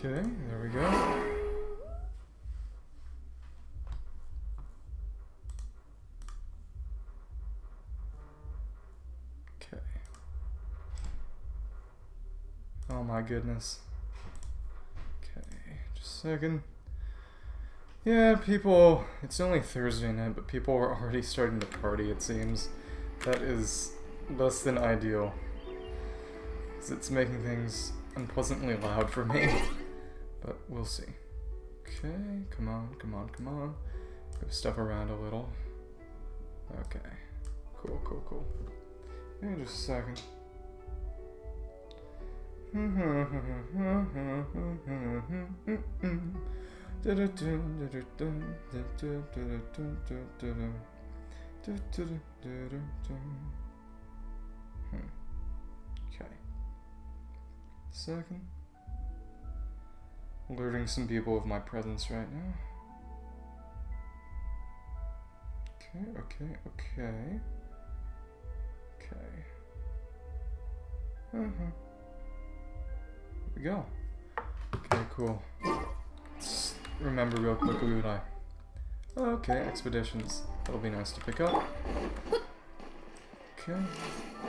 Okay, there we go. Okay. Oh my goodness. Okay, just a second. Yeah, people, it's only Thursday night, but people are already starting to party, it seems. That is less than ideal. Because it's making things unpleasantly loud for me. But we'll see. Okay, come on, come on, come on. Move stuff around a little. Okay. Cool, cool, cool. Yeah, just a second. Okay. Second. Alerting some people of my presence right now. Okay, okay, okay. Okay. Here we go. Okay, cool. Let's remember real quickly what I... Okay, expeditions. That'll be nice to pick up. Okay,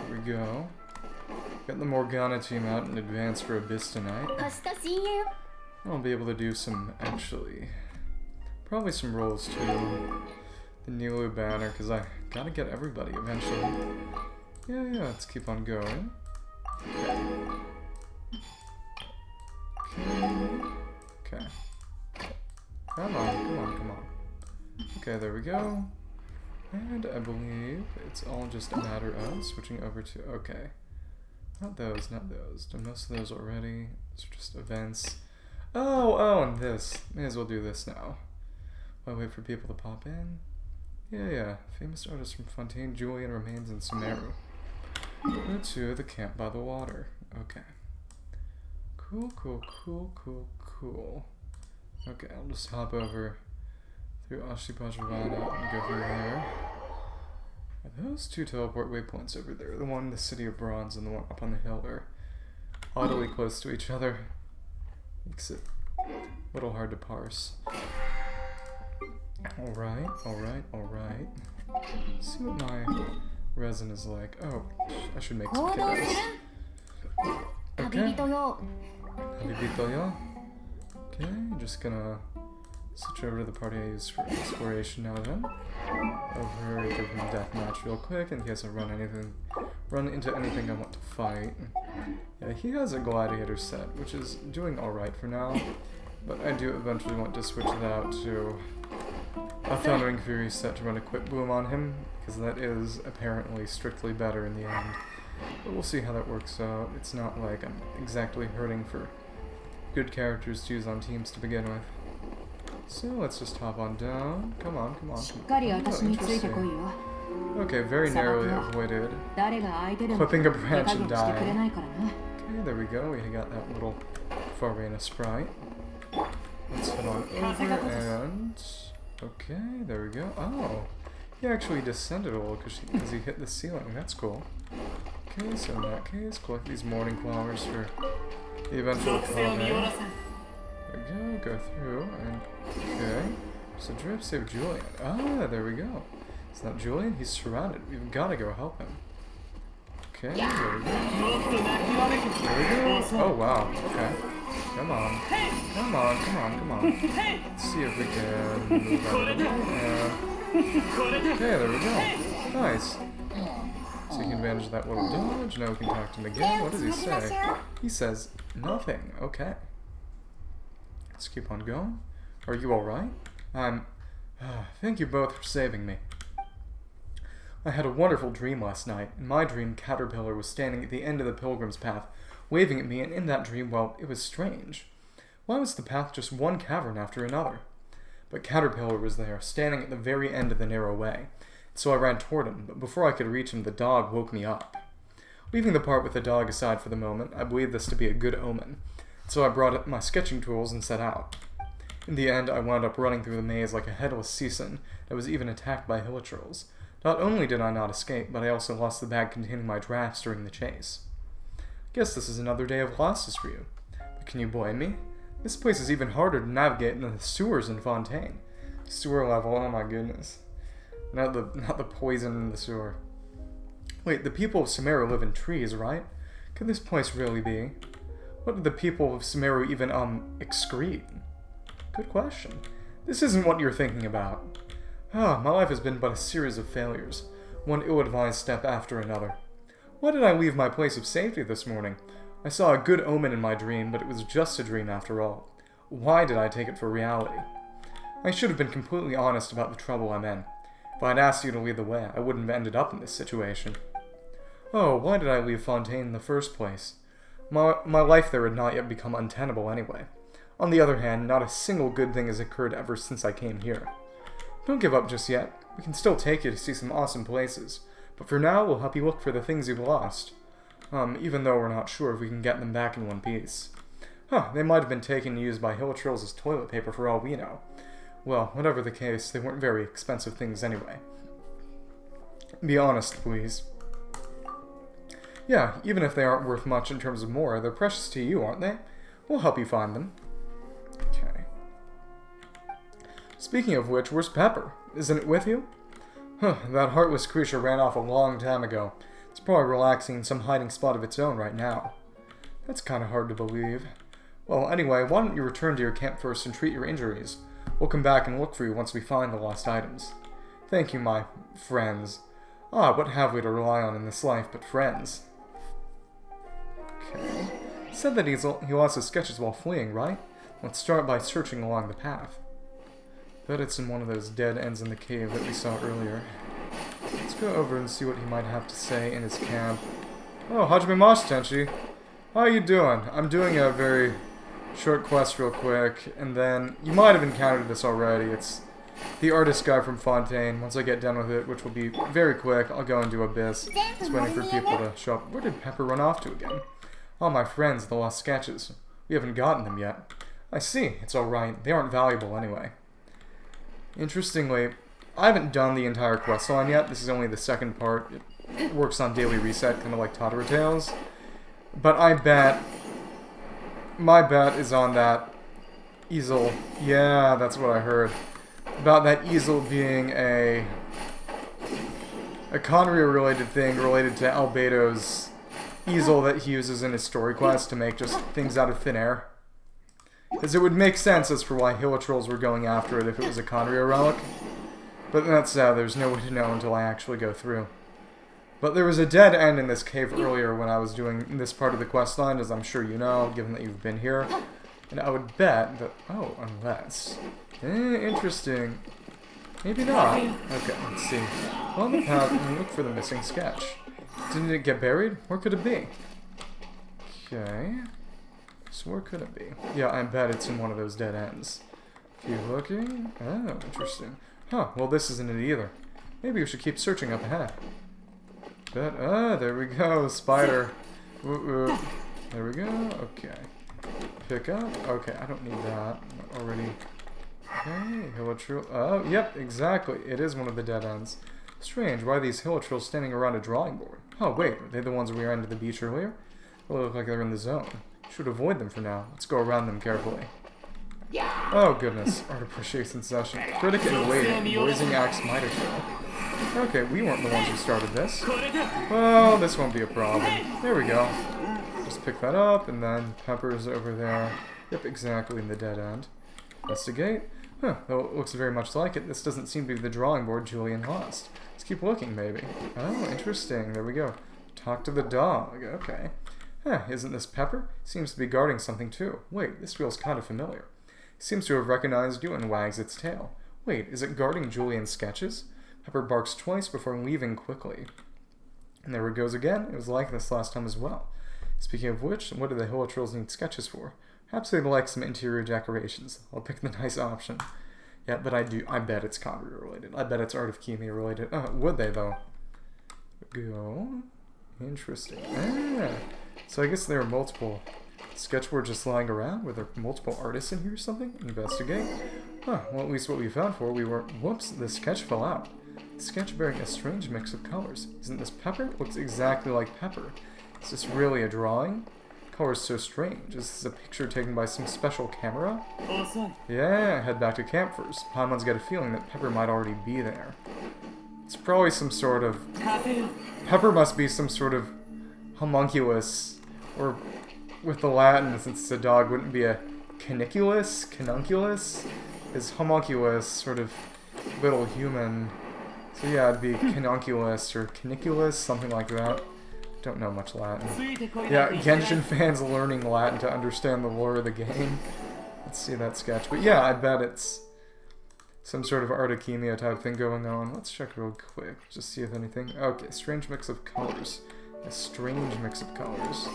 here we go. Got the Morgana team out in advance for Abyss tonight. I'll be able to do some, actually, probably some rolls to the Nilu banner, because I gotta get everybody eventually. Yeah, let's keep on going. Okay. Okay. Come on, come on, come on. Okay, there we go. And I believe it's all just a matter of switching over to... Okay. Not those, not those. Done most of those already. Those are just events. Oh, and this. May as well do this now. While I wait for people to pop in. Yeah. Famous artist from Fontaine, Julian remains in Sumeru. Go to the camp by the water. Okay. Cool. Okay, I'll just hop over through Ashipajavana and go through there. Are those two teleport waypoints over there? The one in the City of Bronze and the one up on the hill are oddly close to each other. Makes it a little hard to parse. Alright. See what my resin is like. Oh, I should make some kiddos. Okay. Habibito. Okay, just gonna switch over to the party I use for exploration now then. Over, give him a deathmatch real quick in case I run into anything I want to fight. Yeah, he has a gladiator set, which is doing alright for now, but I do eventually want to switch that out to a Thundering Fury set to run a Quip Boom on him, because that is apparently strictly better in the end. But we'll see how that works out. It's not like I'm exactly hurting for good characters to use on teams to begin with. So let's just hop on down. Come on. Oh, interesting. Okay, very narrowly avoided clipping a branch and dying. Okay, there we go. We got that little Farina sprite. Let's head on over and... Okay, there we go. Oh, he actually descended a little because he hit the ceiling. That's cool. Okay, so in that case, collect these morning flowers for the eventual comment. There we go through, and okay. So drip save Julian. Ah, there we go. It's not Julian, he's surrounded. We've got to go help him. Okay, there we go. Oh, wow, okay. Come on. Let's see if we can move out of the way. Okay, there we go. Nice. Taking advantage of that little dodge. Now we can talk to him again. What does he say? He says nothing. Okay. Let's keep on going. Are you alright? Thank you both for saving me. I had a wonderful dream last night. In my dream, Caterpillar was standing at the end of the pilgrim's path, waving at me, and in that dream, well, it was strange. Why was the path just one cavern after another? But Caterpillar was there, standing at the very end of the narrow way. So I ran toward him, but before I could reach him, the dog woke me up. Leaving the part with the dog aside for the moment, I believed this to be a good omen. So I brought up my sketching tools and set out. In the end, I wound up running through the maze like a headless season that was even attacked by hilichurls. Not only did I not escape, but I also lost the bag containing my drafts during the chase. Guess this is another day of losses for you. But can you blame me? This place is even harder to navigate than the sewers in Fontaine. Sewer level, oh my goodness. Not the poison in the sewer. Wait, the people of Sumeru live in trees, right? Could this place really be? What did the people of Sumeru even, excrete? Good question. This isn't what you're thinking about. Ah, my life has been but a series of failures. One ill-advised step after another. Why did I leave my place of safety this morning? I saw a good omen in my dream, but it was just a dream after all. Why did I take it for reality? I should have been completely honest about the trouble I'm in. If I'd asked you to lead the way, I wouldn't have ended up in this situation. Oh, why did I leave Fontaine in the first place? My life there had not yet become untenable anyway. On the other hand, not a single good thing has occurred ever since I came here. Don't give up just yet. We can still take you to see some awesome places. But for now, we'll help you look for the things you've lost. Even though we're not sure if we can get them back in one piece. Huh, they might have been taken and used by Hilltrills as toilet paper for all we know. Well, whatever the case, they weren't very expensive things anyway. Be honest, please. Yeah, even if they aren't worth much in terms of more, they're precious to you, aren't they? We'll help you find them. Okay. Speaking of which, where's Pepper? Isn't it with you? Huh, that heartless creature ran off a long time ago. It's probably relaxing in some hiding spot of its own right now. That's kind of hard to believe. Well, anyway, why don't you return to your camp first and treat your injuries? We'll come back and look for you once we find the lost items. Thank you, my friends. Ah, what have we to rely on in this life but friends? Okay. He said that he lost his sketches while fleeing, right? Let's start by searching along the path. Bet it's in one of those dead ends in the cave that we saw earlier. Let's go over and see what he might have to say in his camp. Oh, Hajime Masu Tenchi. How are you doing? I'm doing a very short quest real quick, and then you might have encountered this already. It's the artist guy from Fontaine. Once I get done with it, which will be very quick, I'll go and do Abyss. Just waiting for people to show up. Where did Pepper run off to again? Oh, my friends, the lost sketches. We haven't gotten them yet. I see. It's alright. They aren't valuable anyway. Interestingly, I haven't done the entire quest line yet. This is only the second part. It works on daily reset, kind of like Totoro Tales. But I bet... my bet is on that easel. Yeah, that's what I heard. About that easel being a Conria-related thing related to Albedo's easel that he uses in his story quest to make just things out of thin air. Because it would make sense as for why Hilltrills were going after it if it was a Conria relic. But that's there's no way to know until I actually go through. But there was a dead end in this cave earlier when I was doing this part of the quest line, as I'm sure you know, given that you've been here. And I would bet that... oh, unless... interesting. Maybe not. Okay, let's see. On the path, look for the missing sketch. Didn't it get buried? Where could it be? Okay. So where could it be? Yeah, I bet it's in one of those dead ends. Keep looking. Oh, interesting. Huh, well this isn't it either. Maybe we should keep searching up ahead. There we go, spider. Ooh. There we go, okay. Pick up, okay, I don't need that. Already. Okay, Hilltrill. Oh, yep, exactly. It is one of the dead ends. Strange, why are these Hilltrills standing around a drawing board? Oh, wait, are they the ones we ran to the beach earlier? They look like they're in the zone. Should avoid them for now. Let's go around them carefully. Oh, goodness. Art appreciation session. Critic and waiting. Blazing Axe Miter Show. Okay, we weren't the ones who started this. Well, this won't be a problem. There we go. Just pick that up, and then Pepper's over there. Yep, exactly in the dead end. Investigate. Huh, though it looks very much like it, this doesn't seem to be the drawing board Julian lost. Let's keep looking, maybe. Oh, interesting. There we go. Talk to the dog. Okay. Huh, isn't this Pepper? Seems to be guarding something, too. Wait, this feels kind of familiar. Seems to have recognized you and wags its tail. Wait, is it guarding Julian's sketches? Pepper barks twice before leaving quickly. And there it goes again. It was like this last time as well. Speaking of which, what do the Hilltrills need sketches for? Perhaps they'd like some interior decorations. I'll pick the nice option. Yeah, but I bet it's Conria related. I bet it's Art of Chemia related. Would they, though? Go. Interesting. Ah. So I guess there are multiple sketchboards just lying around. Were there multiple artists in here or something? Investigate. Huh, well at least what we found for, we were... whoops, the sketch fell out. The sketch bearing a strange mix of colors. Isn't this Pepper? Looks exactly like Pepper. Is this really a drawing? color's so strange? Is this a picture taken by some special camera? Yeah, head back to camp first. Paimon's got a feeling that Pepper might already be there. It's probably some sort of... Pepper must be some sort of homunculus, or with the Latin, since it's a dog, wouldn't it be a caniculus? Canunculus? Is homunculus sort of little human? So yeah, it'd be canunculus or caniculus, something like that. Don't know much Latin. Yeah, Genshin fans learning Latin to understand the lore of the game. Let's see that sketch. But yeah, I bet it's some sort of Artemisia type thing going on. Let's check real quick, just see if anything... Okay, strange mix of colors. A strange mix of colors.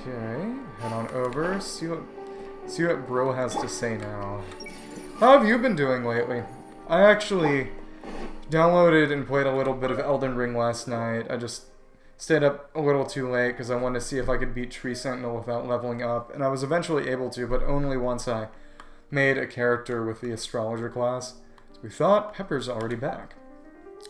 Okay, head on over, see what Bro has to say now. How have you been doing lately? I actually downloaded and played a little bit of Elden Ring last night. I just stayed up a little too late because I wanted to see if I could beat Tree Sentinel without leveling up, and I was eventually able to, but only once I made a character with the astrologer class. So we thought, Pepper's already back.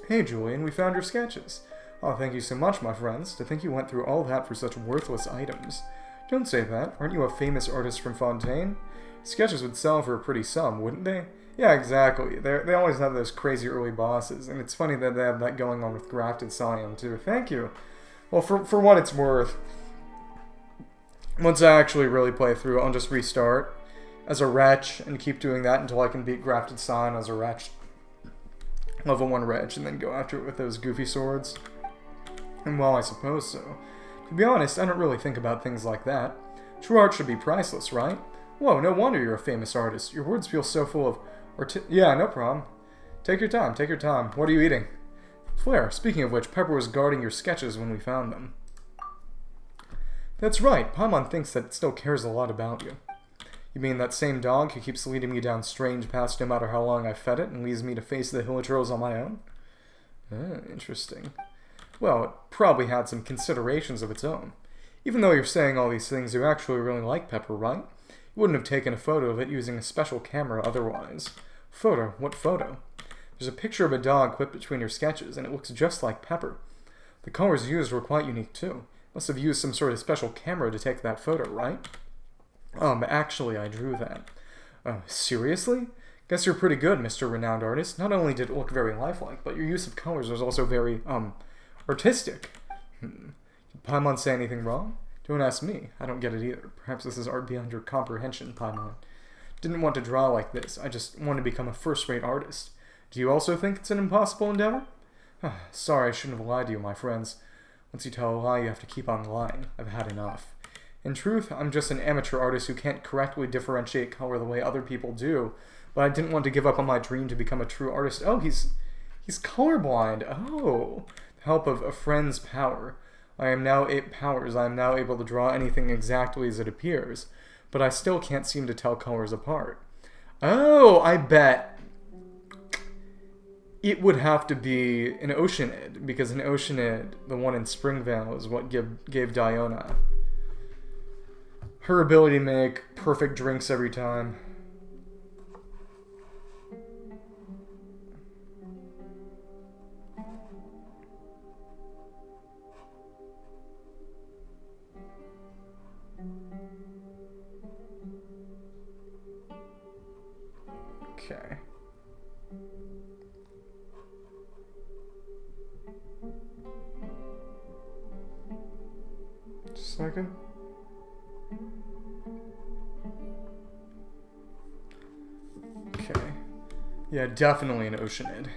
Hey Julian, we found your sketches. Oh, thank you so much, my friends. To think you went through all that for such worthless items. Don't say that. Aren't you a famous artist from Fontaine? Sketches would sell for a pretty sum, wouldn't they? Yeah, exactly. They always have those crazy early bosses, and it's funny that they have that going on with Grafted Scion, too. Thank you. Well, for what it's worth, once I actually really play through, I'll just restart as a wretch and keep doing that until I can beat Grafted Scion as a wretch. Level 1 wretch, and then go after it with those goofy swords. And well, I suppose so. To be honest, I don't really think about things like that. True art should be priceless, right? Whoa, no wonder you're a famous artist. Your words feel so full of... Yeah, no problem. Take your time, take your time. What are you eating? Flair, speaking of which, Pepper was guarding your sketches when we found them. That's right, Paimon thinks that it still cares a lot about you. You mean that same dog who keeps leading me down strange paths no matter how long I've fed it and leaves me to face the hill trails on my own? Interesting. Well, it probably had some considerations of its own. Even though you're saying all these things, you actually really like Pepper, right? You wouldn't have taken a photo of it using a special camera otherwise. Photo? What photo? There's a picture of a dog clipped between your sketches, and it looks just like Pepper. The colors used were quite unique, too. Must have used some sort of special camera to take that photo, right? Actually, I drew that. Seriously? Guess you're pretty good, Mr. Renowned Artist. Not only did it look very lifelike, but your use of colors was also very, artistic. Did Paimon say anything wrong? Don't ask me. I don't get it either. Perhaps this is art beyond your comprehension, Paimon. Didn't want to draw like this. I just want to become a first-rate artist. Do you also think it's an impossible endeavor? Sorry, I shouldn't have lied to you, my friends. Once you tell a lie, you have to keep on lying. I've had enough. In truth, I'm just an amateur artist who can't correctly differentiate color the way other people do, but I didn't want to give up on my dream to become a true artist. Oh, he's colorblind. Oh, the help of a friend's power. I am now able to draw anything exactly as it appears, but I still can't seem to tell colors apart. Oh, I bet it would have to be an Oceanid, because an Oceanid, the one in Springvale, is what gave Diona her ability to make perfect drinks every time. Okay. Just a second. Okay. Yeah, definitely an Oceanid.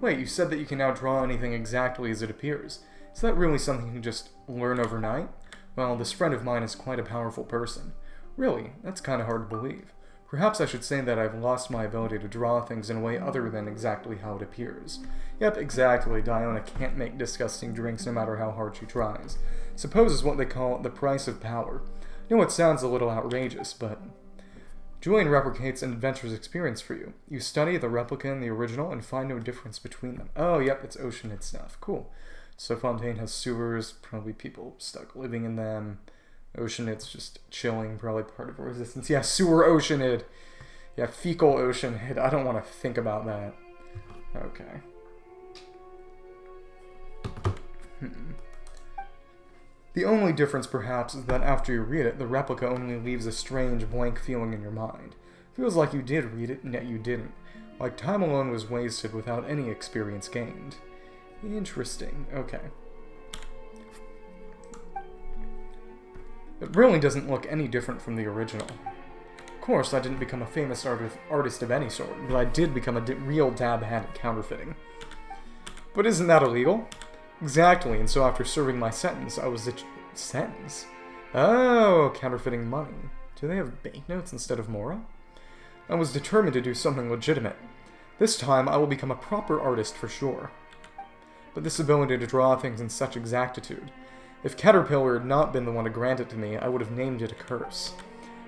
Wait, you said that you can now draw anything exactly as it appears. Is that really something you can just learn overnight? Well, this friend of mine is quite a powerful person. Really, that's kind of hard to believe. Perhaps I should say that I've lost my ability to draw things in a way other than exactly how it appears. Yep, exactly. Diona can't make disgusting drinks no matter how hard she tries. Suppose is what they call the price of power. I know it sounds a little outrageous, but Julian replicates an adventurous experience for you. You study the replica and the original and find no difference between them. Oh, yep, it's Oceanid stuff. Cool. So Fontaine has sewers, probably people stuck living in them. Oceanid's just chilling, probably part of resistance. Yeah, sewer Oceanid. Yeah, fecal Oceanid. I don't want to think about that. Okay. The only difference, perhaps, is that after you read it, the replica only leaves a strange, blank feeling in your mind. Feels like you did read it, and yet you didn't. Like time alone was wasted without any experience gained. Interesting. Okay. It really doesn't look any different from the original. Of course, I didn't become a famous artist of any sort, but I did become a real dab hand at counterfeiting. But isn't that illegal? Exactly, and so after serving my sentence, I was sentence? Oh, counterfeiting money. Do they have banknotes instead of mora? I was determined to do something legitimate. This time, I will become a proper artist for sure. But this ability to draw things in such exactitude. If Caterpillar had not been the one to grant it to me, I would have named it a curse.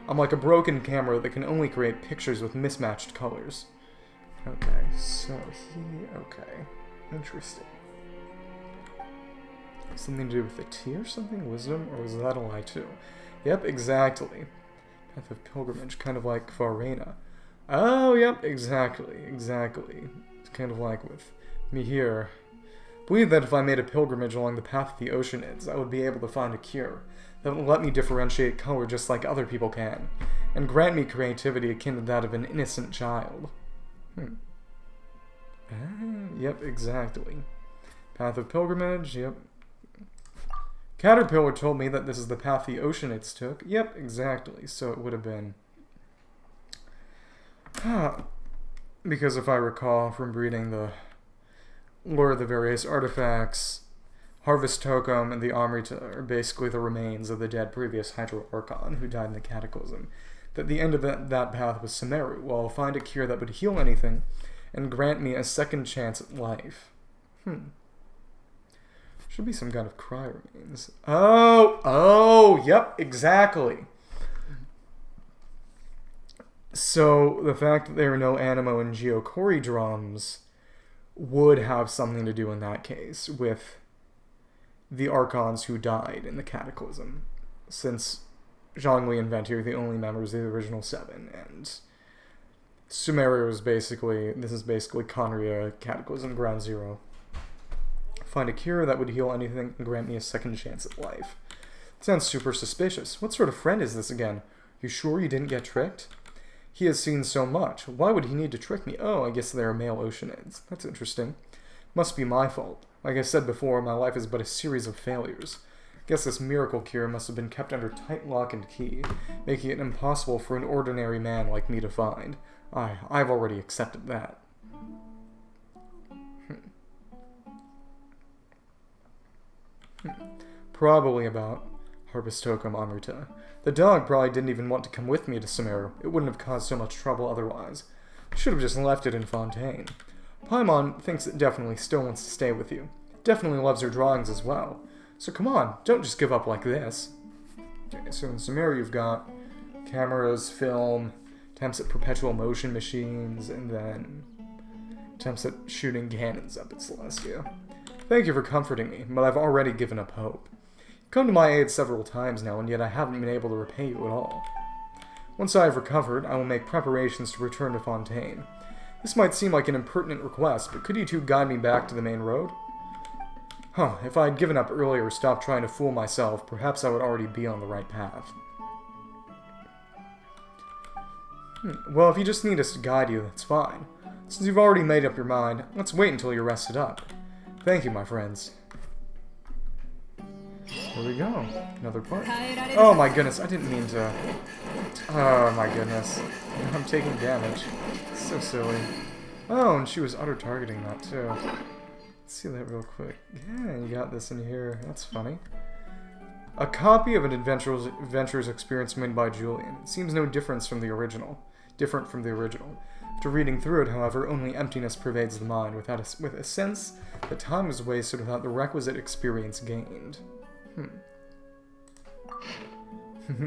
I'm like a broken camera that can only create pictures with mismatched colors. Okay, so okay. Interesting. Something to do with the tea or something? Wisdom? Or was that a lie too? Yep, exactly. Path of Pilgrimage, kind of like Varena. Oh, yep, exactly. It's kind of like with me here. Believe that if I made a pilgrimage along the path of the Oceanids, I would be able to find a cure that would let me differentiate color just like other people can, and grant me creativity akin to that of an innocent child. Yep, exactly. Path of Pilgrimage, yep. Caterpillar told me that this is the path the Oceanids took. Yep, exactly. So it would have been... because if I recall from reading the lore of the various artifacts, Harvest Totem and the Amrita are basically the remains of the dead previous Hydro Archon who died in the Cataclysm. That the end of that path was Sumeru. Well, I'll find a cure that would heal anything and grant me a second chance at life. Should be some kind of cry remains. Oh, yep, exactly. So, the fact that there are no Animo and Geokori drums would have something to do in that case with the Archons who died in the Cataclysm. Since Zhongli and Venti are the only members of the original 7, and Sumeru is basically, this is basically Conria Cataclysm Ground Zero. Find a cure that would heal anything and grant me a second chance at life. Sounds super suspicious. What sort of friend is this again? You sure you didn't get tricked? He has seen so much. Why would he need to trick me? Oh, I guess there are male Oceanids. That's interesting. Must be my fault. Like I said before, my life is but a series of failures. Guess this miracle cure must have been kept under tight lock and key, making it impossible for an ordinary man like me to find. I've already accepted that. Probably about Harvest Totem Amrita. The dog probably didn't even want to come with me to Sumeru. It wouldn't have caused so much trouble otherwise. I should have just left it in Fontaine. Paimon thinks it definitely still wants to stay with you. It definitely loves her drawings as well. So come on, don't just give up like this. Okay, so in Sumeru you've got cameras, film, attempts at perpetual motion machines, and then attempts at shooting cannons up at Celestia. Thank you for comforting me, but I've already given up hope. You've come to my aid several times now, and yet I haven't been able to repay you at all. Once I have recovered, I will make preparations to return to Fontaine. This might seem like an impertinent request, but could you two guide me back to the main road? If I had given up earlier or stopped trying to fool myself, perhaps I would already be on the right path. Well, if you just need us to guide you, that's fine. Since you've already made up your mind, let's wait until you're rested up. Thank you, my friends. There we go. Another part. Oh my goodness, I didn't mean to... Oh my goodness. I'm taking damage. It's so silly. Oh, and she was auto-targeting that too. Let's see that real quick. Yeah, you got this in here. That's funny. A copy of an adventurer's experience made by Julian. It seems no different from the original. After reading through it, however, only emptiness pervades the mind, with a sense that time is wasted without the requisite experience gained.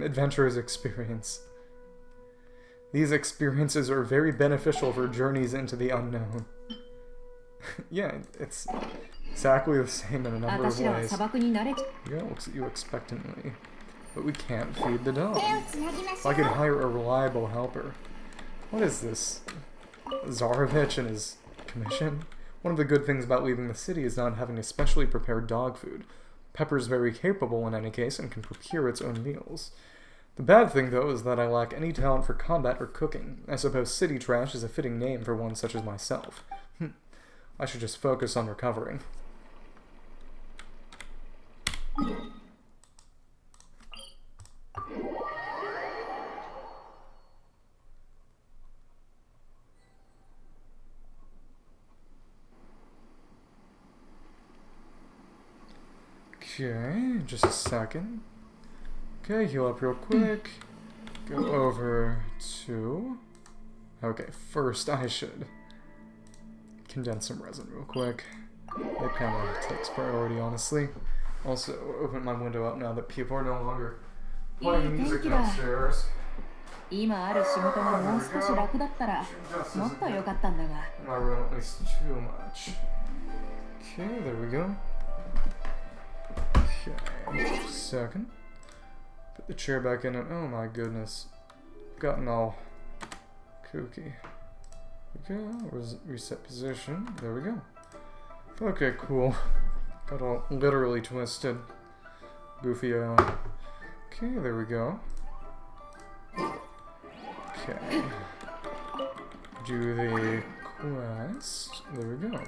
Adventurer's experience. These experiences are very beneficial for journeys into the unknown. Yeah, it's exactly the same in a number of ways. Yeah, looks at you expectantly. But we can't feed the dog. If I could hire a reliable helper. What is this? Zarovich and his commission? One of the good things about leaving the city is not having a specially prepared dog food. Pepper's very capable in any case and can procure its own meals. The bad thing, though, is that I lack any talent for combat or cooking. I suppose city trash is a fitting name for one such as myself. I should just focus on recovering. Okay, just a second. Okay, heal up real quick. Go over to... Okay, first I should condense some resin real quick. It kind of takes priority, honestly. Also, open my window up now that people are no longer playing music downstairs. My room at least too much. Okay, there we go. Okay, just a second. Put the chair back in it. Oh my goodness. Gotten all kooky. Okay, reset position. There we go. Okay, cool. Got all literally twisted. Goofy eye. Okay, there we go. Okay. Do the quest. There we go.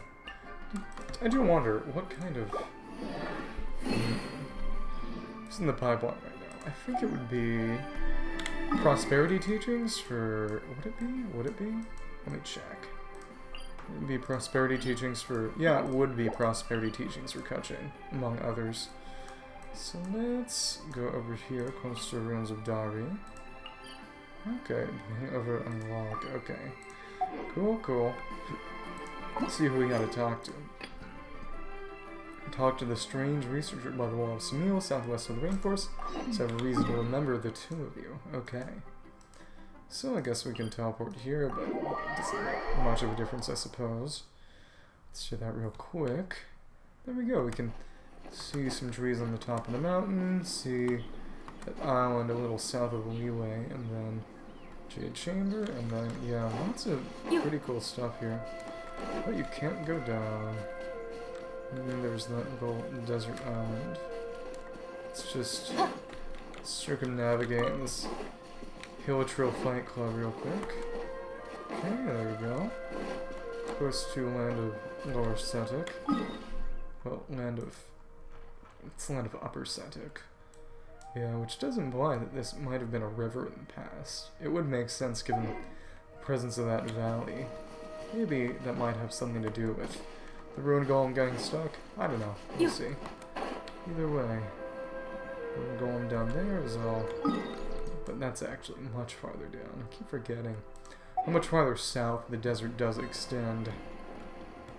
I do wonder what kind of... It's in the pipeline right now. I think it would be prosperity teachings for... Would it be? Would it be? Let me check. It would be prosperity teachings for... Yeah, it would be prosperity teachings for Kuching, among others. So let's go over here, close to Ruins of Dari. Okay, over unlock. Okay. Cool, cool. Let's see who we gotta talk to. Talk to the strange researcher by the wall of Samil, southwest of the rainforest, so I have a reason to remember the two of you. Okay. So I guess we can teleport here, but it doesn't make much of a difference, I suppose. Let's do that real quick. There we go, we can see some trees on the top of the mountain, see that island a little south of Leeway, and then Jade Chamber, and then, yeah, lots of pretty cool stuff here. But you can't go down. And then there's that little desert island. Let's just circumnavigate this Hill Trail Fight Club real quick. Okay, there we go. Close to land of Lower Setic. Well, it's land of Upper Setic. Yeah, which does imply that this might have been a river in the past. It would make sense given the presence of that valley. Maybe that might have something to do with the Ruin Golem getting stuck? I don't know. We'll see. Either way. Ruin Golem down there is all... But that's actually much farther down. I keep forgetting how much farther south the desert does extend.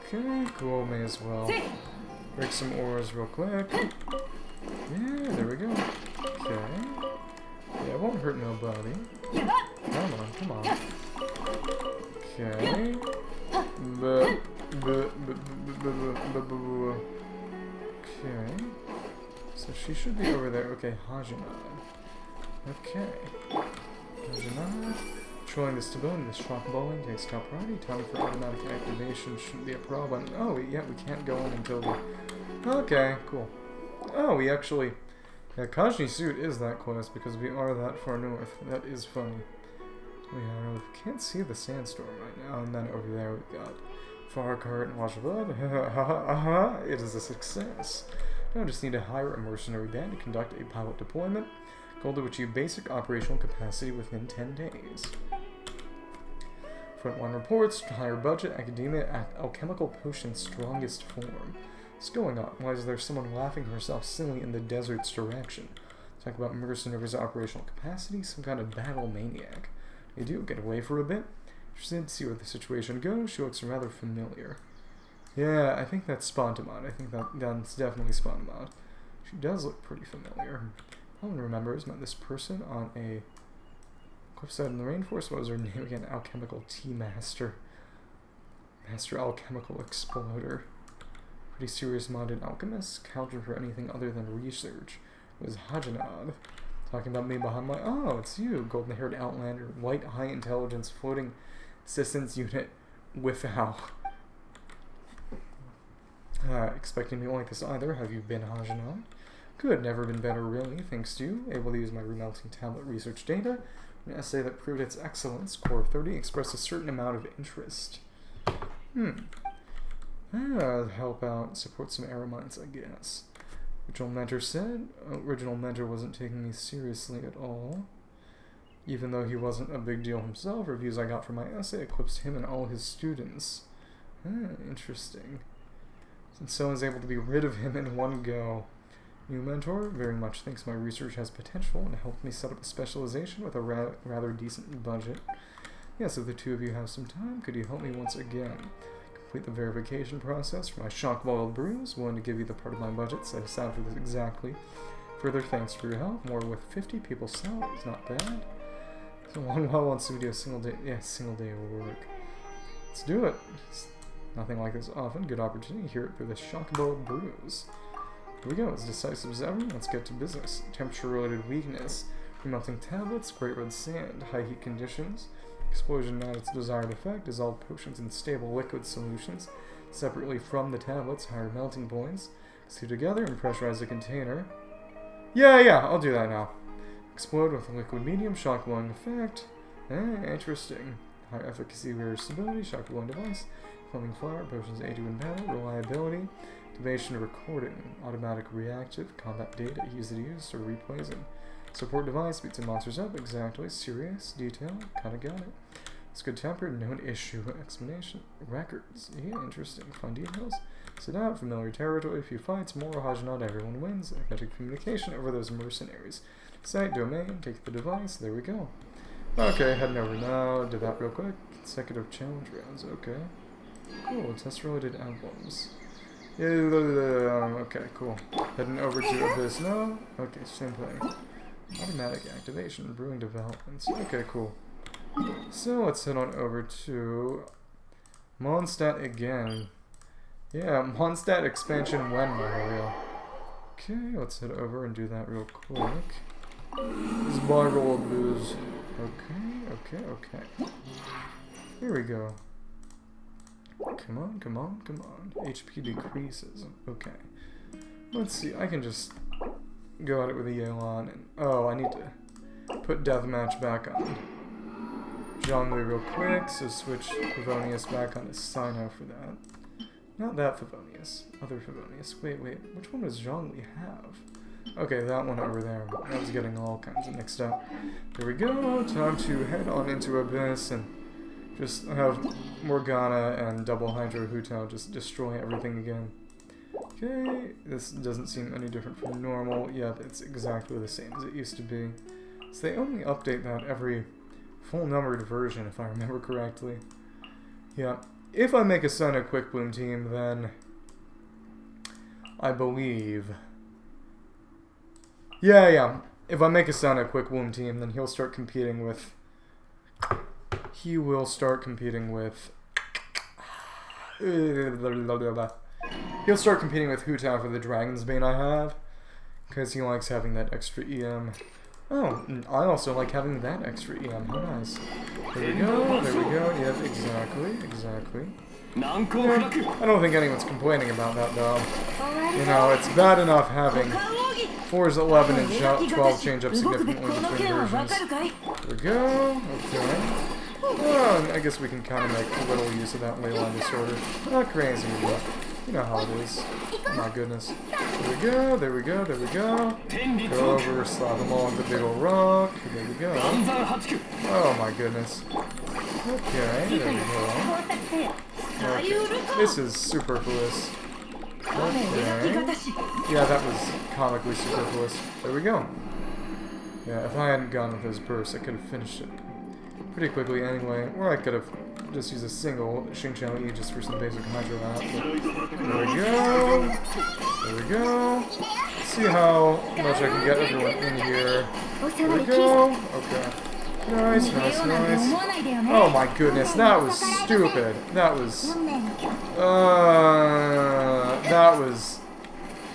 Okay, cool. May as well break some ores real quick. Yeah, there we go. Okay. Yeah, it won't hurt nobody. Come on, come on. Okay. Okay. So she should be over there. Okay, Hajinad. Okay. Hajinad. Controlling the stability of the shock bowling takes top priority. Time for automatic activation shouldn't be a problem. Oh, yeah, we can't go in until the... Okay, cool. Oh, we actually... Yeah, Kajni Suit is that quest because we are that far north. That is funny. We can't see the sandstorm right now, and then over there we've got Farcart and Wash of Blood. It is a success. Now I just need to hire a mercenary band to conduct a pilot deployment. Goal to achieve basic operational capacity within 10 days. Front 1 reports, higher budget, academia, alchemical potion strongest form. What's going on? Why is there someone laughing herself silly in the desert's direction? Talk about mercenaries' operational capacity, some kind of battle maniac. You do get away for a bit. Interested to see where the situation goes. She looks rather familiar. Yeah, I think that's Spontamod. I think that's definitely Spontamod. She does look pretty familiar. All I remember is met this person on a cliffside in the rainforest. What was her name again? Alchemical Tea Master. Master Alchemical Exploder. Pretty serious minded alchemist. Counter for anything other than research. It was Hajinad. Talking about me behind my... Oh, it's you, golden-haired outlander, white, high-intelligence, floating assistance unit without. Expecting me like this either. Have you been Hajinad? Good, never been better really, thanks to you. Able to use my remelting tablet research data. An essay that proved its excellence. Core 30 expressed a certain amount of interest. Help out, support some error minds, I guess. Original mentor said, original mentor wasn't taking me seriously at all. Even though he wasn't a big deal himself, reviews I got for my essay eclipsed him and all his students. Interesting. Since someone's able to be rid of him in one go. New mentor, very much thinks my research has potential and helped me set up a specialization with a rather decent budget. Yes, if the two of you have some time, could you help me once again? Complete the verification process for my shock-boiled brews. Willing to give you the part of my budget set aside for this exactly. Further thanks for your help. More with 50 people's salaries, not bad. So long while on studio, single day of work. Let's do it. It's nothing like this often. Good opportunity. Hear it through the shock-boiled brews. Here we go, as decisive as ever, let's get to business. Temperature-related weakness, remelting tablets, great red sand, high heat conditions, explosion not its desired effect, dissolved potions in stable liquid solutions, separately from the tablets, higher melting points, stew together and pressurize the container. Yeah, I'll do that now. Explode with a liquid medium, shock blowing effect. Interesting. High efficacy, rare stability, shock blowing device, flaming flower, potions aid you in battle, reliability. Activation recording, automatic reactive, combat data, easy to use, or replays and support device, beats and monsters up, exactly, serious, detail, kinda got it. It's good tempered, known issue, explanation, records, yeah, interesting, fun details. Sit out, familiar territory, a few fights, moral Hajj, not everyone wins, effective communication over those mercenaries. Site, domain, take the device, there we go. Okay, heading over now, did that real quick, consecutive challenge rounds, okay. Cool, test-related albums. Yeah, okay, cool. Heading over to Abyss now. Okay, same thing. Automatic activation, brewing developments. Okay, cool. So let's head on over to Mondstadt again. Yeah, Mondstadt expansion when, Mario. Okay, let's head over and do that real quick. Spiral Brews. Okay. Here we go. Come on. HP decreases. Okay. Let's see, I can just go at it with a Yelan and... Oh, I need to put Deathmatch back on Zhongli real quick, so switch Favonius back on to Sino for that. Not that Favonius. Other Favonius. Wait, which one does Zhongli have? Okay, that one over there. I was getting all kinds of mixed up. Here we go, time to head on into Abyss and just have Morgana and Double Hydro Hutao just destroy everything again. Okay, this doesn't seem any different from normal. Yep, it's exactly the same as it used to be. So they only update that every full numbered version, if I remember correctly. Yeah, if I make a Sun a Quick Bloom team, then I believe... Yeah. If I make a Sun a Quick Bloom team, then he'll start competing with... He'll start competing with Hutao for the Dragon's Bane I have, because he likes having that extra EM. Oh, I also like having that extra EM. How nice. There we go. Yep, exactly. Yeah, I don't think anyone's complaining about that, though. You know, it's bad enough having 4's 11 and 12 change up significantly between versions. There we go. Okay. Well, I guess we can kind of make a little use of that leyline disorder. Not crazy, but you know how it is. Oh my goodness. There we go. Go over, slap them all with the big old rock. There we go. Oh my goodness. Okay, there we go. Okay. This is superfluous. Okay. Yeah, that was comically superfluous. There we go. Yeah, if I hadn't gone with those bursts, I could have finished it pretty quickly anyway, or I could have just used a single Xingqiao E just for some basic Hydro out. There we go. Let's see how much I can get everyone in here. There we go. Okay. Nice. Oh my goodness, that was stupid.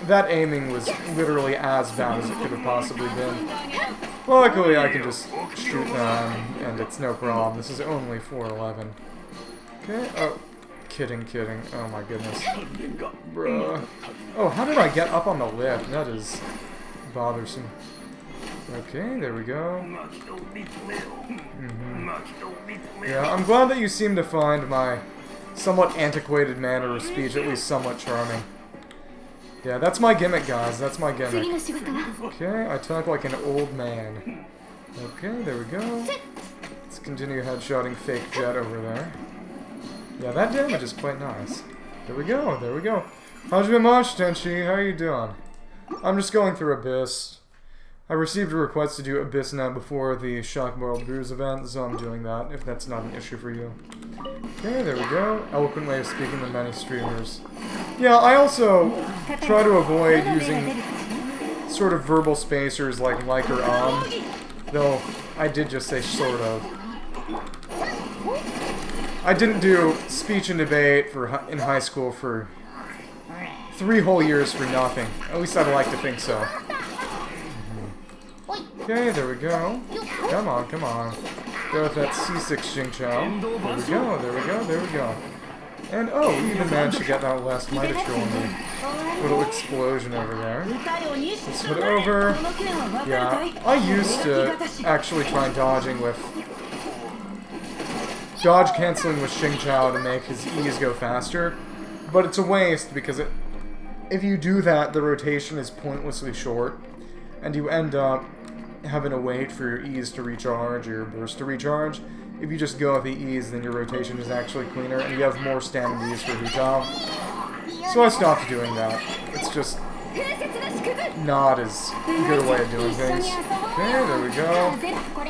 That aiming was literally as bad as it could have possibly been. Luckily, I can just shoot them, and it's no problem. This is only 411. Okay, oh, kidding. Oh my goodness. Bruh. Oh, how did I get up on the lift? That is bothersome. Okay, there we go. Yeah, I'm glad that you seem to find my somewhat antiquated manner of speech at least somewhat charming. Yeah, that's my gimmick, guys. That's my gimmick. Okay, I talk like an old man. Okay, there we go. Let's continue headshotting fake Jet over there. Yeah, that damage is quite nice. There we go, there we go. Hajimemash, Tenchi, how are you doing? I'm just going through Abyss. I received a request to do Abyss now before the Shock World Brews event, so I'm doing that, if that's not an issue for you. Okay, there we go. Eloquent way of speaking to many streamers. Yeah, I also try to avoid using sort of verbal spacers like or though I did just say sort of. I didn't do speech and debate in high school for 3 whole years for nothing. At least I'd like to think so. Okay, there we go. Come on, come on. Go with that C6 Xingqiao. There we go, there we go, there we go. And oh, we even managed to get that last Mighty on the little explosion over there. Let's head over. Yeah, I used to actually try dodging with... dodge canceling with Xingqiao to make his E's go faster. But it's a waste because if you do that, the rotation is pointlessly short. And you end up having to wait for your E's to recharge or your burst to recharge. If you just go with the E's, then your rotation is actually cleaner and you have more standard E's for Hutao. So I stopped doing that. It's just not as good a way of doing things. Okay, there we go.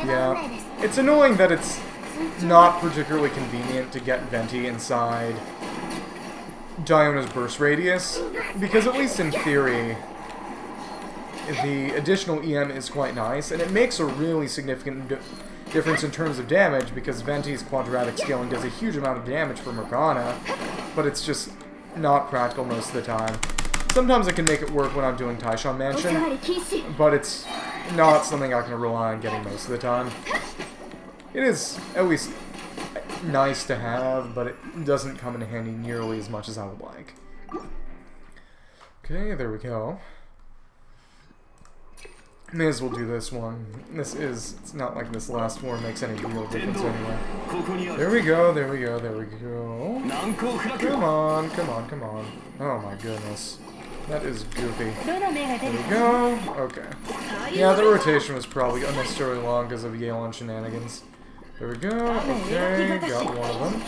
Yeah. It's annoying that it's not particularly convenient to get Venti inside Diona's burst radius, because at least in theory, the additional EM is quite nice, and it makes a really significant difference in terms of damage, because Venti's quadratic scaling does a huge amount of damage for Morgana, but it's just not practical most of the time. Sometimes I can make it work when I'm doing Taishan Mansion, but it's not something I can rely on getting most of the time. It is at least nice to have, but it doesn't come in handy nearly as much as I would like. Okay, there we go. May as well do this one. It's not like this last one makes any real difference anyway. There we go, there we go, there we go. Come on, come on, come on. Oh my goodness. That is goofy. There we go. Okay. Yeah, the rotation was probably unnecessarily long because of Yelan shenanigans. There we go. Okay, got one of them.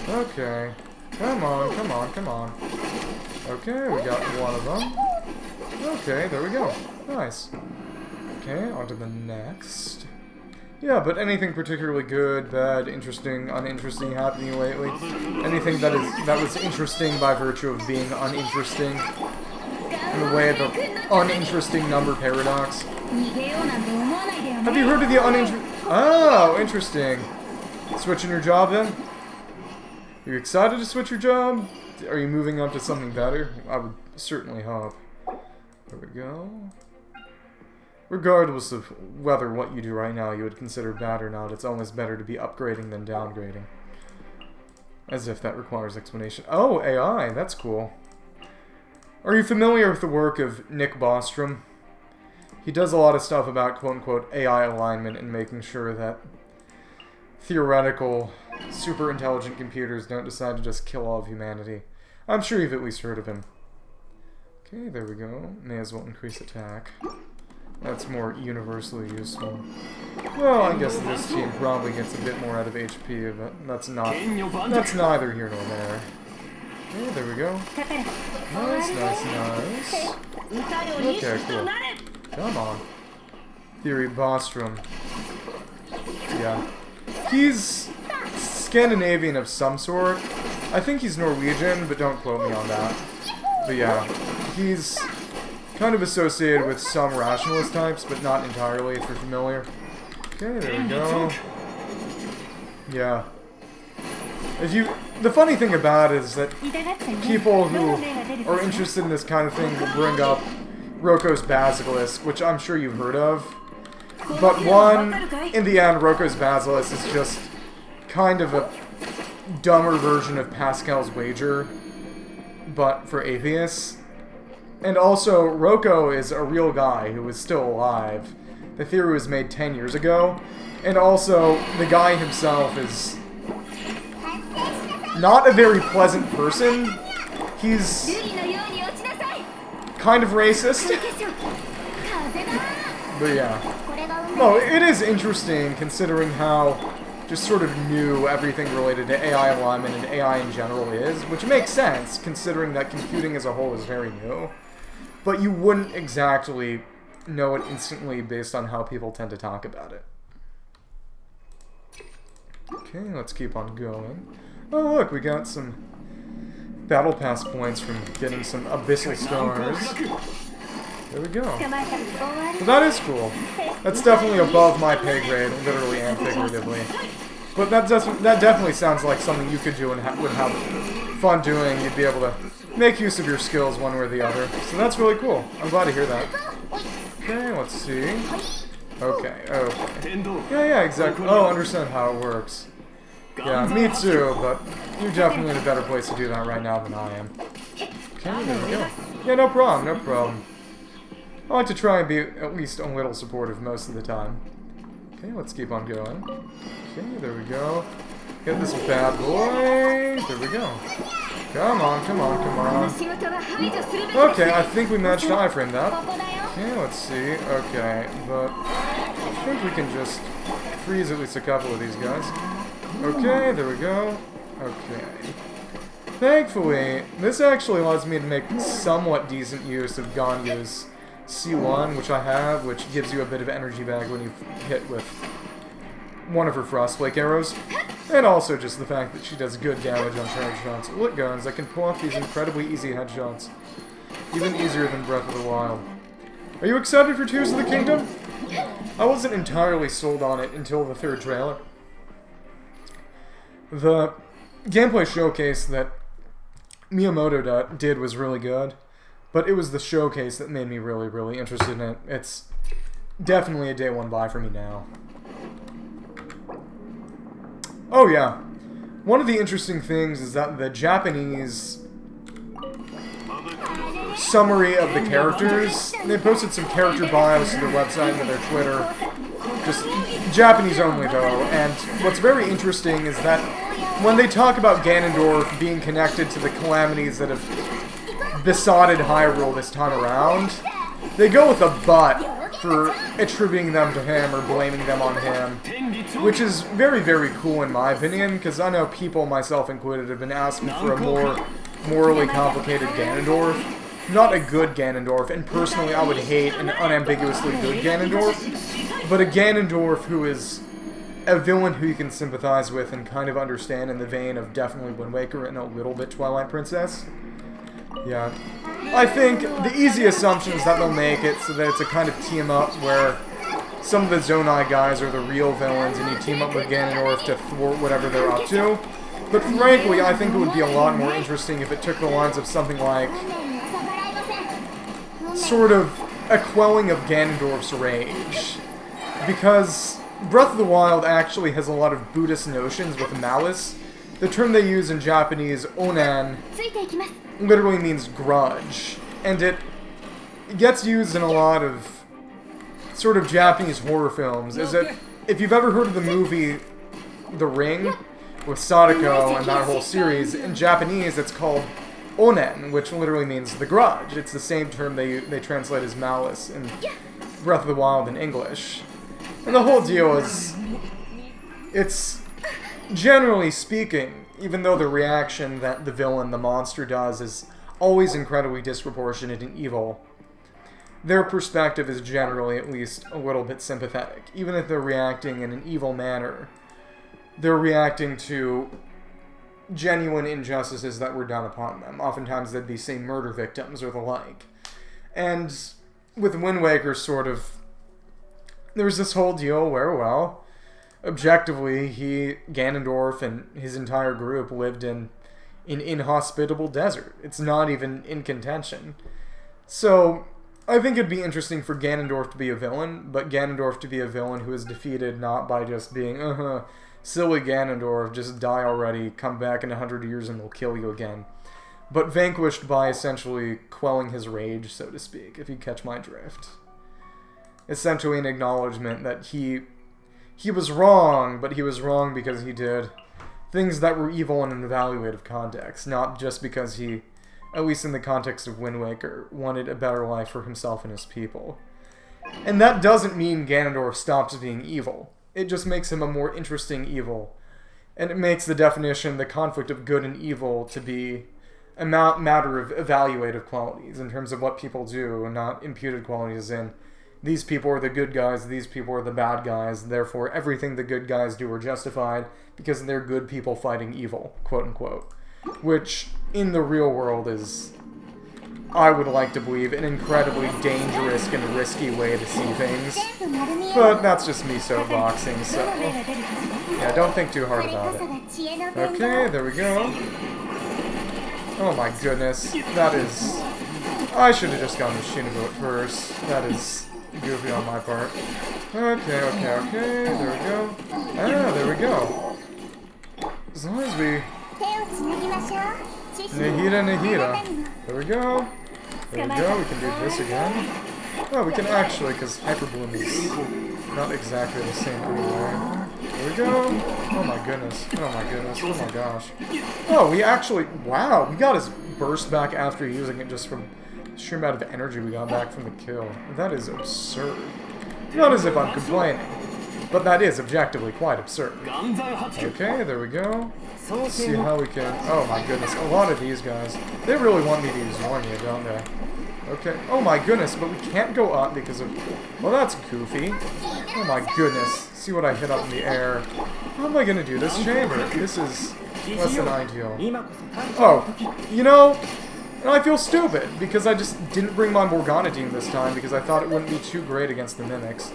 Okay. Come on, come on, come on. Okay, we got one of them. Okay, there we go. Nice. Okay, on to the next. Yeah, but anything particularly good, bad, interesting, uninteresting happening lately? Anything that was interesting by virtue of being uninteresting? In the way of the uninteresting number paradox? Have you heard of the uninteresting... Oh, interesting. Switching your job then? Are you excited to switch your job? Are you moving up to something better? I would certainly hope. There we go. Regardless of whether what you do right now you would consider bad or not, it's always better to be upgrading than downgrading. As if that requires explanation. Oh, AI, that's cool. Are you familiar with the work of Nick Bostrom? He does a lot of stuff about quote-unquote AI alignment and making sure that theoretical, super intelligent computers don't decide to just kill all of humanity. I'm sure you've at least heard of him. Okay, there we go. May as well increase attack. That's more universally useful. Well, I guess this team probably gets a bit more out of HP, but that's neither here nor there. Okay, there we go. Nice, nice, nice. Okay, cool. Come on. Theory Bostrom. Yeah. He's Scandinavian of some sort. I think he's Norwegian, but don't quote me on that. But yeah, he's kind of associated with some rationalist types, but not entirely, if you're familiar. Okay, there we go. Yeah. The funny thing about it is that people who are interested in this kind of thing will bring up Roko's Basilisk, which I'm sure you've heard of. But in the end, Roko's Basilisk is just kind of a dumber version of Pascal's Wager, but for atheists. And also, Rocco is a real guy who is still alive. The theory was made 10 years ago. And also, the guy himself is not a very pleasant person. He's kind of racist. But yeah. No, it is interesting considering how just sort of new everything related to AI alignment and AI in general is, which makes sense considering that computing as a whole is very new. But you wouldn't exactly know it instantly based on how people tend to talk about it. Okay, let's keep on going. Oh look, we got some battle pass points from getting some abyssal stars. There we go. So that is cool. That's definitely above my pay grade, literally and figuratively. But that definitely sounds like something you could do and would have fun doing. You'd be able to make use of your skills one way or the other. So that's really cool. I'm glad to hear that. Okay, let's see. Okay. Yeah, exactly. Oh, understand how it works. Yeah, me too, but you're definitely in a better place to do that right now than I am. Okay, there we go. Yeah, no problem. I like to try and be at least a little supportive most of the time. Okay, let's keep on going. Okay, there we go. Get this bad boy. There we go. Come on. Okay, I think we managed to iframe that. Okay, let's see. Okay, but I think we can just freeze at least a couple of these guys. Okay, there we go. Okay. Thankfully, this actually allows me to make somewhat decent use of Ganyu's C1, which I have, which gives you a bit of energy back when you hit with one of her Frostflake arrows. And also just the fact that she does good damage on charge shots. Lit guns that can pull off these incredibly easy headshots. Even easier than Breath of the Wild. Are you excited for Tears of the Kingdom? I wasn't entirely sold on it until the third trailer. The gameplay showcase that Miyamoto did was really good. But it was the showcase that made me really, really interested in it. It's definitely a day one buy for me now. Oh yeah. One of the interesting things is that the Japanese summary of the characters, they posted some character bios to their website and to their Twitter. Just Japanese only though. And what's very interesting is that when they talk about Ganondorf being connected to the calamities that have besotted Hyrule this time around, they go with a but for attributing them to him or blaming them on him, which is very, very cool in my opinion, because I know people, myself included, have been asking for a more morally complicated Ganondorf. Not a good Ganondorf, and personally I would hate an unambiguously good Ganondorf, but a Ganondorf who is a villain who you can sympathize with and kind of understand in the vein of definitely Wind Waker and a little bit Twilight Princess. Yeah. I think the easy assumption is that they'll make it so that it's a kind of team-up where some of the Zonai guys are the real villains and you team up with Ganondorf to thwart whatever they're up to. But frankly, I think it would be a lot more interesting if it took the lines of something like sort of a quelling of Ganondorf's rage. Because Breath of the Wild actually has a lot of Buddhist notions with malice. The term they use in Japanese, onan, literally means grudge, and it gets used in a lot of sort of Japanese horror films. Is that if you've ever heard of the movie The Ring with Sadako and that whole series, in Japanese it's called onen, which literally means the grudge. It's the same term they translate as malice in Breath of the Wild in English. And the whole deal is, it's generally speaking, even though the reaction that the villain, the monster, does is always incredibly disproportionate and evil, their perspective is generally at least a little bit sympathetic. Even if they're reacting in an evil manner, they're reacting to genuine injustices that were done upon them. Oftentimes they'd be, say, murder victims or the like. And with Wind Waker, sort of, there was this whole deal where, well, objectively, Ganondorf and his entire group lived in an inhospitable desert. It's not even in contention. So, I think it'd be interesting for Ganondorf to be a villain, but Ganondorf to be a villain who is defeated not by just being, silly Ganondorf, just die already, come back in 100 years and we'll kill you again. but vanquished by essentially quelling his rage, so to speak, if you catch my drift. Essentially an acknowledgement that he was wrong, but he was wrong because he did things that were evil in an evaluative context, not just because he, at least in the context of Wind Waker, wanted a better life for himself and his people. And that doesn't mean Ganondorf stops being evil. It just makes him a more interesting evil. And it makes the definition, the conflict of good and evil, to be a matter of evaluative qualities in terms of what people do, and not imputed qualities in these people are the good guys, these people are the bad guys, therefore everything the good guys do are justified because they're good people fighting evil, quote-unquote. Which, in the real world, is, I would like to believe, an incredibly dangerous and risky way to see things. But that's just me soapboxing, so yeah, don't think too hard about it. Okay, there we go. Oh my goodness, that is... I should have just gone with Shinobu at first. That is goofy on my part. Okay, there we go. Ah, there we go. As long as we... Nahida. There we go. There we go, we can do this again. Oh, we can actually, because Hyper Bloom is not exactly the same anyway. There we go. Oh my goodness. Oh my goodness. Oh my gosh. Oh, we actually... Wow, we got his burst back after using it just from the sheer amount of energy we got back from the kill. That is absurd. Not as if I'm complaining, but that is objectively quite absurd. Okay, there we go. Let's see how we can... Oh my goodness, a lot of these guys. They really want me to use Zornia, don't they? Okay. Oh my goodness, but we can't go up because of... Well, that's goofy. Oh my goodness. See what I hit up in the air. How am I going to do this chamber? This is less than ideal. Oh, you know, I feel stupid because I just didn't bring my Morgana team this time because I thought it wouldn't be too great against the Mimics.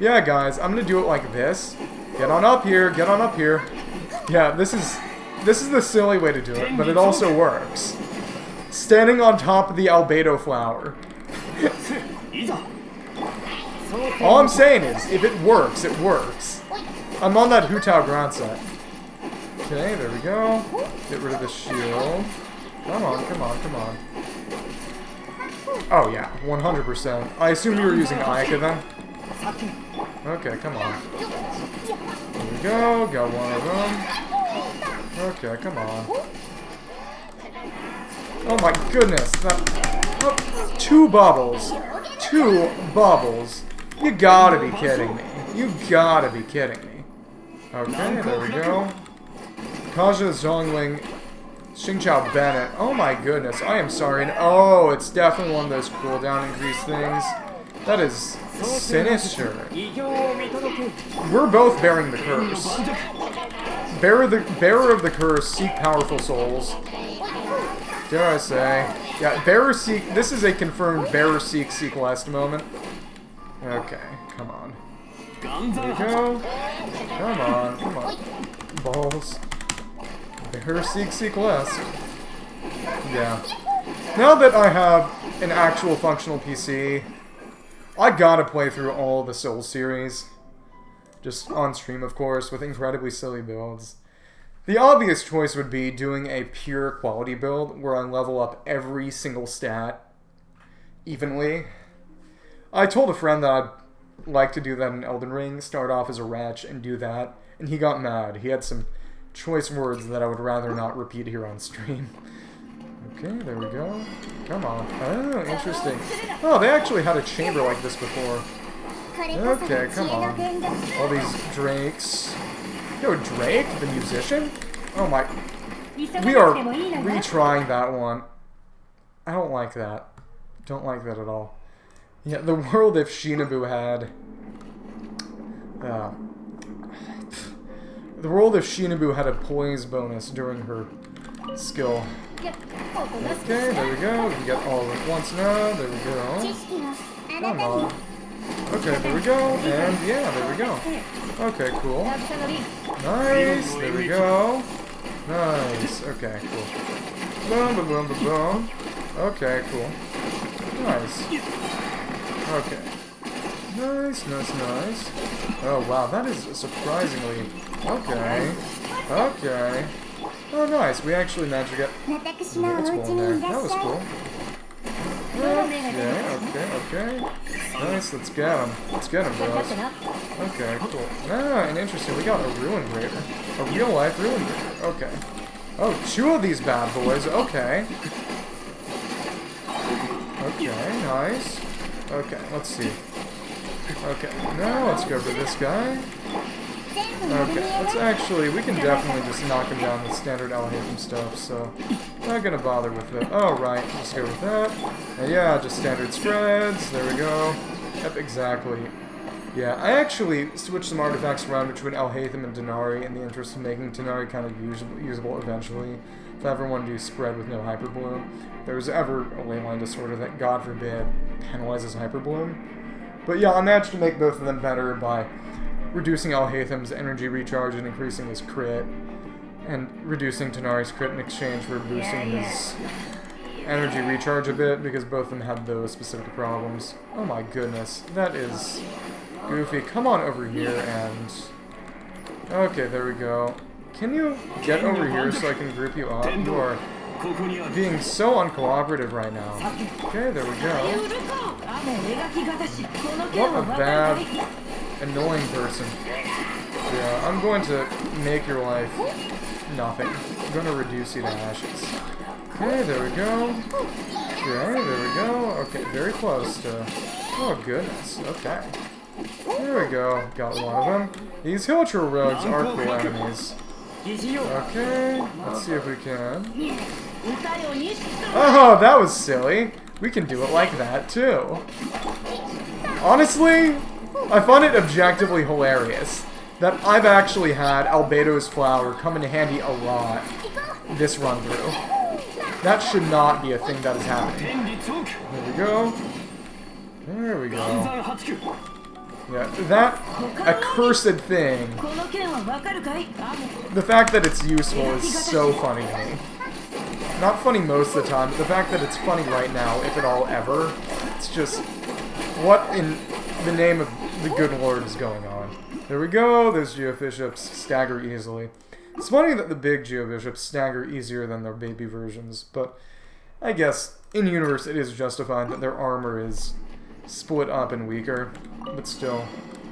Yeah, guys, I'm going to do it like this. Get on up here. Get on up here. Yeah, this is the silly way to do it, but it also works. Standing on top of the albedo flower. All I'm saying is, if it works, it works. I'm on that Hu Tao Gran set. Okay, there we go. Get rid of the shield. Come on, come on, come on. Oh yeah, 100%. I assume you were using Ayaka then? Okay, come on. There we go, got one of them. Okay, come on. Oh my goodness, that... Oh, 2 bubbles. 2 bubbles. You gotta be kidding me. You gotta be kidding me. Okay, there we go. Kaja Zhongling, Xingqiao Bennett. Oh my goodness, I am sorry. And oh, it's definitely one of those cooldown increase things. That is sinister. We're both bearing the curse. Bearer of the curse, seek powerful souls. Dare I say. Yeah, bearer seek. This is a confirmed bearer seek last moment. Okay, come on. There we go. Come on, come on. Balls. Bearer seek less. Yeah. Now that I have an actual functional PC, I gotta play through all the Soul series. Just on stream, of course, with incredibly silly builds. The obvious choice would be doing a pure quality build where I level up every single stat evenly. I told a friend that I'd like to do that in Elden Ring, start off as a wretch and do that, and he got mad. He had some choice words that I would rather not repeat here on stream. Okay, there we go. Come on. Oh, interesting. Oh, they actually had a chamber like this before. Okay, come on. All these drakes. Yo, Drake, the musician? Oh my... We are retrying that one. I don't like that. Don't like that at all. Yeah, the world if Shinobu had... the world if Shinobu had a poise bonus during her skill. Okay, there we go. We can get all at once now. There we go. Come on. Okay, there we go. And yeah, there we go. Okay, cool. Nice. There we go. Nice. Okay, cool. Boom, boom, boom, boom, boom. Okay, cool. Nice. Okay. Nice, nice, nice. Oh, wow, that is surprisingly... Okay. Okay. Oh, nice. We actually managed to get multiple in there. That was cool. Okay. Nice, let's get him. Let's get him, bros. Okay, cool. Ah, and interesting, we got a ruin grader. A real-life ruin grader. Okay. Oh, 2 of these bad boys. Okay. Okay, nice. Okay, let's see. Okay, now let's go for this guy. Okay, let's actually, we can definitely just knock him down with standard Alhaitham stuff, so not gonna bother with it. Oh, right, let's go with that. And yeah, just standard spreads, there we go. Yep, exactly. Yeah, I actually switched some artifacts around between Alhaitham and Denari in the interest of making Denari kind of usable eventually. If I ever want to do spread with no Hyperbloom. If there's ever a leyline disorder that, God forbid, penalizes Hyperbloom. But yeah, I managed to make both of them better by reducing Alhaitham's energy recharge and increasing his crit, and reducing Denari's crit in exchange for boosting his energy recharge a bit, because both of them had those specific problems. Oh my goodness, that is goofy. Come on over here and... Okay, there we go. Can you get over here so I can group you up? You are being so uncooperative right now. Okay, there we go. What a bad, annoying person. Yeah, I'm going to make your life nothing. I'm going to reduce you to ashes. Okay, there we go. Okay, there we go. Okay, very close to... Oh, goodness. Okay. There we go. Got one of them. These Hilcher rogues are cool enemies. Okay, let's see if we can. Oh, that was silly. We can do it like that, too. Honestly, I find it objectively hilarious that I've actually had Albedo's Flower come in handy a lot this run-through. That should not be a thing that is happening. There we go. There we go. Yeah, that accursed thing. The fact that it's useful is so funny to me. Not funny most of the time, but the fact that it's funny right now, if at all ever, it's just, what in the name of the good Lord is going on? There we go, those Geobishops stagger easily. It's funny that the big Geobishops stagger easier than their baby versions, but I guess in-universe it is justified that their armor is split up and weaker, but still.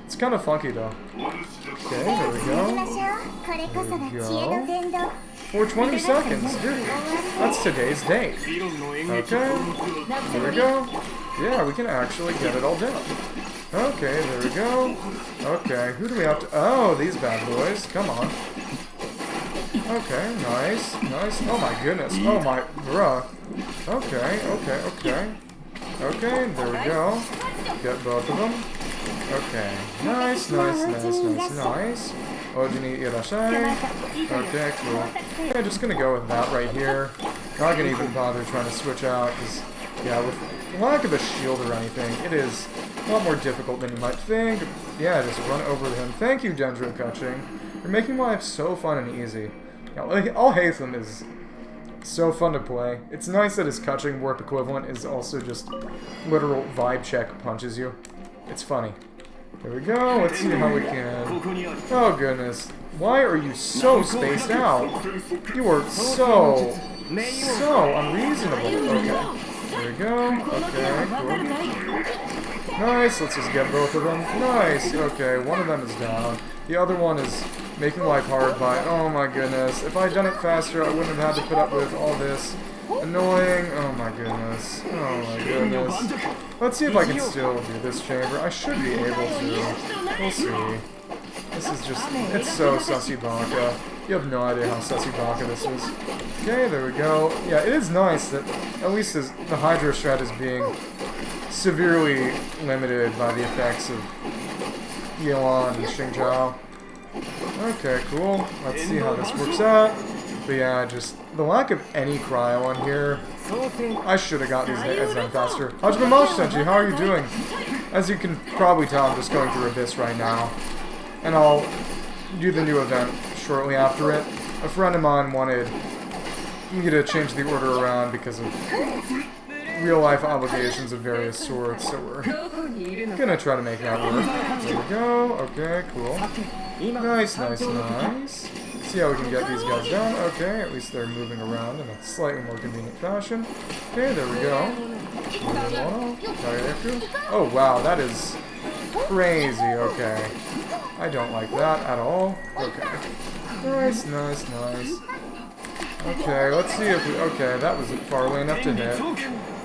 It's kind of funky though. Okay, there we go. There we go. For 20 seconds, dude. That's today's date. Okay, there we go. Yeah, we can actually get it all done. Okay, there we go. Okay, who do we have to... Oh, these bad boys. Come on. Okay, nice. Nice. Oh my goodness. Oh my... Bruh. Okay, okay, okay. Okay, there we go. Get both of them. Okay. Nice, nice, nice, nice, nice. Ojini irashai. Okay, cool. Yeah, just gonna go with that right here. Not gonna even bother trying to switch out, because, yeah, with lack of a shield or anything, it is a lot more difficult than you might think. Yeah, just run over him. Thank you, Dendro Kutching. You're making life so fun and easy. Yeah, Alhaitham is so fun to play. It's nice that his Kutching warp equivalent is also just literal vibe check punches you. It's funny. There we go. Let's see how we can. Oh goodness. Why are you so spaced out? You are so unreasonable. Okay. There we go. Okay, cool. Nice. Let's just get both of them. Nice. Okay, one of them is down. The other one is making life hard by... Oh my goodness. If I had done it faster, I wouldn't have had to put up with all this annoying... Oh my goodness. Oh my goodness. Let's see if I can still do this chamber. I should be able to. We'll see. This is just... It's so sussy baka. You have no idea how sussy baka this is. Okay, there we go. Yeah, it is nice that at least the Hydro strat is being severely limited by the effects of Yelan and Xingqiao. Okay, cool. Let's see how this works out. But yeah, just the lack of any cryo on here. I should have got these as done faster. Hajime Senji, how are you doing? As you can probably tell, I'm just going through Abyss right now. And I'll do the new event shortly after it. A friend of mine wanted me to change the order around because of real-life obligations of various sorts, so we're gonna try to make that work. There we go. Okay, cool. Nice, nice, nice. See how we can get these guys down. Okay, at least they're moving around in a slightly more convenient fashion. Okay, there we go. Oh wow, that is crazy. Okay. I don't like that at all. Okay. Nice, nice, nice. Okay, let's see if we... Okay, that was far away enough to hit.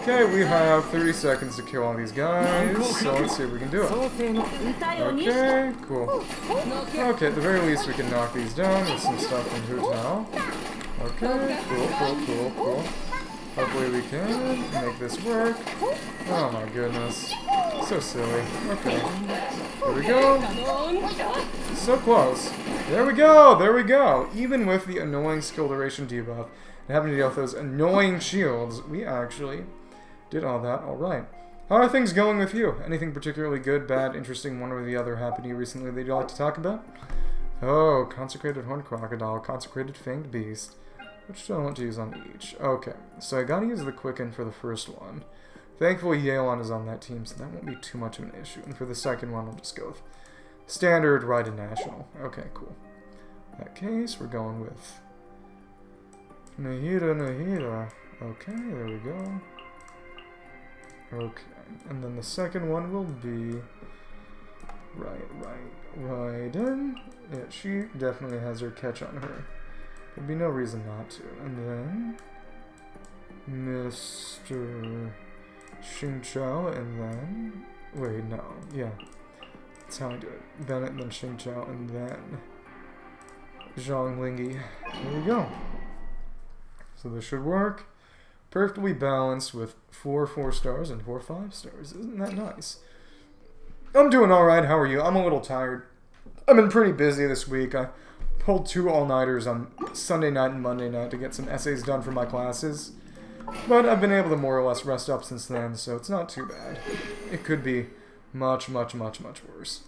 Okay, we have 30 seconds to kill all these guys, so let's see if we can do it. Okay, cool. Okay, at the very least we can knock these down with some stuff from Hoot now. Okay, cool, cool, cool, cool. Hopefully we can make this work. Oh my goodness. So silly. Okay. There we go. So close. There we go! There we go! Even with the annoying skill duration debuff and having to deal with those annoying shields, we actually did all that alright. How are things going with you? Anything particularly good, bad, interesting, one or the other happened to you recently that you'd like to talk about? Oh, Consecrated Horned Crocodile, Consecrated Fanged Beast. Which do I want to use on each? Okay, so I gotta use the Quicken for the first one. Thankfully, Yeon is on that team, so that won't be too much of an issue. And for the second one, I'll just go with Standard, Raiden National. Okay, cool. In that case, we're going with Nahida. Okay, there we go. Okay, and then the second one will be Raiden. Yeah, she definitely has her catch on her. There'd be no reason not to. And then Mr. Xingqiao, and then... Wait, no. Yeah. That's how I do it. Bennett, then Xingqiao, and then Zhang Lingyi. There we go. So this should work. Perfectly balanced with 4 4-stars and 4 5-stars. Isn't that nice? I'm doing alright. How are you? I'm a little tired. I've been pretty busy this week. I pulled 2 all-nighters on Sunday night and Monday night to get some essays done for my classes. But I've been able to more or less rest up since then, so it's not too bad. It could be much, much, much, much worse.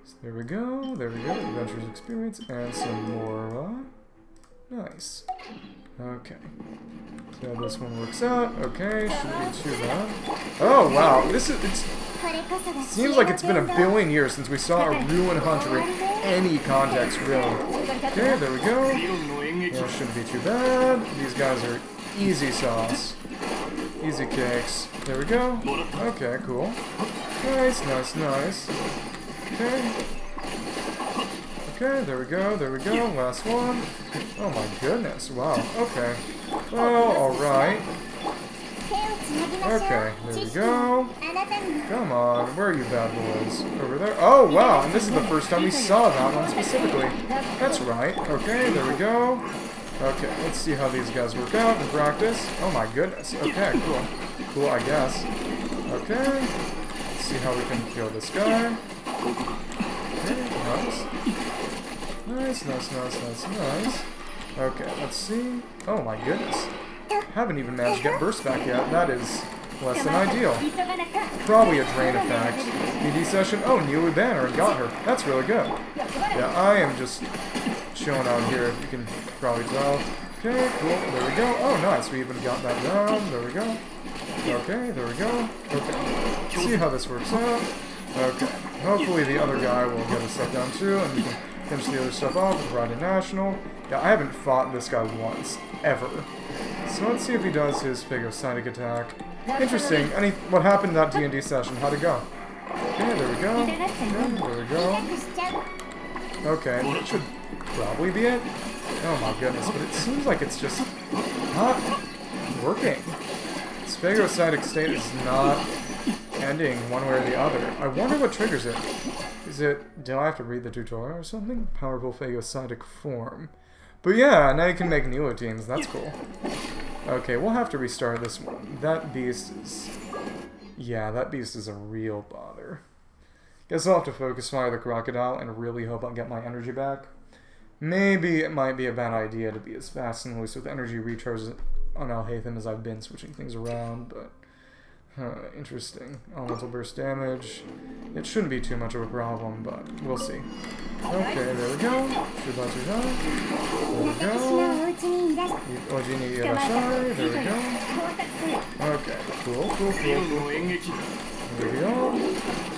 So there we go. There we go. Adventures experience and some more. Nice. Okay. So this one works out. Okay, shouldn't be too bad. Oh wow, this is seems like it's been a billion years since we saw a Ruin Hunter in any context, really. Okay, there we go. That shouldn't be too bad. These guys are easy sauce. Easy cakes. There we go. Okay, cool. Nice, nice, nice. Okay. Okay, there we go, there we go. Last one. Oh my goodness, wow. Okay. Well, alright. Okay, there we go. Come on, where are you bad boys? Over there? Oh, wow, and this is the first time we saw that one specifically. That's right. Okay, there we go. Okay, let's see how these guys work out in practice. Oh my goodness. Okay, cool. Cool, I guess. Okay. Let's see how we can kill this guy. Okay, nice. Nice, nice, nice, nice, nice. Okay, let's see. Oh my goodness. Haven't even managed to get burst back yet. That is less than ideal. Probably a drain effect. PD session. Oh, Nilu Banner and got her. That's really good. Yeah, I am just chilling out here. You can probably tell. Okay, cool. There we go. Oh, nice. We even got that down. There we go. Okay, there we go. Okay. See how this works out. Okay. Hopefully the other guy will get his stuff down too, and we can finish the other stuff off with Raiden National. Yeah, I haven't fought this guy once. Ever. So let's see if he does his phagocytic attack. Interesting. What happened in that D&D session? How'd it go? Okay, there we go. Okay, there we go. Okay, that should probably be it. Oh my goodness, but it seems like it's just not working. This phagocytic state is not ending one way or the other. I wonder what triggers it. Is it... Do I have to read the tutorial or something? Powerful phagocytic form. But yeah, now you can make Nilo teams. That's cool. Okay, we'll have to restart this one. That beast is... Yeah, that beast is a real bother. Guess I'll have to focus fire the crocodile and really hope I'll get my energy back. Maybe it might be a bad idea to be as fast and loose with energy recharges on Alhaitham as I've been switching things around, but... interesting. Elemental burst damage. It shouldn't be too much of a problem, but we'll see. Okay, there we go. There we go. Ojini Irashai. There we go. Okay, cool, cool, cool, cool. There we go.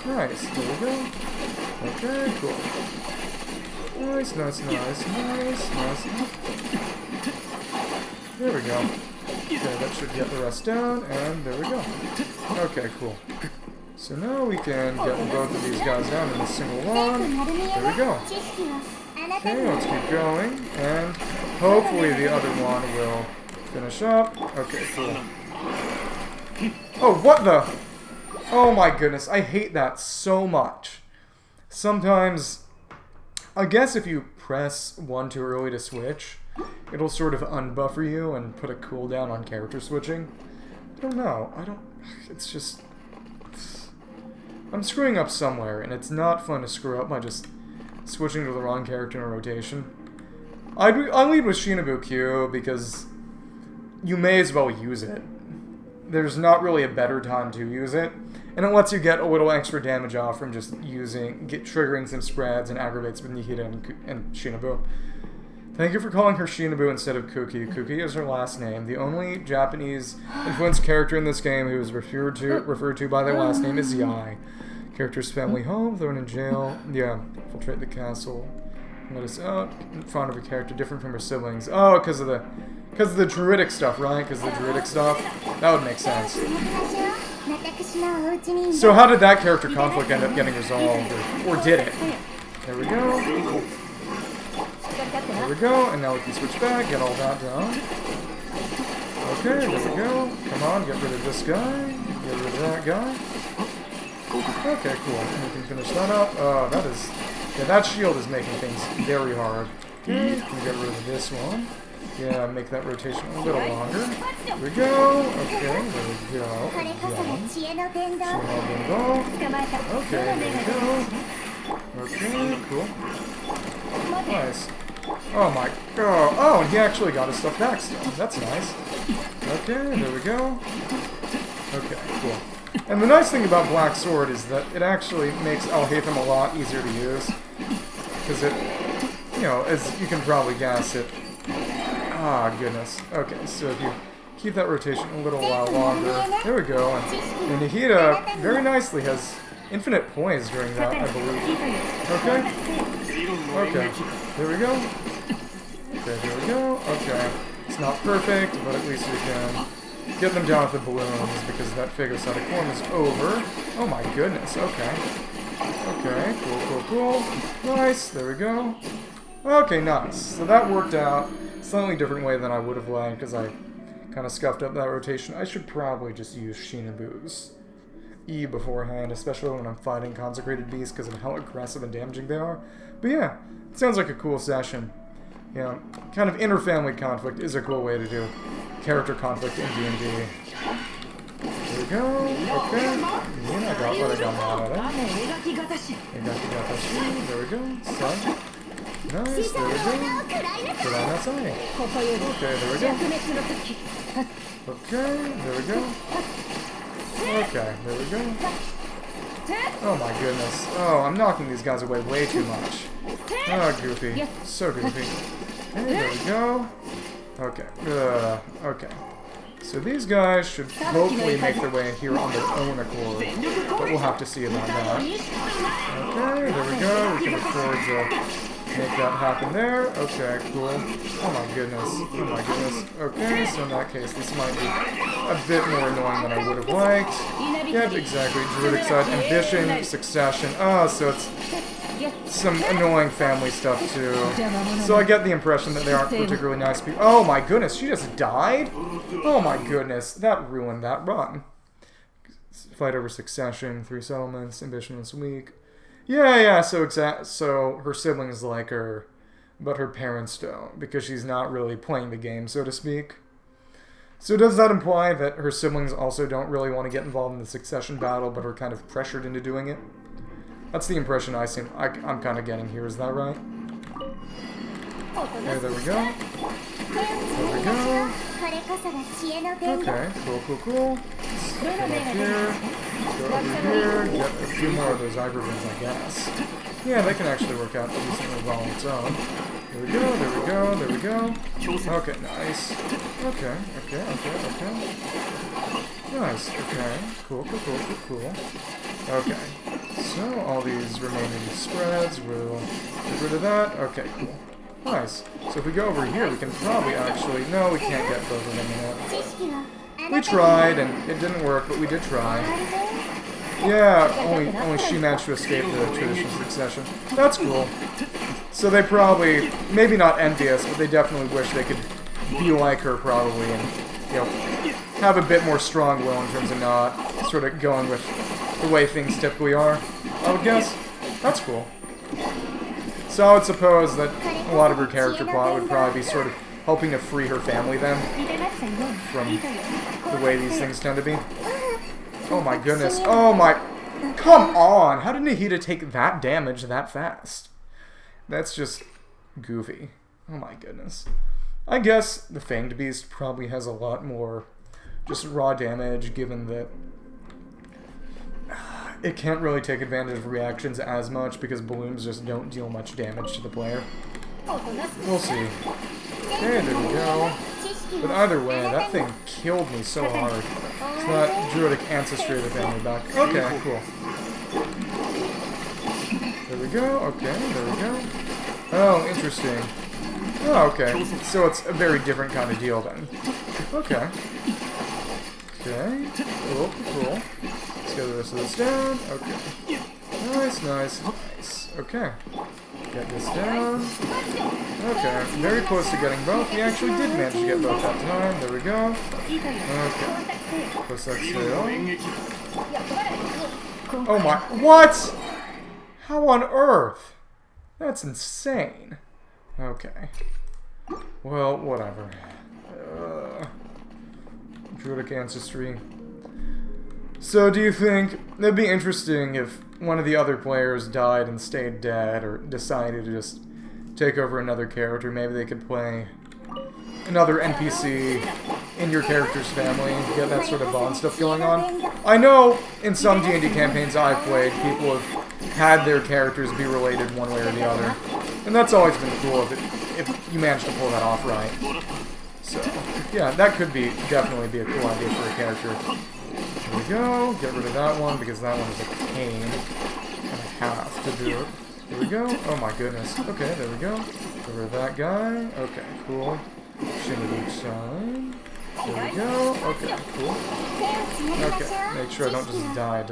Nice, there we go. Okay, cool. Nice, nice, nice, nice, nice. There we go. Okay, that should get the rest down, and there we go. Okay, cool. So now we can get both of these guys down in a single one. There we go. Okay, let's keep going, and hopefully the other one will finish up. Okay, cool. Oh, what the? Oh my goodness, I hate that so much. Sometimes, I guess if you press 1 too early to switch, it'll sort of unbuffer you and put a cooldown on character switching. I don't know. It's just... I'm screwing up somewhere, and it's not fun to screw up by just switching to the wrong character in a rotation. I'll lead with Shinobu Q because you may as well use it. There's not really a better time to use it, and it lets you get a little extra damage off from just triggering some spreads and aggravates with Nihida and Shinobu. Thank you for calling her Shinobu instead of Kuki. Kuki is her last name. The only Japanese-influenced character in this game who is referred to by their last name is Yai. Character's family home, thrown in jail. Yeah, infiltrate the castle. Let us out. Fond of a character different from her siblings. Oh, because of the druidic stuff, right? Because the druidic stuff. That would make sense. So how did that character conflict end up getting resolved? Or did it? There we go. There we go, and now we can switch back, get all that done. Okay, there we go. Come on, get rid of this guy. Get rid of that guy. Okay, cool. And we can finish that up. That is... Yeah, that shield is making things very hard. Okay, we can get rid of this one. Yeah, make that rotation a little longer. There we go. Okay, there we go. Again. Okay, there we go. Okay, cool. Nice. Oh my god. Oh, and he actually got his stuff back still. That's nice. Okay, there we go. Okay, cool. And the nice thing about Black Sword is that it actually makes Al-Haytham a lot easier to use. Because it, you know, as you can probably guess, it... Ah, goodness. Okay, so if you keep that rotation a little while longer... There we go. And Nihida very nicely has infinite poise during that, I believe. Okay. Okay. There we go. Okay, there we go. Okay. It's not perfect, but at least we can get them down with the balloons because that phagocytic form is over. Oh my goodness. Okay. Okay. Cool, cool, cool. Nice. There we go. Okay, nice. So that worked out slightly different way than I would have liked because I kind of scuffed up that rotation. I should probably just use Shinobu's E beforehand, especially when I'm fighting Consecrated Beasts because of how aggressive and damaging they are. But yeah, it sounds like a cool session. You know, kind of inter-family conflict is a cool way to do character conflict in D&D. There we go. Okay. Yeah, I got what I got out of it. There we go. So. Nice. There we go. Okay, there we go. Okay, there we go. Okay, there we go. Oh my goodness. Oh, I'm knocking these guys away way too much. Oh, goofy. So goofy. Okay, there we go. Okay. Okay. So these guys should hopefully make their way here on their own accord. But we'll have to see about that. Okay, there we go. We can afford to make that happen there. Okay, cool. Oh my goodness. Oh my goodness. Okay, so in that case, this might be a bit more annoying than I would have liked. Yeah, exactly. Druidic side, ambition, succession. Oh, so it's some annoying family stuff too. So I get the impression that they aren't particularly nice people. Oh my goodness, she just died? Oh my goodness, that ruined that run. Fight over succession, 3 settlements, ambition is weak. Yeah, so her siblings like her, but her parents don't, because she's not really playing the game, so to speak. So does that imply that her siblings also don't really want to get involved in the succession battle, but are kind of pressured into doing it? That's the impression I'm kind of getting here, is that right? Okay, there we go. There we go. Okay, cool. Come up here, go over here, get a few more of those agrivins, I guess. Yeah, they can actually work out decently well on its own. There we go. Okay, nice. Okay. Nice, okay. Cool. Okay. So, all these remaining spreads, we'll get rid of that. Okay, cool. Nice. So if we go over here, we can probably actually... No, we can't get both of them yet. We tried, and it didn't work, but we did try. Yeah, only she managed to escape the traditional succession. That's cool. So they probably, maybe not envious, but they definitely wish they could be like her, probably, and, you know, have a bit more strong will in terms of not sort of going with the way things typically are, I would guess. That's cool. So I would suppose that a lot of her character plot would probably be sort of helping to free her family then from the way these things tend to be. Oh my goodness. Oh my... Come on! How did Nahida take that damage that fast? That's just goofy. Oh my goodness. I guess the Fanged Beast probably has a lot more just raw damage, given that it can't really take advantage of reactions as much because balloons just don't deal much damage to the player. We'll see. Okay, there we go. But either way, that thing killed me so hard. It's that druidic ancestry of the family back. Okay, cool. There we go. Okay, there we go. Oh, interesting. Oh, okay. So it's a very different kind of deal then. Okay. Okay. Cool, cool. Let's get the rest of this down. Okay. Nice, nice, nice. Okay. Get this down. Okay. Very close to getting both. We actually did manage to get both that time. There we go. Okay. Plus exhale. Oh my... What?! How on earth? That's insane. Okay. Well, whatever. Druidic ancestry. So, do you think it'd be interesting if one of the other players died and stayed dead, or decided to just take over another character? Maybe they could play another NPC in your character's family, get that sort of bond stuff going on. I know in some D&D campaigns I've played, people have had their characters be related one way or the other. And that's always been cool if you manage to pull that off right. So, yeah, that could definitely be a cool idea for a character. There we go. Get rid of that one because that one is a pain. And I have to do it. There we go. Oh my goodness. Okay, there we go. Get rid of that guy. Okay, cool. Shinigami Shine. There we go. Okay, cool. Okay, make sure I don't just die.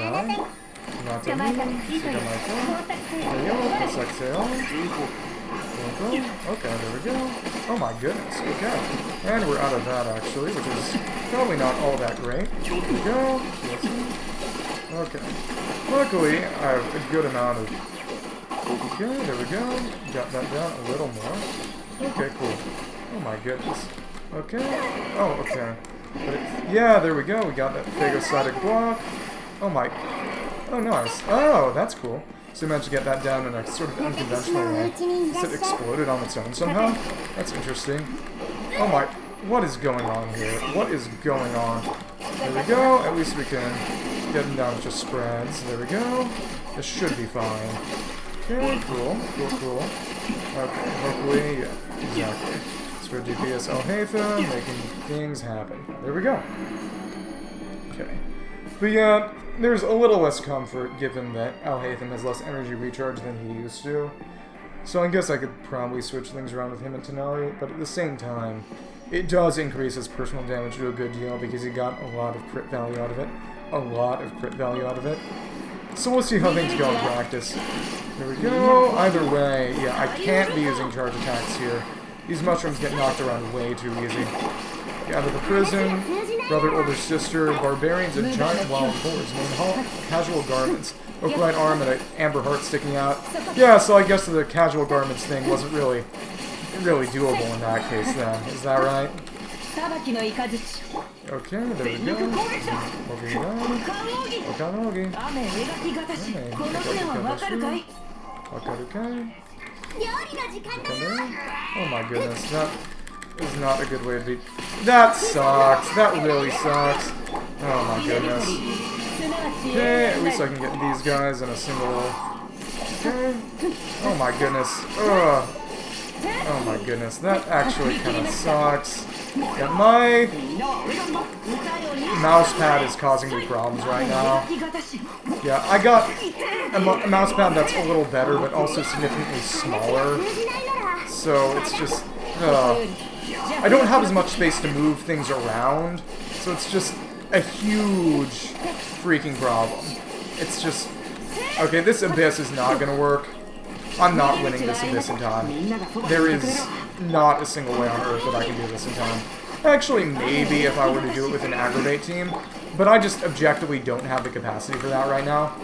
Not to me. There we go. Plus exhale. Okay, there we go. Oh my goodness. Okay. And we're out of that actually, which is probably not all that great. There we go. Okay. Luckily, I have a good amount of... Okay, there we go. Got that down a little more. Okay, cool. Oh my goodness. Okay. Oh, okay. But yeah, there we go. We got that phagocytic block. Oh my... Oh, nice. Oh, that's cool. So we managed to get that down in a sort of unconventional way. It exploded on its own somehow? That's interesting. Oh my... What is going on here? What is going on? There we go. At least we can get them down with just spreads. There we go. This should be fine. Okay, cool. Cool, cool. Okay, hopefully... Yeah, exactly. Spread DPS Alhaitha, making things happen. There we go. Okay. But yeah, there's a little less comfort given that Alhaitham has less energy recharge than he used to. So I guess I could probably switch things around with him and Tanari, but at the same time, it does increase his personal damage to a good deal because he got a lot of crit value out of it. A lot of crit value out of it. So we'll see how things go in practice. There we go. Either way, yeah, I can't be using charge attacks here. These mushrooms get knocked around way too easy. Get out of the prison. Brother, older sister, barbarians, and giant wild boars. Main casual garments. Oak right arm and an amber heart sticking out. Yeah, so I guess the casual garments thing wasn't really doable in that case then. Is that right? Okay, there we go. Okanogi. Wakarukai. Oh my goodness, that is not a good way to be. That sucks. That really sucks. Oh my goodness. Okay, at least I can get these guys in a single... Okay. Oh my goodness. Ugh. Oh my goodness, that actually kind of sucks. Yeah, my mouse pad is causing me problems right now. Yeah, I got a mouse pad that's a little better, but also significantly smaller. So it's just... I don't have as much space to move things around, so it's just a huge freaking problem. It's just... Okay, this Abyss is not gonna work. I'm not winning this Abyss in time. There is not a single way on Earth that I can do this in time. Actually, maybe if I were to do it with an Aggravate team, but I just objectively don't have the capacity for that right now.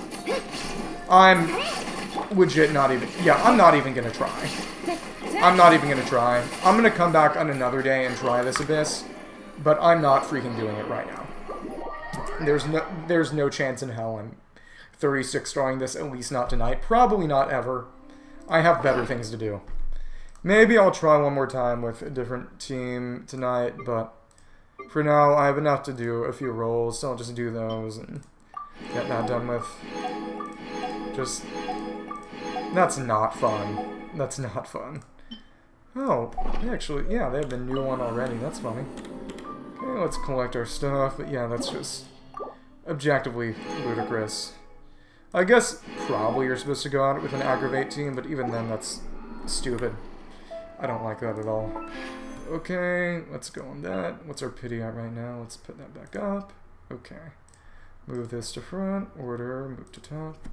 I'm legit not even... Yeah, I'm not even gonna try. I'm not even gonna try. I'm gonna come back on another day and try this Abyss, but I'm not freaking doing it right now. There's no chance in hell I'm 36 starring this, at least not tonight. Probably not ever. I have better things to do. Maybe I'll try one more time with a different team tonight, but for now I have enough to do a few rolls, so I'll just do those and get that done with. Just... That's not fun. That's not fun. Oh, actually, yeah, they have the new one already. That's funny. Okay, let's collect our stuff, but yeah, that's just objectively ludicrous. I guess probably you're supposed to go out with an Aggravate team, but even then, that's stupid. I don't like that at all. Okay, let's go on that. What's our pity at right now? Let's put that back up. Okay. Move this to front. Order. Move to top.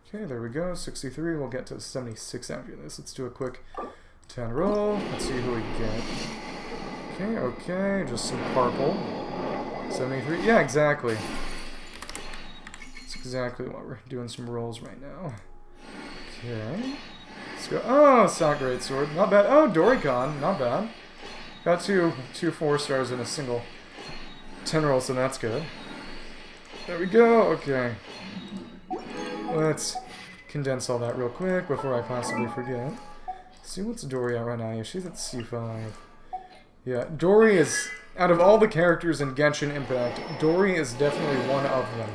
Okay, there we go. 63. We'll get to 76 after this. Let's do a quick 10 roll. Let's see who we get. Okay, just some purple. 73. Yeah, exactly. That's exactly what we're doing, some rolls right now. Okay. Let's go. Oh, Sock Great Sword. Not bad. Oh, Doricon. Not bad. Got two 4-stars in a single 10 roll, so that's good. There we go. Okay. Let's condense all that real quick before I possibly forget. See what's Dory at right now. Yeah, she's at C5. Yeah, Dory is, out of all the characters in Genshin Impact, Dory is definitely one of them.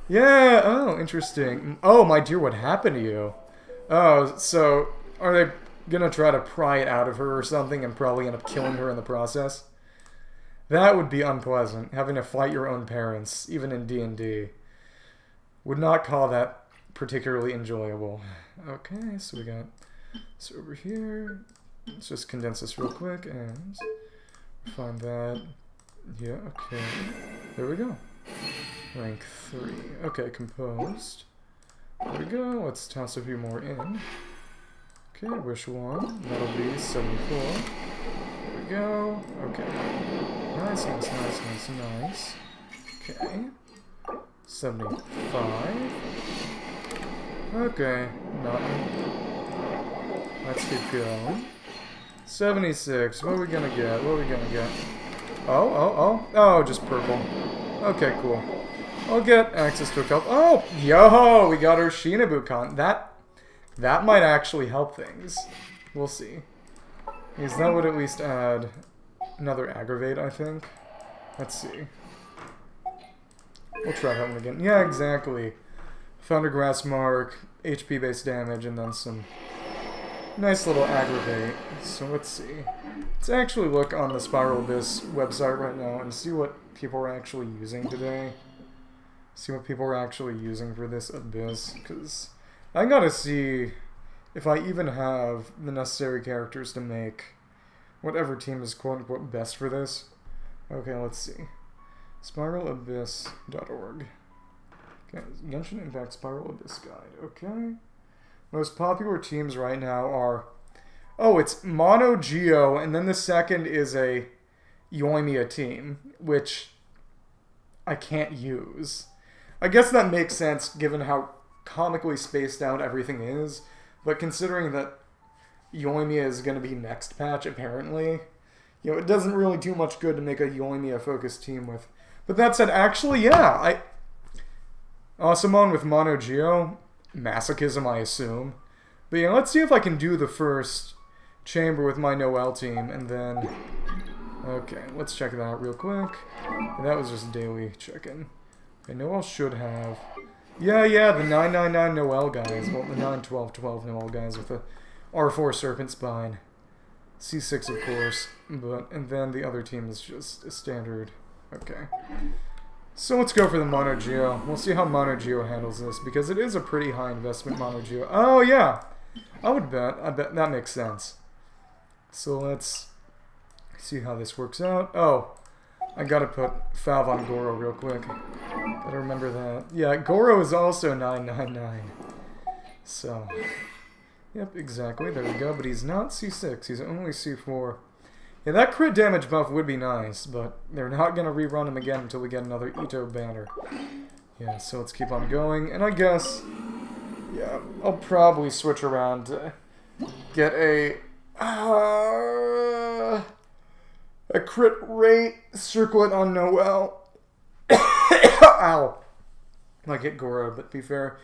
Yeah, oh, interesting. Oh, my dear, what happened to you? Oh, so are they gonna try to pry it out of her or something and probably end up killing her in the process? That would be unpleasant, having to fight your own parents, even in D&D. Would not call that particularly enjoyable. Okay, so we got this over here. Let's just condense this real quick and find that. Yeah, okay. There we go. Rank 3. Okay, composed. There we go. Let's toss a few more in. Okay, wish 1. That'll be 74. There we go. Okay. Nice, nice, nice, nice, nice. Okay. 75. Okay, nothing. Let's keep going. 76. What are we gonna get? What are we gonna get? Oh, just purple. Okay, cool. I'll get access to a couple. Oh, yo, we got our Shinobu con. That might actually help things. We'll see. Because that would at least add another Aggravate, I think. Let's see. We'll try that one again. Yeah, exactly. Thundergrass Mark, HP based damage, and then some nice little Aggravate. So let's see. Let's actually look on the Spiral Abyss website right now and see what people are actually using today. See what people are actually using for this Abyss, because I gotta see if I even have the necessary characters to make whatever team is quote-unquote best for this. Okay, let's see. SpiralAbyss.org. Okay, Genshin Impact Spiral Abyss Guide. Okay. Most popular teams right now are... Oh, it's Mono Geo, and then the second is a Yoimiya team, which I can't use. I guess that makes sense given how comically spaced out everything is, but considering that Yoimiya is going to be next patch, apparently, you know, it doesn't really do much good to make a Yoimiya-focused team with. But that said, actually, yeah, Asamon with Mono Geo, masochism, I assume. But yeah, let's see if I can do the first chamber with my Noelle team, and then... Okay, let's check that out real quick. And that was just daily check-in. Okay, Noelle should have Yeah, the 999 Noel guys. Well, the 91212 Noel guys with the R4 Serpent Spine. C6, of course. And then the other team is just a standard. Okay. So let's go for the Mono Geo. We'll see how Mono Geo handles this, because it is a pretty high investment Mono Geo. Oh, yeah! I bet that makes sense. So let's see how this works out. Oh, I gotta put Fav on Goro real quick. Gotta remember that. Yeah, Goro is also 999. So, yep, exactly. There we go. But he's not C6. He's only C4. Yeah, that crit damage buff would be nice, but they're not gonna rerun him again until we get another Ito banner. Yeah, so let's keep on going. And I guess, yeah, I'll probably switch around to get a crit rate circlet on Noel. Ow. I get Goro, but to be fair,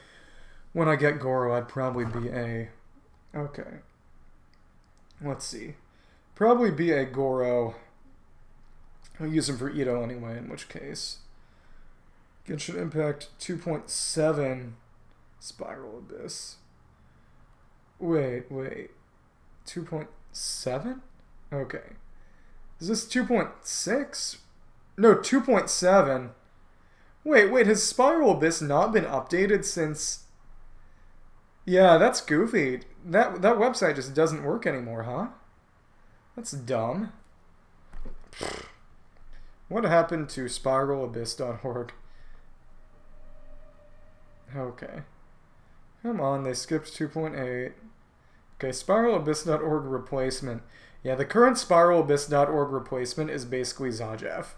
when I get Goro, I'd probably be a... Okay. Let's see. Probably be a Goro. I'll use him for Ito anyway, in which case. Genshin Impact 2.7 Spiral Abyss. Wait. 2.7? Okay. Is this 2.6? No, 2.7. Wait, has Spiral Abyss not been updated since... Yeah, that's goofy. That website just doesn't work anymore, huh? That's dumb. What happened to spiralabyss.org? Okay. Come on, they skipped 2.8. Okay, spiralabyss.org replacement. Yeah, the current spiralabyss.org replacement is basically Zajef.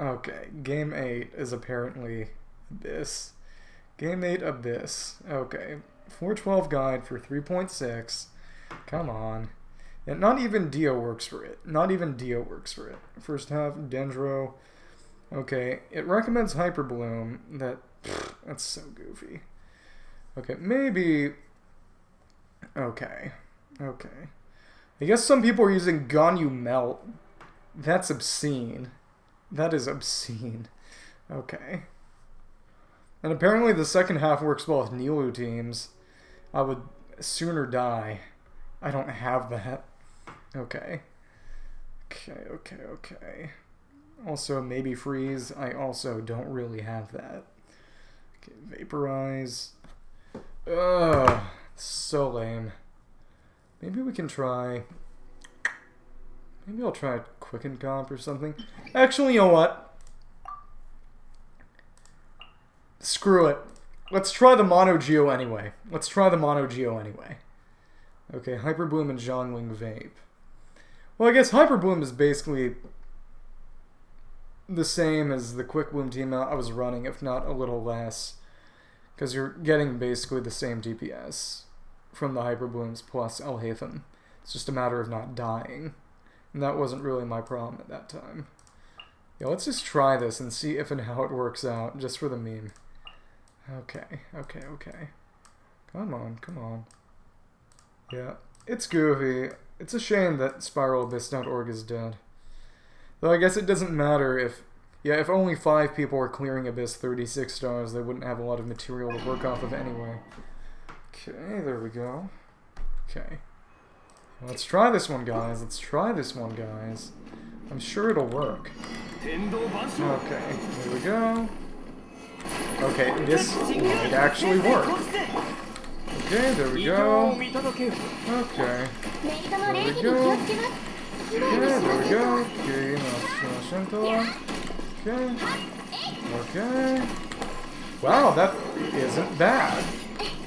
Okay, Game 8 is apparently Abyss. Game 8 Abyss. Okay, 412 guide for 3.6. Come on. And not even Dio works for it. First half, Dendro. Okay, it recommends Hyper Bloom. That's so goofy. Okay, maybe... Okay. I guess some people are using Ganyu Melt. That's obscene. That is obscene. Okay. And apparently the second half works well with Nilu teams. I would sooner die. I don't have that. Okay. Also, maybe Freeze. I also don't really have that. Okay, Vaporize. Ugh. So lame. Maybe we can try... Maybe I'll try Quicken Comp or something. Actually, you know what? Screw it. Let's try the Mono Geo anyway. Okay, Hyper Bloom and Zhongling Vape. Well, I guess Hyper Bloom is basically the same as the Quick Bloom team I was running, if not a little less. Because you're getting basically the same DPS from the Hyper Blooms plus El Hatham. It's just a matter of not dying. And that wasn't really my problem at that time. Yeah, let's just try this and see if and how it works out, just for the meme. Okay. Come on. Yeah, it's goofy. It's a shame that spiralabyss.org is dead. Though I guess it doesn't matter if only 5 people were clearing Abyss 36 stars, they wouldn't have a lot of material to work off of anyway. Okay, there we go. Okay. Let's try this one, guys. I'm sure it'll work. Okay, here we go. Okay, this might actually work. Okay, there we go. Okay. Okay. Wow, that isn't bad.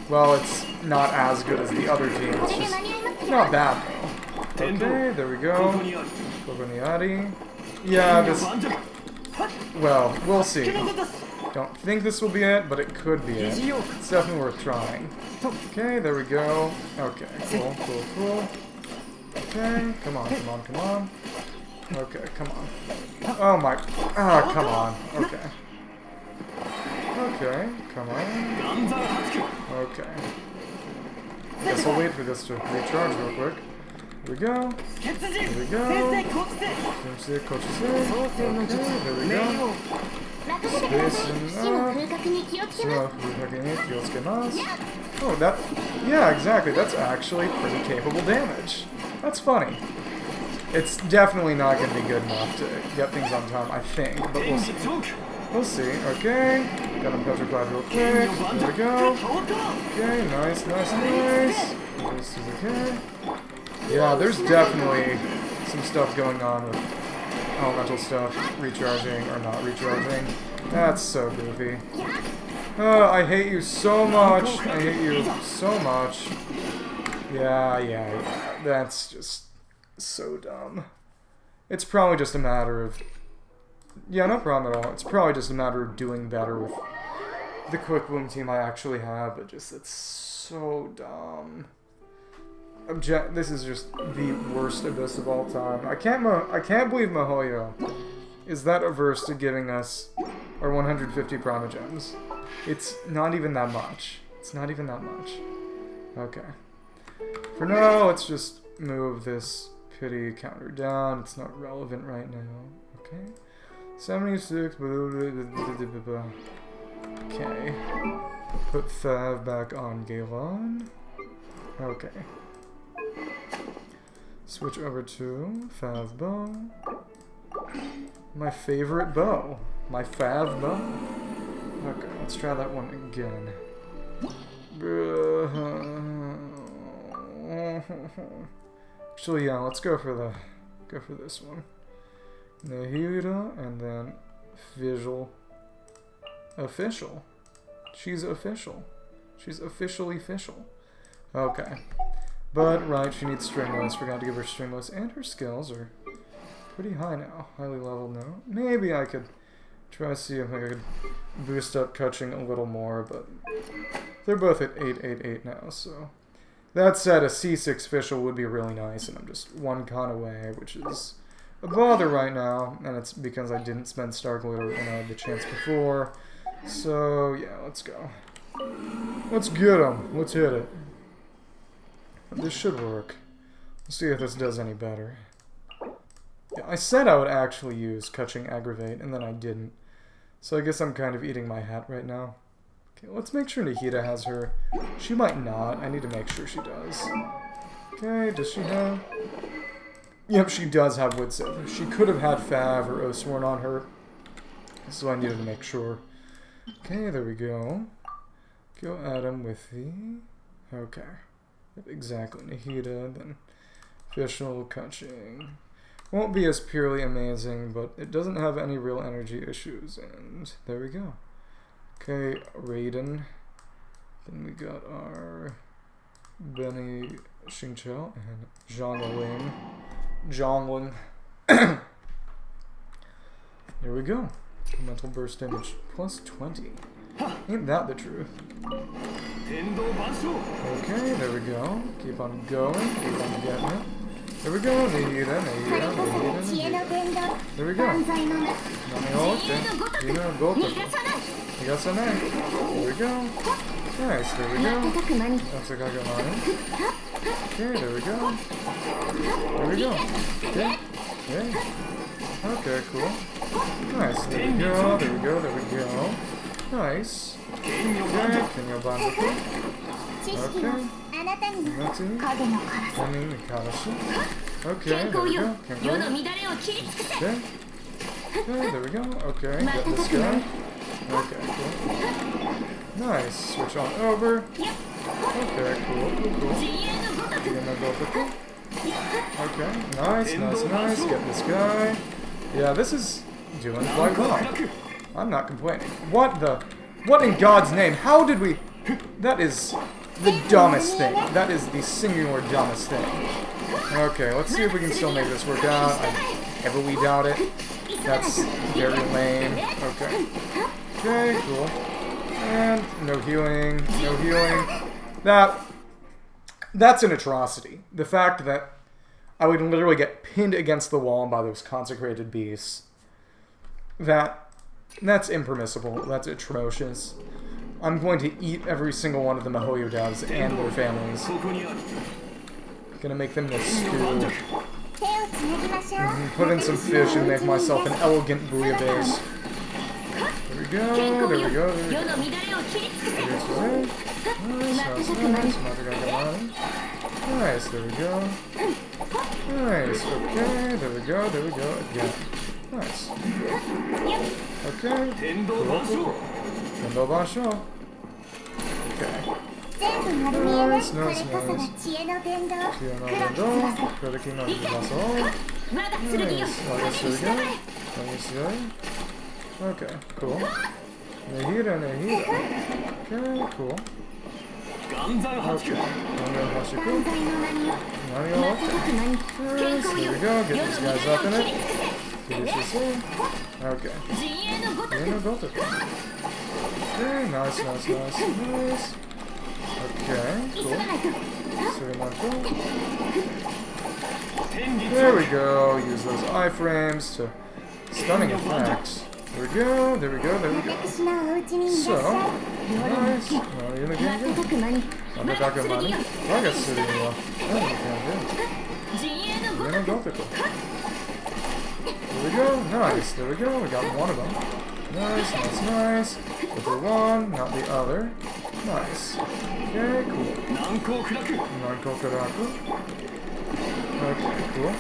Well, it's not as good as the other team. It's just not bad, though. Okay, there we go. Kogoniari. Yeah, this... Well, we'll see. Don't think this will be it, but it could be it. It's definitely worth trying. Okay, there we go. Okay, cool. Okay, come on. Okay, come on. Oh my... Ah, come on. Okay. Okay, come on. Okay. Guess I'll wait for this to recharge real quick. Here we go. Okay, there we go. Oh, that... Yeah, exactly. That's actually pretty capable damage. That's funny. It's definitely not going to be good enough to get things on time, I think. But we'll see. We'll see. Okay. Got him petrified real quick. There we go. Okay, nice. This is okay. Yeah, there's definitely some stuff going on with elemental stuff recharging or not recharging. That's so goofy. I hate you so much. I hate you so much. Yeah. That's just so dumb. It's probably just a matter of... Yeah, no problem at all. It's probably just a matter of doing better with the quick bloom team I actually have, but just, it's so dumb. This is just the worst Abyss of all time. I can't believe Mihoyo is that averse to giving us our 150 Primogems. It's not even that much. It's not even that much. Okay. For now, let's just move this pity counter down. It's not relevant right now. Okay. 76. Okay. Put Thav back on Galon. Okay. Switch over to Fav bow. My favorite bow. My Fav bow. Okay, let's try that one again. Actually, yeah, let's go for this one. Nahida and then official. She's official. She's officially official. Okay. But, right, she needs Stringless. Forgot to give her Stringless. And her skills are pretty high now. Highly leveled now. Maybe I could try to see if I could boost up Kutching a little more, but they're both at 888 now, so... That said, a C6 official would be really nice, and I'm just one con away, which is a bother right now, and it's because I didn't spend Star Glitter when I had the chance before. So, yeah, let's go. Let's get him. Let's hit it. This should work. Let's see if this does any better. Yeah, I said I would actually use Kutching Aggravate, and then I didn't. So I guess I'm kind of eating my hat right now. Okay, let's make sure Nahida has her. She might not. I need to make sure she does. Okay, does she have... Yep, she does have Wood Sith. She could have had Fav or Osworn on her. So I needed to make sure. Okay, there we go. Go at him with the... Okay. Exactly, Nahida, then official Kutching. Won't be as purely amazing, but it doesn't have any real energy issues, and there we go. Okay, Raiden. Then we got our Benny Xingqiu and Zhongling. Here we go. Mental burst damage plus 20. Ain't that the truth? Okay, there we go. Keep on going. Keep on getting it. There we go. Nahida. There we go. There we go. Nice, there we go. That's a Gagamon. Okay, there we go. There we go. Okay. Okay. Okay, cool. Nice, there we go. There we go. There we go. Nice. Okay, Kenyo Banzoku. Okay. Okay, there we go. Okay. Okay, there we go. Okay, get this guy. Okay, cool. Nice. Switch on over. Okay, cool. Okay, nice. Get this guy. Yeah, this is doing quite well. I'm not complaining. What in God's name? How did we... That is the dumbest thing. That is the singular dumbest thing. Okay, let's see if we can still make this work out. I heavily doubt it. That's very lame. Okay. Okay, cool. And no healing. That's an atrocity. The fact that I would literally get pinned against the wall by those consecrated beasts. That's impermissible. That's atrocious. I'm going to eat every single one of the Mihoyo devs and their families. Gonna make them this stew. Put in some fish and make myself an elegant bouillabaisse. There we go, there we go, there we go. Nice, there we go. Nice, okay, there we go, again. Nice. Okay, cool. Tendo basho. Okay. Nice, nice, nice. Chie no tendo. Kureki no baso. Nice. Okay, cool. Nehira, Nehira. Okay, cool. Okay. Hashiku. Nani o okay. Nice, there we go. Get these guys up in it. Okay. Okay, nice, nice, nice, nice. Okay, cool. There we go. Use those iframes to stunning effects. There we go, there we go, there we go. So, nice. There we go, nice. There we go, we got one of them. Nice, nice, nice. Go for one, not the other. Nice. Okay, cool. Nankokuraku. Okay, cool.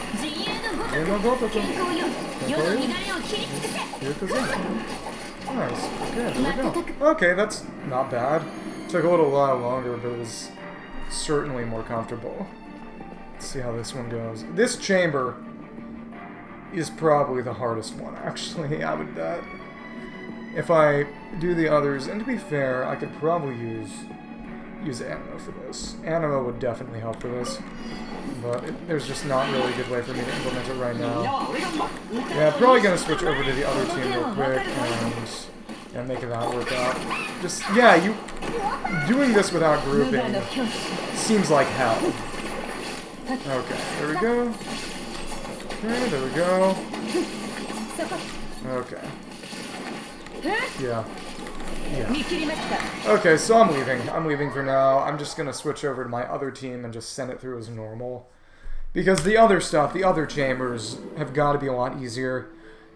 Nice. Okay, there we go. Okay, that's not bad. Took a little while longer, but it was certainly more comfortable. Let's see how this one goes. This chamber is probably the hardest one, actually, I would bet. If I do the others, and to be fair, I could probably use Anima for this. Anima would definitely help for this, but there's just not really a good way for me to implement it right now. Yeah, I'm probably going to switch over to the other team real quick and make that work out. Just, yeah, doing this without grouping seems like hell. Okay, there we go. Okay, there we go. Okay. Yeah. Okay, so I'm leaving. I'm leaving for now. I'm just gonna switch over to my other team and just send it through as normal. Because the other stuff, the other chambers, have got to be a lot easier.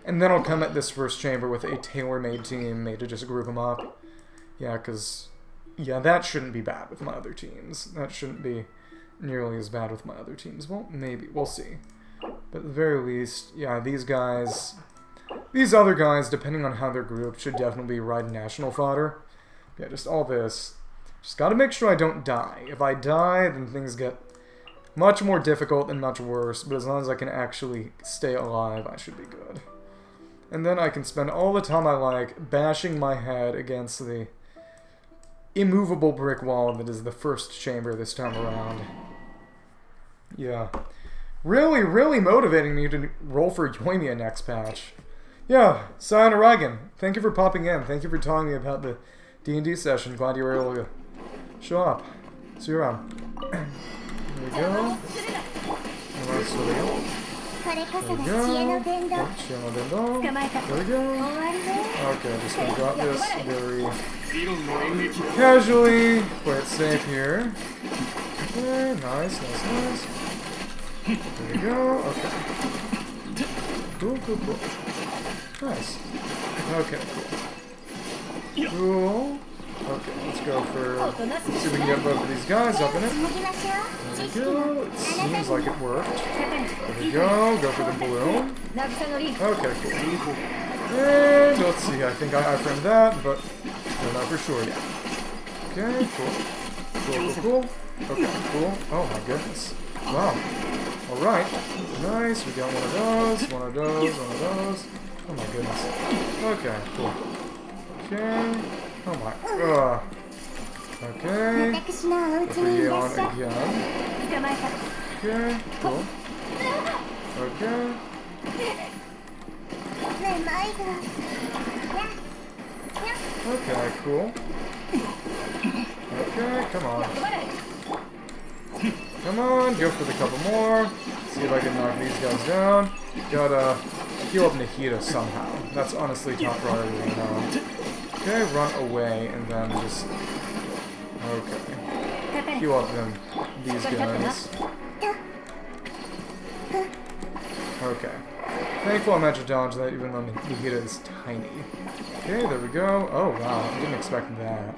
And then I'll come at this first chamber with a tailor-made team made to just group them up. Yeah, because... yeah, that shouldn't be bad with my other teams. That shouldn't be nearly as bad with my other teams. Well, maybe. We'll see. But at the very least, yeah, these guys... these other guys, depending on how they're grouped, should definitely be Ride National fodder. Yeah, just all this. Just gotta make sure I don't die. If I die, then things get much more difficult and much worse, but as long as I can actually stay alive, I should be good. And then I can spend all the time I like bashing my head against the immovable brick wall that is the first chamber this time around. Yeah. Really, really motivating me to roll for Yoimiya next patch. Yeah, Sayonara, thank you for popping in. Thank you for telling me about the D&D session. Glad you were able to show up. See you around. There we go. Nice, there we go. There we go. There we go. Okay, just gonna drop this very casually. Play it safe here. Okay, nice, nice, nice. There we go. Okay. Cool, cool, cool. Nice. Okay, cool. Cool. Okay, let's go for... let's see if we can get both of these guys up in it. There we go. It seems like it worked. There we go. Go for the balloon. Okay, cool. And let's see. I think I iframed that, but I'm not for sure yet. Okay, cool. Cool, cool, cool. Okay, cool. Oh my goodness. Wow. Alright. Nice. We got one of those, one of those, one of those. Oh my goodness. Okay, cool. Okay. Oh my. Okay. Go for Yeon again. Okay, cool. Okay. Okay, cool. Okay, come on. Come on, go for the couple more. See if I can knock these guys down. Gotta heal up Nahida somehow. That's honestly top priority right now. Okay, run away and then just... okay. Heal up these guys. Okay. Thankful I managed to dodge that even though Nihira is tiny. Okay, there we go. Oh wow, I didn't expect that.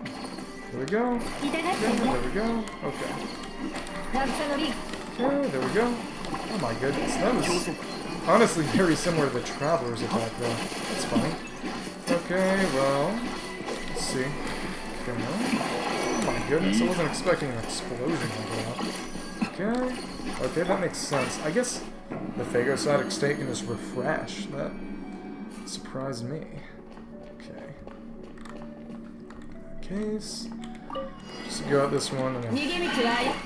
There we go. Okay, there we go. Okay. Okay, there we go. Oh my goodness, that was honestly very similar to the Traveler's attack though. That's funny. Okay, well, let's see. Okay, oh my goodness, I wasn't expecting an explosion like that. Okay, okay, that makes sense. I guess the phagocytic state can just refresh. That surprised me. Okay. Case. Just go at this one in a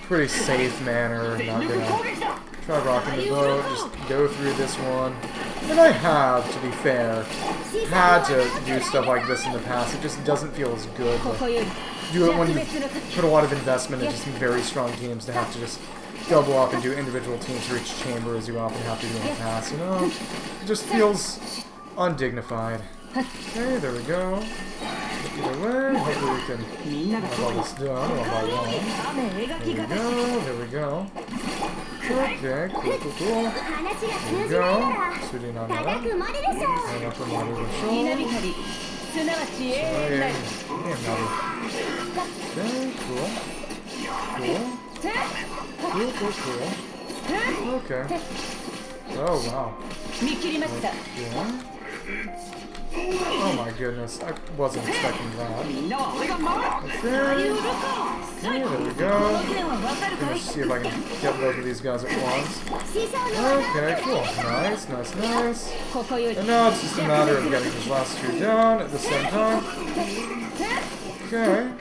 pretty safe manner. Not gonna try rocking the boat. Just go through this one. And I have, to be fair, had to do stuff like this in the past. It just doesn't feel as good. Like, do it when you put a lot of investment into some very strong teams to have to just double up and do individual teams for each chamber as you often have to do in the past. You know, it just feels undignified. Okay, there we go. Either way, hopefully we can have all this done one by one. There we go. Okay, cool, cool, cool. There we go. Shooting on that. And up the mother of the shoulder. Okay, cool. Cool. Cool, cool, cool. Okay. Oh, wow. Oh my goodness, I wasn't expecting that. Okay, there we go. Gonna see if I can get both of these guys at once. Okay, cool. Nice, nice, nice. And now it's just a matter of getting these last two down at the same time. Okay.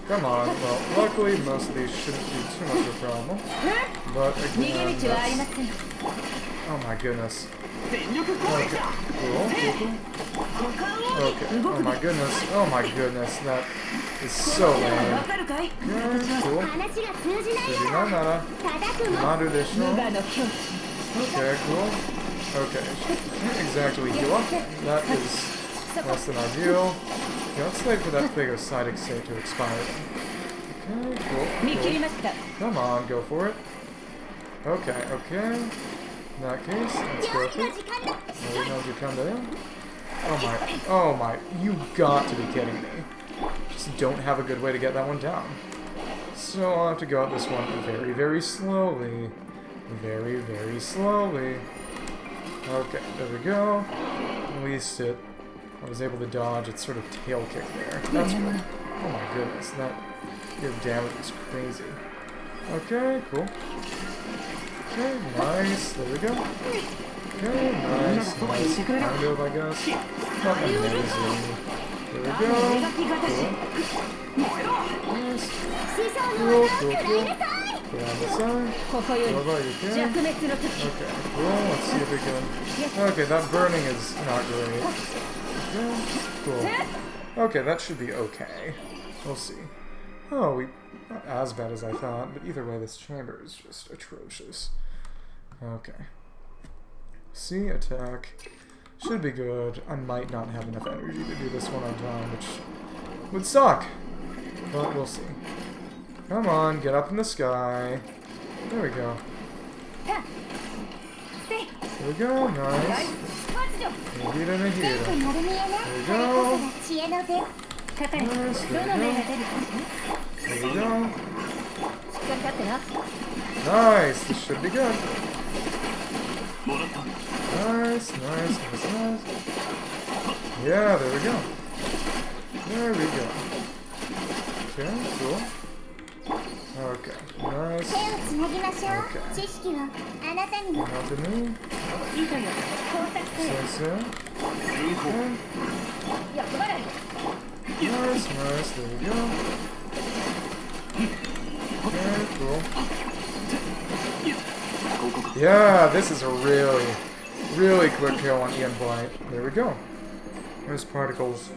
Come on. Well, luckily most of these shouldn't be too much of a problem. But again, that's... Oh my goodness. Okay, cool, cool, cool. Okay, oh my goodness, that is so lame. Okay, cool. Okay, cool. Okay, can't exactly heal up. That is less than ideal. Okay, let's wait for that phagocytic state to expire. Okay, cool, cool. Come on, go for it. Okay, okay. In that case, let's go for it. Oh my, you got to be kidding me. Just don't have a good way to get that one down. So I'll have to go at this one very, very slowly. Very, very slowly. Okay, there we go. At least I was able to dodge its sort of tail kick there. That's good. Oh my goodness, your damage is crazy. Okay, cool. Okay, nice. There we go. Okay, nice. Nice. Kind of, I guess. Not amazing. There we go. Cool. Nice. Cool, cool, cool. Put on the side. What about you, Ken? Okay, cool. Let's see if we can... Okay, that burning is not great. Okay, cool. Okay, that should be okay. We'll see. Oh, not as bad as I thought, but either way, this chamber is just atrocious. Okay. See, attack. Should be good. I might not have enough energy to do this one on time, which would suck. But we'll see. Come on, get up in the sky. There we go. There we go, nice. Nihira, Nihira. There we go. Nice, there we go. There we go. Nice, this should be good. Nice, nice, nice, nice. Yeah, there we go. There we go. Okay, cool. Okay, nice. Okay. Another me. Sensei. Okay. Nice, nice, there we go. Okay, cool. Yeah, this is a really, really quick kill on Ian Blight. There we go. Those particles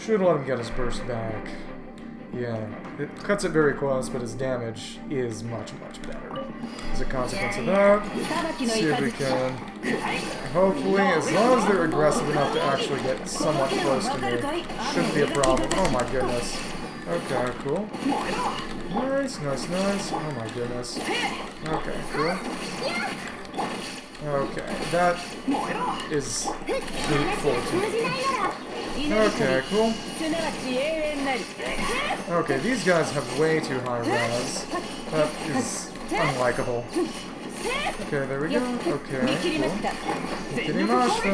should let him get his burst back. Yeah, it cuts it very close, but his damage is much, much better. As a consequence of that, let's see if we can, hopefully, as long as they're aggressive enough to actually get somewhat close to me, shouldn't be a problem. Oh my goodness. Okay, cool. Nice, nice, nice. Oh my goodness. Okay, cool. Okay, that is hateful to me. Okay, cool. Okay, these guys have way too high res. That is unlikable. Okay, there we go. Okay, cool. Ikirimasu.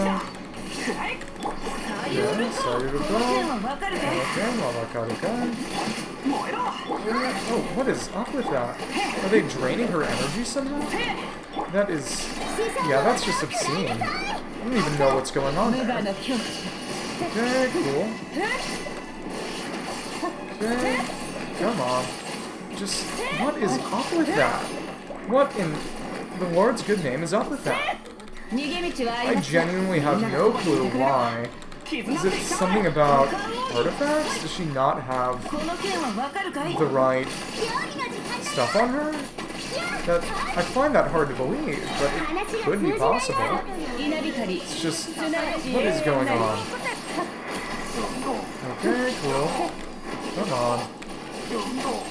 Yeah, Sayuruko. Okay, Wawakarukai. Oh, what is up with that? Are they draining her energy somehow? That is... yeah, that's just obscene. I don't even know what's going on there. Okay, cool. Okay, come on. Just, what is up with that? What in the Lord's good name is up with that? I genuinely have no clue why. Is it something about artifacts? Does she not have the right stuff on her? That I find that hard to believe, but it could be possible. It's just, what is going on? Okay, cool. Come on.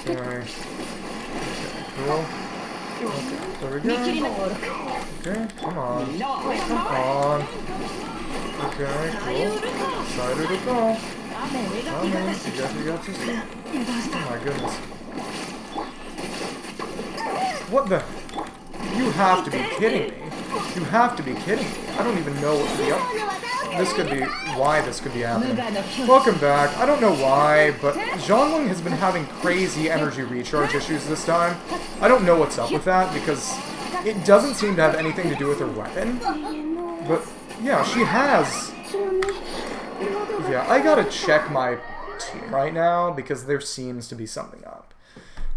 Okay. Cool. Okay, there we go. Okay, come on. Come on. Okay, cool. Excited to go. You got to see. Oh my goodness. What the? You have to be kidding me. You have to be kidding me. I don't even know what could be up. This could be why this could be happening. Welcome back. I don't know why, but Zhonglong has been having crazy energy recharge issues this time. I don't know what's up with that because it doesn't seem to have anything to do with her weapon. But yeah, she has. Yeah, I gotta check my team right now because there seems to be something up.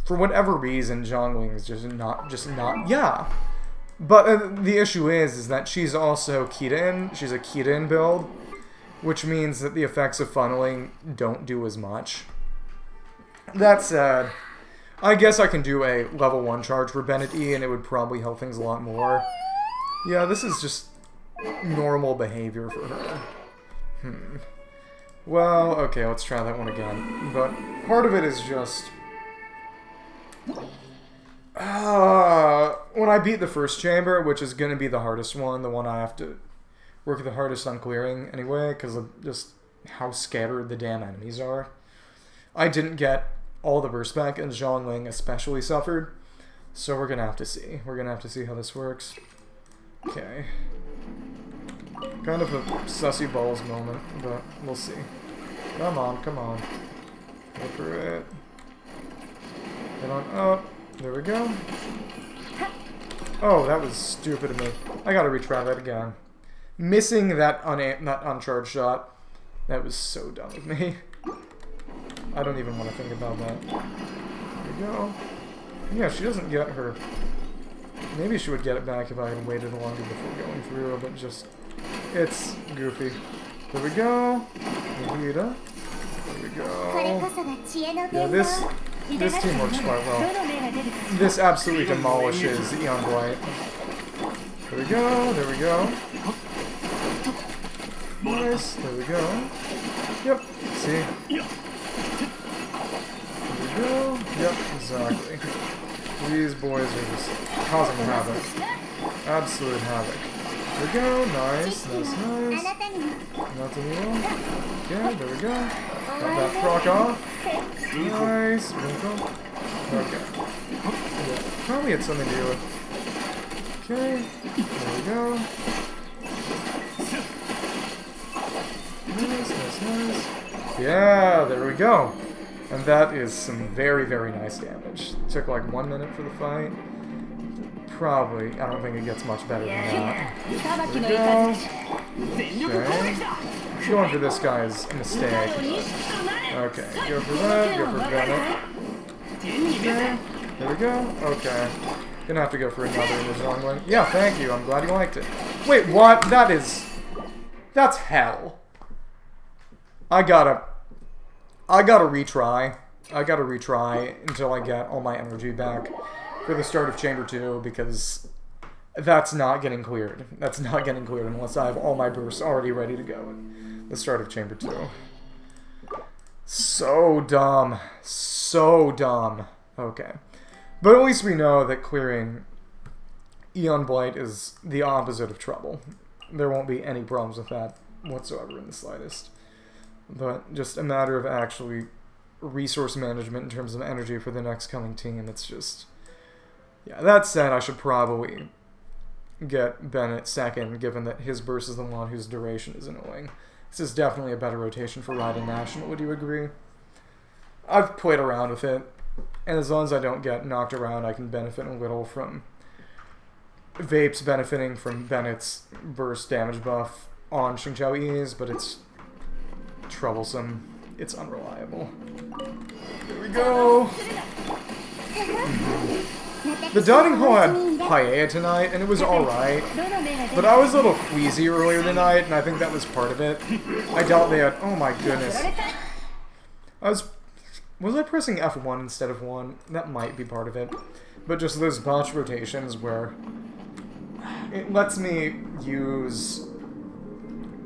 For whatever reason, Zhonglong is just not, yeah. But the issue is that she's also keyed-in. She's a keyed-in build, which means that the effects of funneling don't do as much. That said, I guess I can do a level 1 charge for Bennett E, and it would probably help things a lot more. Yeah, this is just normal behavior for her. Well, okay, let's try that one again. But part of it is just... when I beat the first chamber, which is going to be the hardest one, the one I have to work the hardest on clearing anyway, because of just how scattered the damn enemies are. I didn't get all the burst back, and Zhonglong especially suffered, so we're going to have to see. We're going to have to see how this works. Okay. Kind of a sussy balls moment, but we'll see. Come on, come on. Go for it. Get on up. There we go. Oh, that was stupid of me. I gotta retry that again. Missing that uncharged shot. That was so dumb of me. I don't even want to think about that. There we go. Yeah, she doesn't get her... Maybe she would get it back if I had waited longer before going through, but just... It's goofy. There we go. There we go. Yeah, this team works quite well. This absolutely demolishes Eon Blight. There we go, there we go. Nice, there we go. Yep, see? There we go. Yep, exactly. These boys are just causing havoc. Absolute havoc. There we go, nice, nice, nice. Nothing wrong. Okay, there we go. Got that proc off. Nice. Okay. Yeah, probably had something to do with. Okay. There we go. Nice, nice, nice. Yeah, there we go. And that is some very, very nice damage. Took like 1 minute for the fight. Probably. I don't think it gets much better than that. There we go. Okay. Going for this guy is a mistake. Okay, go for that, go for Bennett. Okay, there we go. Okay. Gonna have to go for another in the Zhonglong. Yeah, thank you. I'm glad you liked it. Wait, what? That is... That's hell. I gotta retry. I gotta retry until I get all my energy back for the start of Chamber 2, because that's not getting cleared. That's not getting cleared unless I have all my bursts already ready to go at the start of Chamber 2. So dumb. So dumb. Okay. But at least we know that clearing Eon Blight is the opposite of trouble. There won't be any problems with that whatsoever in the slightest. But just a matter of actually resource management in terms of energy for the next coming team. It's just... Yeah, that said, I should probably get Bennett second, given that his burst is the one whose duration is annoying. This is definitely a better rotation for riding National, would you agree? I've played around with it, and as long as I don't get knocked around, I can benefit a little from Vapes benefiting from Bennett's burst damage buff on Xingqiao E's, but it's troublesome. It's unreliable. Here we go! The dining hall had paella tonight, and it was alright, but I was a little queasy earlier tonight, and I think that was part of it. I doubt they had... Oh my goodness. Was I pressing F1 instead of 1? That might be part of it. But just those botch rotations where it lets me use...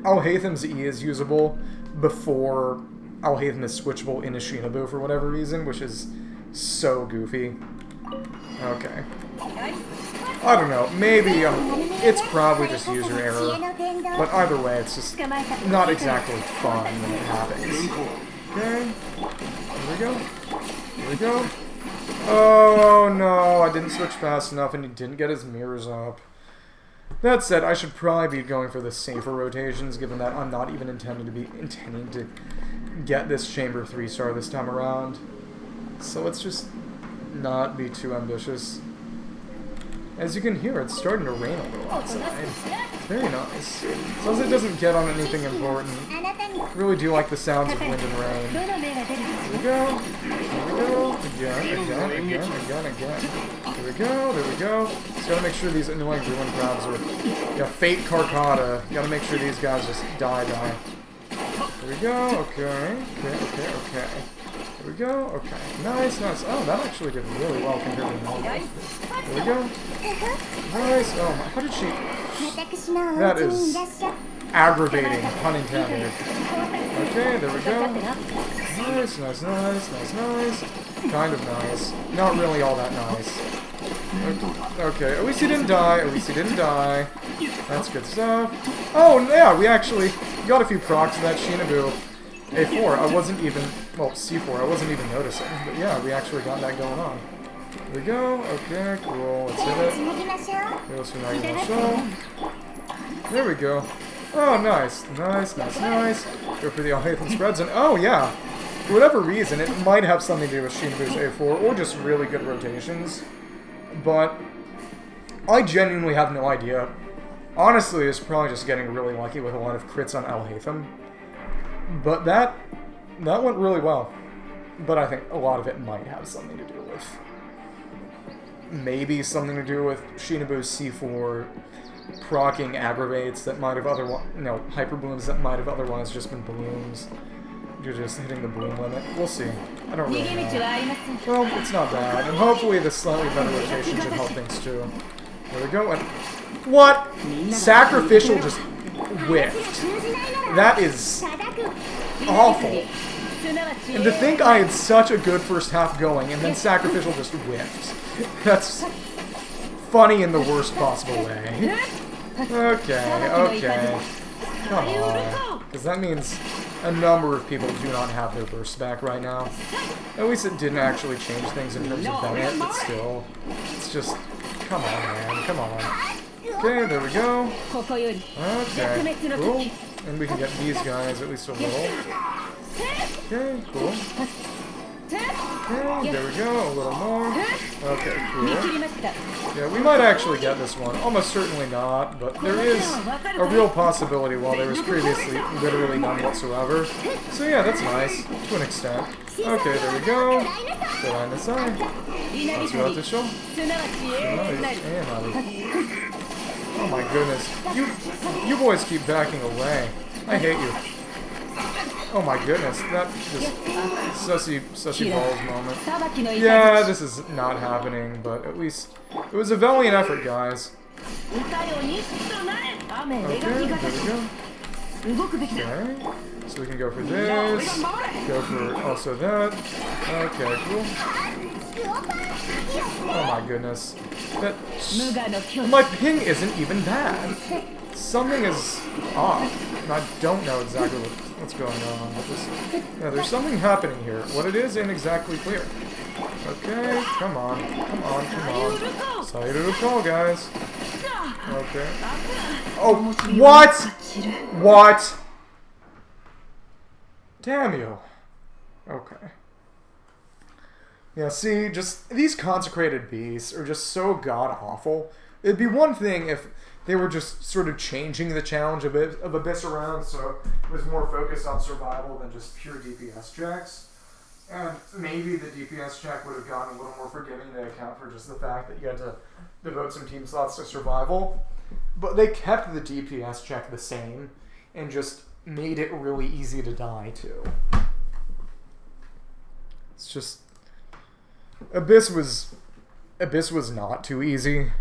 Alhaitham's E is usable before Alhaitham is switchable in a Shinobu for whatever reason, which is so goofy. Okay. I don't know. Maybe it's probably just user error. But either way, it's just not exactly fun when it happens. Okay. Here we go. Here we go. Oh no, I didn't switch fast enough and he didn't get his mirrors up. That said, I should probably be going for the safer rotations, given that I'm not even intending to get this Chamber 3-star this time around. So let's just not be too ambitious. As you can hear, it's starting to rain a little outside. It's very nice. As long as it doesn't get on anything important. I really do like the sounds of wind and rain. Here we go. Here we go. Again. Here we go. There we go. Just gotta make sure these annoying ruin crabs are... Yeah, Fate Carcata. Gotta make sure these guys just die. Here we go. Okay. Here we go. Okay. Nice. Oh, that actually did really well compared to normal. Here we go. Nice. Oh, how did she... That is aggravating, pun intended. Okay, there we go. Nice. Kind of nice. Not really all that nice. Okay, at least he didn't die. That's good stuff. Oh, yeah, we actually got a few procs to that Shinobu. A4, I wasn't even... Well, C4, I wasn't even noticing. But yeah, we actually got that going on. Here we go. Okay, cool. Let's hit it. There we go. Oh, nice. Go for the Alhaitham spreads. And oh, yeah. For whatever reason, it might have something to do with Shinobu's A4 or just really good rotations. But I genuinely have no idea. Honestly, it's probably just getting really lucky with a lot of crits on Alhaitham. But that went really well. But I think a lot of it might have something to do with... Maybe something to do with Shinobu's C4 proccing aggravates that might have otherwise... No, hyper blooms that might have otherwise just been blooms. You're just hitting the bloom limit. We'll see. I don't really know. Well, it's not bad. And hopefully the slightly better rotation should help things too. There we go. And what? Sacrificial just whiffed. That is awful. And to think I had such a good first half going, and then Sacrificial just whiffed. That's funny in the worst possible way. Okay. Come on. Because that means a number of people do not have their bursts back right now. At least it didn't actually change things in terms of Bennett, but still. It's just... Come on, man. Come on. Okay, there we go. Okay, cool. And we can get these guys at least a little. Okay, cool. Okay, there we go, a little more. Okay, cool. Yeah, we might actually get this one. Almost certainly not, but there is a real possibility while there was previously literally none whatsoever. So yeah, that's nice, to an extent. Okay, there we go. Go line this side. Let's go out to show. Oh my goodness. You boys keep backing away. I hate you. Oh my goodness, that just sussy balls moment. Yeah, this is not happening, but at least it was a valiant effort, guys. Okay, there we go. Okay, so we can go for this, go for also that. Okay, cool. Oh my goodness. My ping isn't even bad. Something is off. I don't know exactly what's going on with this. Yeah, there's something happening here. What it is ain't exactly clear. Okay, come on. Come on, come on. Sayuru call, guys. Okay. Oh, what? What? Damn you. Okay. Yeah, see, just these consecrated beasts are just so god-awful. It'd be one thing if they were just sort of changing the challenge of Abyss around so it was more focused on survival than just pure DPS checks. And maybe the DPS check would have gotten a little more forgiving to account for just the fact that you had to devote some team slots to survival. But they kept the DPS check the same and just made it really easy to die too. It's just... Abyss was not too easy.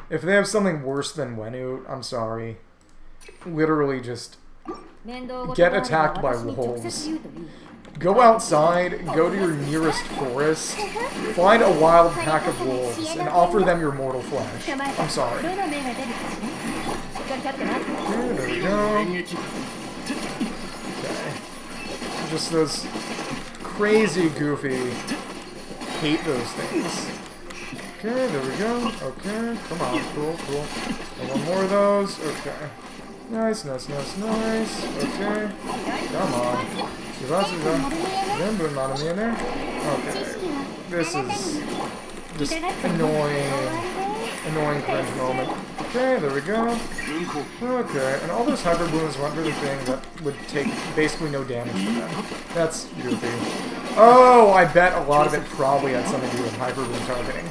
If they have something worse than Wenut, I'm sorry. Literally just get attacked by wolves. Go outside, go to your nearest forest, find a wild pack of wolves, and offer them your mortal flesh. I'm sorry. Okay, there we go. Okay. Just those crazy, goofy, hate those things. Okay, there we go. Okay, come on, cool, cool. And one more of those. Okay. Nice, nice, nice, nice. Okay. Come on. Okay. This is just annoying cringe moment. Okay, there we go. Okay, and all those hyper blooms went for the thing that would take basically no damage from them. That's goofy. Oh, I bet a lot of it probably had something to do with hyper bloom targeting.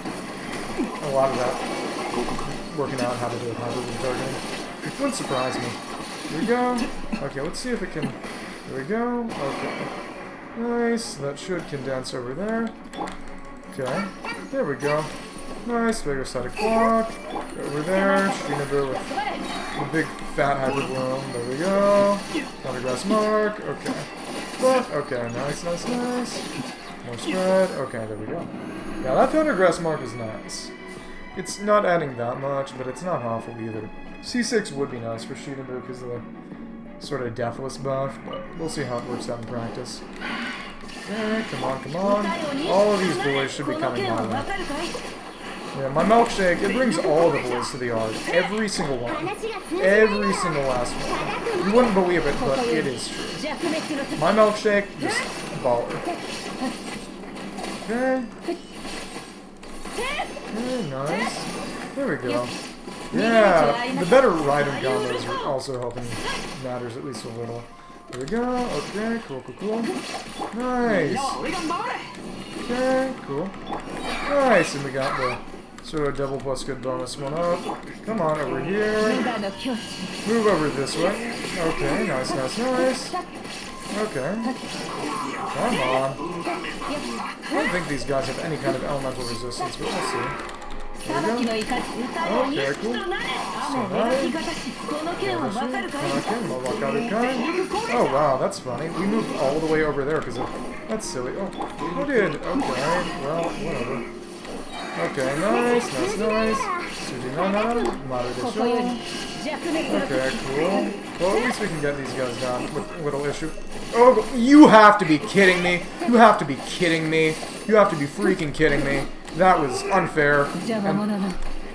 A lot of that working out how to do with hyper bloom targeting. It wouldn't surprise me. Here we go. Okay, let's see if it can... There we go. Okay. Nice. That should condense over there. Okay. There we go. Nice. Bigger side of clock. Over there. Shinobu with the big fat hyper bloom. There we go. Another grass mark. Okay. But, okay. Nice, nice, nice. More spread. Okay, there we go. Yeah, that Thundergrass mark is nice. It's not adding that much, but it's not awful either. C6 would be nice for Shinobu because of the sort of deathless buff, but we'll see how it works out in practice. Okay, come on, come on. All of these boys should be coming my way. Yeah, my milkshake, it brings all the boys to the yard. Every single one. Every single last one. You wouldn't believe it, but it is true. My milkshake, just baller. Okay. Okay, nice. There we go. Yeah, the better rider combos are also helping matters at least a little. There we go. Okay, cool, cool, cool. Nice. Okay, cool. Nice, and we got the sort of double plus good bonus one up. Come on over here. Move over this way. Okay, nice, nice, nice. Okay. Come on. I don't think these guys have any kind of elemental resistance, but we'll see. There we go. Okay, cool. Oh wow, that's funny. We moved all the way over there because that's silly. Oh, who did? Okay, well, whatever. Okay, nice, nice, nice. Okay, cool. Well, at least we can get these guys down with little issue. Oh, you have to be kidding me. You have to be kidding me. You have to be freaking kidding me. That was unfair. And,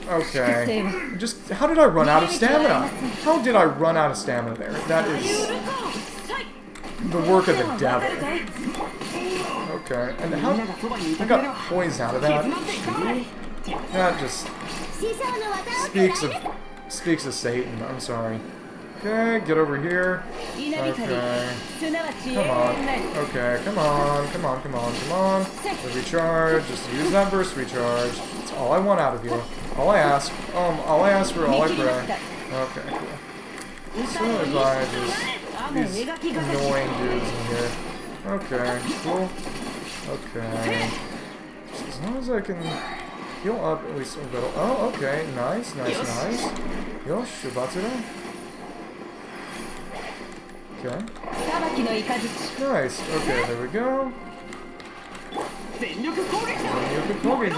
okay. Just, how did I run out of stamina? How did I run out of stamina there? That is the work of the devil. Okay, and how... I got poised out of that. That just speaks of Satan. I'm sorry. Okay, get over here. Okay. Come on. Okay, come on, come on, come on, come on. The recharge. Just use that burst recharge. That's all I want out of you. All I ask. All I ask for, all I pray. Okay, cool. So if I just... These annoying dudes in here. Okay, cool. Okay. As long as I can heal up at least a little. Oh, okay. Nice, nice, nice. Yosh, Shibatsura. Okay. Nice. Okay, there we go. 全力攻撃だ。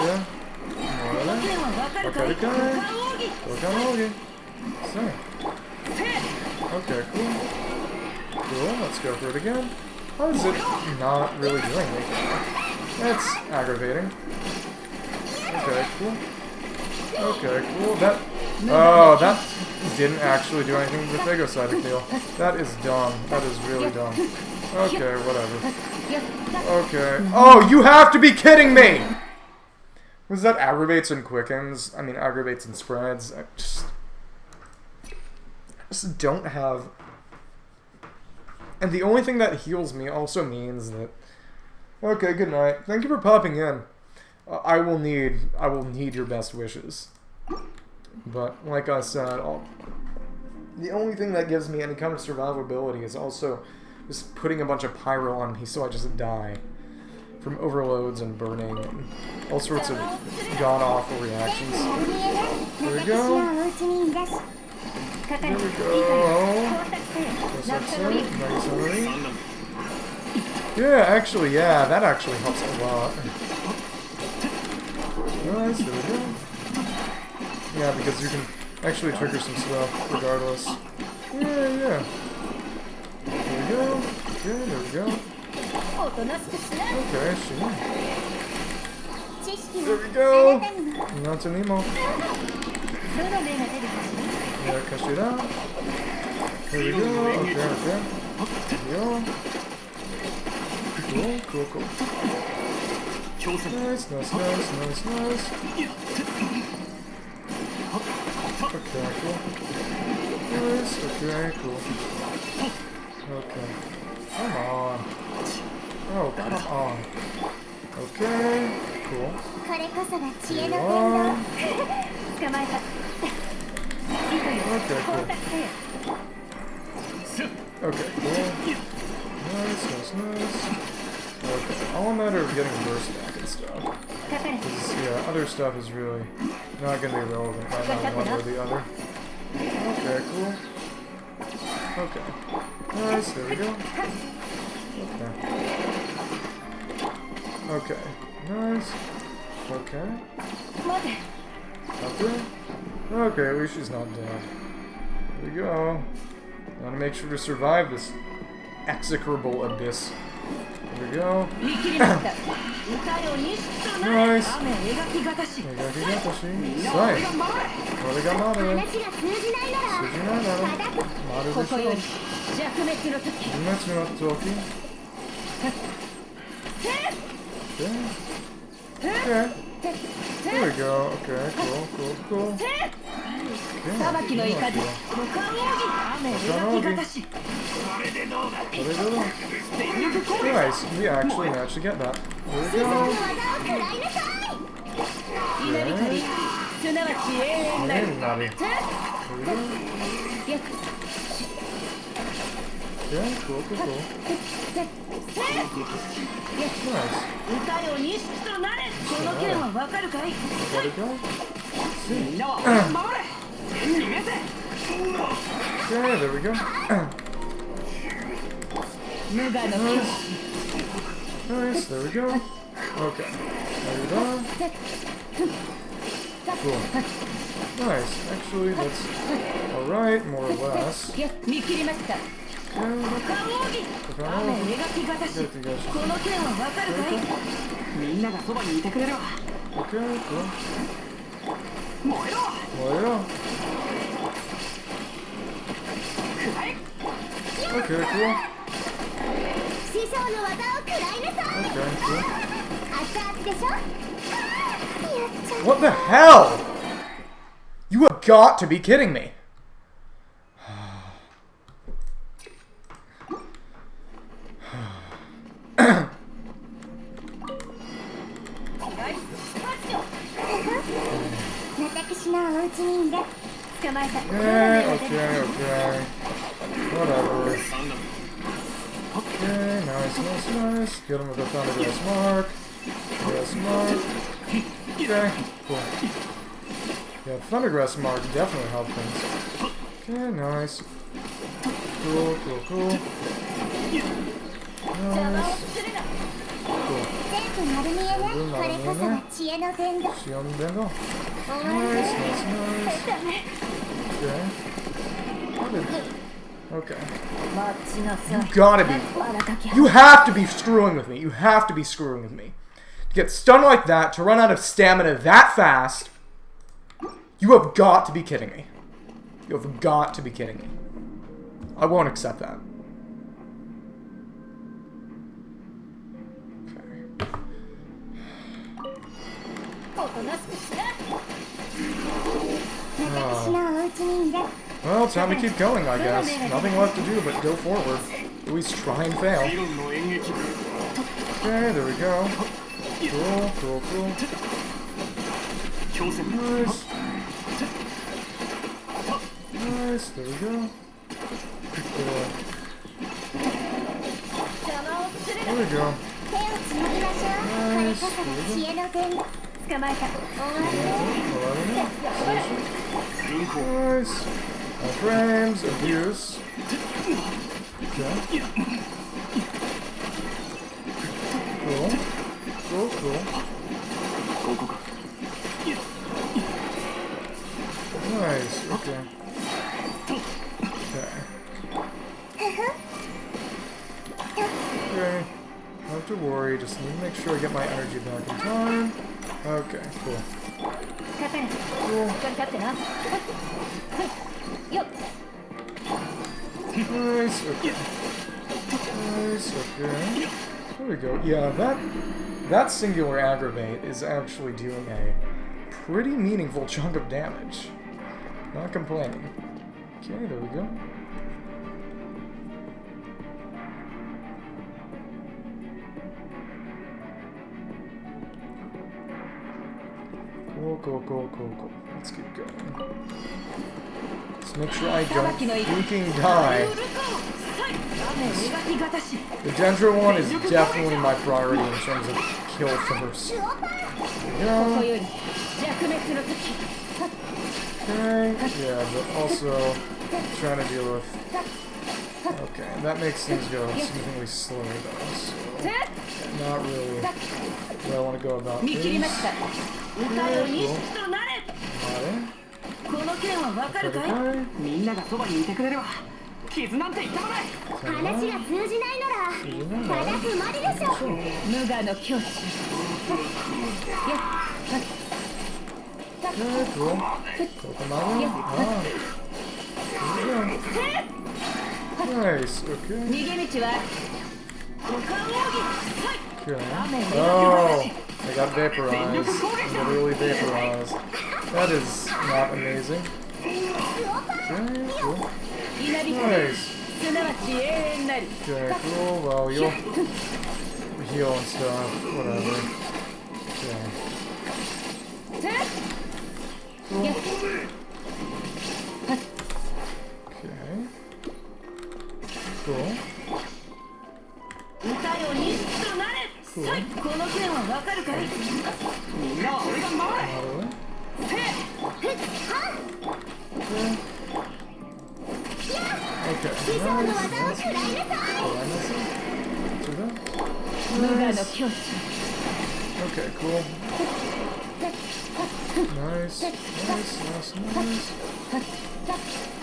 わかるかい？わかろう。So. Okay, cool. Cool, let's go for it again. How is it not really doing anything? That's aggravating. Okay, cool. Okay, cool. That didn't actually do anything to the phagocytic deal. That is dumb. That is really dumb. Okay, whatever. Okay. Oh, you have to be kidding me! Was that aggravates and quickens? I mean, aggravates and spreads. I just don't have... And the only thing that heals me also means that... Okay, good night. Thank you for popping in. I will need your best wishes. But, like I said, the only thing that gives me any kind of survivability is also just putting a bunch of pyro on me so I just die. From overloads and burning and all sorts of god-awful reactions. There we go. There we go. Yeah, actually, yeah, that actually helps a lot. Nice, there we go. Yeah, because you can actually trigger some stuff regardless. Yeah. There we go. Okay, there we go. Okay, sure. There we go! Not Nemo. Yeah, Kashira. There we go. Okay. There we go. Cool. Nice. Okay, cool. Nice, okay, cool. Okay. Come on. Oh, come on. Okay, cool. Okay, cool. Okay, cool. Nice. Okay, all a matter of getting burst back and stuff. Because, yeah, other stuff is really not going to be relevant right now, one or the other. Okay, cool. Okay. Nice, there we go. Okay. Nice. Okay. Okay, at least she's not dead. There we go. Gotta make sure to survive this execrable abyss. There we go. Nice. Okay. There we go. Okay, cool. Nice, we actually managed to get that. There we go. Okay, cool. Nice. Okay, there we go. Nice, there we go. Okay, there we go. Cool. Nice, actually that's alright, more or less. Okay, cool. Okay, cool. What the hell? You have got to be kidding me. Okay. Whatever. Okay, nice. Get him with a Thundergrass Mark. Okay, cool. Yeah, Thundergrass Mark definitely helped things. Okay, nice. Cool. Nice. Cool. Okay. You gotta be. You have to be screwing with me. You have to be screwing with me. To get stunned like that, to run out of stamina that fast, you have got to be kidding me. You have got to be kidding me. I won't accept that. Well, time to keep going, I guess. Nothing left to do but go forward. At least try and fail. Okay, there we go. Cool, cool, cool. Nice. Nice, there we go. Cool. There we go. Nice, there we go. Nice. More frames, abuse. Okay. Cool. Cool, cool. Nice, okay. Okay. Okay. Don't have to worry, just need to make sure I get my energy back in time. Okay, cool. Cool. Nice, okay. Nice, okay. There we go. Yeah, that singular aggravate is actually doing a pretty meaningful chunk of damage. Not complaining. Okay, there we go. Cool, cool, cool, cool, cool. Let's keep going. Let's make sure I don't freaking die. The Dendro one is definitely my priority in terms of kill first. There we go. Okay, yeah, but also trying to deal with... Okay, that makes things go significantly slower though, so... Not really where I want to go about things. Okay, cool. Got it. Okay, cool. Nice, okay. Okay. Oh, I got vaporized. Literally vaporized. That is not amazing. Okay, cool. Nice. Okay, cool. Well, you'll heal and stuff. Whatever. Okay. Cool. Okay. Cool. Cool. Okay. Nice. Okay, cool. Nice. Nice, nice, nice. Okay,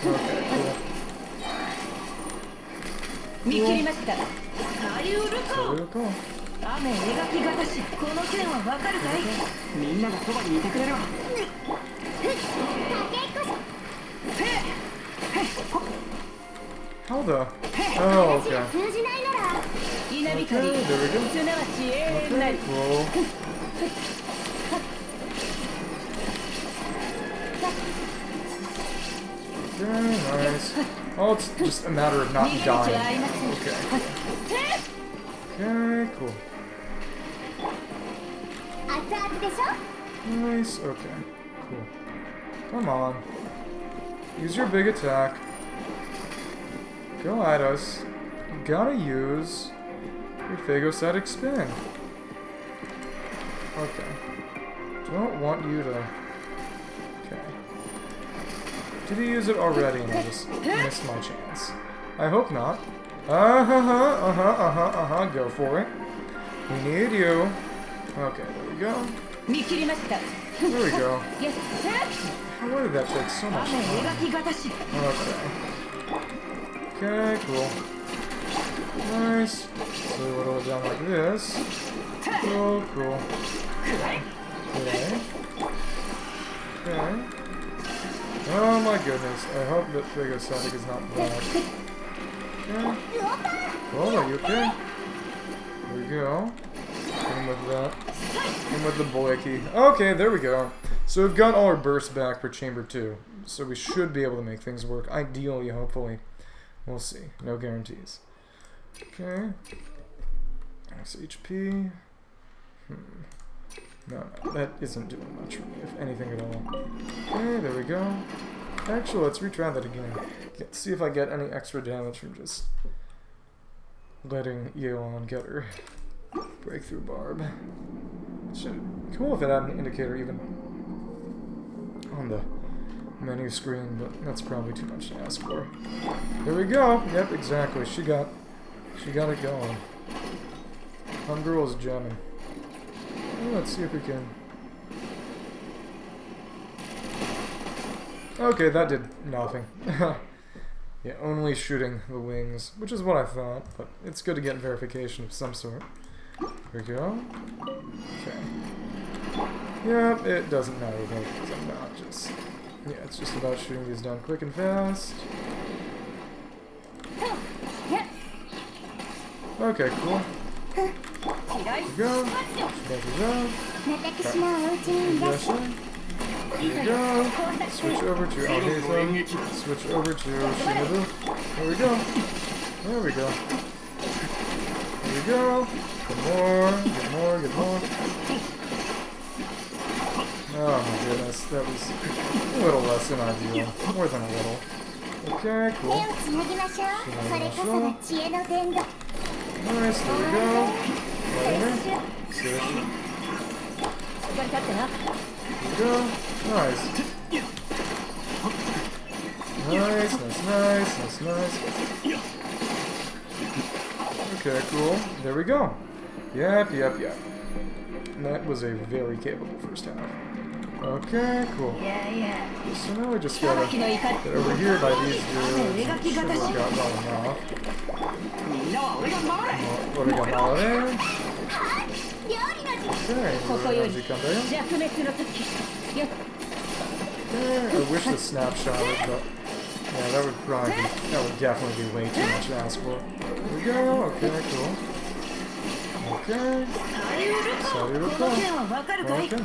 cool. Cool. How the? Oh, okay. Okay, there we go. Okay, cool. Okay, nice. Oh, it's just a matter of not dying. Okay. Okay, cool. Nice, okay. Cool. Come on. Use your big attack. Go at us. You gotta use your phagocytic spin. Okay. Don't want you to... Okay. Did he use it already and I just missed my chance? I hope not. Go for it. We need you. Okay, there we go. There we go. Why did that take so much time? Okay. Okay, cool. Nice. So we whittle it down like this. Cool, cool. Okay. Okay. Oh my goodness. I hope that Phagocytic is not bad. Okay. Cool, are you okay? There we go. In with that. In with the boy key. Okay, there we go. So we've got all our bursts back for Chamber 2. So we should be able to make things work. Ideally, hopefully. We'll see. No guarantees. Okay. Max HP. No, that isn't doing much for me, if anything at all. Okay, there we go. Actually, let's retry that again. Let's see if I get any extra damage from just letting Yeon get her breakthrough barb. Cool if it had an indicator even on the menu screen, but that's probably too much to ask for. There we go. Yep, exactly. She got it going. Homegirl is jamming. Let's see if we can. Okay, that did nothing. Yeah, only shooting the wings, which is what I thought, but it's good to get verification of some sort. Here we go. Okay. Yeah, it doesn't matter though, because I'm not just... Yeah, it's just about shooting these down quick and fast. Okay, cool. There we go. There we go. Switch over to Alhaitham. Switch over to Shinobu. There we go. There we go. There we go. Get more. Get more. Get more. Oh my goodness. That was a little less than ideal. More than a little. Okay, cool. Nice, there we go. Right in there. Sit. There we go. Nice. Nice. Okay, cool. There we go. Yep. That was a very capable first half. Okay, cool. So now we just gotta get over here by these dudes. Should have got well enough. What do we got all there? Okay, I wish the snapshot would, but yeah, that would definitely be way too much to ask for. There we go. Okay, cool. Okay. Saryuruko. Okay,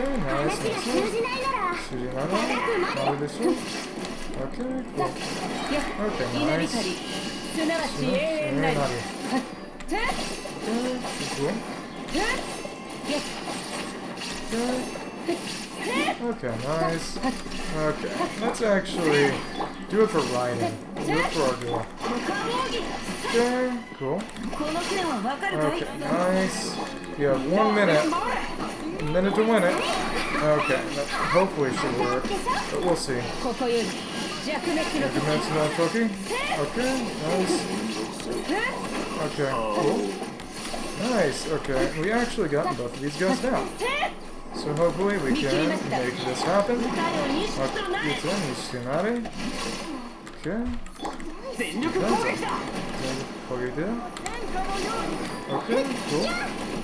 Okay, nice. Sujinara. Okay, cool. Okay, nice. Okay, nice. Okay, let's actually do it for riding. Do it for our girl. Okay, cool. Okay, nice. You have 1 minute. A minute to win it. Okay, that hopefully should work, but we'll see. Okay, nice. Okay, cool. Nice, okay. We actually got both of these guys down. So hopefully we can make this happen. Okay. Okay, cool.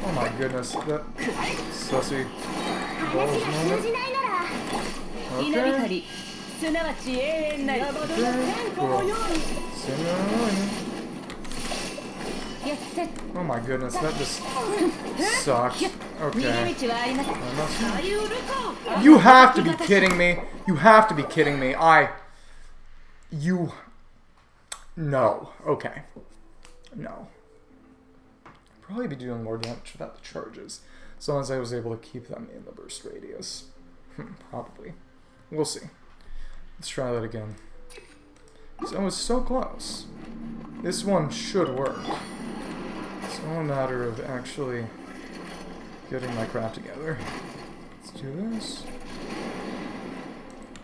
Oh my goodness, that sussy balls moment. Okay. Oh my goodness, that just sucks. Okay. You have to be kidding me. You have to be kidding me. No. Okay. No. I'd probably be doing more damage without the charges. As long as I was able to keep them in the burst radius. Probably. We'll see. Let's try that again. So I was so close. This one should work. It's all a matter of actually getting my crap together. Let's do this.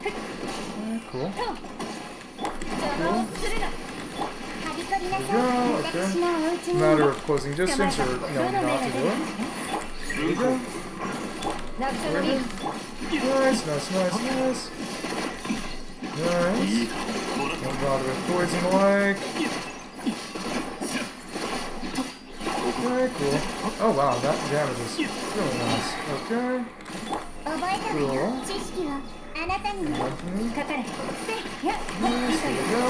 Okay, cool. Cool. Okay. Matter of closing distance or no, not to do it. There we go. Nice. Nice. Don't bother with poison like. Okay, cool. Oh wow, that damage is really nice. Okay. Cool. Nice, there we go.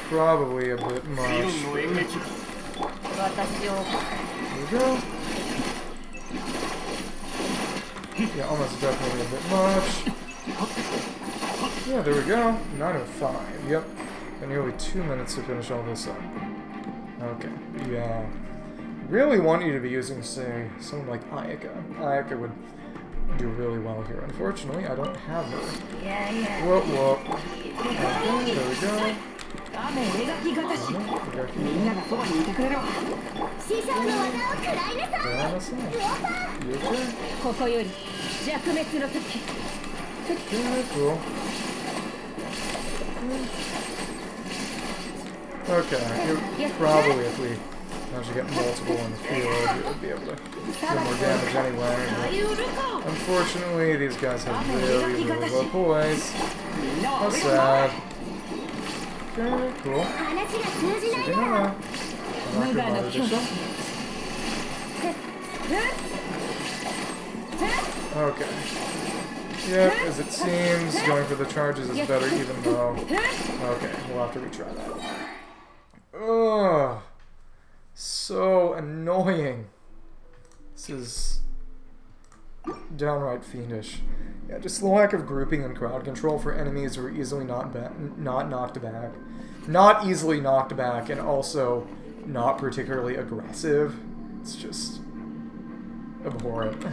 Probably a bit much. There we go. Yeah, almost definitely a bit much. Yeah, there we go. 9:05. Yep. And nearly 2 minutes to finish all this up. Okay. Yeah. Really want you to be using, say, someone like Ayaka. Ayaka would do really well here. Unfortunately, I don't have her. Whoop. Okay, there we go. Okay, cool. Okay, probably if we manage to get multiple in the field, we would be able to do more damage anyway. But unfortunately, these guys have really low poise. How sad. Okay, cool. Okay. Yep, as it seems, going for the charges is better even though... Okay, we'll have to retry that. Ugh. So annoying. This is downright fiendish. Yeah, just the lack of grouping and crowd control for enemies who are easily not knocked back. Not easily knocked back, and also not particularly aggressive. It's just abhorrent.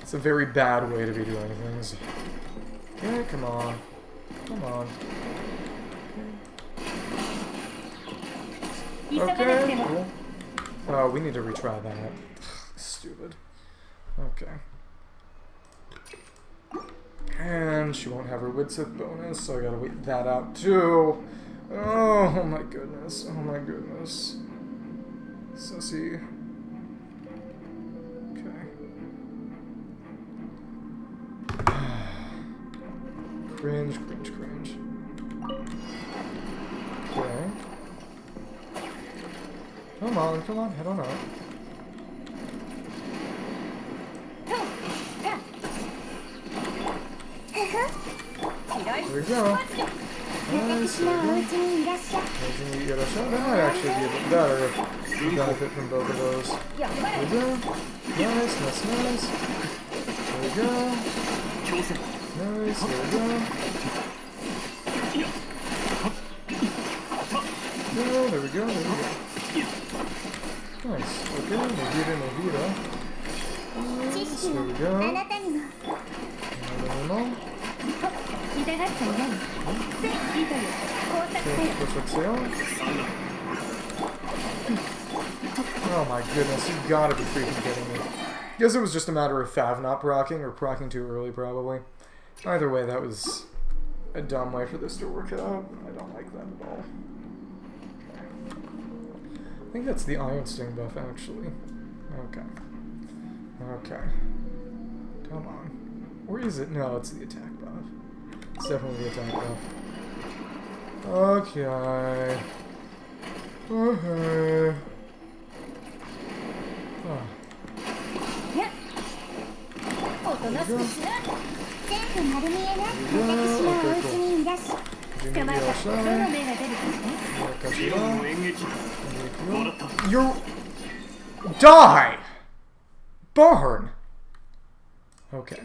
It's a very bad way to be doing things. Okay, come on. Okay, cool. Oh, we need to retry that. Stupid. Okay. And she won't have her Widsith bonus, so I gotta wait that out too. Oh my goodness. Sussy. Cringe. Okay. Come on, head on up. There we go. Nice, there we go. That might actually be a bit better if we benefit from both of those. There we go. Nice. There we go. Nice, there we go. No, there we go. Nice. Okay, Novita. Nice, there we go. Oh my goodness, you gotta be freaking kidding me. Guess it was just a matter of Fav not proccing, or proccing too early probably. Either way, that was a dumb way for this to work out. I don't like that at all. I think that's the Iron Sting buff, actually. Okay. Come on. Or is it? No, it's the attack buff. It's definitely the attack buff. Okay. You die! Burn! Okay.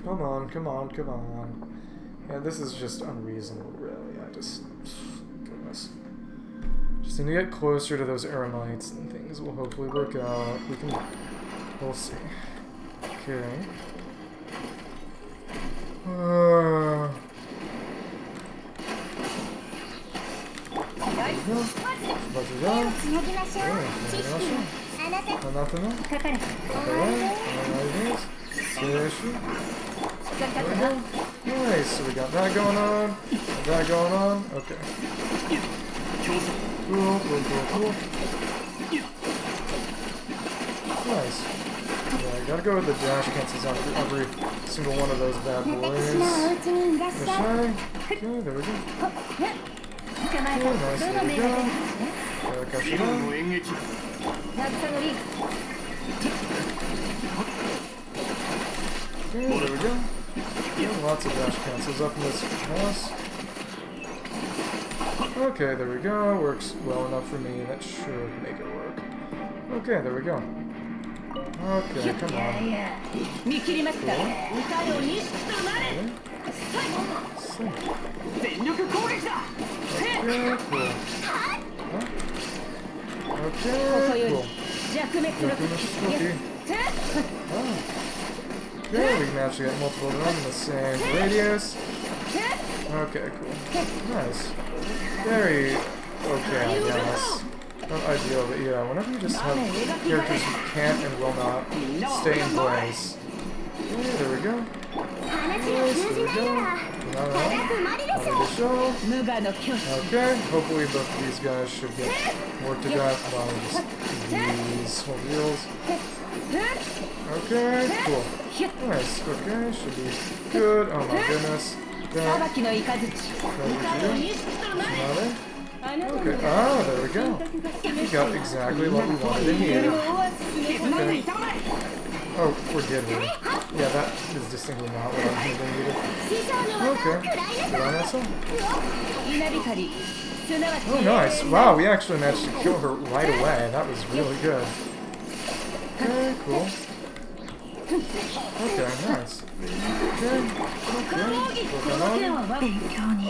Come on. Yeah, this is just unreasonable, really. Goodness. Just need to get closer to those Eremites and things will hopefully work out. We'll see. Okay. Nice, so we got that going on. That going on. Okay. Cool, cool, cool, cool. Nice. Yeah, I gotta go with the dash cancels on every single one of those bad boys. Okay, there we go. Okay, nice, there we go. Catch it on. Okay, there we go. Yeah, lots of dash cancels up in this house. Okay, there we go. Works well enough for me. That should make it work. Okay, there we go. Okay, come on. Okay, cool. Okay, we managed to get multiple of them in the same radius. Okay, cool. Nice. Very okay, I guess. Not ideal, but yeah, whenever you just have characters who can't and will not stay in place. Okay, there we go. Nice, there we go. Okay, hopefully both of these guys should get worked to death by just these wheels. Okay, cool. Nice, okay, should be good. Oh my goodness. Okay, there we go. We got exactly what we wanted and needed. Okay. Oh, we're good here. Yeah, that is distinctly not what I needed. Okay, good on that side. Oh, nice. Wow, we actually managed to kill her right away. That was really good. Okay, cool. Okay, nice. Okay.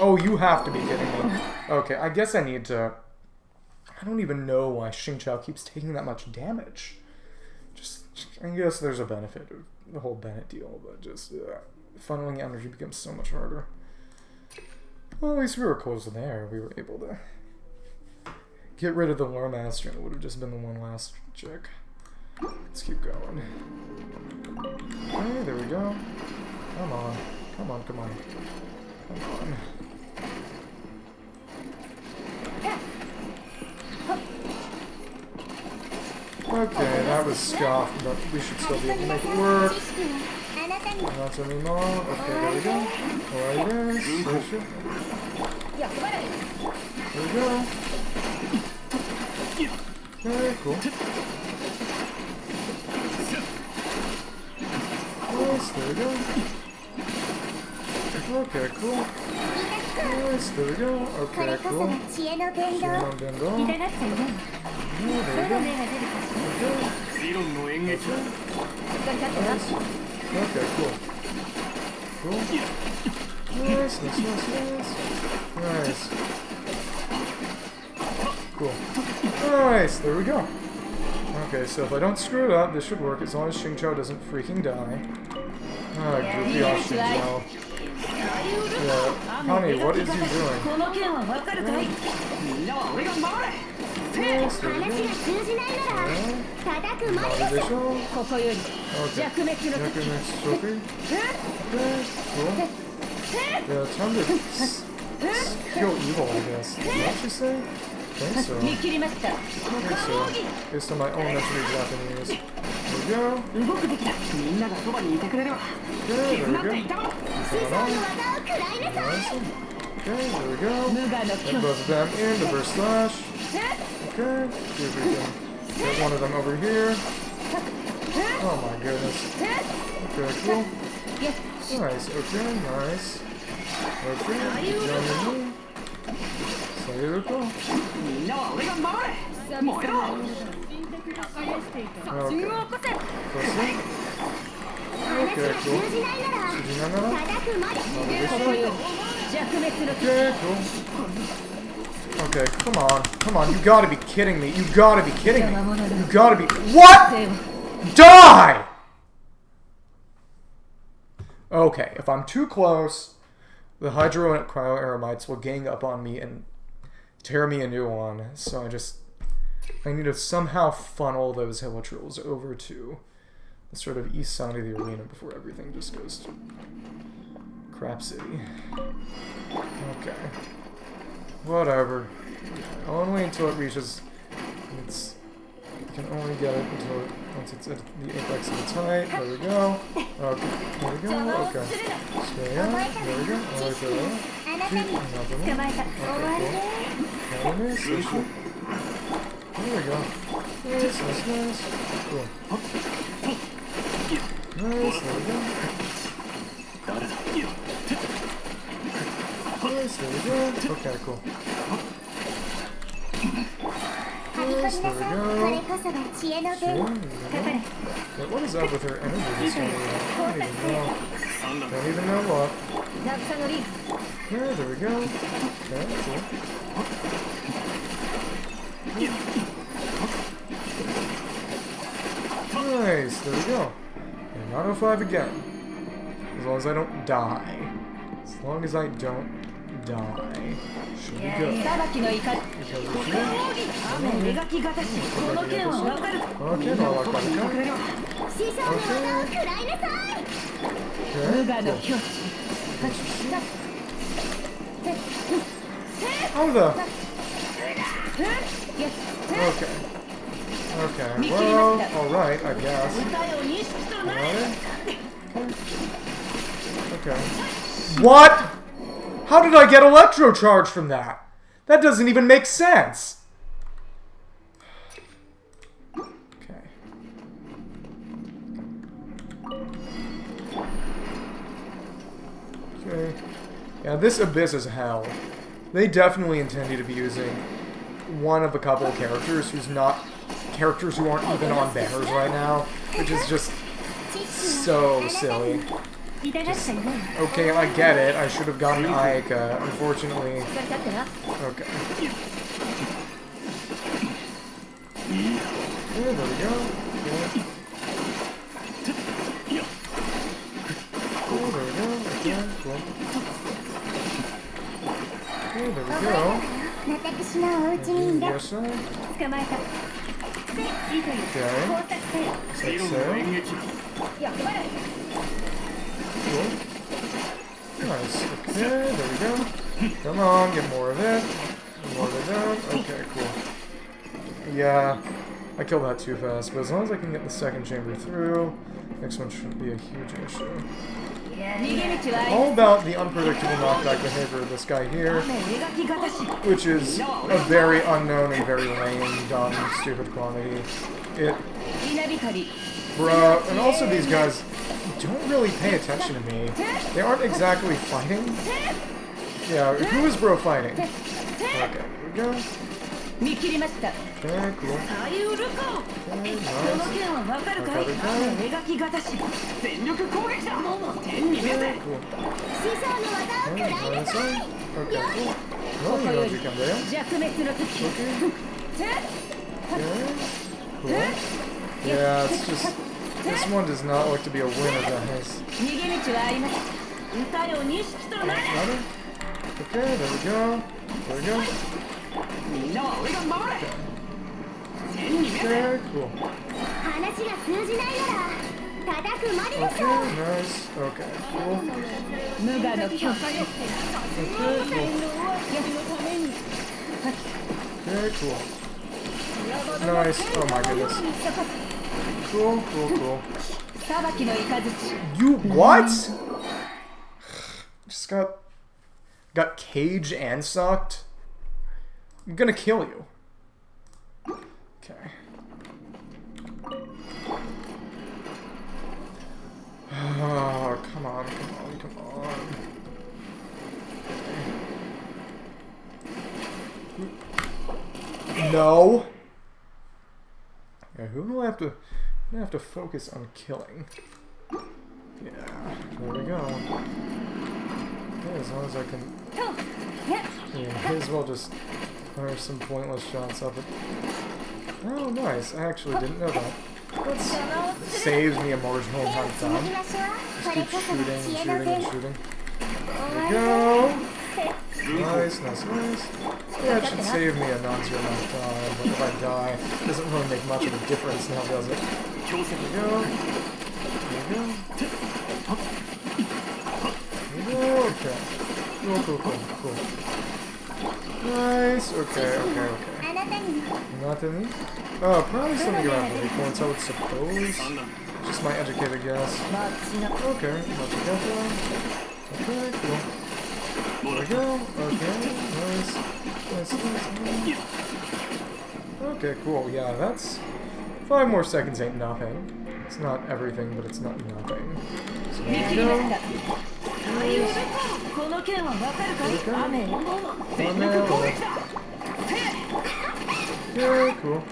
Oh, you have to be kidding me. Okay, I guess I need to... I don't even know why Xingqiao keeps taking that much damage. I guess there's a benefit of the whole Bennett deal, but just funneling energy becomes so much harder. Well, at least we were close there. We were able to get rid of the Lore Master, and it would have just been the one last chick. Let's keep going. Okay, there we go. Come on. Come on, come on. Come on. Okay, that was scuffed, but we should still be able to make it work. Not anymore. Okay, there we go. Alright, yes. There we go. Okay, cool. Yes, there we go. Okay, cool. Yes, there we go. Okay, cool. Shinon Bendo. Yeah, there we go. Okay. Nice. Okay, cool. Cool. Nice, nice, nice, nice. Nice. Cool. Nice, there we go. Okay, so if I don't screw it up, this should work as long as Xingqiao doesn't freaking die. Ah, goofy off Xingqiao. Yeah, honey, what is you doing? Yes, there we go. Okay, cool. Yeah, it's time to kill evil, I guess. Is that what you say? I think so. Based on my own memory of Japanese. There we go. Okay, there we go. Okay, there we go. Get both of them in the burst slash. Okay, see if we can get one of them over here. Oh my goodness. Okay, cool. Nice, okay, nice. Okay, join me. Say it go. Okay, cool. Okay, cool. Okay, come on. Come on, you gotta be kidding me. You gotta be kidding me. You gotta be... What?! Die! Okay, if I'm too close, the Hydro and Cryo-Eremites will gang up on me and tear me a new one. So I need to somehow funnel those Hilitrils over to the sort of east side of the arena before everything just goes Crap City. Okay. Whatever. Only until it reaches its... You can only get it until once it's at the apex of its height. There we go. Okay. There we go. Okay. Stay on. There we go. Okay. Nothing. Okay, cool. Nice. There we go. Nice. Cool. Nice. There we go. Nice. There we go. Okay, cool. Nice, there we go. But what is up with her energy this time? I don't even know. Don't even know what. Yeah, there we go. Okay, cool. Nice, there we go. And 905 again. As long as I don't die. As long as I don't die. Should be good. Okay, how the? Okay, well, alright, I guess. Okay. What? How did I get electro charge from that? That doesn't even make sense. Okay. Okay. Yeah, this Abyss is hell. They definitely intended to be using one of a couple of characters who aren't even on banners right now, which is just so silly. Okay, I get it. I should have gotten Ayaka. Unfortunately. Okay. Yeah, there we go. Okay. Oh, there we go. Okay, cool. Okay, there we go. Yes, sir. Okay. So. Cool. Nice. Okay, there we go. Come on, get more of it. More of it down. Okay, cool. Yeah, I killed that too fast, but as long as I can get the second chamber through, next one shouldn't be a huge issue. All about the unpredictable knockback behavior of this guy here, which is a very unknown and very lame, dumb, stupid quantity. Bruh, and also these guys don't really pay attention to me. They aren't exactly fighting. Yeah, who is bro fighting? Okay, here we go. Okay, cool. Okay, nice. Okay, cool. No, you know you can there. Okay, cool. Yeah, it's just... This one does not look to be a winner, guys. Okay, there we go. There we go. Okay, cool. Okay, nice. Okay, cool. Okay, cool. Nice. Oh my goodness. Cool. You what? Just got caged and sucked? I'm gonna kill you. Okay. Oh, come on. No. Yeah, who do I have to... I have to focus on killing. Yeah, there we go. Yeah, as long as I can... Yeah, may as well just fire some pointless shots up it. Oh, nice. I actually didn't know that. That saves me a marginal amount of time. Just keep shooting. There we go. Nice. Yeah, it should save me a non-zero amount of time, but if I die, it doesn't really make much of a difference now, does it? There we go. Cool. Nice. Okay. Nothing. Oh, probably something around 20 points, I would suppose. Just my educated guess. Okay, okay, cool. There we go. Okay, nice. Okay, cool. Yeah, that's 5 more seconds ain't nothing. It's not everything, but it's not nothing. So there we go. Okay, cool.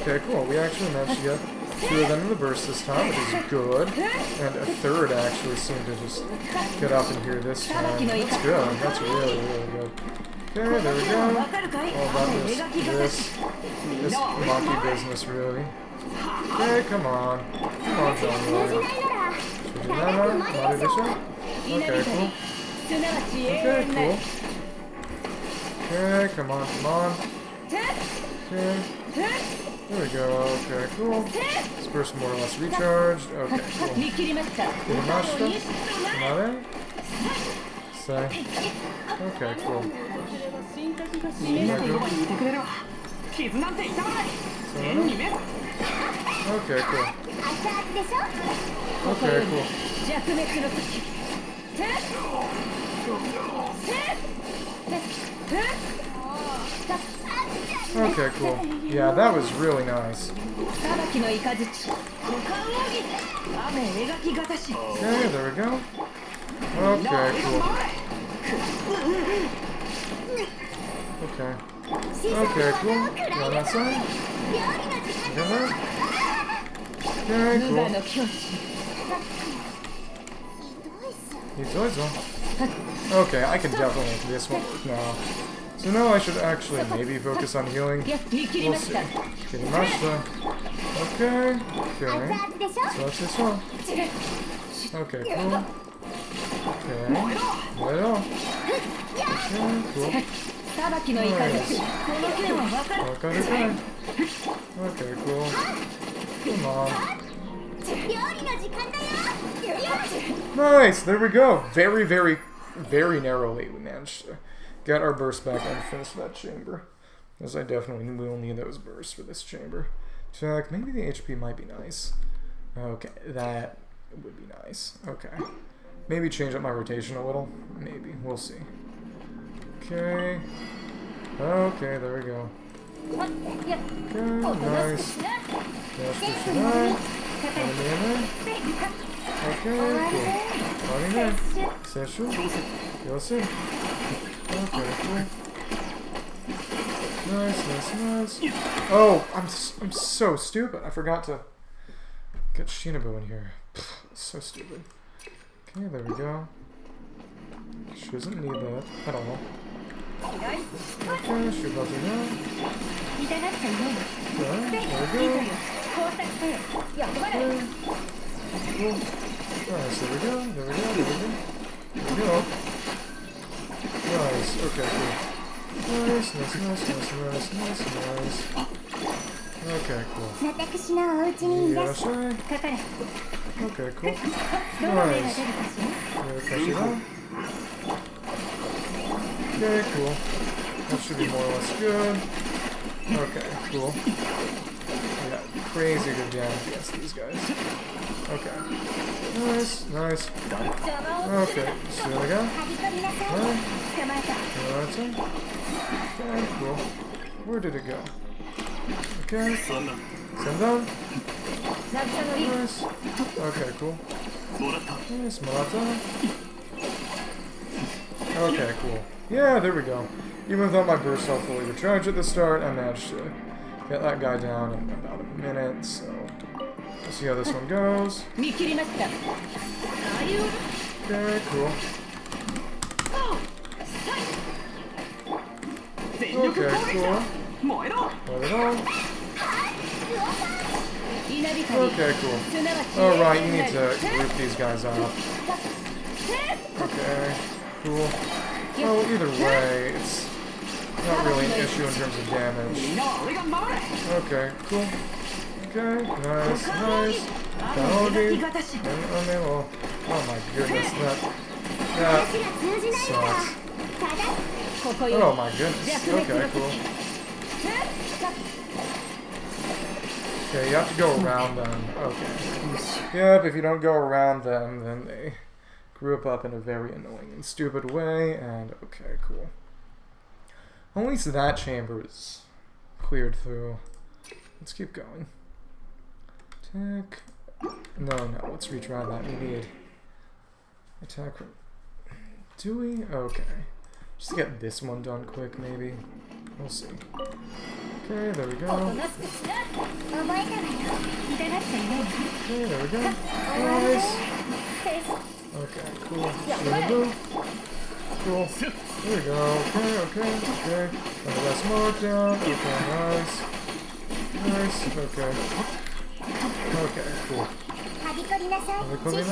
Okay, cool. We actually managed to get 2 of them in the burst this time, which is good. And a 3rd actually seemed to just get up in here this time. That's good. That's really good. Okay, there we go. All about this monkey business, really. Okay, come on. Come on, John William. Should we do that now? Okay, cool. Okay, cool. Okay, come on. Okay. There we go. Okay, cool. This person more or less recharged. Okay, cool. Say. Okay, cool. Okay, cool. Okay, cool. Okay, cool. Yeah, that was really nice. Okay, there we go. Okay, cool. Okay. Okay, cool. Go on that side. Okay, cool. Okay, I can definitely make this one work now. So now I should actually maybe focus on healing. We'll see. Kirimashita. Okay. So that's this one. Okay, cool. Okay. Let it off. Okay, cool. Nice. Okay, cool. Come on. Nice! There we go. Very narrowly we managed to get our burst back and finish that chamber. As I definitely will need those bursts for this chamber. Check. Maybe the HP might be nice. Okay, that would be nice. Okay. Maybe change up my rotation a little. Maybe. We'll see. Okay. Okay, there we go. Okay, nice. Dash push it out. Enemy in there. Okay, cool. Running there. Session. Yosu. Okay, cool. Nice. Oh, I'm so stupid. I forgot to get Shinobu in here. So stupid. Okay, there we go. She doesn't need that at all. Okay, she about to go. Okay, there we go. Okay. Cool. Nice, there we go. Nice, okay, cool. Nice. Okay, cool. Okay, cool. Nice. Okay, cool. That should be more or less good. Okay, cool. I got crazy good damage against these guys. Okay. Nice. Okay, so there we go. Okay, cool. Where did it go? Okay, cool. Send down. Nice. Okay, cool. Nice, Marata. Okay, cool. Yeah, there we go. Even without my burst cell fully recharged at the start, I managed to get that guy down in about a minute, so we'll see how this one goes. Okay, cool. Okay, cool. Let it on. Okay, cool. Alright, you need to group these guys up. Okay, cool. Well, either way, it's not really an issue in terms of damage. Okay, cool. Okay, nice. Oh my goodness, that sucks. Oh my goodness. Okay, cool. Okay, you have to go around them. Okay. Yep, if you don't go around them, then they grew up in a very annoying and stupid way, and okay, cool. At least that chamber is cleared through. Let's keep going. Attack. No, let's retry that. We need attack. Do we? Okay. Just get this one done quick, maybe. We'll see. Okay, there we go. Okay, there we go. Nice. Okay, cool. Cool. There we go. Okay. And the last mark down. Okay, nice. Okay. Okay, cool. Okay, cool. There we go. There we go. Okay. Cool.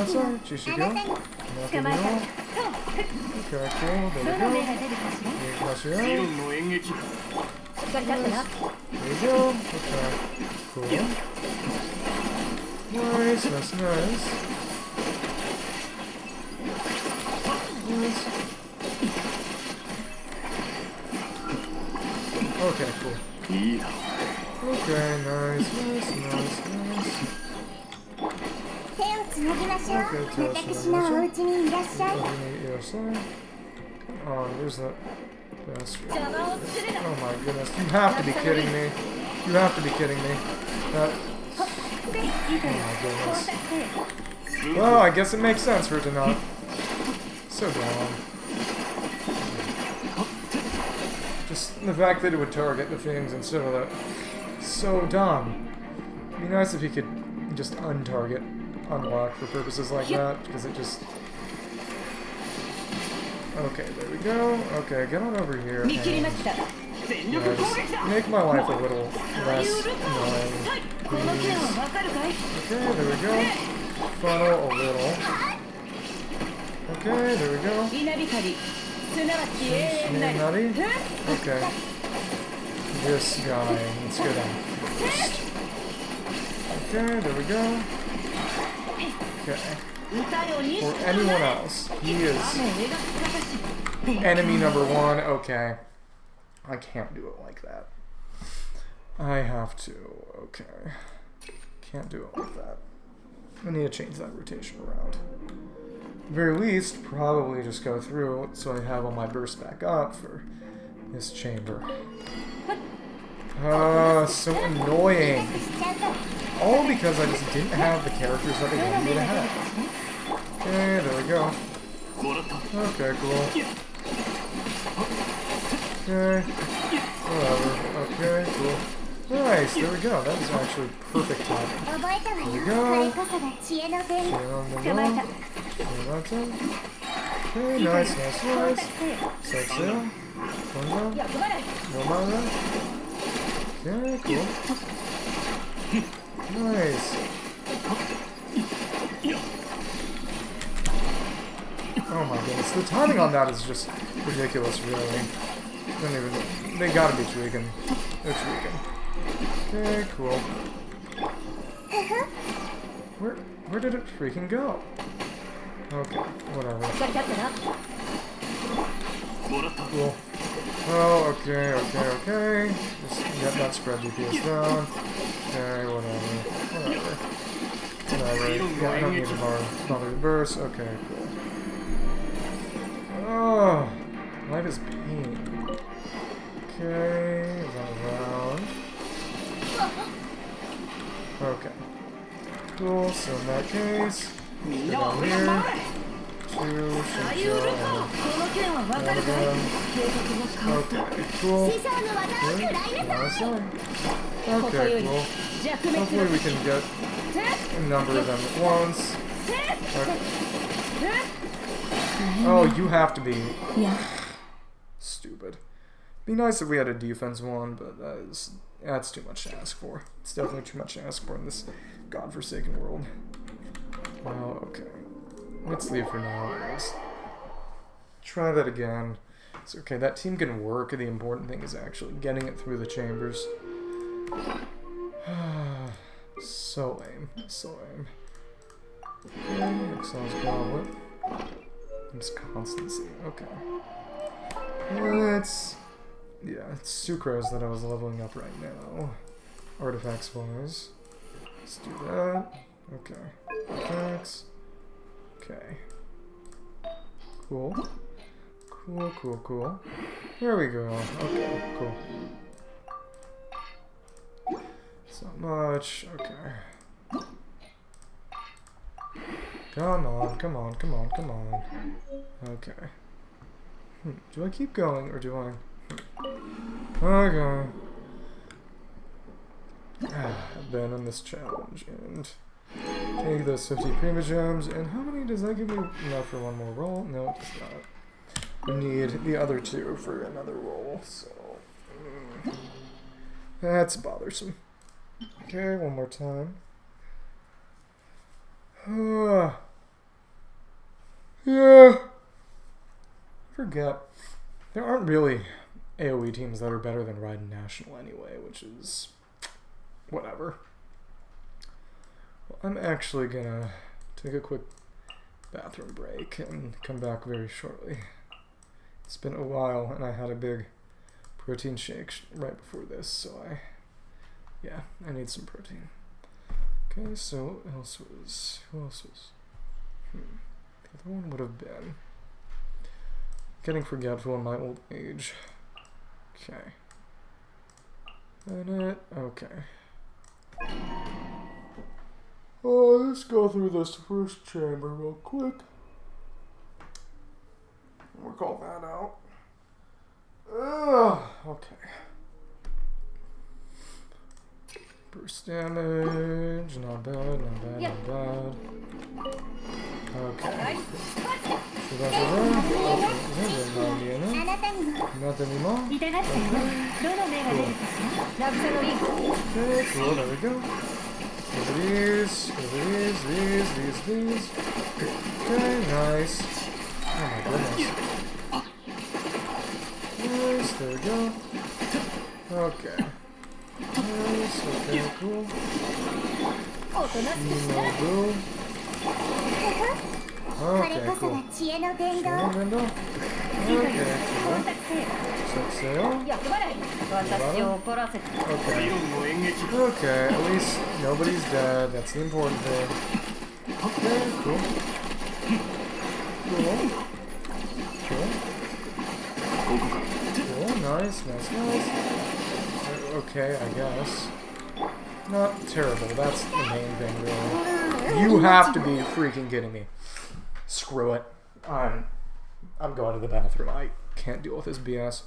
Nice. Okay, cool. Okay, nice. Oh, there's that bastard. Oh my goodness. You have to be kidding me. Oh my goodness. Well, I guess it makes sense for it to not. So dumb. Just the fact that it would target the things instead of that. So dumb. It'd be nice if you could just unlock for purposes like that, because it just... Okay, there we go. Okay, get on over here and... just make my life a little less annoying, please. Okay, there we go. Funnel a little. Okay, there we go. Okay. This guy. Let's get on first. Okay, there we go. Okay. For anyone else, he is enemy number 1. Okay. I can't do it like that. I have to. Okay. Can't do it like that. I need to change that rotation around. At the very least, probably just go through so I have all my bursts back up for this chamber. So annoying. All because I just didn't have the characters that they wanted me to have. Okay, there we go. Okay, cool. Okay. Whatever. Okay, cool. Nice, there we go. That is actually perfect timing. There we go. Okay, nice. Sexy. Okay, cool. Nice. Oh my goodness, the timing on that is just ridiculous, really. They gotta be tweaking. They're tweaking. Okay, cool. Where did it freaking go? Okay, whatever. Cool. Oh, okay. Just get that spread DPS down. Okay, whatever. Yeah, I don't need to bother burst. Okay, cool. Oh, life is pain. Okay, run around. Okay. Cool, so in that case, go down here. Okay, cool. Okay, cool. Hopefully we can get a number of them at once. Okay. Oh, you have to be... Yeah. Stupid. Be nice if we had a defense one, but that's too much to ask for. It's definitely too much to ask for in this godforsaken world. Well, okay. Let's leave for now. Let's try that again. It's okay, that team can work. The important thing is actually getting it through the chambers. So lame. So lame. Okay, Excel's Goblet. It's constancy. Okay. It's Sucrose that I was leveling up right now. Artifacts wise. Let's do that. Okay. Artifacts. Okay. Cool. Cool, cool, cool. There we go. Okay, cool. It's not much. Okay. Come on, come on, come on, come on. Okay. Do I keep going or do I? Okay. I've been on this challenge and take those 50 Prima Gems. And how many does that give me? Enough for one more roll? No, it does not. We need the other 2 for another roll, so that's bothersome. Okay, one more time. Yeah. Forget. There aren't really AoE teams that are better than Raiden National anyway, which is whatever. Well, I'm actually gonna take a quick bathroom break and come back very shortly. It's been a while and I had a big protein shake right before this, so I need some protein. Okay, so who else was? The other one would have been getting forgetful in my old age. Okay. And okay. Oh, let's go through this first chamber real quick. Work all that out. Okay. Burst damage, not bad, not bad, not bad. Okay. So that's a run. Not anymore. Okay. Cool, there we go. Over these, these. Okay, nice. Oh my goodness. Nice, there we go. Okay. Nice, okay, cool. Boo. Okay, cool. Okay, cool. Set sail. Okay, at least nobody's dead. That's the important thing. Okay, cool. Cool, nice. Okay, I guess. Not terrible, that's the main thing, really. You have to be freaking kidding me. Screw it. I'm going to the bathroom. I can't deal with this BS.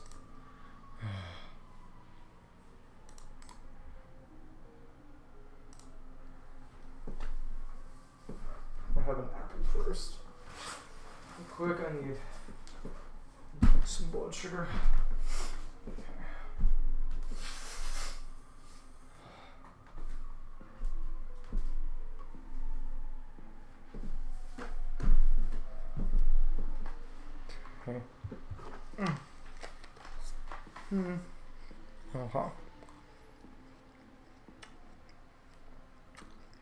I have an apple first. Real quick, I need some blood sugar. Okay.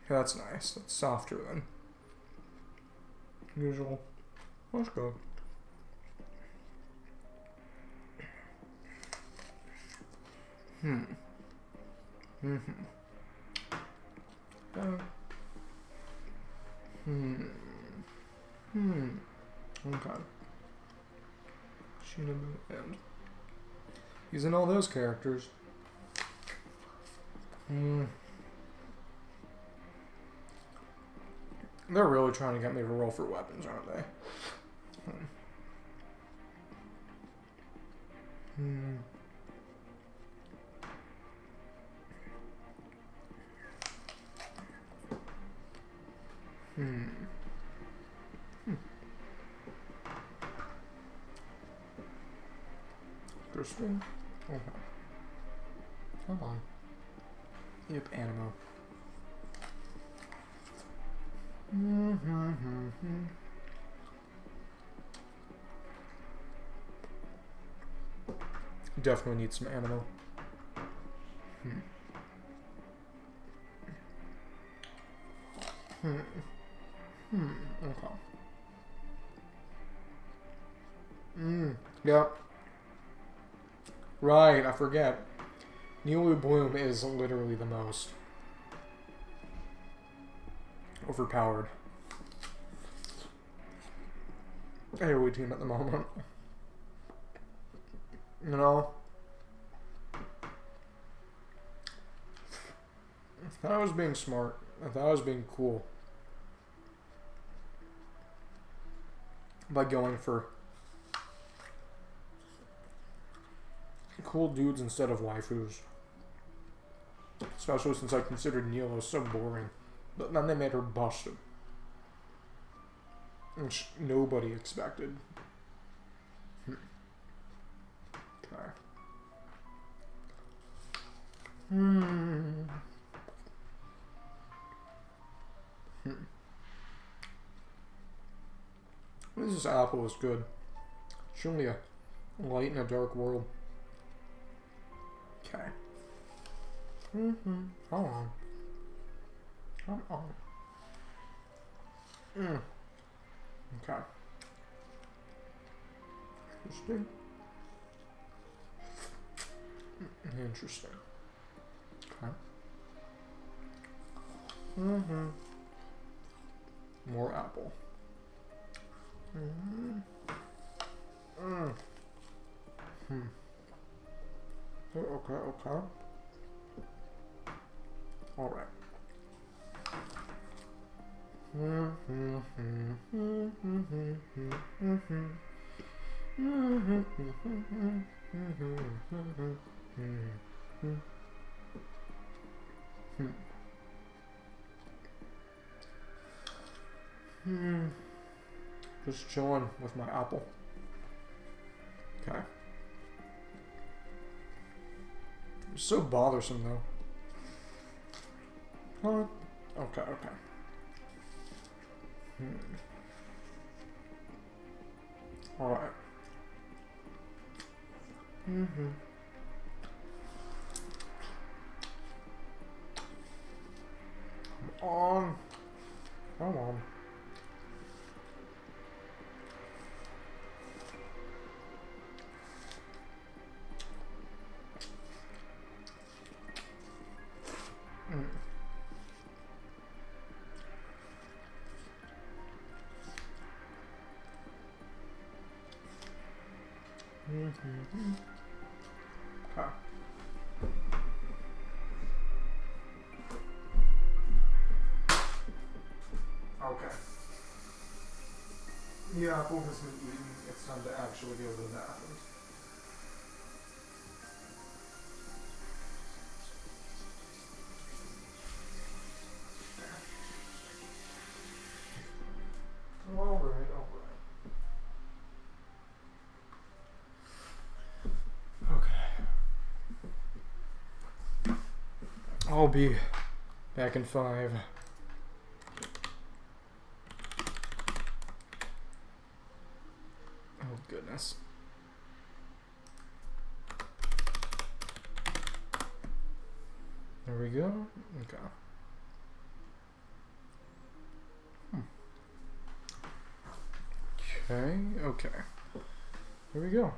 That's nice. That's softer than usual. Let's go. Okay. Shinobu and using all those characters. They're really trying to get me to roll for weapons, aren't they? Interesting. Okay. Come on. Yep, Animo. Definitely need some Animo. Okay. Yep. Right, I forget. Newly Bloom is literally the most overpowered AoE team at the moment. You know? I thought I was being smart. I thought I was being cool. By going for cool dudes instead of waifus. Especially since I considered Neela so boring. But then they made her busted. Which nobody expected. Okay. This apple is good. Show me a light in a dark world. Okay. Hold on. Come on. Okay. Interesting. Interesting. Okay. More apple. Okay. All right. Just chilling with my apple. Okay. It's so bothersome though. Huh? Okay. Alright. Come on. Okay. The apple has been eaten. It's time to actually go to the bathroom. Alright. Okay. I'll be back in 5. Oh, goodness. There we go. Okay. Okay. Here we go.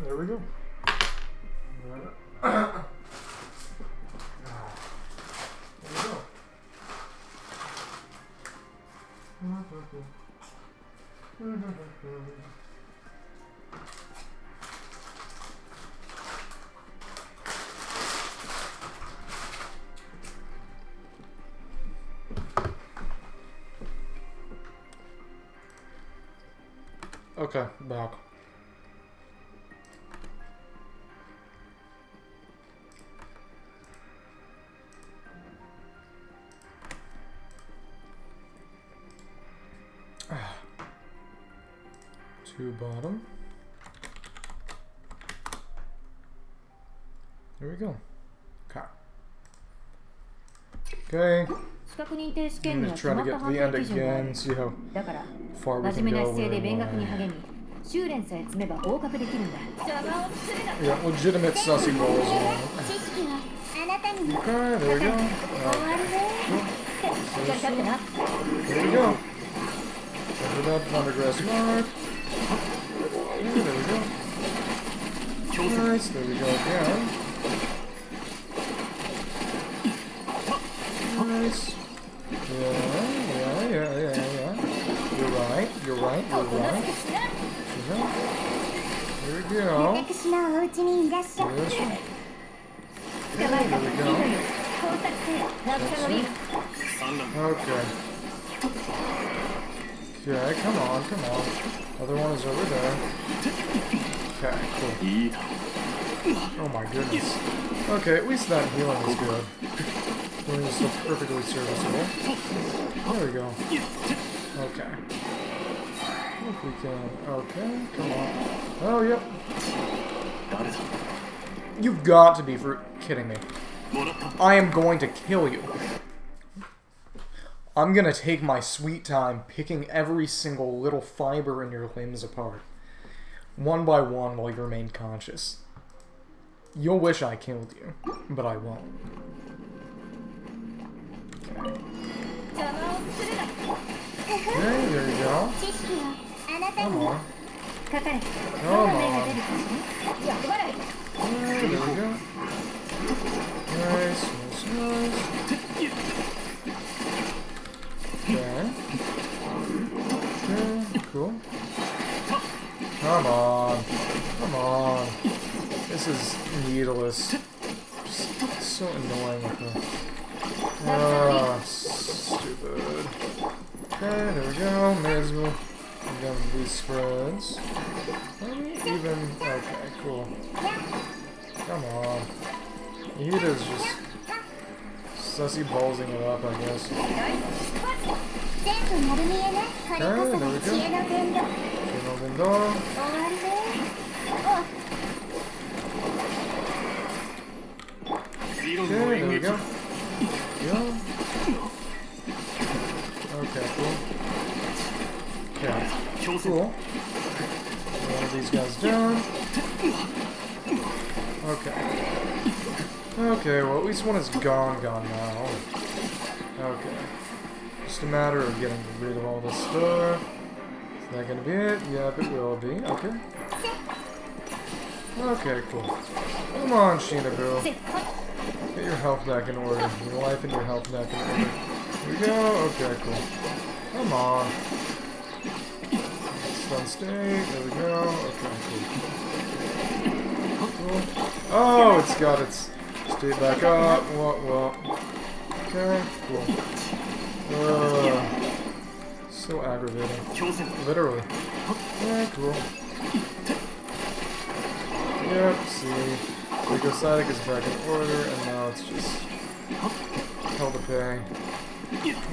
there we go. There we go. Okay, back. To bottom. There we go. Okay. Okay. I'm gonna try to get to the end again, see how far we can go with yeah, legitimate sussy balls. Okay, there we go. There we go. Cover that undergrass mark. Yeah, there we go. Nice, there we go again. Nice. Yeah. You're right. There we go. Yes. Okay, there we go. Okay. Okay, come on. Other one is over there. Okay, cool. Oh my goodness. Okay, at least that healing is good. Healing is still perfectly serviceable. There we go. Okay. If we can. Okay, come on. Oh, yep. You've got to be kidding me. I am going to kill you. I'm gonna take my sweet time picking every single little fiber in your limbs apart. One by one while you remain conscious. You'll wish I killed you, but I won't. Okay, there you go. Come on. Okay, there we go. Nice. Okay. Cool. Come on. This is needless. Just so annoying with the... Oh, stupid. Okay, there we go. May as well get these spreads. Even... Okay, cool. Come on. Ida's just... sussy ballsing it up, I guess. Okay, there we go. Okay, there we go. Okay, cool. Okay, cool. One of these guys down. Okay. Okay, well at least one is gone now. Okay. Just a matter of getting rid of all this stuff. Is that gonna be it? Yep, it will be. Okay. Okay, cool. Come on, Shinobu. Get your health back in order. Your life and your health back in order. Here we go. Okay, cool. Come on. Stun state. There we go. Okay, cool. Oh, it's got its state back up. What? Okay, cool. So aggravating. Literally. Yeah, cool. Yep, see. Glycocytic is back in order, and now it's just hell to pay.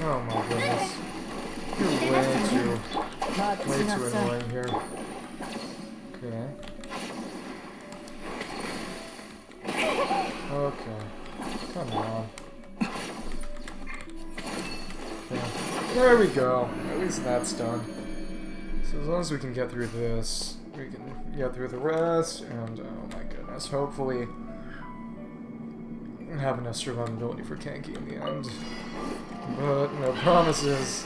Oh my goodness. You're way too annoying here. Okay. Okay. Come on. Okay. There we go. At least that's done. So as long as we can get through this, we can get through the rest, and oh my goodness, hopefully have enough survivability for Kanki in the end. But no promises.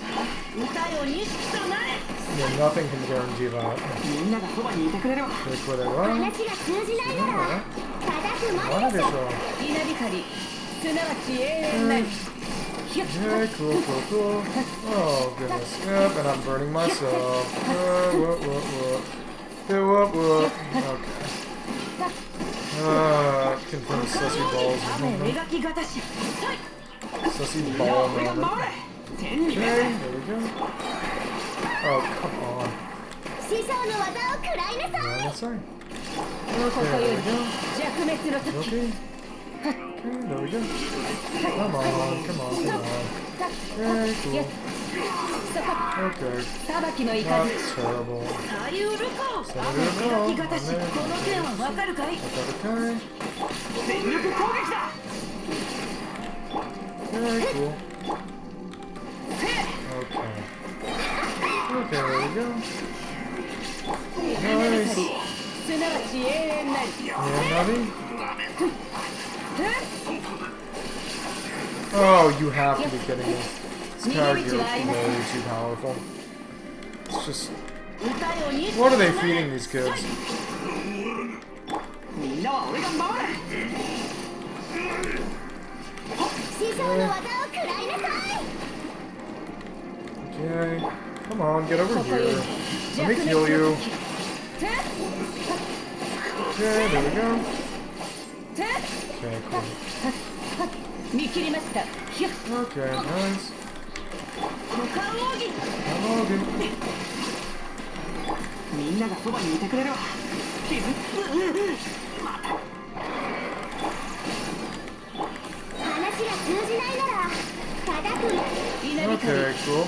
Yeah, nothing can guarantee that. Take what I want. Yeah, cool. Oh, goodness. Yep, and I'm burning myself. Whoop. Okay. Confirm sussy balls. Sussy ball moment. Okay, there we go. Oh, come on. Sorry. Okay, there we go. Okay, there we go. Come on. Okay, cool. Okay. Not terrible. Very cool. Okay, there we go. Nice. Yeah, Navi? Oh, you have to be kidding me. This character is way too powerful. It's just... What are they feeding these kids? Okay. Come on, get over here. Let me kill you. Okay, there we go. Okay, cool. Okay, nice. Okay, cool.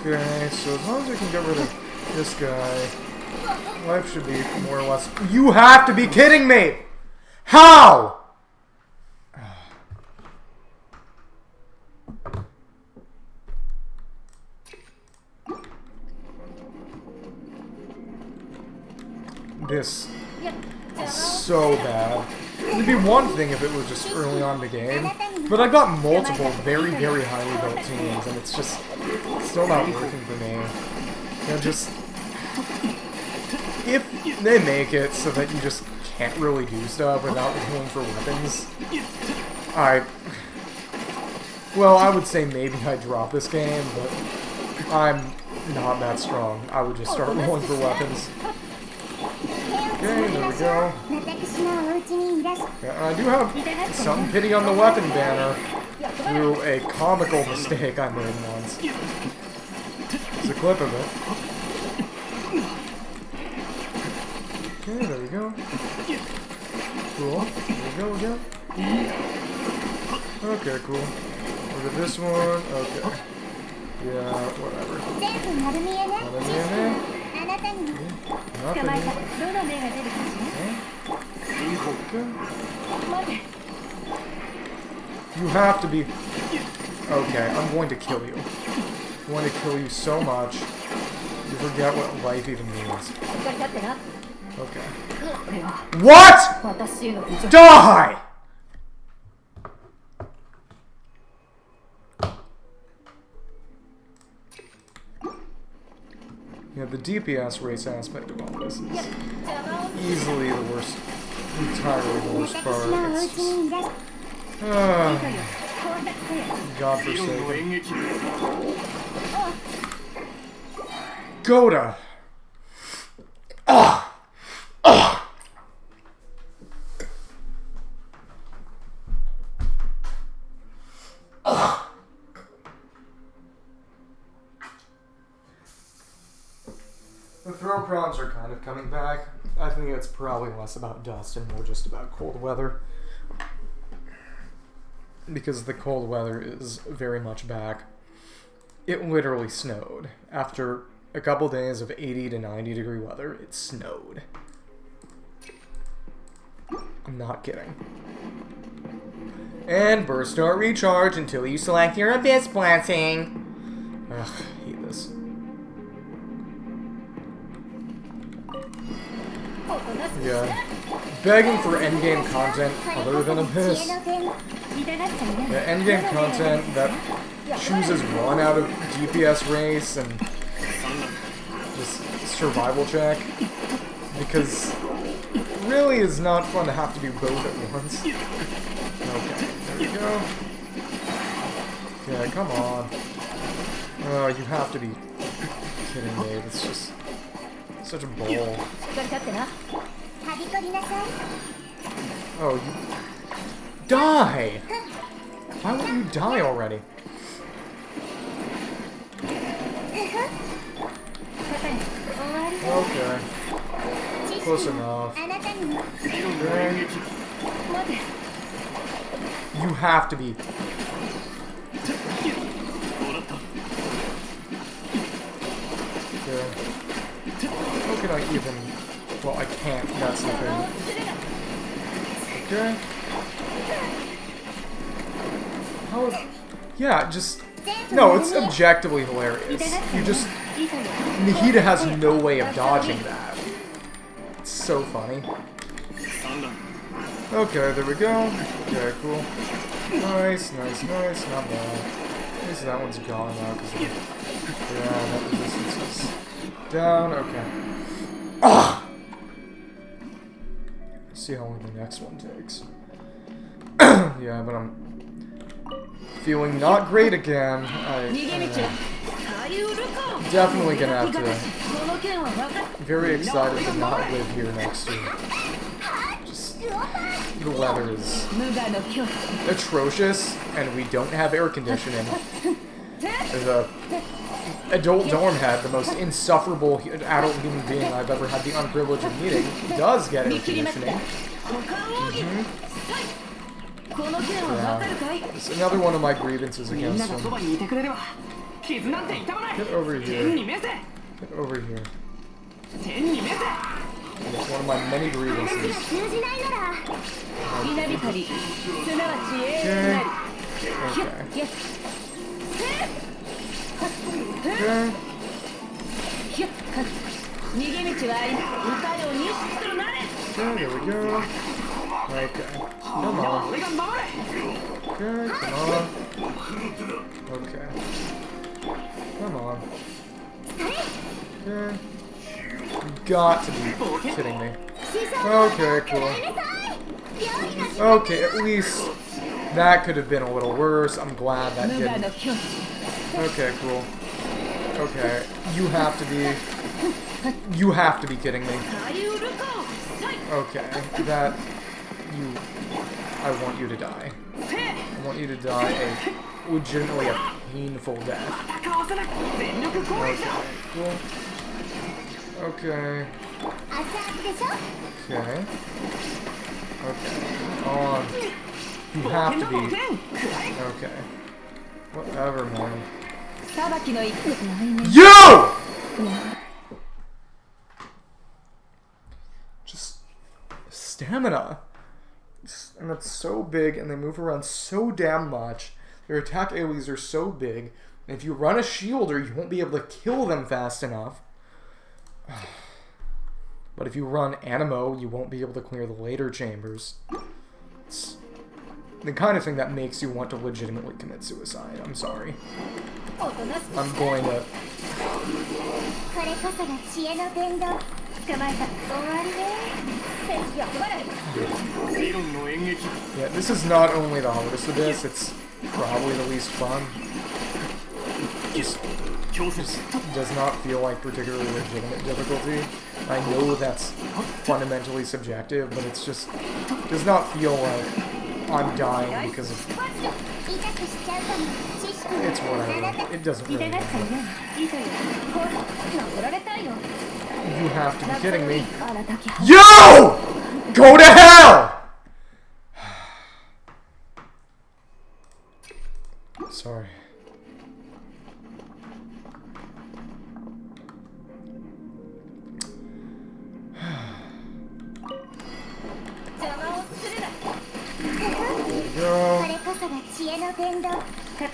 Okay, so as long as we can get rid of this guy, life should be more or less... You have to be kidding me! How?! This is so bad. It'd be one thing if it was just early on in the game, but I got multiple very highly built teams, and it's just still not working for me. And just... If they make it so that you just can't really do stuff without going for weapons, well, I would say maybe I'd drop this game, but I'm not that strong. I would just start rolling for weapons. Okay, there we go. Yeah, I do have some pity on the weapon banner through a comical mistake I made once. There's a clip of it. Okay, there we go. Cool. There we go again. Okay, cool. Look at this one. Okay. Yeah, whatever. You have to be... Okay, I'm going to kill you. I'm going to kill you so much, you forget what life even means. Okay. What?! Die! Yeah, the DPS race aspect of all this is easily the worst, entirely the worst part. It's just... God-forsaken. Goda! The throw prawns are kind of coming back. I think it's probably less about dust and more just about cold weather. Because the cold weather is very much back. It literally snowed. After a couple days of 80 to 90 degree weather, it snowed. I'm not kidding. And burst don't recharge until you select your Abyss Blessing. Ugh, I hate this. Yeah. begging for endgame content other than Abyss. Yeah, endgame content that chooses one out of DPS race and just survival check. Because really is not fun to have to do both at once. Okay, there we go. Yeah, come on. Oh, you have to be kidding me. It's just such a ball. Oh, you... Die! Why won't you die already? Okay. Close enough. Okay. You have to be. Okay. How can I even... Well, I can't. That's the thing. Okay. How is... Yeah, just... No, it's objectively hilarious. You just... Nihida has no way of dodging that. It's so funny. Okay, there we go. Okay, cool. Nice, nice, nice. Not bad. At least that one's gone now because yeah, that resistance is down. Okay. Ah! See how long the next one takes. Yeah, but I'm feeling not great again. I'm definitely gonna have to. Very excited to not live here next year. Just the weather is atrocious, and we don't have air conditioning. The adult dorm head, the most insufferable adult human being I've ever had the unprivilege of meeting, does get air conditioning. Yeah. It's another one of my grievances against him. Get over here. Get over here. It's one of my many grievances. Okay. Okay, there we go. Okay, come on. Okay, come on. Okay. Come on. Okay. You got to be kidding me. Okay, cool. Okay, at least that could have been a little worse. I'm glad that didn't. Okay, cool. Okay, you have to be kidding me. Okay, that I want you to die. I want you to die a legitimately a painful death. Okay, cool. Okay. Okay. Okay. On. You have to be. Okay. Whatever, man. You! Just stamina. And it's so big, and they move around so damn much. Their attack AoEs are so big, and if you run a shielder, you won't be able to kill them fast enough. But if you run Animo, you won't be able to clear the later chambers. It's the kind of thing that makes you want to legitimately commit suicide. I'm sorry. I'm going to... Yeah, this is not only the hardest of this, it's probably the least fun. Just does not feel like particularly legitimate difficulty. I know that's fundamentally subjective, but it's just does not feel like I'm dying because of... It's whatever. It doesn't really matter. You have to be kidding me. Yo! Go to hell! Sorry.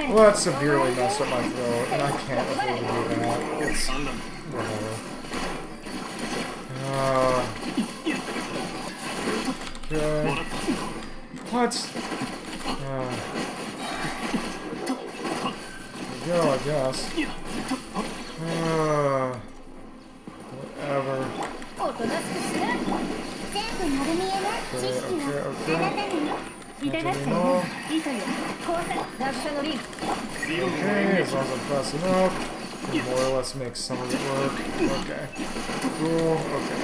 Well, that severely messed up my throat, and I can't afford to do that. It's... whatever. Okay. What? There we go, I guess. Whatever. Okay, as long as I'm fast enough, can more or less make some of it work. Okay. Cool, okay.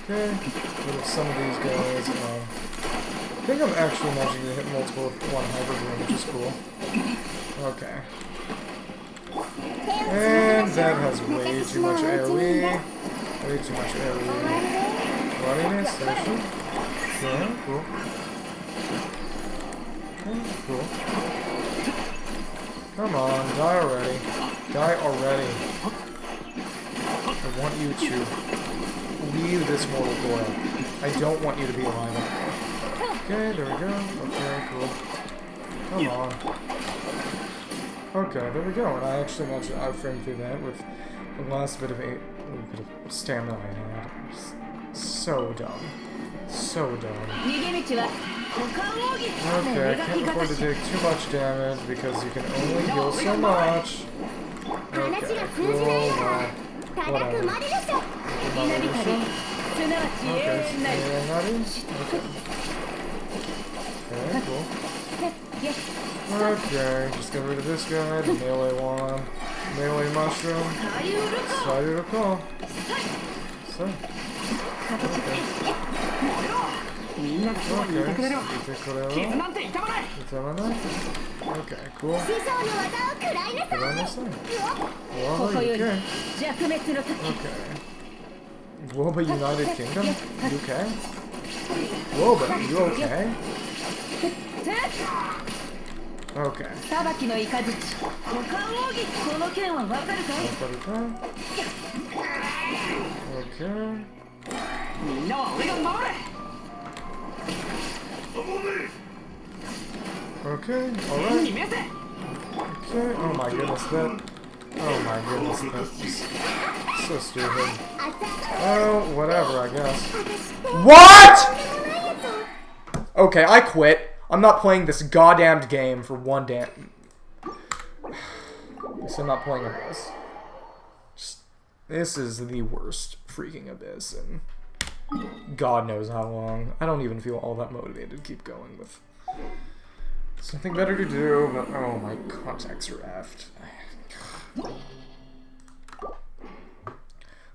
Okay, rid of some of these guys. I think I'm actually managing to hit multiple with one hybrid room, which is cool. Okay. And that has way too much AoE. Way too much AoE. Bloodiness, there she. Okay, cool. Okay, cool. Come on, die already. Die already. I want you to leave this mortal coil. I don't want you to be alive anymore. Okay, there we go. Okay, cool. Come on. Okay, there we go. And I actually managed to outframe through that with the last bit of stamina I had. So dumb. So dumb. Okay, I can't afford to take too much damage because you can only heal so much. Okay, cool. Whatever. Okay, cool. Okay, just get rid of this guy, the melee one. Melee mushroom. Sayuroko. So. Okay. Okay, cool. Okay. Woba United Kingdom? UK? Woba, you okay? Okay. Okay. Okay, alright. Okay, oh my goodness, that's so stupid. Oh, whatever, I guess. What?! Okay, I quit. I'm not playing this goddamned game for one damn... I'm not playing Abyss. This is the worst freaking Abyss, and God knows how long. I don't even feel all that motivated to keep going with something better to do, but oh, my contacts are effed.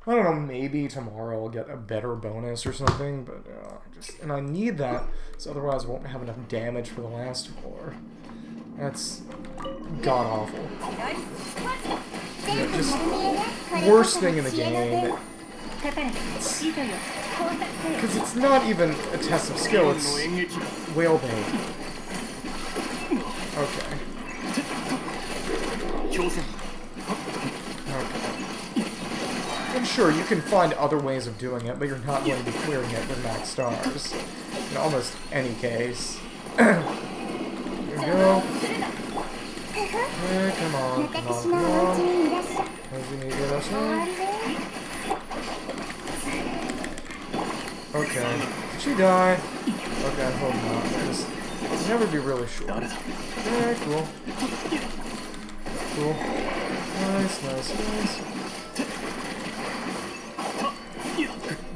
I don't know, maybe tomorrow I'll get a better bonus or something, but and I need that, so otherwise I won't have enough damage for the last floor. That's god-awful. Yeah, just worst thing in the game. Because it's not even a test of skill, it's whale bait. Okay. And sure, you can find other ways of doing it, but you're not going to be clearing it with max stars. In almost any case. There we go. Okay, come on, come on, come on. Okay. Did she die? Okay, I hope not. Because you never be really sure. Okay, cool. Cool. Nice, nice, nice.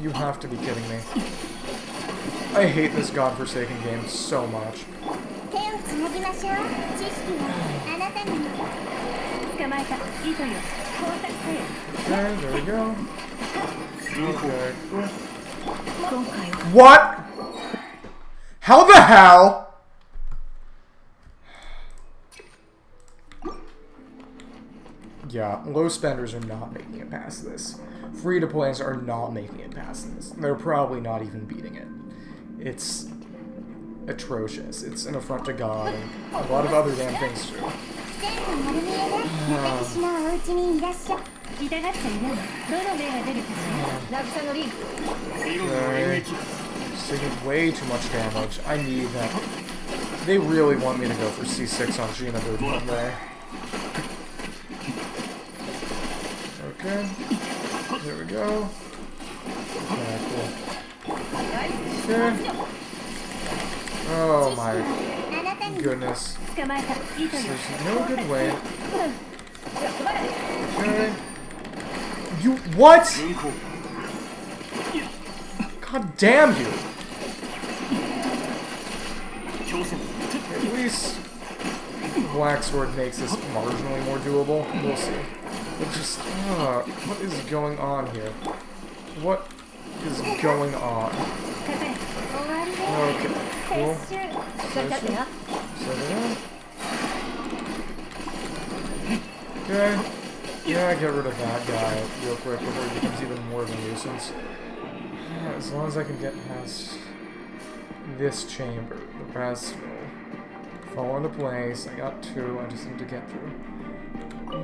You have to be kidding me. I hate this godforsaken game so much. Okay, there we go. Okay, cool. What? How the hell? Yeah, low spenders are not making it past this. Free-to-plays are not making it past this. They're probably not even beating it. It's atrocious. It's an affront to God and a lot of other damn things too. Okay. Just taking way too much damage. I need that. They really want me to go for C6 on Gina Bird one day. Okay. There we go. Okay, cool. Okay. Oh my goodness. There's no good way. Okay. You what? God damn you! At least Black Sword makes this marginally more doable. We'll see. But just, what is going on here? What is going on? Okay, cool. Set it up. Okay. Yeah, get rid of that guy real quick before he becomes even more of a nuisance. As long as I can get past this chamber, the rest will fall into place. I got 2, I just need to get through.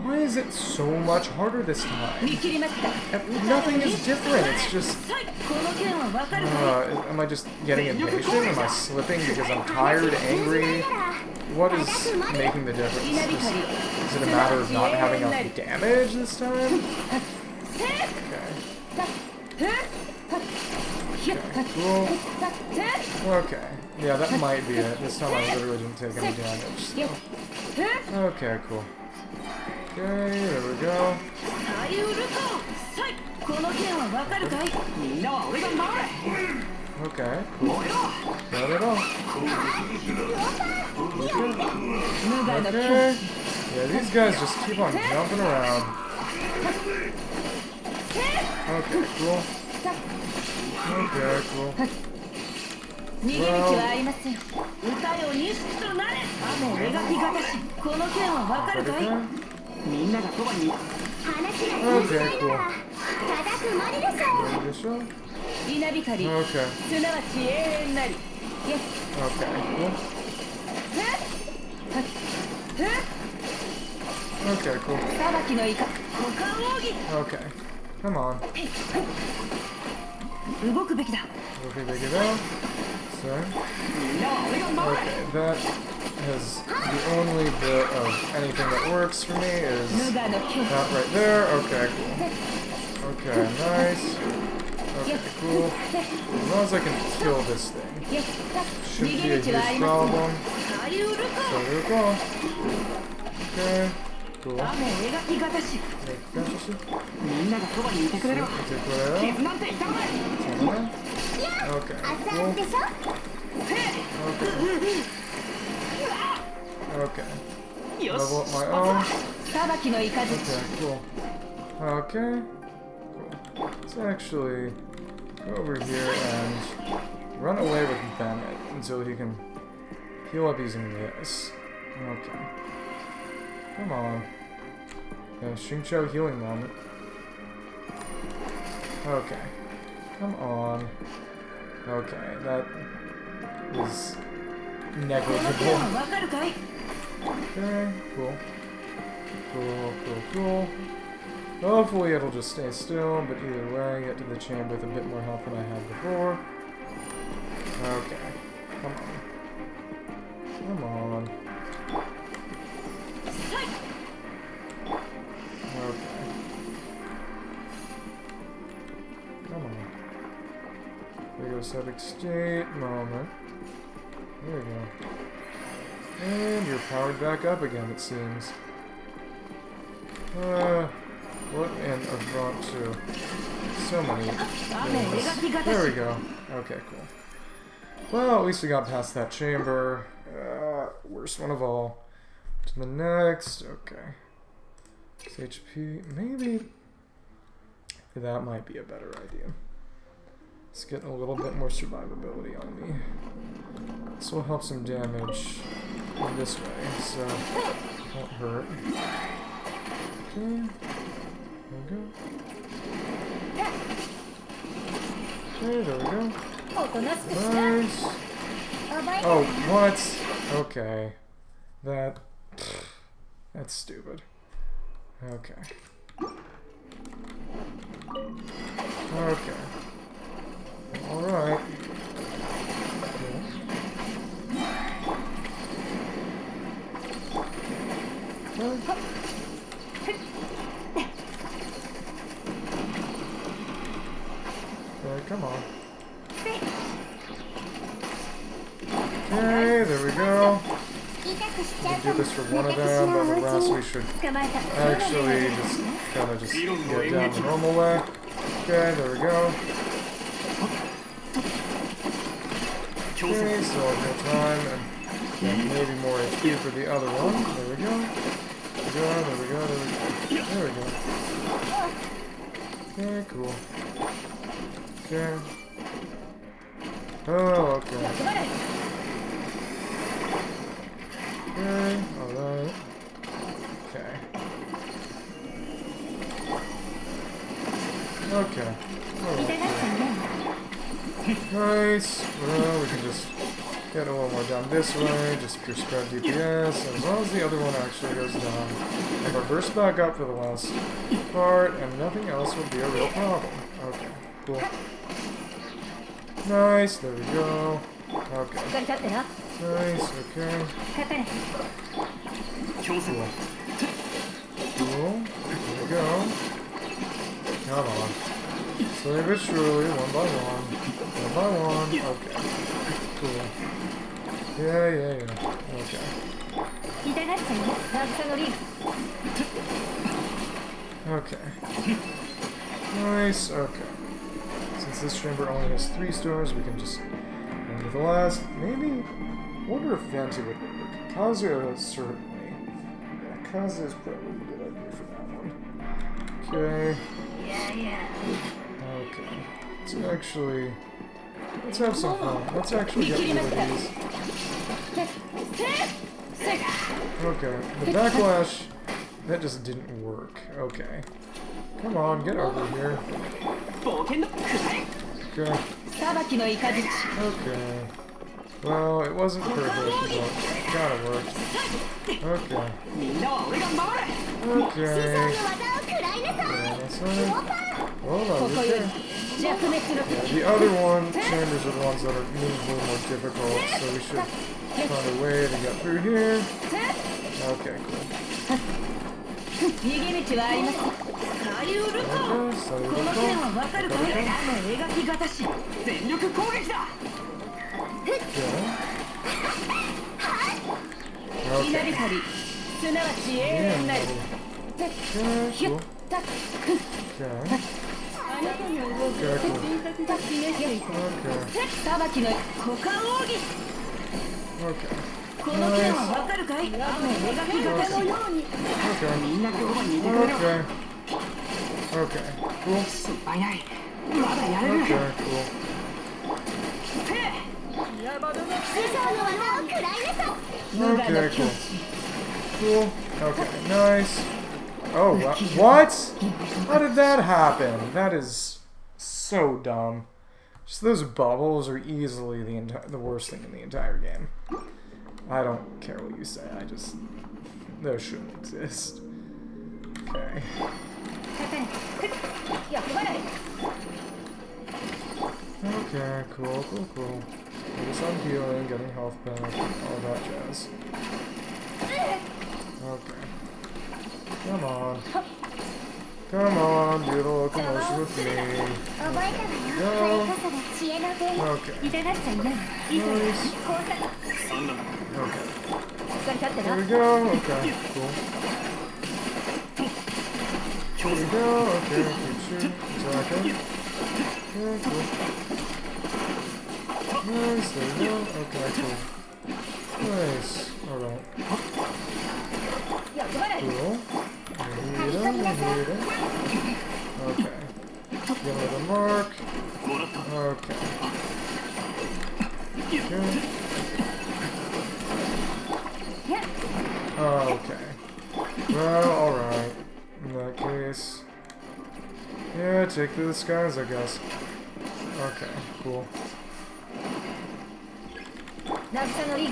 Why is it so much harder this time? Nothing is different, it's just... am I just getting impatient? Am I slipping because I'm tired, angry? What is making the difference? Is it a matter of not having enough damage this time? Okay, cool. Okay, yeah, that might be it. This time I literally didn't take any damage. So. Okay, cool. Okay, there we go. Okay, cool. Not at all. Okay. Yeah, these guys just keep on jumping around. Okay, cool. Okay, cool. Well, okay, cool. Ready to show? Okay. Okay, cool. Okay, cool. Okay. Come on. Okay, so. Okay, that is the only bit of anything that works for me is that right there. Okay, cool. Okay, nice. Okay, cool. As long as I can kill this thing. Shouldn't be a huge problem. So there we go. Okay. Cool. Okay, cool. Okay. Level up my own. Okay, cool. Okay. Cool. Let's actually go over here and run away with Bennett until he can heal up using this. Okay. Come on. Xingqiu healing moment. Okay. Come on. Okay, that is negligible. Okay, cool. Cool. Hopefully it'll just stay still, but either way, get to the chamber with a bit more health than I had before. Okay. Come on. Okay. Come on. There goes Septic State moment. There we go. And you're powered back up again, it seems. What in front to? So many things. There we go. Okay, cool. Well, at least we got past that chamber. Worst one of all. To the next. Okay. It's HP. Maybe that might be a better idea. It's getting a little bit more survivability on me. This will help some damage in this way, so it won't hurt. Okay. There we go. Okay, there we go. Nice. Oh, what? Okay. That's stupid. Okay. Okay. Alright. Okay, come on. go. We can do this for one of them, but the rest we should actually just kind of just get down the normal way. Okay, there we go. Okay, so I'll get time and maybe more HP for the other one. There we go. There we go, there we go, there we go. There we go. Okay, cool. Okay. Oh, okay. Okay, alright. Okay. Okay. Nice. Well, we can just get a little more down this way, just pure spread DPS, and as long as the other one actually goes down, and reverse back up for the last part, and nothing else will be a real problem. Okay, cool. Nice, there we go. Okay. Nice, okay. Cool. Cool. There we go. Come on. Slowly but surely, one by one. One by one. Okay. Cool. Yeah. Okay. Okay. Nice, okay. Since this chamber only has 3 stars, we can just end with the last. Maybe. I wonder if Venti would work. Kazuya certainly. Yeah, Kazuya is probably a good idea for that one. Okay. Okay. Let's have some fun. Let's actually get rid of these. Okay. The backlash, that just didn't work. Okay. Come on, get over here. Okay. Okay. Well, it wasn't perfect, but it kind of worked. Okay. Okay. Yeah, that's right. Hold on, okay. Yeah, the other chambers are the ones that are meaningfully more difficult, so we should find a way to get through here. Okay, cool. Cool. Okay, nice. Oh, what? How did that happen? That is so dumb. Just those bubbles are easily the worst thing in the entire game. I don't care what you say. Those shouldn't exist. Okay. Okay, cool. Focus on healing, getting health back, all that jazz. Okay. Come on, do the locomotion with me. Go. Okay. Nice. Okay. There we go. Okay, cool. There we go. Okay, keep shooting. Attacking. Okay, cool. Nice, there we go. Okay, cool. Nice. Alright. Cool. Okay. Give it a mark. Okay. Okay. Well, alright. In that case. Yeah, take to the skies, I guess. Okay, cool.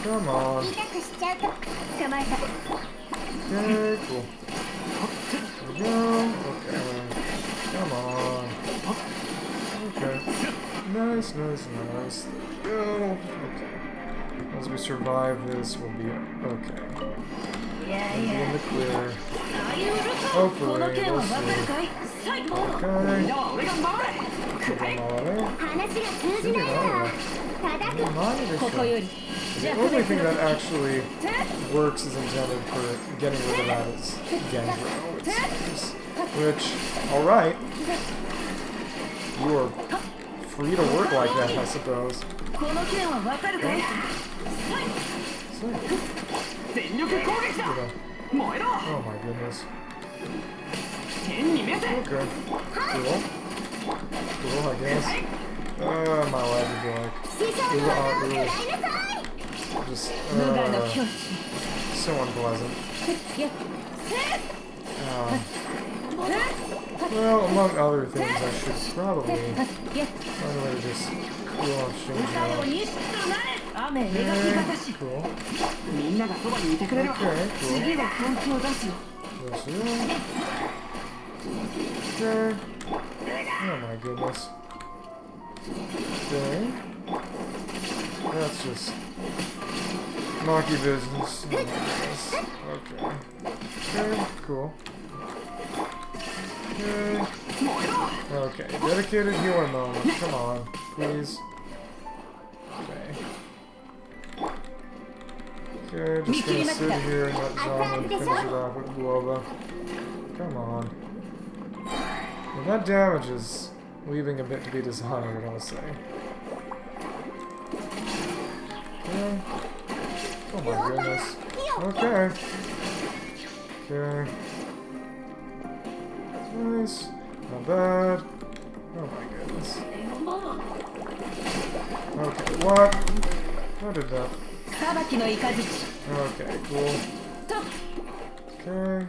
Come on. Okay, cool. There we go. Okay. Come on. Okay. Nice. There we go. Okay. As we survive this, we'll be okay. We'll be in the clear. Hopefully, we'll see. Okay. The only thing that actually works as intended for getting rid of that is Genshin, it seems. Which, alright. You are free to work like that, I suppose. Oh my goodness. Okay. Cool. Cool, I guess. My life would be like... Just, so unpleasant. Well, among other things, I should probably find a way to just cool off Shinji. Okay, cool. Okay, cool. Okay. Oh my goodness. Okay. That's just monkey business. Okay. Okay, cool. Okay. Okay, dedicated healer moment. Come on, please. Okay. Okay, just gonna sit here and let Zaman finish it off with Guava. Come on. Well, that damage is leaving a bit to be desired, I'll say. Okay. Oh my goodness. Okay. Okay. Nice. Not bad. Oh my goodness. Okay, what? How did that? Okay, cool. Okay.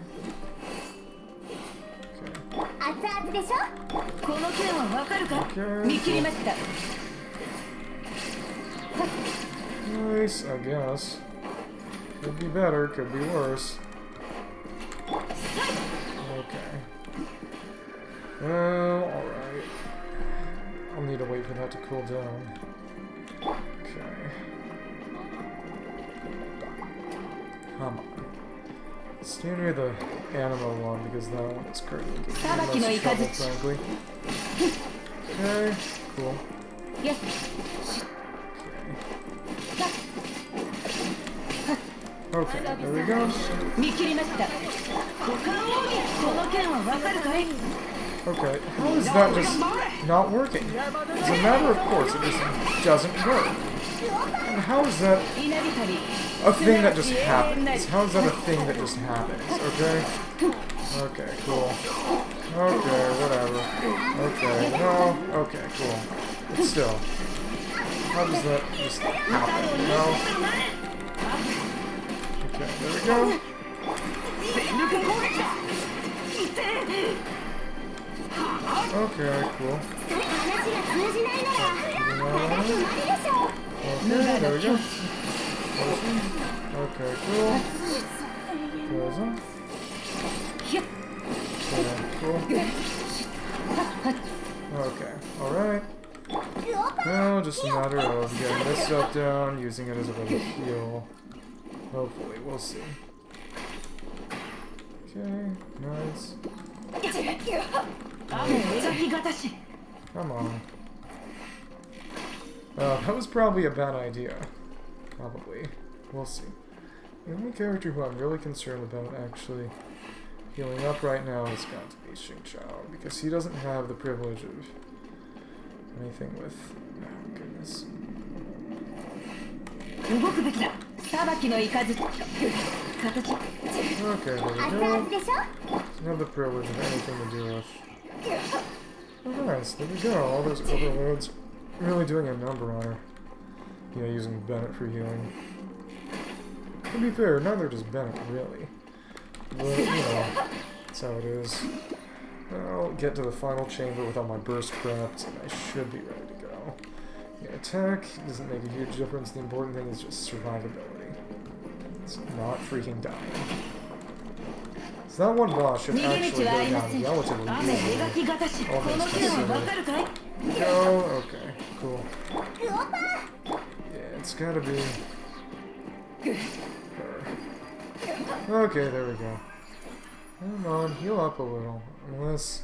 Nice, I guess. Could be better, could be worse. Okay. Well, alright. I'll need to wait for that to cool down. Okay. Come on. Stay near the animal one because that one is currently giving me trouble, frankly. Okay, cool. Okay, there we go. Okay, how is that just not working? As a matter of course, it just doesn't work. And how is that a thing that just happens? How is that a thing that just happens, okay? Okay, cool. Okay, whatever. Okay, no. Okay, cool. But still, how does that just happen, you know? Okay, there we go. Okay, cool. Okay, there we go. Okay, cool. Cool. Okay, alright. Now, just a matter of getting this stuff down, using it as a way to heal. Hopefully, we'll see. Okay, nice. Come on. That was probably a bad idea. Probably. We'll see. The only character who I'm really concerned about actually healing up right now has got to be Xingqiao, because he doesn't have the privilege of anything with... Oh, goodness. Okay, there we go. Doesn't have the privilege of anything to do with... Oh, nice, there we go. All those overloads really doing a number on her. Yeah, using Bennett for healing. To be fair, neither does Bennett, really. But, you know, that's how it is. I'll get to the final chamber with all my burst prepped, and I should be ready to go. Yeah, attack doesn't make a huge difference. The important thing is just survivability. It's not freaking dying. So that one boss should actually go down relatively easily. All things considered. Go, okay, cool. Yeah, it's gotta be her. Okay, there we go. Come on, heal up a little. Unless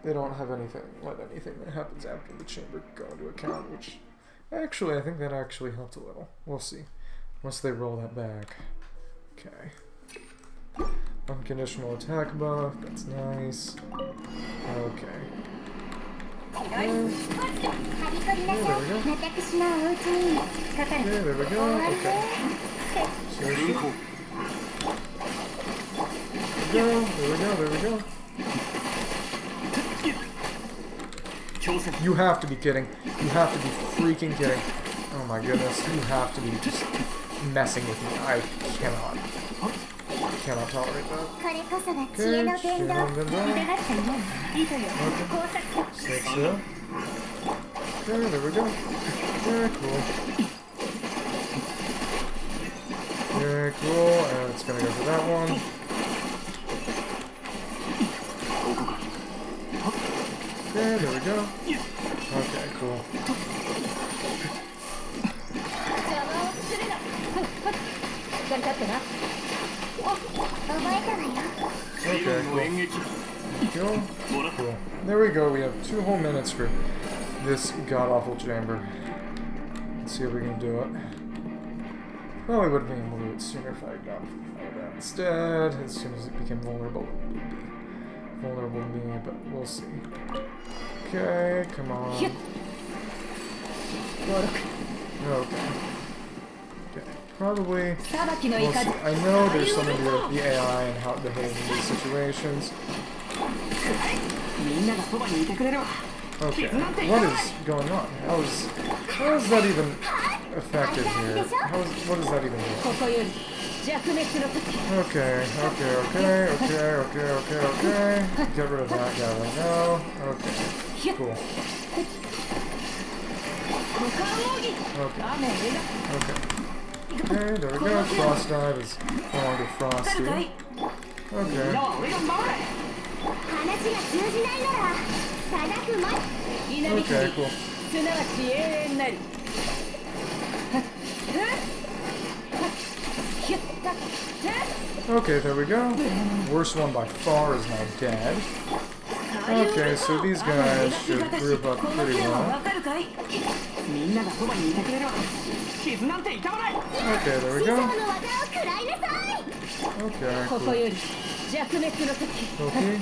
they don't have anything, let anything that happens after the chamber go into account, which actually, I think that actually helped a little. We'll see. Once they roll that back. Okay. Unconditional attack buff, that's nice. Okay. Yeah, there we go. Okay. Seriously? There we go. You have to be kidding. You have to be freaking kidding. Oh my goodness. You have to be just messing with me. I cannot tolerate that. Okay, sit still. Okay, there we go. Very cool. Very cool, and it's gonna go for that one. Okay, there we go. Okay, cool. Okay, cool. Cool. There we go. We have 2 whole minutes for this god-awful chamber. Let's see if we can do it. Probably would have been able to do it sooner if I had gone for that instead. As soon as it became vulnerable, it would be vulnerable to me, but we'll see. Okay, come on. Okay. Probably. We'll see. I know there's something to do with the AI and how it behaves in these situations. Okay, what is going on? How is that even effective here? What does that even mean? Okay. Get rid of that guy right now. Okay, cool. Okay, there we go. Frost dive is no longer frosty. Okay. Okay, cool. Okay, there we go. Worst one by far is now dead. Okay, so these guys should group up pretty well. Okay, there we go. Okay, cool. Okay.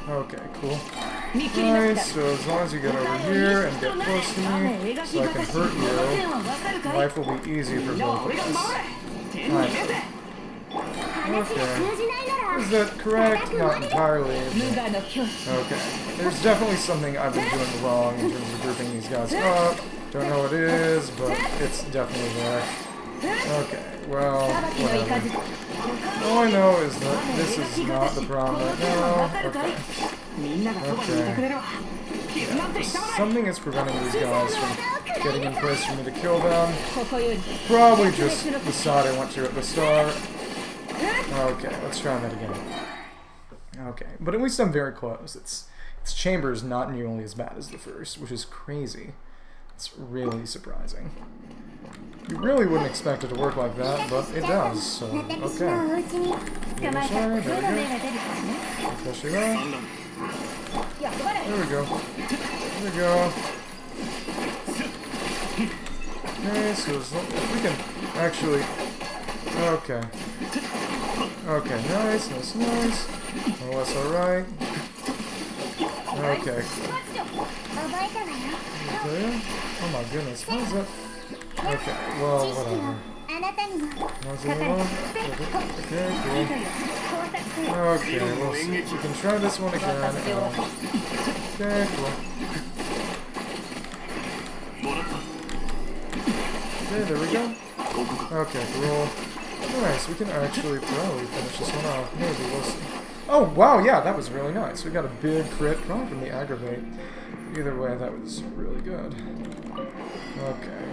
Okay, cool. Nice, so as long as you get over here and get close to me, so I can hurt you, life will be easy for both of us. Okay. Is that correct? Not entirely. But okay. There's definitely something I've been doing wrong in terms of grouping these guys up. Don't know what it is, but it's definitely there. Okay, well, whatever. All I know is that this is not the problem right now. Okay. Yeah, something is preventing these guys from getting in place for me to kill them. Probably just the side I went to at the start. Okay, let's try that again. Okay, but at least I'm very close. Its chamber is not nearly as bad as the first, which is crazy. It's really surprising. You really wouldn't expect it to work like that, but it does, so, okay. There we go. There we go. There we go. Okay, so if we can actually... Okay. Okay, nice. Oh, that's alright. Okay. Oh my goodness, how is that? Okay, well, whatever. Okay, cool. Okay, we'll see. We can try this one again. Okay, cool. Okay, there we go. Okay, cool. Nice, we can actually probably finish this one off. Maybe, we'll see. Oh, wow, yeah, that was really nice. We got a big crit, probably from the aggravate. Either way, that was really good. Okay.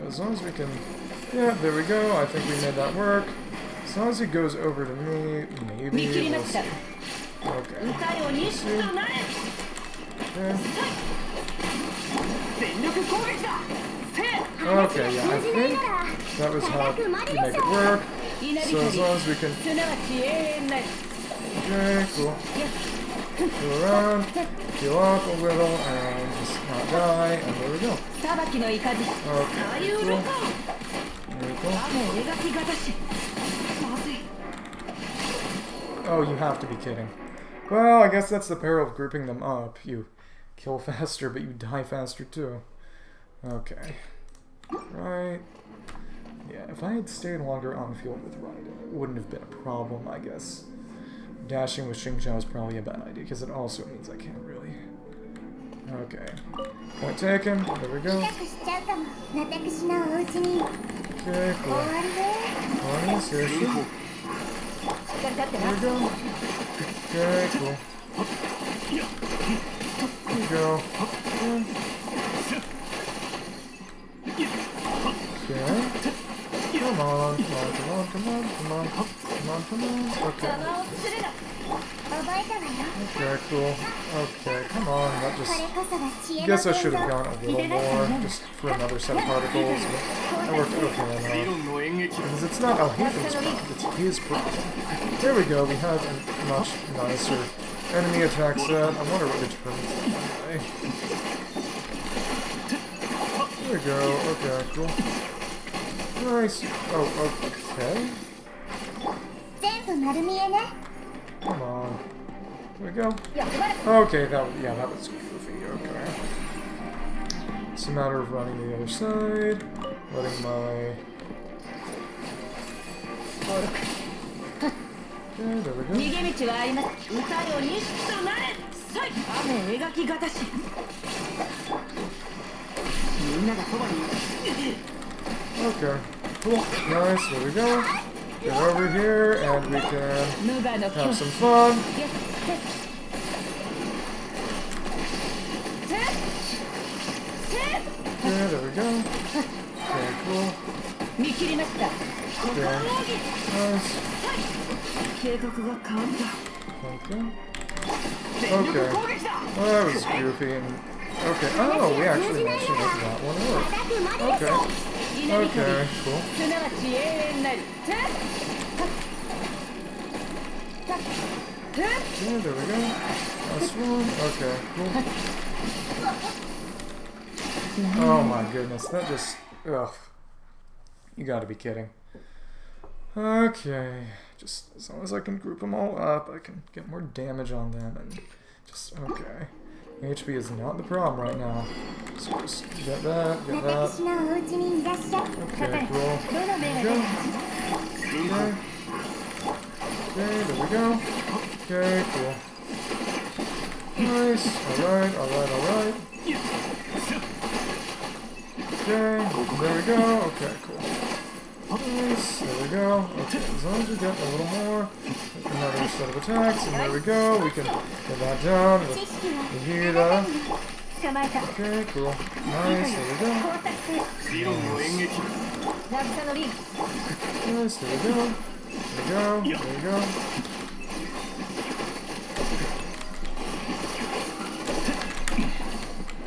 As long as we can... Yeah, there we go. I think we made that work. As long as he goes over to me, maybe we'll see. Okay. We'll see. Okay, yeah, I think that was how you make it work. So as long as we can... Okay, cool. Go around, heal up a little, and just not die, and there we go. Okay, cool. There we go. Oh, you have to be kidding. Well, I guess that's the peril of grouping them up. You kill faster, but you die faster too. Okay. Right. Yeah, if I had stayed longer on the field with Raiden, it wouldn't have been a problem, I guess. Dashing with Xingqiao is probably a bad idea, because it also means I can't really... Okay. Point taken. There we go. Okay, cool. There we go. Okay, cool. There we go. Okay. Come on, come on, come on, come on, come on, come on, come on. Okay. Okay, cool. Okay, come on. That just... Guess I should have gone a little more, just for another set of particles, but that worked okay enough. Because it's not Alhaven's problem, it's his problem. There we go, we have a much nicer enemy attack set. I wonder what determines that anyway. There we go, okay, cool. Nice. Oh, okay. Come on. There we go. Okay, that was goofy. Okay. It's a matter of running to the other side, letting my... Okay, there we go. Okay, cool, nice, there we go. Get over here, and we can have some fun. Okay, there we go. Okay, cool. Okay, nice. Okay. Okay. Well, that was goofy and... Okay, oh, we actually managed to make that one work. Okay. Okay, cool. Yeah, there we go. Last one. Okay, cool. Oh my goodness, that just... Ugh. You gotta be kidding. Okay. Just as long as I can group them all up, I can get more damage on them and just... Okay. HP is not the problem right now. So just get that, get that. Okay, cool. There we go. Okay. Okay, there we go. Okay, cool. Nice. Alright, alright, alright. Okay, there we go. Okay, cool. Nice, there we go. Okay, as long as we get a little more, another set of attacks, and there we go. We can get that down with the Hira. Okay, cool. Nice, there we go. Nice, there we go. There we go, there we go.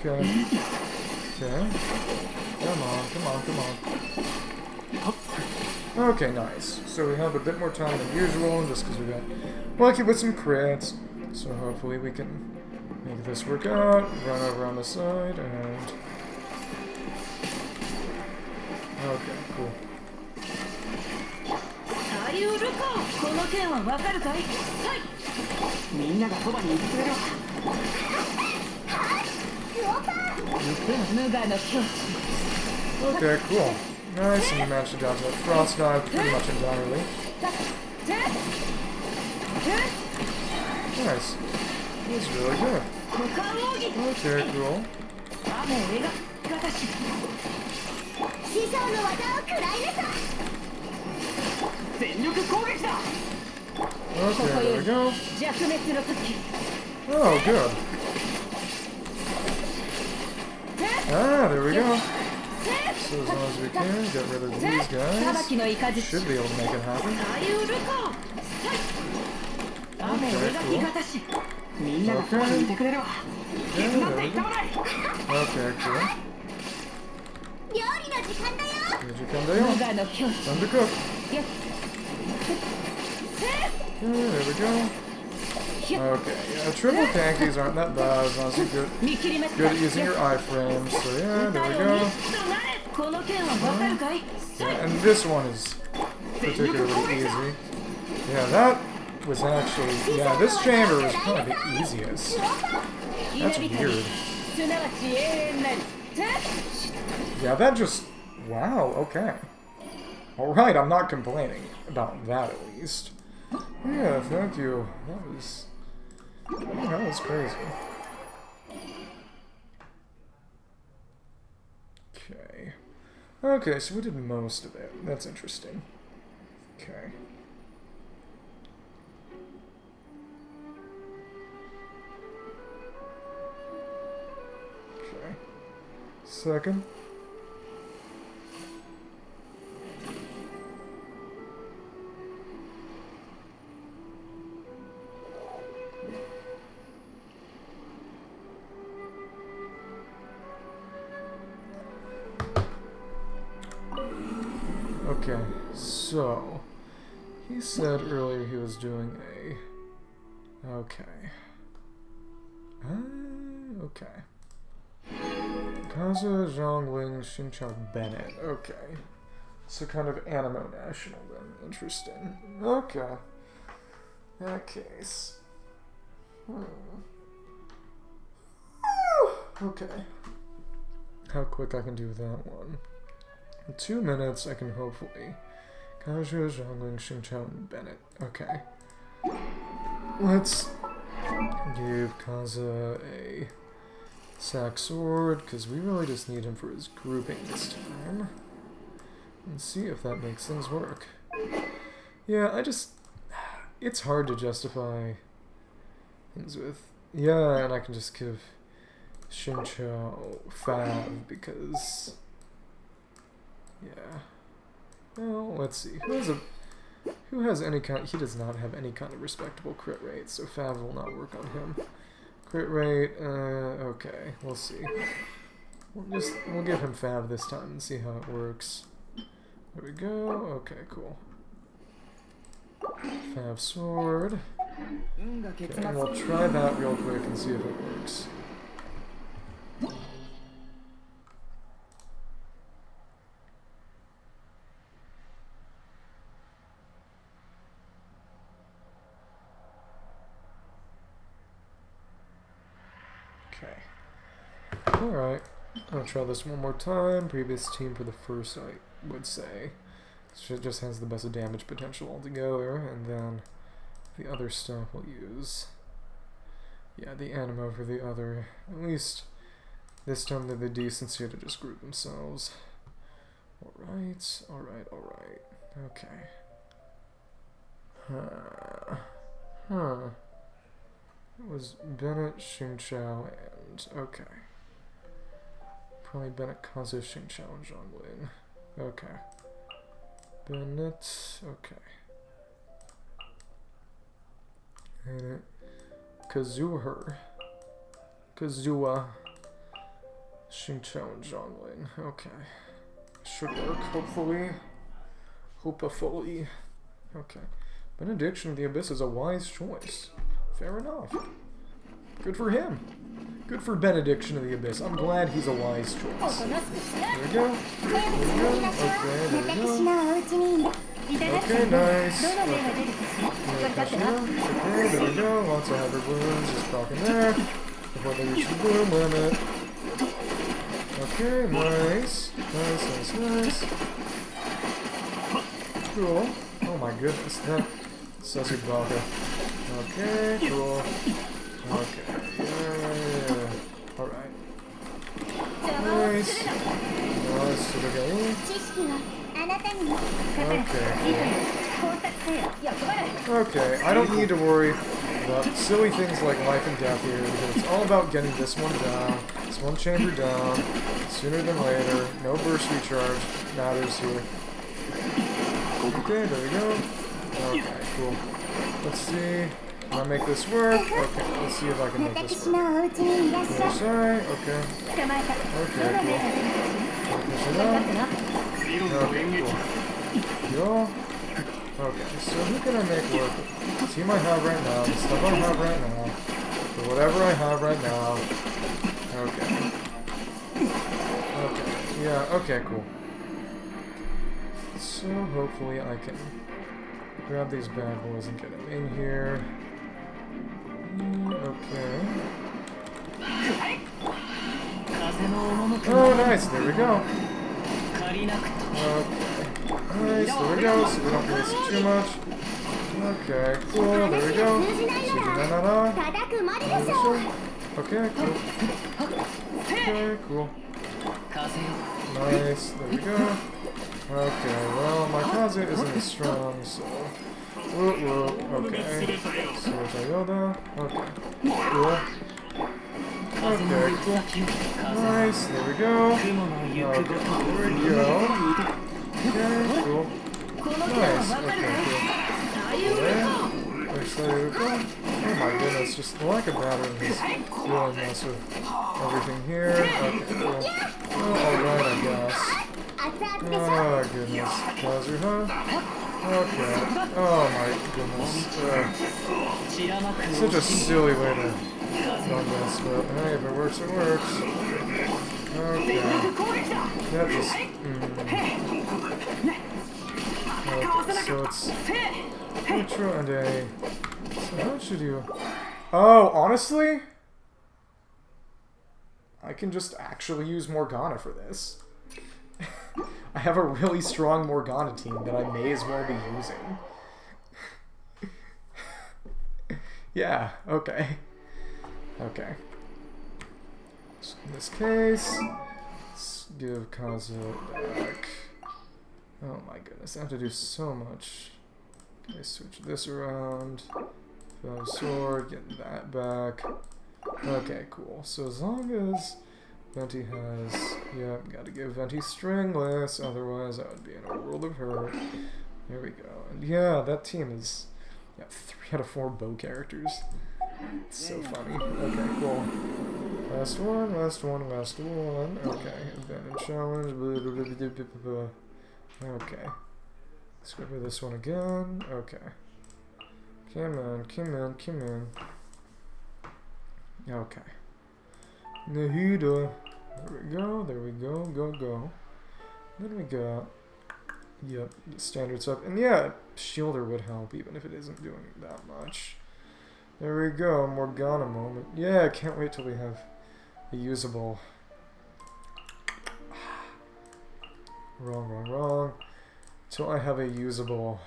Okay. Okay. Come on, come on, come on. Okay, nice. So we have a bit more time than usual, just because we got lucky with some crits. So hopefully we can make this work out. Run over on the side, and... Okay, cool. Okay, cool. Nice, and you managed to dodge that frost dive pretty much entirely. Nice. That's really good. Okay, cool. Okay, there we go. Oh, good. Ah, there we go. So as long as we can, get rid of these guys. Should be able to make it happen. Okay, cool. Okay. Yeah, there we go. Okay, cool. Time to cook. There we go. Okay, yeah, triple tankies aren't that bad as long as you're good at using your iframes. So yeah, there we go. Yeah, and this one is particularly easy. Yeah, that was actually... Yeah, this chamber was probably the easiest. That's weird. Yeah, that just... Wow, okay. Alright, I'm not complaining about that at least. Yeah, thank you. That was crazy. Okay. Okay, so we did most of it. That's interesting. Okay. Okay. Second. Okay, so he said earlier he was doing a... Okay. Okay. Kaza, Zhongling, Xinchao, Bennett. Okay. So kind of Animo National then. Interesting. Okay. In that case. Okay. How quick I can do that one. In 2 minutes, I can hopefully... Kaja, Zhongling, Xingqiao, and Bennett. Okay. Let's give Kaza a sack sword, because we really just need him for his grouping this time. And see if that makes things work. Yeah, it's hard to justify things with... Yeah, and I can just give Xingqiao Fab, because... Yeah. Well, let's see. Who has any kind... He does not have any kind of respectable crit rate, so Fav will not work on him. Crit rate, okay, we'll see. We'll give him Fav this time and see how it works. There we go. Okay, cool. Fav sword. Okay, and we'll try that real quick and see if it works. Okay. Alright. I'll try this one more time. Previous team for the first, I would say. It just has the best damage potential altogether, and then the other stuff we'll use. Yeah, the animo for the other. At least this time they're the decency to just group themselves. Alright, alright, alright. Okay. It was Bennett, Xingqiao, and... Okay. Probably Bennett, Kazu, Xingqiao, and Zhongling. Okay. Bennett... Okay. And Kazuher. Kazua. Xingqiao, and Zhongling. Okay. Should work, hopefully. Hopefully. Okay. Benediction of the Abyss is a wise choice. Fair enough. Good for him. Good for Benediction of the Abyss. I'm glad he's a wise choice. There we go. There we go. Okay, there we go. Okay, nice. Okay, there we go. Lots of hyper balloons just talking there. Before they reach the bloom limit. Okay, nice. Nice, nice, nice. Cool. Oh my goodness, that Sasubaka. Okay, cool. Okay, yeah. Alright. Nice. Nice, okay. Okay, I don't need to worry about silly things like life and death here, because it's all about getting this one down, this one chamber down, sooner than later. No burst recharge matters here. Okay, there we go. Okay, cool. Let's see. Can I make this work? Okay, let's see if I can make this work. Okay, sorry. Okay. Okay, cool. Push it up. Okay, cool. Yo. Okay, so who can I make work with? The team I have right now, the stuff I have right now, or whatever I have right now. Okay. Okay, yeah, okay, cool. So hopefully I can grab these bad boys and get them in here. Okay. Oh, nice, there we go. Okay. Nice, there we go, so we don't waste too much. Okay, cool, there we go. Okay, cool. Okay, cool. Nice, there we go. Okay, well, my Kaze isn't as strong, so... Whoop, whoop, okay. So, Toyota. Okay, cool. Okay, cool. Nice, there we go. Okay, there we go. Okay, cool. Nice, okay, cool. Okay, so there we go. Oh my goodness, just the lack of battering is really mess with everything here. Okay, cool. Oh, alright, I guess. Oh goodness. Kazuha? Okay. Oh my goodness. Such a silly way to run this, but hey, if it works, it works. Okay. That just... Okay, so it's... Ultra and a... So how should you... Oh, honestly? I can just actually use Morgana for this. I have a really strong Morgana team that I may as well be using. Yeah, okay. Okay. So in this case, let's give Kazuo back. Oh my goodness, I have to do so much. Okay, switch this around. Sword, get that back. Okay, cool. So as long as Venti has... Yeah, gotta give Venti stringless, otherwise I would be in a world of hurt. There we go. And yeah, that team is... Yeah, 3 out of 4 bow characters. It's so funny. Okay, cool. Last one, last one, last one. Okay, advantage challenge. Okay. Let's go over this one again. Okay. Come on, come on, come on. Okay. Nahida. There we go, go. Then we got... Yep, standard stuff. And yeah, Shielder would help, even if it isn't doing that much. There we go, Morgana moment. Yeah, I can't wait till we have a usable... Wrong. Till I have a usable...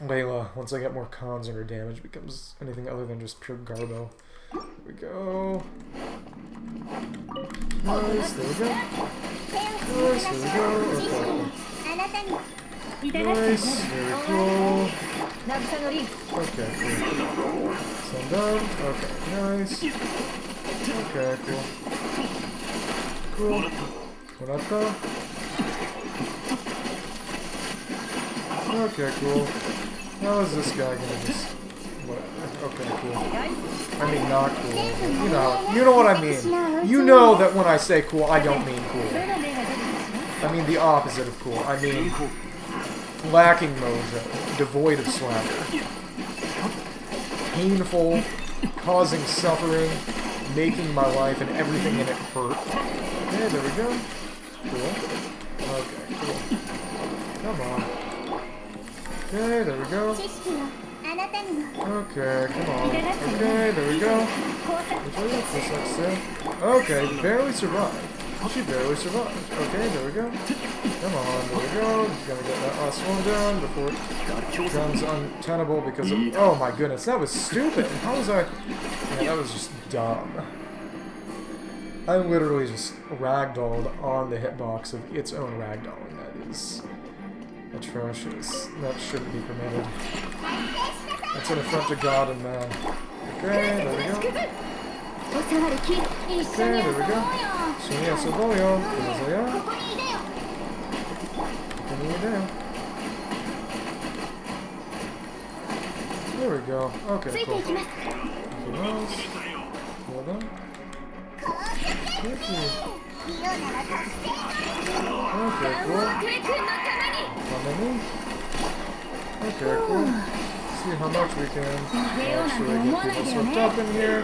Layla, once I get more cons and her damage becomes anything other than just pure garbo. There we go. Nice, there we go. Nice, there we go. Okay. Nice, very cool. Okay, cool. Send down. Okay, nice. Okay, cool. Cool. Murata. Okay, cool. How is this guy gonna just... Whatever. Okay, cool. I mean, not cool. You know what I mean. You know that when I say cool, I don't mean cool. I mean the opposite of cool. I mean lacking mojo, devoid of swagger. Painful, causing suffering, making my life and everything in it hurt. Okay, there we go. Cool. Okay, cool. Come on. Okay, there we go. Okay, come on. Okay, there we go. Okay, barely survived. She barely survived. Okay, there we go. Come on, there we go. Gotta get that last one down before it becomes untenable because of... Oh my goodness, that was stupid. How was I... Yeah, that was just dumb. I literally just ragdolled on the hitbox of its own ragdolling. That is... atrocious. That shouldn't be permitted. That's an affront to God and man. Okay, there we go. Okay, there we go. Shinya Suboyo. Kumazoya. There we go. Okay, cool. Anything else? Well done. Thank you. Okay, cool. How many? Okay, cool. See how much we can actually get people swept up in here.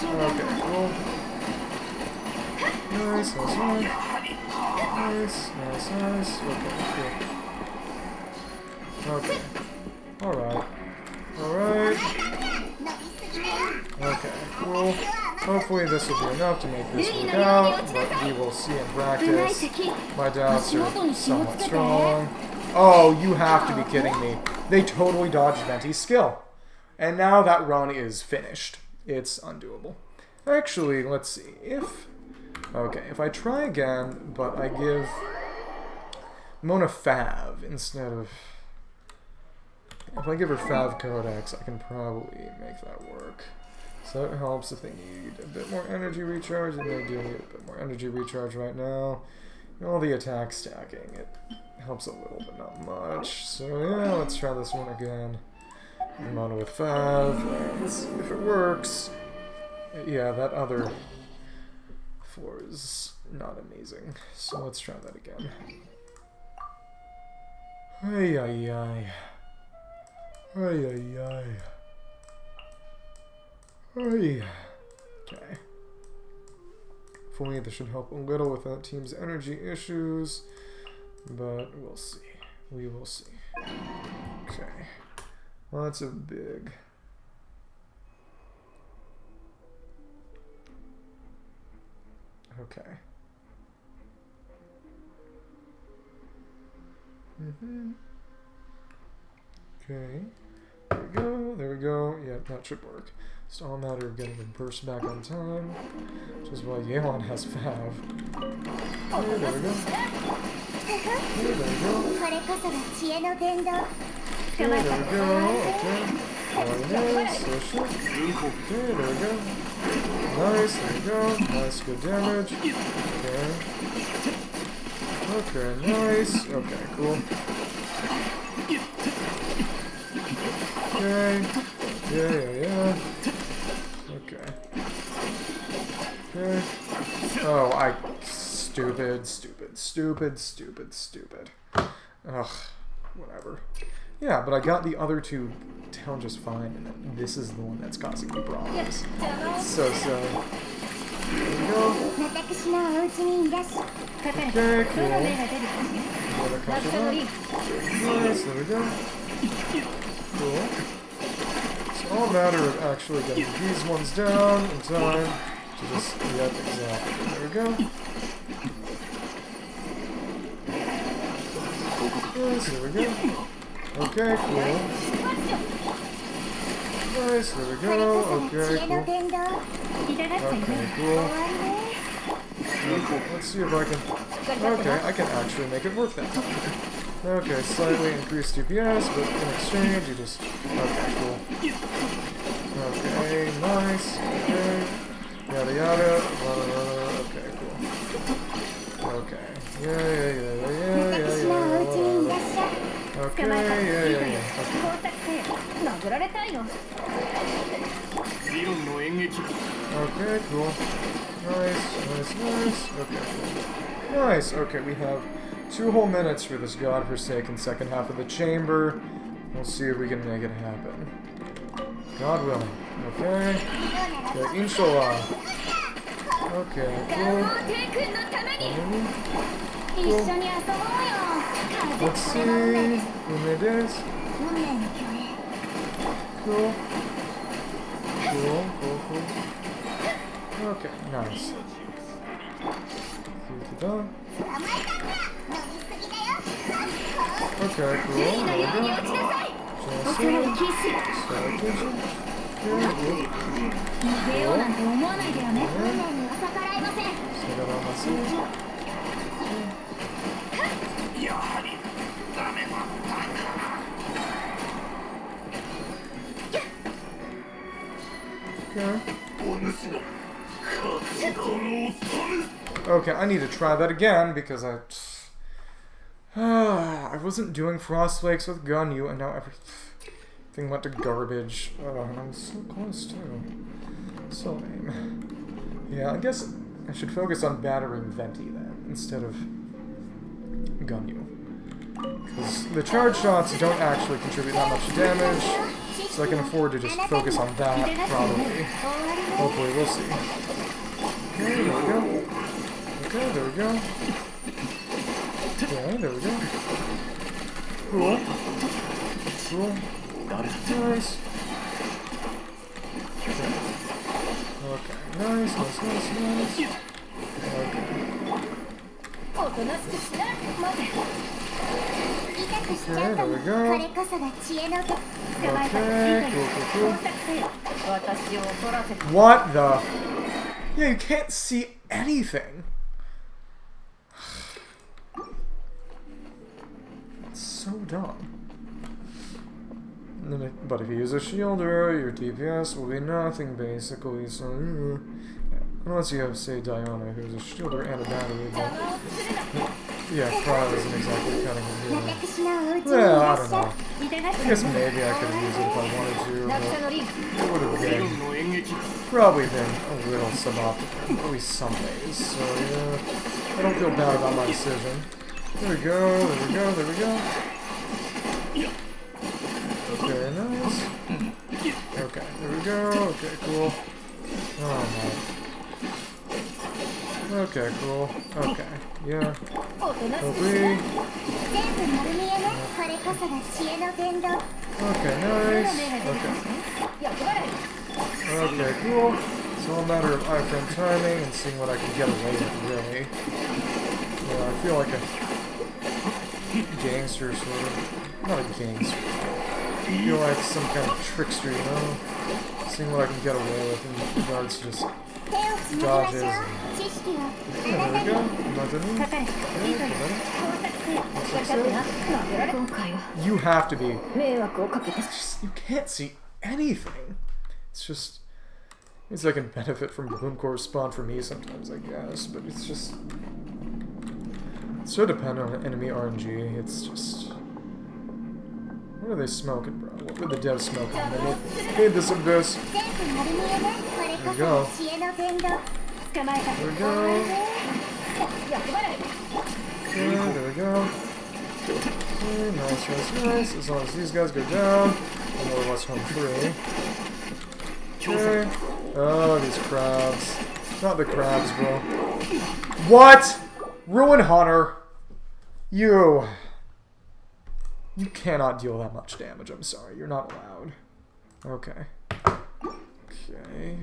Okay, cool. Nice, nice, nice. Nice, nice, nice. Okay, cool. Okay. Alright. Alright. Okay, cool. Hopefully this will be enough to make this work out, but we will see in practice. My doubts are somewhat strong. Oh, you have to be kidding me. They totally dodged Venti's skill. And now that run is finished. It's undoable. Actually, let's see. If I try again, but I give Mona Fav instead of... If I give her Fav Codex, I can probably make that work. So it helps if they need a bit more energy recharge, and they do need a bit more energy recharge right now. And all the attack stacking, it helps a little, but not much. So yeah, let's try this one again. Mona with Fav, and see if it works. Yeah, that other 4 is not amazing. So let's try that again. Ay ay ay. Ay ay ay. Ay. Okay. If only this should help a little with that team's energy issues. But we'll see. We will see. Okay. Lots of big. Okay. Okay. There we go. There we go. Yeah, that should work. It's all a matter of getting the burst back on time. Which is why Yeon has Fav. Okay, there we go. Okay, there we go. Okay, there we go. Okay. Nice. Okay, there we go. Nice, there we go. Nice, good damage. Okay. Okay, nice. Okay, cool. Okay. Yeah. Okay. Okay. Oh, stupid. Ugh, whatever. Yeah, but I got the other 2 down just fine, and then this is the one that's causing me problems. So. There we go. Okay, cool. Nice, there we go. Cool. It's all a matter of actually getting these ones down in time to just, yep, exactly. There we go. Yes, there we go. Okay, cool. Nice, there we go. Okay, cool. Okay, cool. Okay, let's see if I can... Okay, I can actually make it work that time. Okay, slightly increased DPS, but in exchange, you just... Okay, cool. Okay, nice. Okay. Yada yada. Okay, cool. Okay. Yeah. Okay, yeah. Okay, cool. Nice. Okay, cool. Nice. Okay, we have 2 whole minutes for this godforsaken second half of the chamber. We'll see if we can make it happen. God willing. Okay. Okay, inshallah. Okay, cool. Cool. Let's see. Umedes. Cool. Okay, nice. Okay, cool. There we go. Okay, I need to try that again because I wasn't doing Frostflakes with Gunyu, and now everything went to garbage. And I'm so close too. So lame. Yeah, I guess I should focus on battering Venti then, instead of Gunyu. Because the charge shots don't actually contribute that much damage, so I can afford to just focus on that, probably. Hopefully, we'll see. Okay, there we go. Okay, there we go. Okay, there we go. Cool. Cool. Nice. Okay, nice, nice, nice, nice. Okay. Okay, there we go. Okay, cool, cool, cool. What the? Yeah, you can't see anything. It's so dumb. But if you use a shielder, your DPS will be nothing basically, so unless you have, say, Diana, who's a shielder and a battery, but yeah, probably isn't exactly cutting it here. Well, I don't know. I guess maybe I could have used it if I wanted to, but it would have been probably been a little suboptimal, at least some days, so yeah, I don't feel bad about my decision. There we go, there we go, there we go. Okay, nice. Okay, there we go. Okay, cool. Oh no. Okay, cool. Okay, yeah. Okay. Okay, nice. Okay. Okay, cool. It's all a matter of iframe timing and seeing what I can get away with, really. Yeah, I feel like a gangster, sort of. Not a gangster. I feel like some kind of trickster, you know? Seeing what I can get away with in regards to just dodges and... Yeah, there we go. You have to be... you can't see anything. It's just... It's like a benefit from bloom correspond for me sometimes, I guess, but it's just... It's so dependent on enemy RNG, it's just... What are they smoking, bro? What were the devs smoking? They made this Abyss. There we go. There we go. Okay, there we go. Okay, nice, nice, nice. As long as these guys go down, I'm more or less home free. Okay. Oh, these crabs. Not the crabs, bro. What? Ruin Hunter. You cannot deal that much damage, I'm sorry. You're not allowed. Okay. Okay.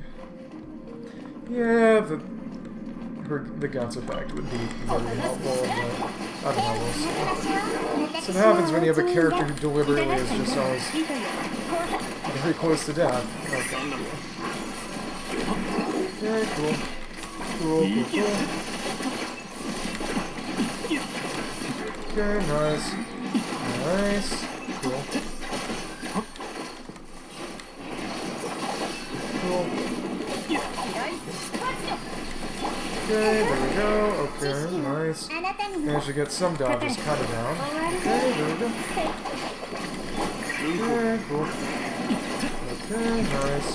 Yeah, the guts effect would be very helpful, but I don't know, we'll see. So what happens when you have a character who deliberately is just always very close to death. Okay, cool. Cool, cool, cool. Okay, nice. Nice. Cool. Cool. Okay, there we go. Okay, nice. Managed to get some dodges kind of down. Okay, there we go. Okay, cool. Okay, nice.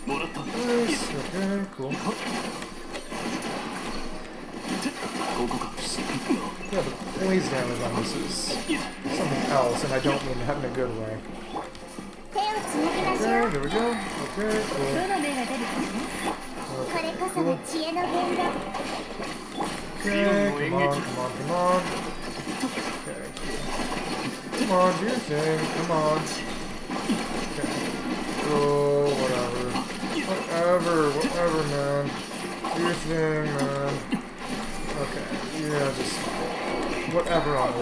Nice. Okay, cool. Yeah, the blaze damage on this is something else, and I don't mean that in a good way. Okay, there we go. Okay, cool. Okay, cool. Okay, come on, come on, come on. Okay, cool. Come on, do your thing, come on. Okay. Cool, whatever. Whatever, man. Do your thing, man. Okay, yeah, just whatever I'll do.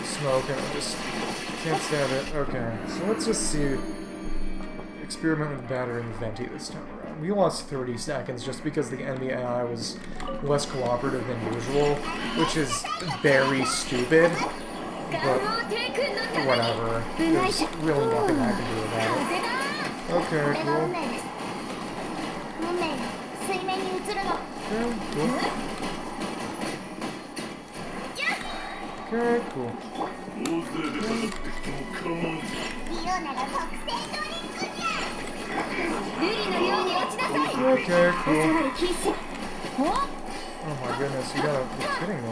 Smoke and I just can't stand it. Okay, so let's just see. Experiment with battering Venti this time around. We lost 30 seconds just because the enemy AI was less cooperative than usual, which is very stupid. But whatever. There's really nothing I can do about it. Okay, cool. Okay, cool. Okay, cool. Okay, cool. Oh my goodness, you gotta be kidding me.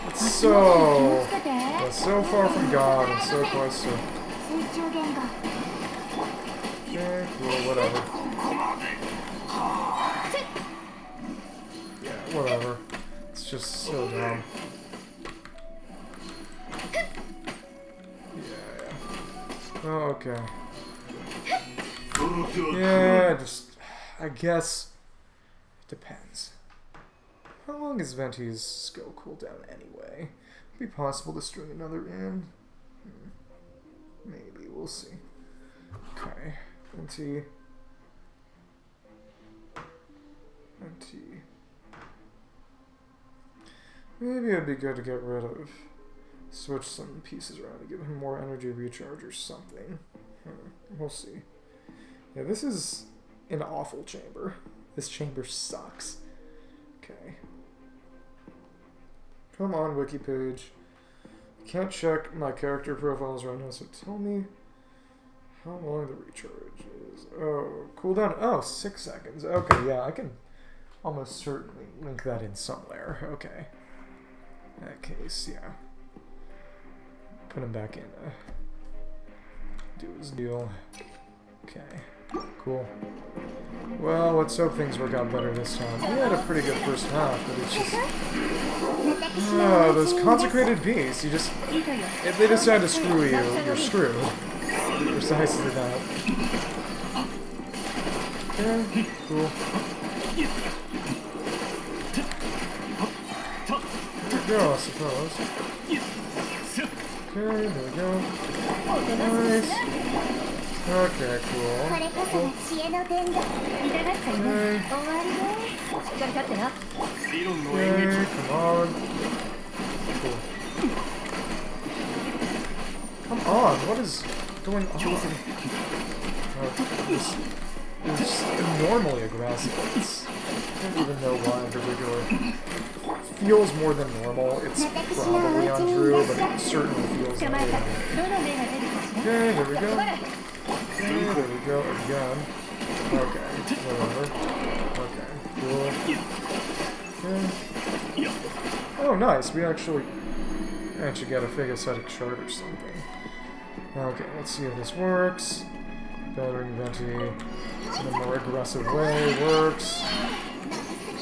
That's so far from God and so close to... Okay, cool, whatever. Yeah, whatever. It's just so dumb. Yeah. Oh, okay. Yeah, I guess it depends. How long is Venti's skill cooldown anyway? Be possible to string another in? Maybe, we'll see. Okay, Venti. Maybe it'd be good to get rid of... Switch some pieces around to give him more energy recharge or something. We'll see. Yeah, this is an awful chamber. This chamber sucks. Okay. Come on, wiki page. Can't check my character profiles right now, so tell me how long the recharge is. Oh, cooldown. Oh, 6 seconds. Okay, yeah, I can almost certainly link that in somewhere. Okay. In that case, yeah. Put him back in. Do his deal. Okay. Cool. Well, let's hope things work out better this time. We had a pretty good first half, but it's just... Oh, those consecrated beasts. You just... If they decide to screw you, you're screwed. Precisely that. Okay, cool. There we go, I suppose. Okay, there we go. Nice. Okay, cool. Okay, come on. Cool. Come on, what is going on? Okay, this is normally aggressive. I don't even know why in particular. Feels more than normal. It's probably untrue, but it certainly feels that way. Okay, there we go. Okay, there we go again. Okay, whatever. Okay, cool. Okay. Oh, nice. We actually get a phagocytic shard or something. Okay, let's see if this works. Battering Venti in a more aggressive way works.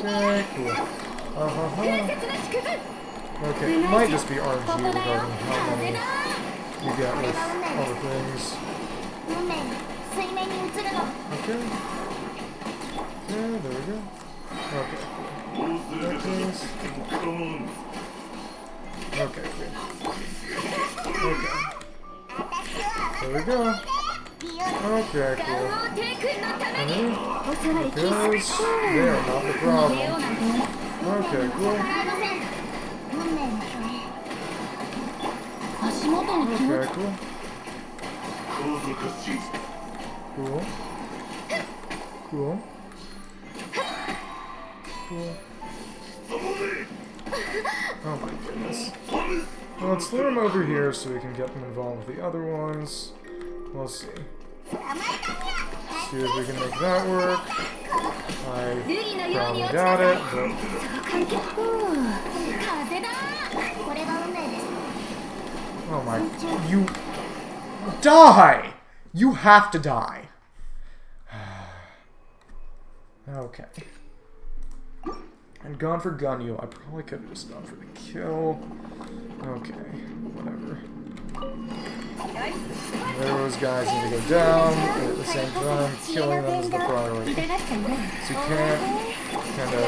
Okay, cool. Okay, it might just be RNG regarding how many you get with other things. Okay. Okay, there we go. Okay, cool. Okay, cool. Okay. There we go. Okay, cool. Because they are not the problem. Okay, cool. Okay, cool. Cool. Cool. Cool. Oh my goodness. Well, let's throw him over here so we can get them involved with the other ones. We'll see. See if we can make that work. I probably doubt it, but... Oh my... You... Die! You have to die. Okay. And gone for Gunyu. I probably could have just gone for the kill. Okay, whatever. Those guys need to go down, but at the same time, killing them is the priority. So you can't kind of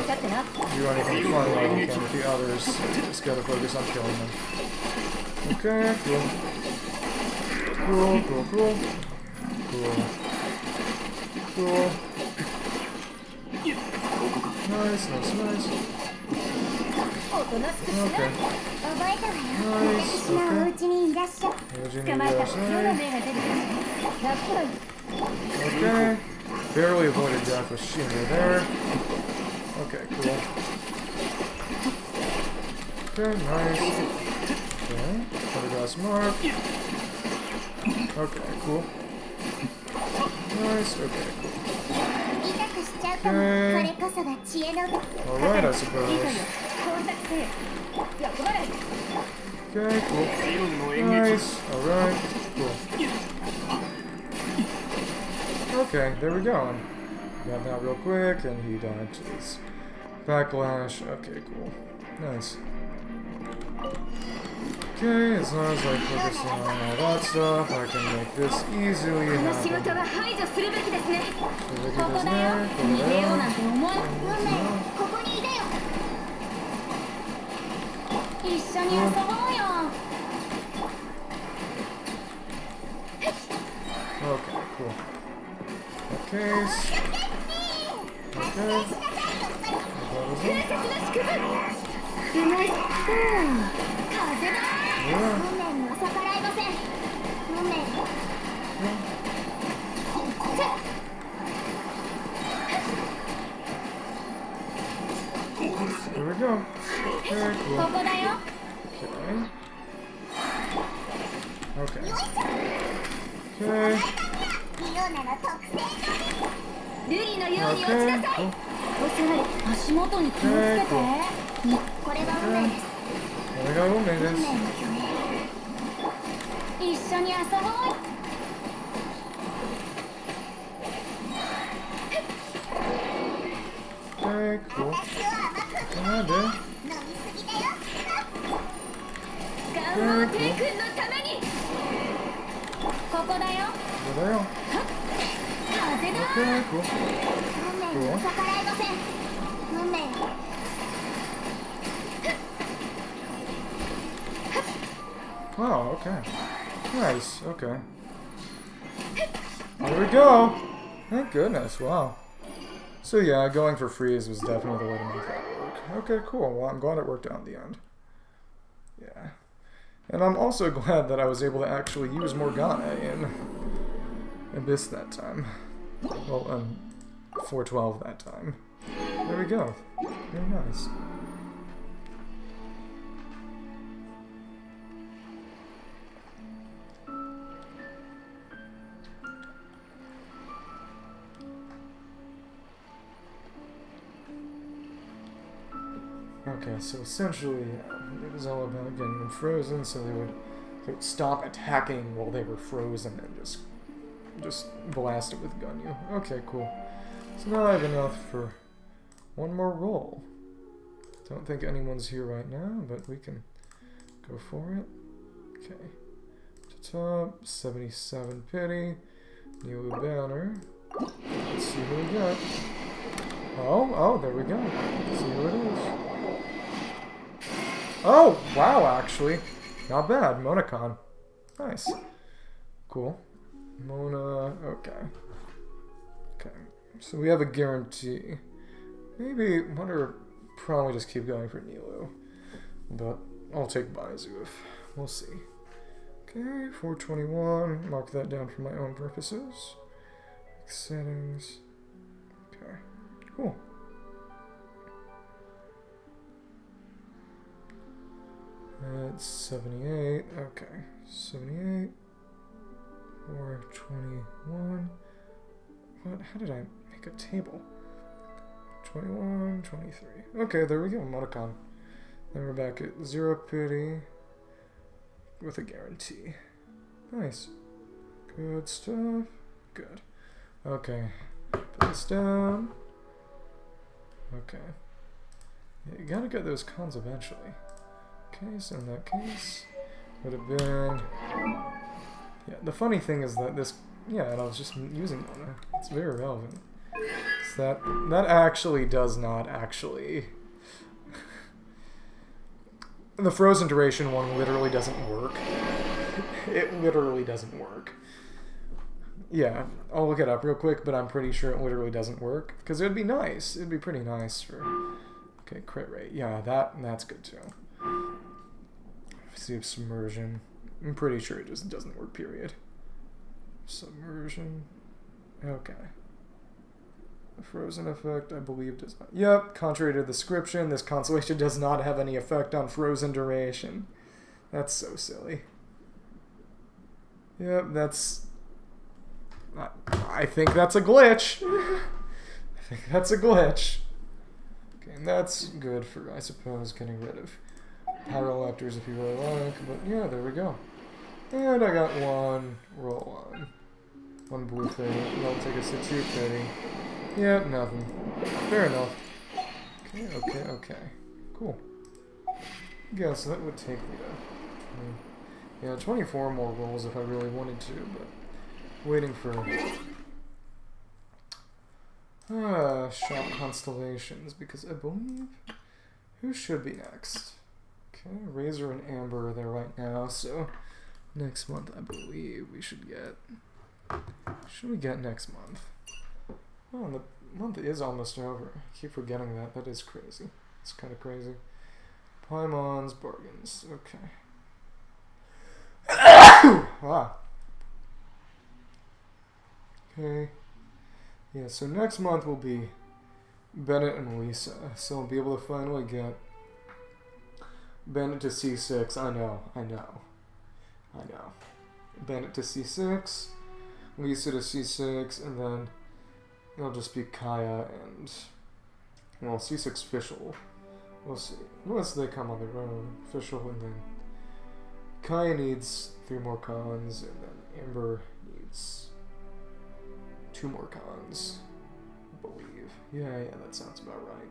do anything fun like you can with the others. So you just gotta focus on killing them. Okay, cool. Cool, cool, cool. Cool. Cool. Nice, nice, nice. Okay. Nice, okay. Okay. Barely avoided death with Shinra there. Okay, cool. Okay, nice. Okay, Underglass Mark. Okay, cool. Nice. Okay, cool. Okay. Alright, I suppose. Okay, cool. Nice. Alright. Cool. Okay, there we go. Got that real quick, and he died to his backlash. Okay, cool. Nice. Okay, as long as I focus on all that stuff, I can make this easily happen. So we do this there, go okay, cool. Okay. Okay. There we go. Very cool. Okay. Okay. Okay. Okay, cool. Come on, dude. Very cool. Okay, cool. Cool. Wow, okay. Nice, okay. There we go! Thank goodness, wow. So yeah, going for freeze was definitely the way to make that work. Okay, cool. Well, I'm glad it worked out in the end. Yeah. And I'm also glad that I was able to actually use Morgana in Abyss that time. Well, 412 that time. There we go. Very nice. Okay, so essentially, it was all about getting them frozen, so they would stop attacking while they were frozen and just blast it with Gunyu. Okay, cool. So now I have enough for one more roll. Don't think anyone's here right now, but we can go for it. Okay. To top, 77 pity, Nilu banner. Let's see who we got. Oh, there we go. Let's see who it is. Oh, wow, actually. Not bad. Monacon. Nice. Cool. Mona, okay. Okay. So we have a guarantee. Maybe, wonder, probably just keep going for Nilu. But I'll take Baizu if we'll see. Okay, 421. Mark that down for my own purposes. Settings. Okay. Cool. That's 78. Okay. 78. 421. What? How did I make a table? 21, 23. Okay, there we go. Monacon. Then we're back at 0 pity with a guarantee. Nice. Good stuff. Good. Okay. Put this down. Okay. Yeah, you gotta get those cons eventually. Okay, so in that case, would have been... Yeah, the funny thing is that this... Yeah, and I was just using Mona. It's very relevant. So that actually does not actually... The frozen duration one literally doesn't work. It literally doesn't work. Yeah, I'll look it up real quick, but I'm pretty sure it literally doesn't work. Because it would be nice. It'd be pretty nice for... Okay, crit rate. Yeah, that's good too. See if submersion. I'm pretty sure it just doesn't work, period. Submersion. Okay. The frozen effect, I believe, does not. Yep, contrary to the description, this constellation does not have any effect on frozen duration. That's so silly. Yep, that's... I think that's a glitch. I think that's a glitch. Okay, and that's good for, I suppose, getting rid of Pyroleptors if you really like. But yeah, there we go. And I got one roll on. One blue thing. That'll take us to 2 petty. Yep, nothing. Fair enough. Okay. Cool. Yeah, so that would take me to 24 more rolls if I really wanted to, but waiting for shop constellations, because I believe who should be next? Okay, Razor and Amber are there right now, so next month I believe we should get next month? Oh, and the month is almost over. I keep forgetting that. That is crazy. It's kind of crazy. Paimon's bargains. Okay. Okay. Yeah, so next month will be Bennett and Lisa. So I'll be able to finally get Bennett to C6. I know. Bennett to C6, Lisa to C6, and then it'll just be Kaya and, well, C6 official. We'll see. Unless they come on their own official, and then Kaya needs 3 more cons, and then Amber needs 2 more cons, I believe. Yeah, that sounds about right.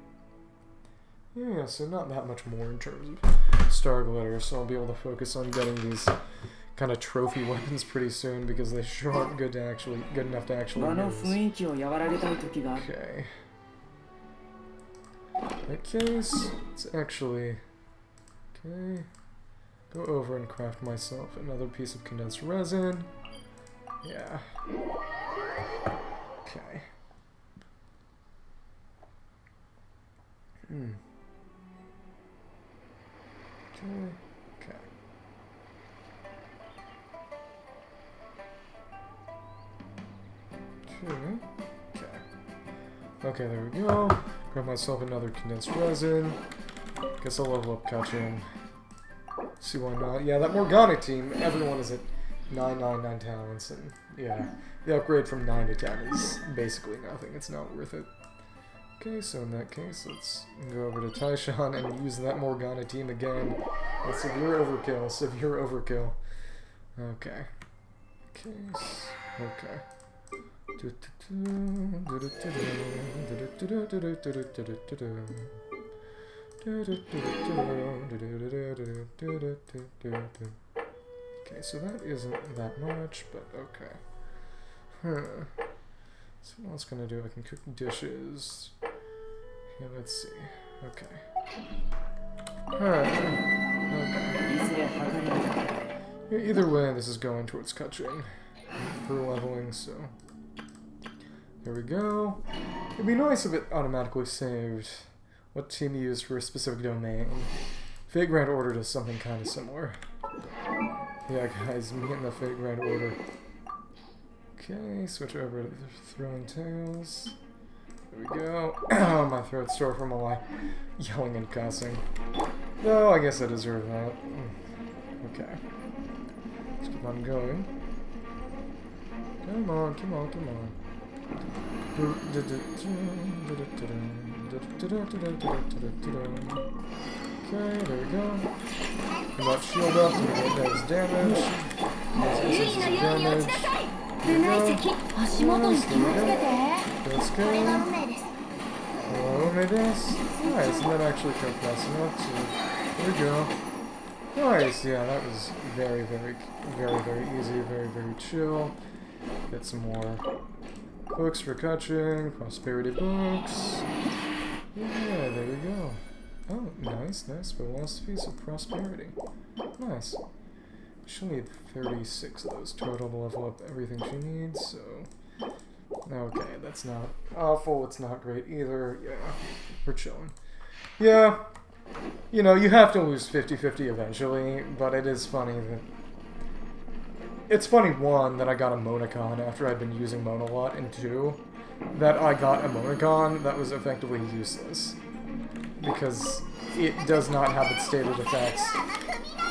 Yeah, so not that much more in terms of Star Glitter, so I'll be able to focus on getting these kind of trophy weapons pretty soon, because they sure aren't good enough to actually use. Okay. In that case, let's actually go over and craft myself another piece of condensed resin. Yeah. Okay. Okay. Okay, there we go. Grab myself another condensed resin. Guess I'll level up Kachin. See why not. Yeah, that Morgana team, everyone is at 999 talents, and yeah, the upgrade from 9 to 10 is basically nothing. It's not worth it. Okay, so in that case, let's go over to Taishan and use that Morgana team again. That's severe overkill. Okay. Okay. Okay, so that isn't that much, but okay. So what else can I do? I can cook dishes. Yeah, let's see. Okay. Yeah, either way, this is going towards Kachin for leveling, so there we go. It'd be nice if it automatically saved what team you used for a specific domain. Fate Grand Order does something kind of similar. Yeah, guys, me and the Fate Grand Order. Okay, switch over to the Throwing Tails. There we go. My throat's sore from all my yelling and cussing. No, I guess I deserve that. Okay. Let's keep on going. Come on. Okay, there we go. Come on, shield up to get those damage. Nice instances of damage. There we go. Let's go. Nice, and that actually kept fast enough, so there we go. Nice, yeah, that was very easy, very chill. Get some more books for Kachin, prosperity books. Yeah, there we go. Oh, nice, philosophies of prosperity. Nice. She'll need 36 of those total to level up everything she needs, so... Okay, that's not awful, it's not great either. Yeah, we're chilling. Yeah, you know, you have to lose 50-50 eventually, but it is funny that... It's funny, 1, that I got a Monacon after I'd been using Mon a lot, and 2, that I got a Monacon that was effectively useless. Because it does not have its stated effects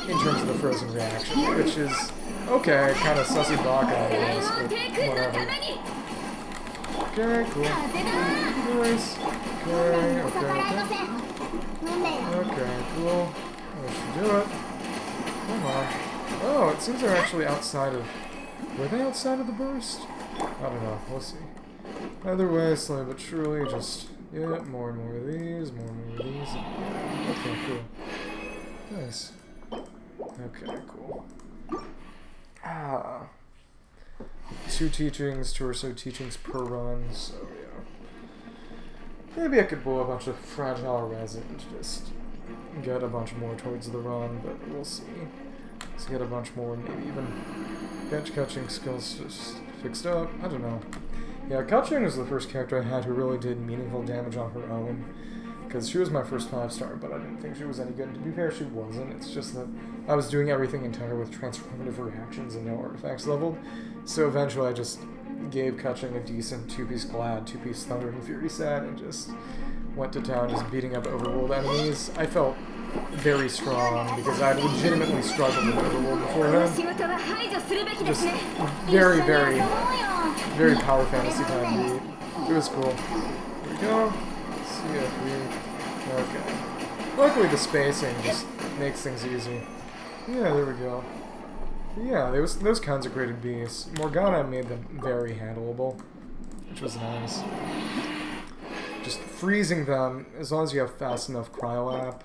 in terms of the frozen reaction, which is Okay, kind of sussy Baka, I guess, but whatever. Okay, cool. Nice. Okay, cool. That should do it. Come on. Oh, it seems they're actually outside of... Were they outside of the burst? I don't know. We'll see. Either way, slowly but surely, just... Yeah, more and more of these, more and more of these. Okay, cool. Nice. Okay, cool. Ah. 2 teachings, 2 or so teachings per run, so yeah. Maybe I could boil a bunch of fragile resin to just get a bunch more towards the run, but we'll see. Let's get a bunch more, maybe even get catching skills just fixed up. I don't know. Yeah, Kachin was the first character I had who really did meaningful damage on her own. Because she was my first 5-star, but I didn't think she was any good. To be fair, she wasn't. It's just that I was doing everything entire with transformative reactions and no artifacts leveled. So eventually I just gave Kachin a decent 2-piece Glad, 2-piece Thunder and Fury set, and just went to town just beating up overworld enemies. I felt very strong because I had legitimately struggled with overworld beforehand. Just very, very, very power fantasy type beat. It was cool. Here we go. Let's see if we... Okay. Luckily the spacing just makes things easy. Yeah, there we go. Yeah, those consecrated beasts. Morgana made them very handleable, which was nice. Just freezing them, as long as you have fast enough cryolap,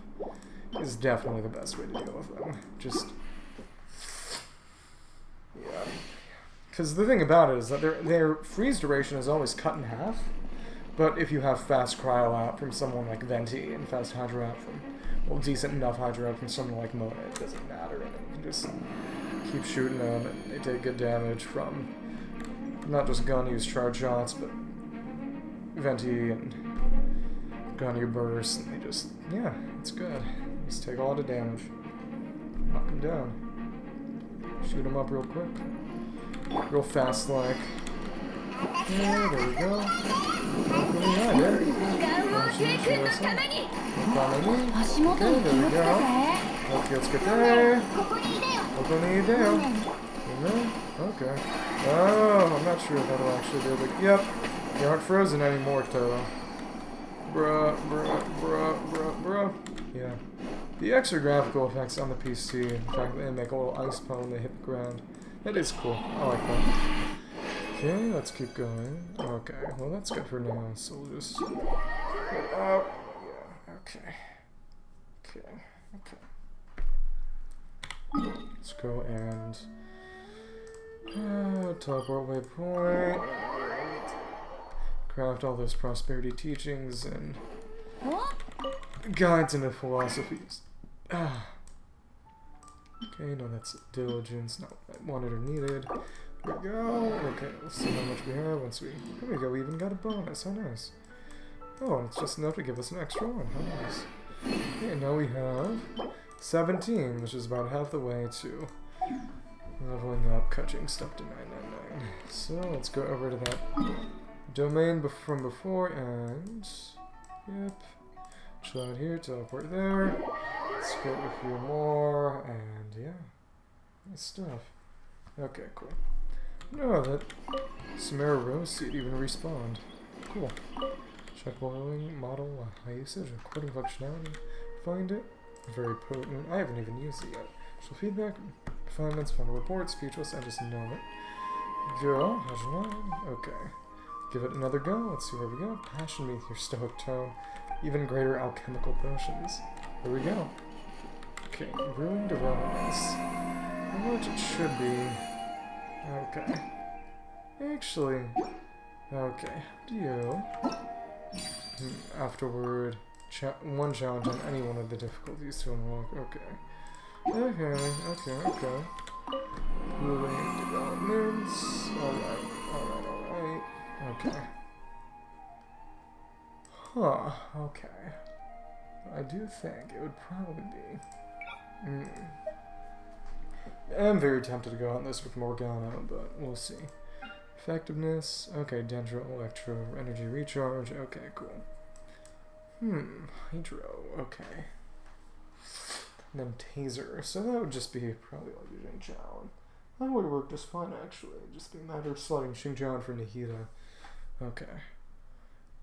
is definitely the best way to deal with them. Just... Yeah. Because the thing about it is that their freeze duration is always cut in half, but if you have fast cryolap from someone like Venti and fast hydro out from, well, decent enough hydro out from someone like Mona, it doesn't matter, and you can just keep shooting them, and they take good damage from not just Gunyu's charge shots, but Venti and Gunyu burst, and they just, yeah, it's good. They just take a lot of damage. Knock them down. Shoot them up real quick. Real fast, like. Yeah, there we go. Yeah, there. Okay, there we go. Okay, let's get there. Okay. Oh, I'm not sure if that'll actually do it. Yep. They aren't frozen anymore, Toto. Bruh. Yeah. The extra graphical effects on the PC, in fact, they make a little ice puddle when they hit the ground. That is cool. I like that. Okay, let's keep going. Okay, well that's good for now, so we'll just... yeah, okay. Let's go and... teleport waypoint. Craft all those prosperity teachings and... guides into philosophies. Okay, no, that's diligence, not what I wanted or needed. There we go. Okay, let's see how much we have once we... There we go, we even got a bonus. How nice. Oh, and it's just enough to give us an extra one. How nice. Okay, now we have 17, which is about half the way to leveling up, catching stuff to 999. So, let's go over to that domain from before, and... Yep. Chill out here, teleport there. Let's get a few more, and yeah. Nice stuff. Okay, cool. No, that Samara Rose seed even respawned. Cool. Check boiling, model, high usage, recording functionality. Find it. Very potent. I haven't even used it yet. Actual feedback, refinements, final reports, speechless, I just know it. Go. How's your line? Okay. Give it another go. Let's see where we go. Passion me with your stoic tone. Even greater alchemical potions. Here we go. Okay, brewing developments. How much it should be. Okay. Actually, okay. How do you... Afterward, one challenge on any one of the difficulties to unlock. Okay. Okay. Brewing developments. Alright. Okay. Huh, okay. I do think it would probably be... I'm very tempted to go on this with Morgana, but we'll see. Effectiveness, okay, Dendro, Electro, Energy Recharge, okay, cool. Hydro, okay. And then Taser, so that would just be probably like using Chow. That would work just fine, actually. It'd just be a matter of slotting Xingqiao for Nahida. Okay.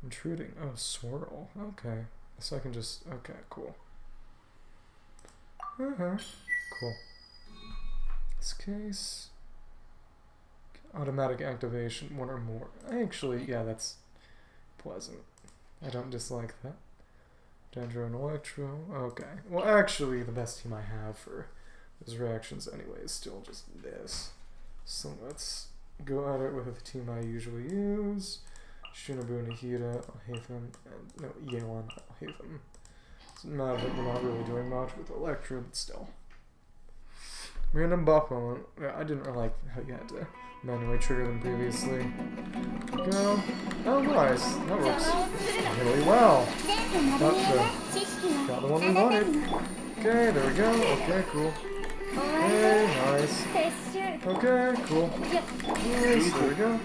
Intruding. Oh, swirl. Okay. So I can just... Okay, cool. Cool. This case... Automatic activation, one or more. Actually, yeah, that's pleasant. I don't dislike that. Dendro and Electro. Okay. Well, actually, the best team I have for those reactions anyway is still just this. So let's go at it with the team I usually use. Shinobu, Nahida, Alhaitham, and no, Yelan, Alhaitham. It's not that we're not really doing much with Electro, but still. Random buff moment. Yeah, I didn't really like how you had to manually trigger them previously. Go. Oh, nice. That works really well. Got the one we wanted. Okay, there we go. Okay, cool. Okay, nice. Okay, cool. Nice, there we go.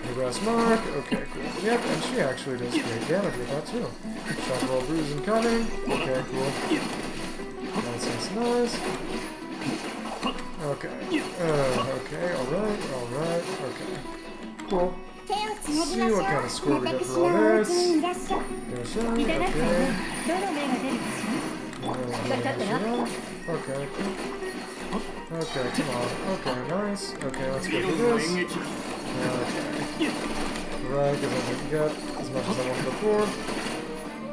Progress mark. Okay, cool. Yep, and she actually does great damage with that too. Shock roll, bruise incoming. Okay, cool. Nice, nice, nice. Okay. Okay, alright, okay. Cool. Let's see what kind of score we get for all this. Genshin, okay. Okay, come on. Okay, nice. Okay, let's go for this. Okay. Right, because I didn't get as much as I wanted before.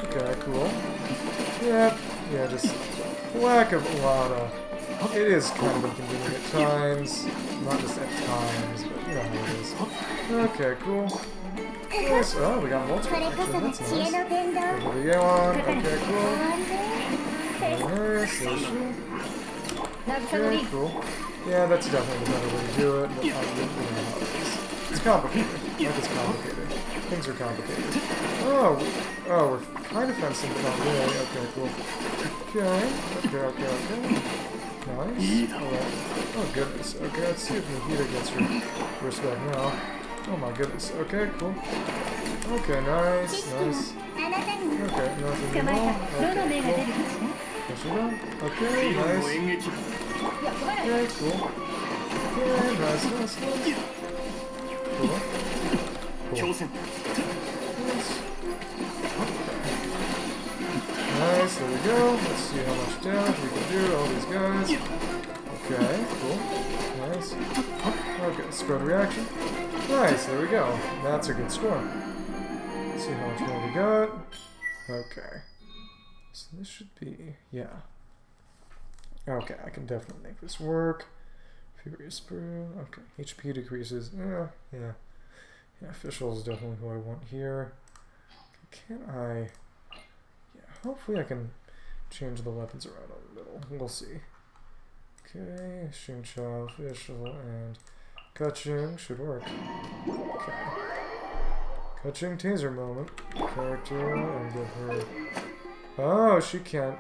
Okay, cool. Yep. Yeah, just lack of a lot of... It is kind of inconvenient at times. Not just at times, but you know how it is. Okay, cool. Nice. Oh, we got multiple actually. That's nice. Over the Yelan. Okay, cool. Nice. Okay, cool. Yeah, that's definitely the better way to do it, but I didn't know how it is. It's complicated. Life is complicated. Things are complicated. Oh, we're kind of fencing, but not really. Okay, cool. Okay. Nice. Alright. Oh, goodness. Okay, let's see if Nahida gets her respect now. Oh, my goodness. Okay, cool. Okay, nice. Okay, nothing more. Okay, cool. Okay, nice. Okay, cool. Okay, nice. Cool. Nice, there we go. Let's see how much damage we can do to all these guys. Okay, cool. Nice. Okay, spread reaction. Nice, there we go. That's a good score. Let's see how much more we got. Okay. So this should be, yeah. Okay, I can definitely make this work. Furious Brew. Okay, HP decreases. Yeah. Official is definitely who I want here. Can I... Hopefully I can change the weapons around a little. We'll see. Okay, Xingqiao, official, and Kaching should work. Okay. Kaching taser moment. Character, and give her... Oh, she can't.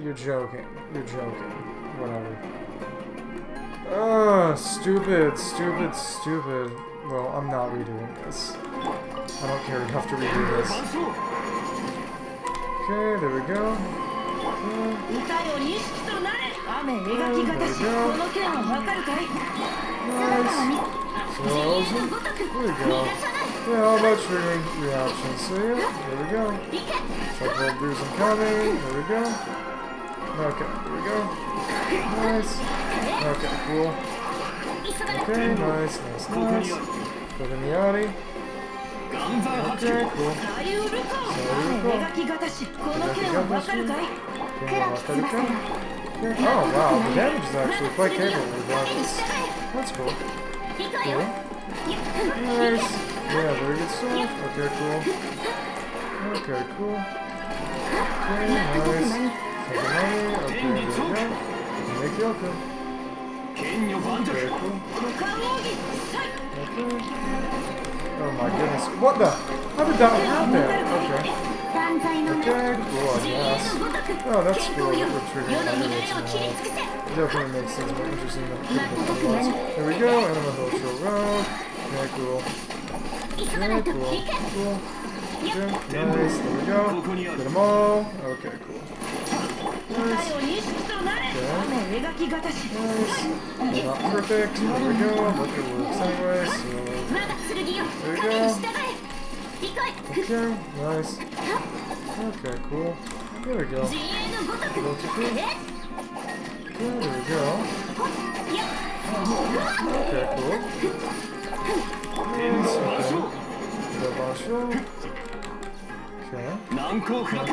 You're joking. Whatever. Oh, stupid. Well, I'm not redoing this. I don't care enough to redo this. Okay, there we go. Okay. There we go. Nice. Frozen. There we go. Yeah, all about triggering reactions. So yeah, there we go. Chocolate Brews incoming. There we go. Okay, there we go. Nice. Okay, cool. Okay, nice. Put in the Audi. Okay, cool. Oh wow, the damage is actually quite capable regardless. That's cool. Cool. Nice. Yeah, very good stuff. Okay, cool. Okay, nice. Take the money. Okay, there we go. Make the okay. Okay, cool. Okay. Oh my goodness. What the? How did that happen? Okay. Okay, cool, I guess. Oh, that's cool that we're triggering underweights now. Definitely makes things more interesting than it could have been otherwise. There we go, Anima Hill Road. Okay, cool. Okay, cool. Okay, nice. There we go. Get them all. Okay, cool. Nice. Nice. Not perfect. There we go. But it works anyway, so... There we go. Okay, nice. Okay, cool. There we go. Okay, there we go. Okay, cool. Nice, okay. Okay. Nanko, connect.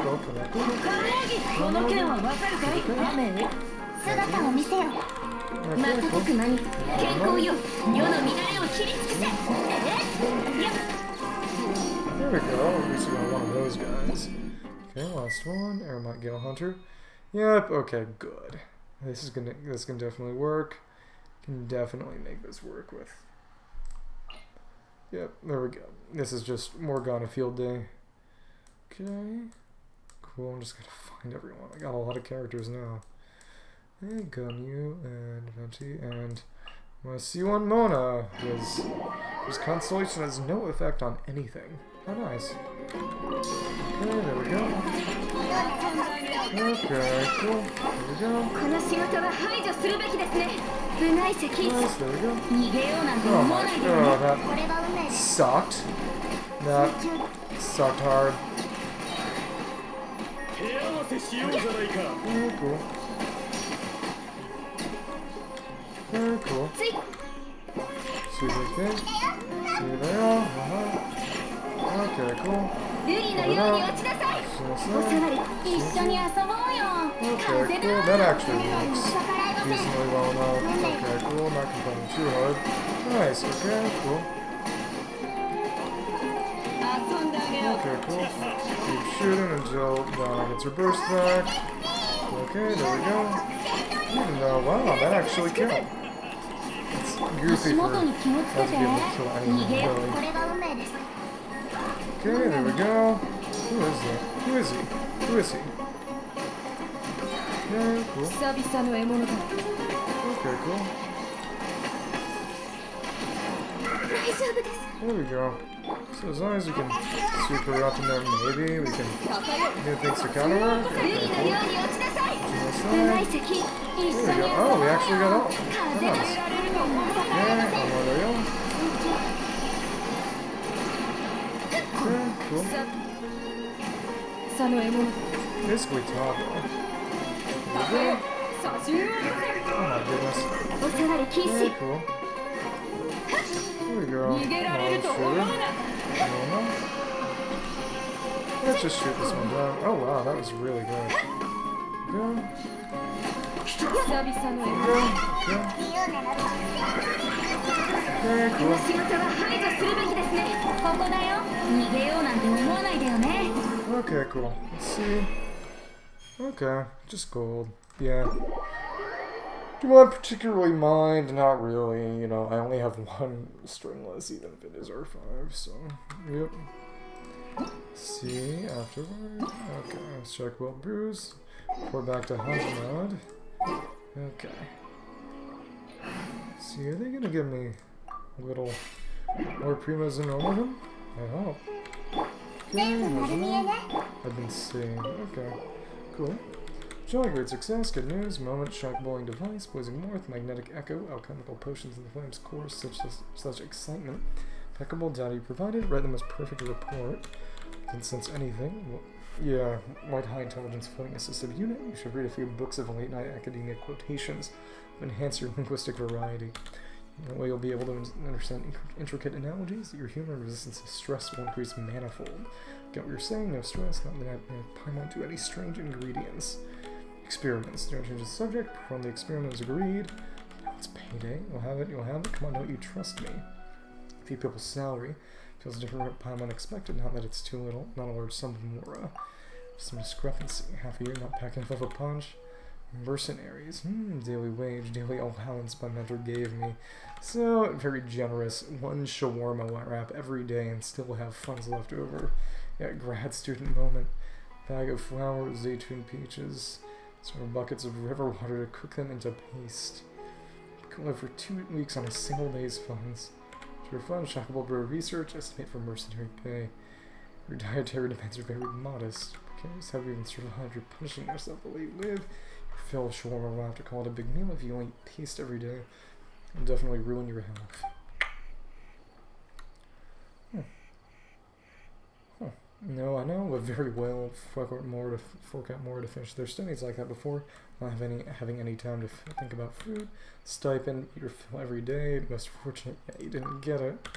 There we go. At least we got one of those guys. Okay, last one. Aromatic Gale Hunter. Yep. Okay, good. This can definitely work. Can definitely make this work with. Yep. There we go. This is just Morgana Field Day. Okay. Cool. I'm just gonna find everyone. I got a lot of characters now. Hey, Gunyu and Venti and my C1 Mona, whose constellation has no effect on anything. Oh, nice. Okay, there we go. Okay, cool. There we go. Nice, there we go. Oh my god, that sucked. That sucked hard. Very cool. Very cool. See you again. See you there. Okay, cool. Okay, cool. That actually works decently well enough. Okay, cool. Not complaining too hard. Nice. Okay, cool. Okay, cool. Keep shooting until Donna gets her burst back. Okay, there we go. Even though, wow, that actually killed. It's goofy for us to be able to kill anything, really. Okay, there we go. Who is that? Who is he? Who is he? Okay, cool. Okay, cool. There we go. So as long as we can sweep her up in there, maybe we can do things to counter her. Okay, cool. There we go. Oh, we actually got all. Nice. Okay, there we go. Okay, cool. Basically toggle. There we go. Oh my goodness. Okay, cool. There we go. Let's just shoot this one down. Oh wow, that was really good. Go. Okay, cool. Okay, cool. Let's see. Okay, just gold. Yeah. Do I particularly mind? Not really. You know, I only have one stringless, even if it is R5, so, yep. See, afterward. Okay, let's check well Brews. Report back to Hunt Mode. Okay. See, are they gonna give me a little more primos than normal them? I hope. Okay, I've been seeing. Okay, cool. Jolly great success, good news, moment, shock bowling device, blazing north, magnetic echo, alchemical potions in the flames course, such excitement. Impeccable data you provided, read the most perfect report. Can sense anything. Well, yeah, white high intelligence floating assistive unit. You should read a few books of late night academia quotations to enhance your linguistic variety. That way you'll be able to understand intricate analogies. Your human resistance to stress will increase manifold. Get what you're saying? No stress, not that I won't do any strange ingredients. Experiments. Don't change the subject. Perform the experiment as agreed. It's payday. You'll have it. You'll have it. Come on, don't you trust me? Few people's salary. Feels different at Paimon expected. Not that it's too little. Not a large sum more. Some discrepancy. Half a year not packing enough of a punch. Mercenaries. Daily wage. Daily allowance my mentor gave me. So, very generous. One shawarma wrap every day and still have funds left over. Yeah, grad student moment. Bag of flour, zaytun peaches. Several buckets of river water to cook them into paste. Can live for 2 weeks on a single day's funds. To refund shockable brew research, estimate for mercenary pay. Your dietary demands are very modest. Curious how you even survive. You're punishing yourself the way you live. Your fill of shawarma will have to call it a big meal if you only taste every day. It'll definitely ruin your health. No, I know, but very well. Fork out more to finish their studies like that before. Not having any time to think about food. Stipend, eat your fill every day. Most fortunate, yeah, you didn't get it.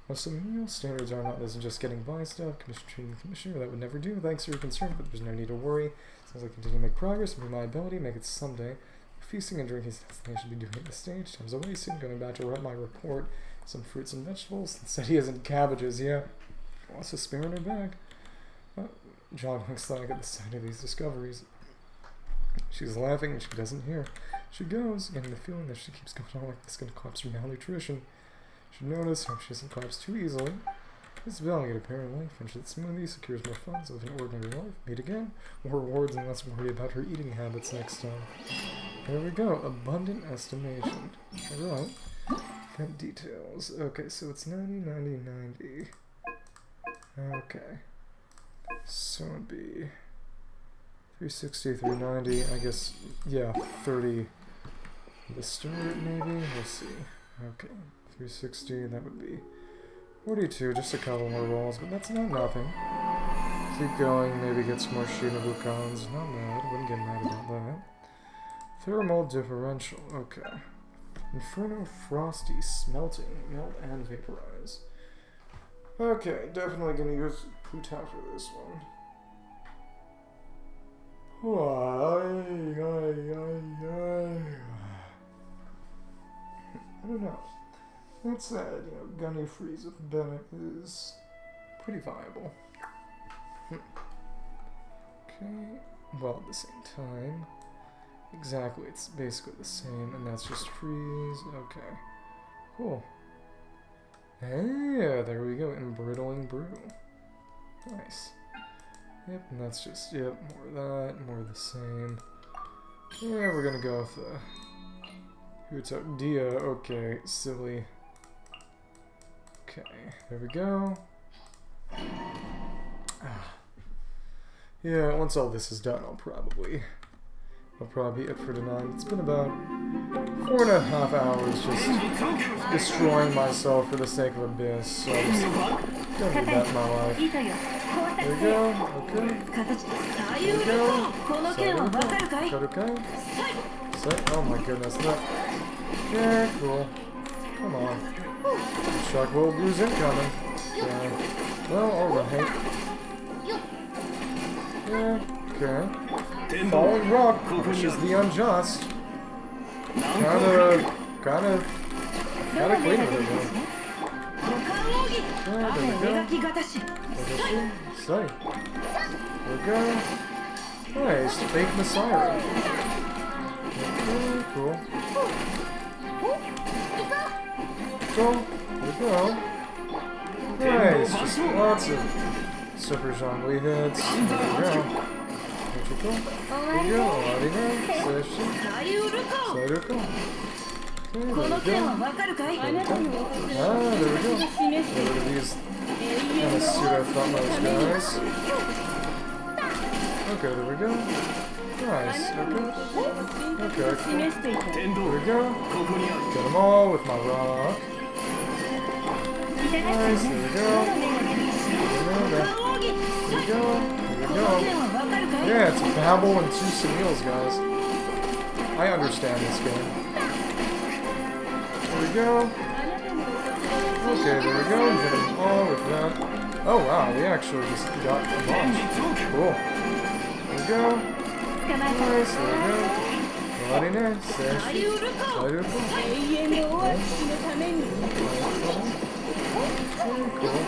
Most of the meal standards are not just getting by stuff. Commissioner, that would never do. Thanks for your concern, but there's no need to worry. Sounds like continue to make progress. With my ability, make it someday. Feasting and drinking is something I should be doing at this stage. Time's away soon. Going back to write my report. Some fruits and vegetables. Said he hasn't cabbages yet. Wants to spare in her bag. John looks like at the sight of these discoveries. She's laughing and she doesn't hear. She goes, getting the feeling that she keeps going on like this going to collapse from malnutrition. She notice how she doesn't collapse too easily. It's valued apparently. Finishes the smoothie, secures more funds, live an ordinary life. Meet again. More rewards and less worry about her eating habits next time. There we go. Abundant estimation. Alright. Got details. Okay, so it's 90, 90, 90. Okay. So it'd be 360, 390, I guess, yeah, 30 the start maybe? We'll see. Okay, 360, that would be 42, just a couple more rolls, but that's not nothing. Keep going, maybe get some more Shinobukans, not bad, wouldn't get mad about that. Thermal differential, okay. Inferno Frosty, smelting, melt and vaporize. Okay, definitely gonna use Puta for this one. I don't know. That said, Gunny Freeze with Bennett is pretty viable. Okay, well at the same time, exactly, it's basically the same, and that's just freeze. Okay, cool. Yeah, there we go, embrittling brew. Nice. Yep, and that's just, yep, more of that, more of the same. Yeah, we're gonna go with Huto Dia, okay, silly. Okay, there we go. Yeah, once all this is done, I'll probably be it for tonight. It's been about 4.5 hours just destroying myself for the sake of Abyss, so I just don't need that in my life. There we go, okay. There we go. Okay. Oh my goodness, that. Yeah, cool. Come on. Shockwell Brews incoming. Yeah. Well, alright. Yeah, okay. Falling Rock, which is the unjust. Kinda clean with it, though. Yeah, there we go. Sight. There we go. Nice, fake Messiah. Okay, cool. Cool. There we go. Nice, just lots of Super Zhongli hits. There we go. There we go, there we go. There we go. Get rid of these kind of pseudo-frontloaders, guys. Okay, there we go. Nice, okay. Okay, cool. There we go. Get them all with my rock. Nice, there we go. There we go. There we go. Yeah, it's Babel and 2 Semils, guys. I understand this game. There we go. Okay, there we go. Get them all with that. Oh wow, they actually just got a bunch. Cool. There we go. Nice, there we go. Very nice. Very cool.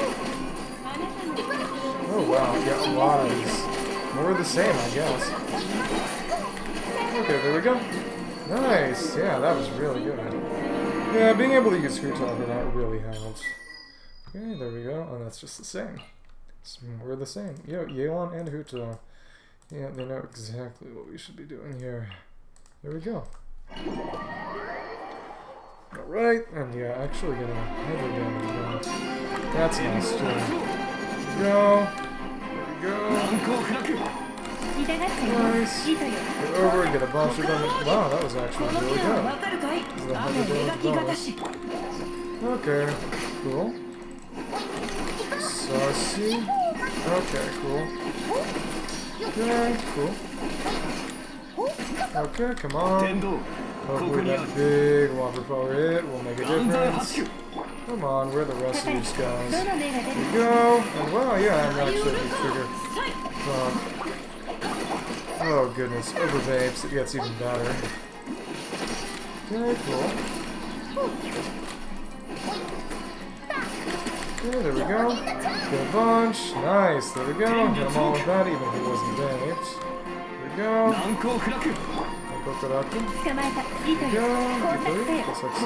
Oh wow, yeah, a lot of these. More of the same, I guess. Okay, there we go. Nice. Yeah, that was really good. Yeah, being able to use Huta for that really helps. Okay, there we go. And that's just the same. It's more of the same. Yeah, Yeon and Huta. Yeah, they know exactly what we should be doing here. There we go. Alright, and yeah, actually getting a heavy damage. That's nice too. go. There we go. Nice. Get over and get a bunch of them. Wow, that was actually really good. This is a 100 damage bonus. Okay, cool. Saucy. Okay, cool. Okay, cool. Okay, come on. Hopefully that big waterfall hit will make a difference. Come on, where are the rest of these guys? Here we go. And wow, yeah, I'm actually a trigger. Oh goodness, over vapes, it gets even better. Okay, cool. Okay, there we go. Get a bunch. Nice, there we go. Hit them all with that, even if it wasn't vapes. There we go. There we go. Just like so.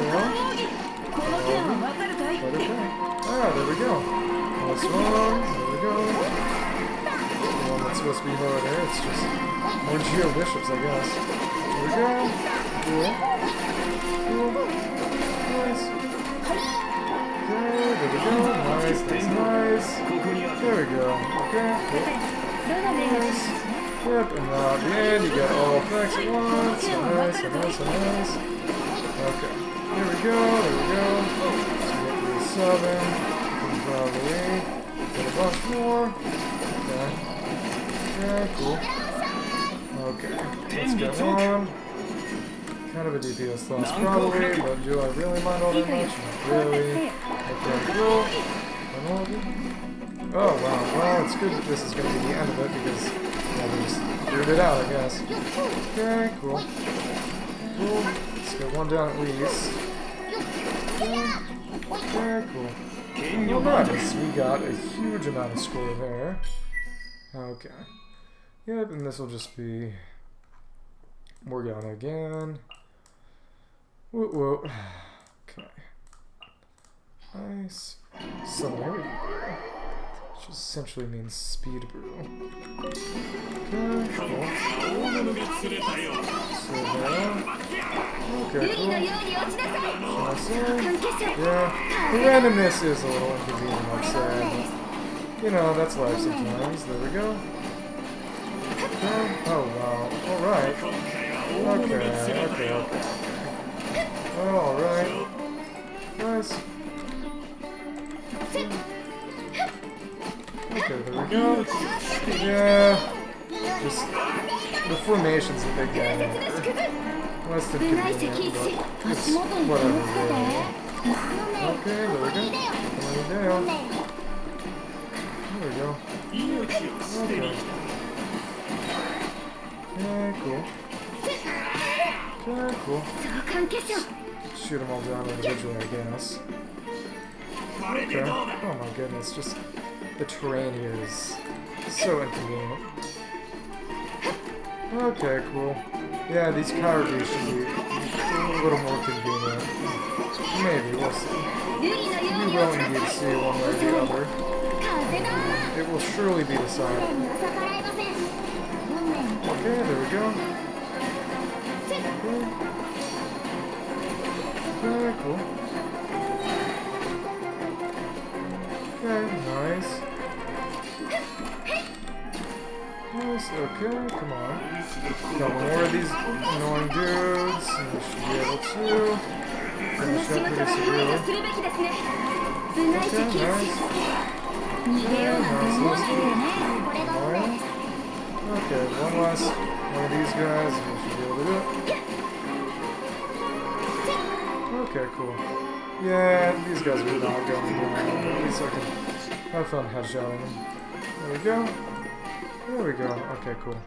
Ah, there we go. Last one. There we go. The one that's supposed to be lower there. It's just more Geo Bishops, I guess. There we go. Cool. Cool. Nice. Okay, there we go. Nice, nice, nice. There we go. Okay, cool. Nice. Yep, and at the end you get all effects at once. So nice, so nice, so nice. Okay. There we go, there we go. So we get through 7. We can probably get a bunch more. Okay. Okay, cool. Okay, let's get one. Kind of a DPS loss probably, but do I really mind all that much? Not really. Okay, cool. Oh wow, well it's good that this is going to be the end of it because they just cleared it out, I guess. Okay, cool. Cool. Let's get one down at least. Okay, cool. Well, nice. We got a huge amount of score there. Okay. Yep, and this will just be Morgana again. Whoa, whoa. Okay. Nice. Celerity brew. Which essentially means speed brew. Okay, cool. So there. Okay, cool. Shall I say? Yeah. The randomness is a little inconvenient, I'd say. But, you know, that's life sometimes. There we go. Okay. Oh, wow. Alright. Okay. Oh, alright. Nice. Okay, there we go. Yeah. Just the formations that they get are less than convenient, but it's whatever, really. Okay, there we go. Coming down. There we go. Okay. Okay, cool. Okay, cool. Shoot them all down individually, I guess. Okay. Oh my goodness, just the terrain here is so inconvenient. Okay, cool. Yeah, these cowardly should be a little more convenient. Maybe, we'll see. We will indeed see one way or the other. It will surely be decided. Okay, there we go. Okay, cool. Okay, nice. Nice, okay, come on. Got more of these annoying dudes, and we should be able to finish up pretty severely. Okay, nice. Yeah, nice, Alright. Okay, one last one of these guys, and we should be able to do it. Okay, cool. Yeah, these guys are not going down, but at least I can have fun headshotting them. There we go. There we go. Okay, cool.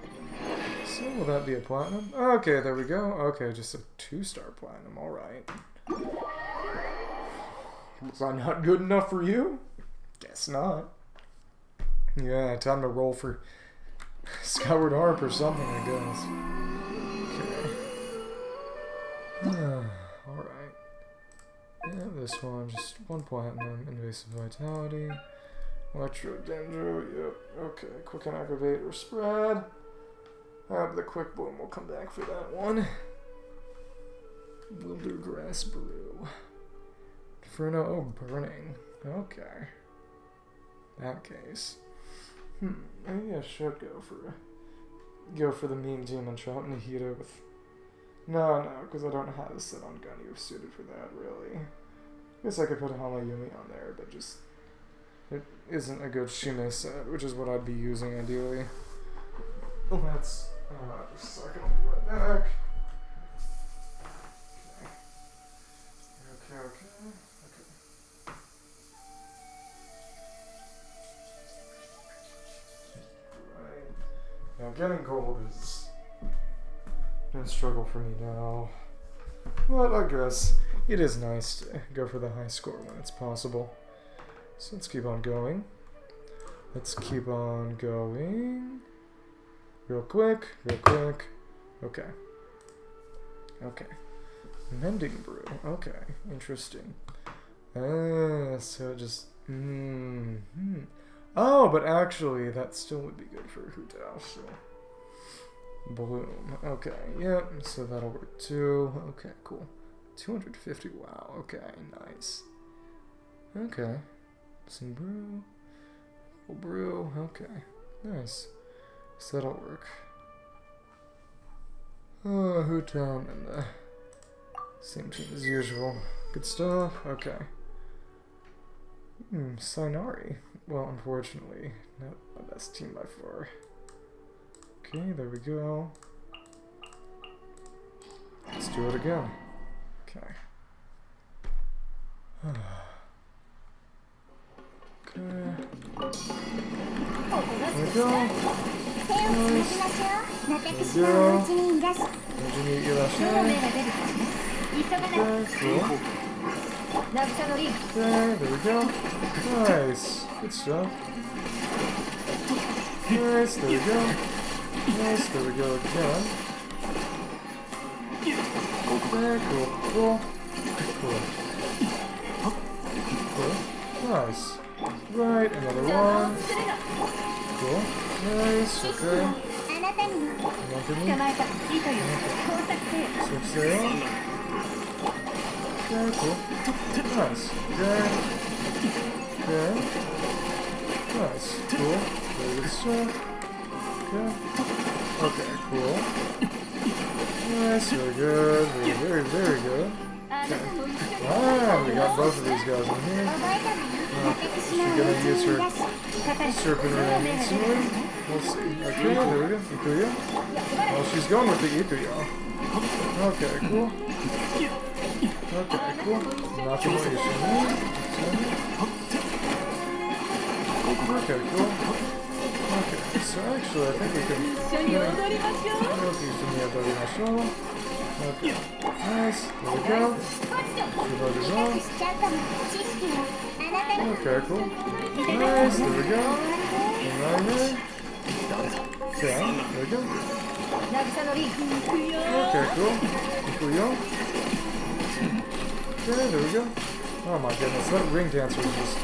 So, will that be a platinum? Okay, there we go. Okay, just a 2-star platinum. Alright. Was I not good enough for you? Guess not. Yeah, time to roll for Skyward Harp or something, I guess. Okay. Alright. Yeah, this one, just 1 platinum, invasive vitality, electro dendro, yep, okay, quick and aggravate or spread. The quick bloom will come back for that one. Wildergrass brew. Inferno, oh, burning, okay. that case. Maybe I should go for the mean demon shot and hit it with. No, because I don't have a set on Gunny suited for that, really. Guess I could put Hamayumi on there, but just it isn't a good Shime set, which is what I'd be using ideally. Let's just a second, I'll be right back. Okay. Right. Now getting gold is a struggle for me now. But I guess it is nice to go for the high score when it's possible. So let's keep on going. Real quick. Okay. Mending brew. Okay, interesting. So just... Oh, but actually, that still would be good for Hutao, so... Bloom. Okay, yep, so that'll work too. Okay, cool. 250, wow, okay, nice. Okay. Some brew, okay. Nice. So that'll work. Hutao and the same team as usual. Good stuff, okay. Sainari. Well, unfortunately, not my best team by far. Okay, there we go. Let's do it again. Okay. Okay. There we go. Nice. There we go. Okay, cool. Okay, there we go. Nice. Good stuff. Nice, there we go. Nice, there we go again. Okay, cool. Nice. Right, another one. Cool. Nice, okay. Six there. Okay, cool. Nice. Okay. Nice. Cool. Very good stuff. Okay, cool. Nice, very good. Very good. Okay. Ah, we got both of these guys in here. She's gonna use her serpent ring instantly. We'll see. Okay, there we go. Ikuya. Well, she's going with the Ikuya. Okay, cool. Nothing more issue. Okay, cool. Okay, so actually I think we can... Okay, nice, there we go. Okay, cool. Nice, there we go. Okay, there we go. Okay, cool. Okay, there we go. Oh my goodness, that ring dancer was just...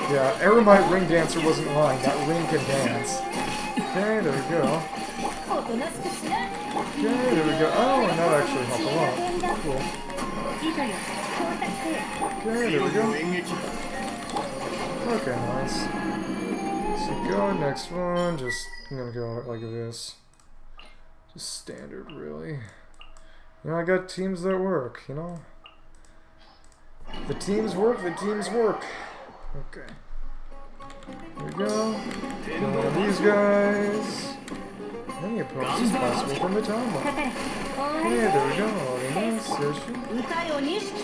Yeah, Eremite ring dancer wasn't lying. That ring can dance. Okay, there we go. Okay, there we go. Oh, and that actually helped a lot. Cool. Okay, there we go. Okay, nice. So go, next one. Just, I'm gonna go like this. Just standard, really. You know, I got teams that work, you know? The teams work. Okay. Here we go. Kill one of these guys. Any opponents is possible from the top one. Okay, there we go. Nice.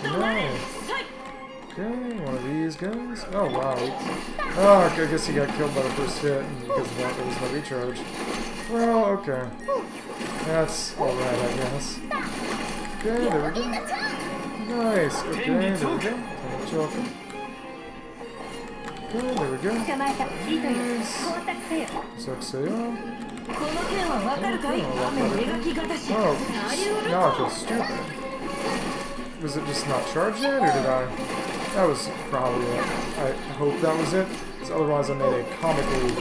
Nice. Okay, one of these guys. Oh, wow. Oh, I guess he got killed by the first hit, and because of that, there was no recharge. Well, okay. That's alright, I guess. Okay, there we go. Nice. Okay, there we go. Choking. Okay, there we go. Nice. Sakuseyo. Oh, now I feel stupid. Was it just not charged yet, or did I? That was probably it. I hope that was it, because otherwise I made a comically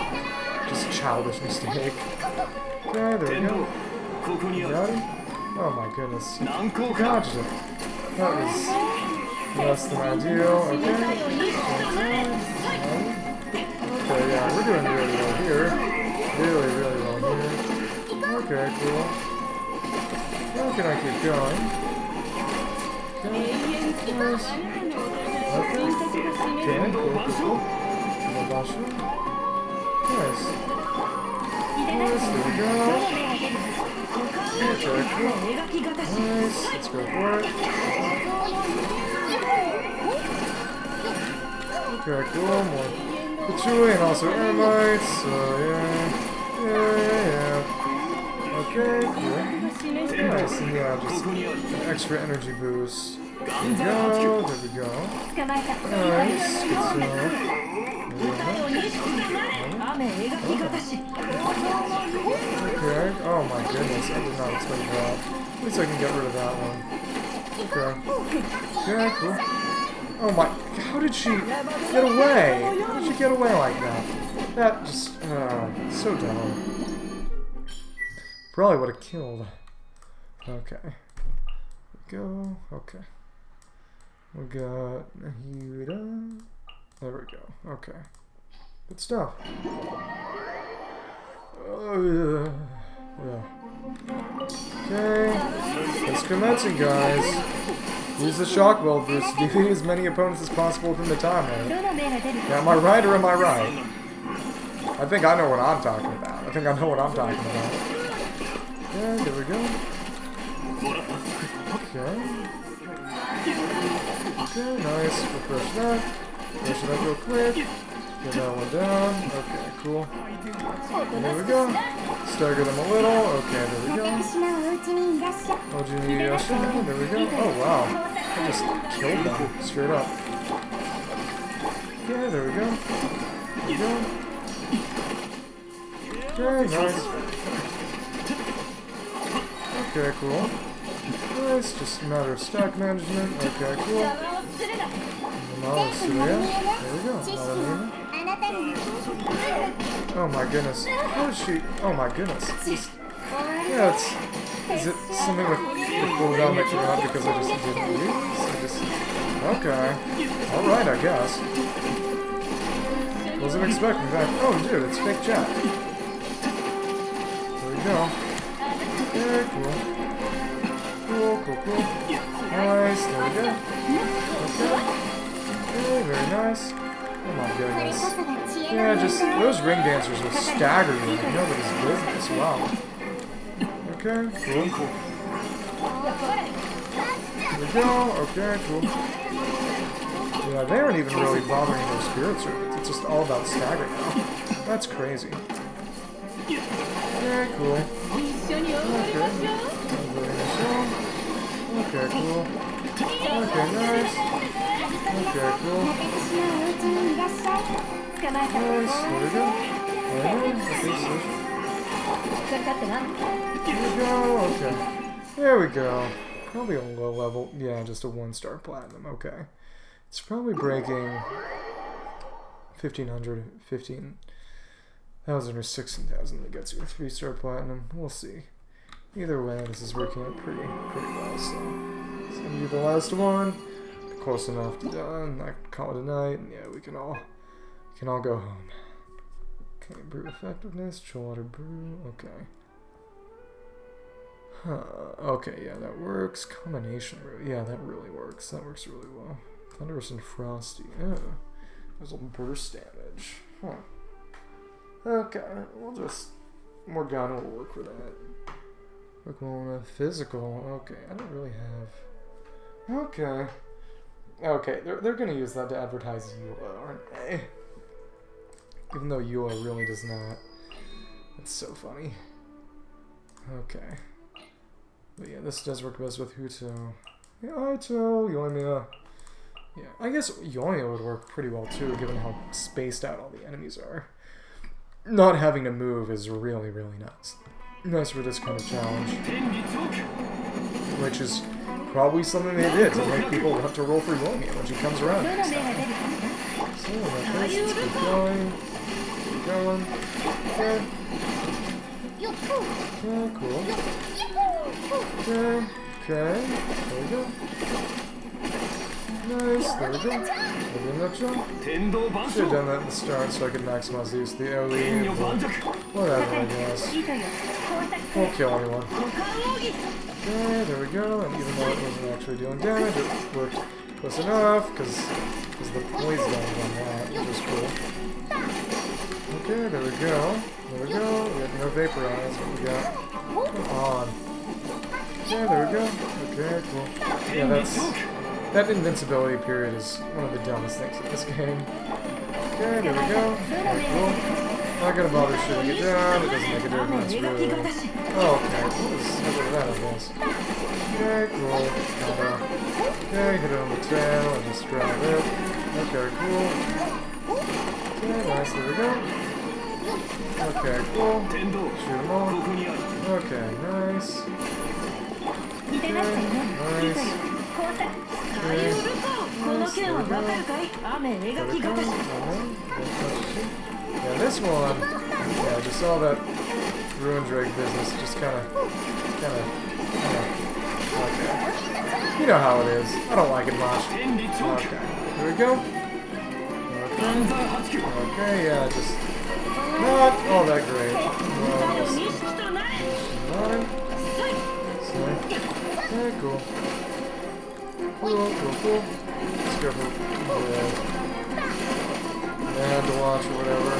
just childish mistake. Okay, there we go. You got it? Oh my goodness. Dodged it. That was Less than ideal. Okay. Okay, yeah, we're doing really well here. Really, really well here. Okay, cool. How can I keep going? Okay, nice. Okay, cool. Nice. Nice, there we go. Okay, cool. Nice, let's go for it. Okay, cool, more patchouli and also ermites, so yeah. Okay, cool. Nice, and yeah, just an extra energy boost. There we go. Nice, good stuff. Okay, oh my goodness, I did not expect that. At least I can get rid of that one. Okay. Yeah, cool. Oh my, how did she get away? How did she get away like that? That just, so dumb. Probably would have killed. Okay. Go, okay. We got Hida. There we go, okay. Good stuff. Yeah. Okay, let's commencing, guys. Use the shock weld boost to defeat as many opponents as possible within the time limit. Yeah, am I right or am I right? I think I know what I'm talking about. Okay, there we go. Okay. Okay, nice. Refresh that. Refresh it up real quick. Get that one down. Okay, cool. There we go. Stagger them a little. Okay, there we go. There we go. Oh, wow. I just killed them. Straight up. Okay, there we go. There we go. Okay, nice. Okay, cool. Nice, just a matter of stack management. Okay, cool. There we go. Oh my goodness. How is she? Oh my goodness. Yeah, it's... Is it something with the cooldown that you got because I just didn't use? Okay. Alright, I guess. Wasn't expecting that. Oh, dude, it's fake chat. There we go. Okay, cool. Cool. Nice, there we go. Okay. Okay, very nice. Oh my goodness. Yeah, just those ring dancers are staggering like nobody's business. Wow. Okay, cool. There we go. Okay, cool. Yeah, they aren't even really bothering their spirits or it's just all about staggering now. That's crazy. Okay, cool. Okay, cool. Okay, nice. Okay, cool. Nice, there we go. Okay. There we go. Probably a low level. Yeah, just a 1-star platinum. Okay. It's probably breaking 1,500, 15,000 or 16,000 that gets you a 3-star platinum. We'll see. Either way, this is working out pretty well. So it's gonna be the last one. Close enough to done. I call it a night. And yeah, we can all go home. Okay, brew effectiveness, chill water brew. Okay. Okay, yeah, that works. Combination brew. Yeah, that really works. That works really well. Thunderous and frosty. Oh, there's a burst damage. Huh. Okay, we'll just Morgana will work for that. We're going with physical. Okay, I don't really have. Okay. Okay, they're gonna use that to advertise Eula, aren't they? Even though Eula really does not. That's so funny. Okay. But yeah, this does work best with Huto. Yeah, Aito, Yoimiya. Yeah, I guess Yoimiya would work pretty well too, given how spaced out all the enemies are. Not having to move is really, really nice. Nice for this kind of challenge. Which is probably something they did to make people want to roll for Yoimiya when she comes around next time. So, let's keep going. Keep going. Okay. Okay, cool. Okay. Okay. There we go. Nice, there we go. Maybe a nut jump. Should have done that at the start so I could maximize the use of the AoE. Whatever, I guess. Won't kill anyone. Okay, there we go. And even though it wasn't actually dealing damage, it worked close enough because the poison on that, which is cool. Okay, there we go. There we go. We got no vaporize. What we got? Come on. Okay, there we go. Okay, cool. Yeah, that invincibility period is one of the dumbest things in this game. Okay, there we go. Okay, cool. Not gonna bother shooting it down. It doesn't make a difference, really. Oh, okay. What was that, I guess? Okay, cool. Okay, hit it on the tail and just grab it. Okay, cool. Okay, nice. There we go. Okay, cool. Shoot them all. Okay, nice. Okay, nice. Okay. Nice. There we go. Yeah, this one, yeah, just all that Ruin Drake business, just kind of, okay. You know how it is. I don't like it much. Okay, here we go. Okay, yeah, just not all that great. Okay, cool. Cool. Let's go for and watch or whatever.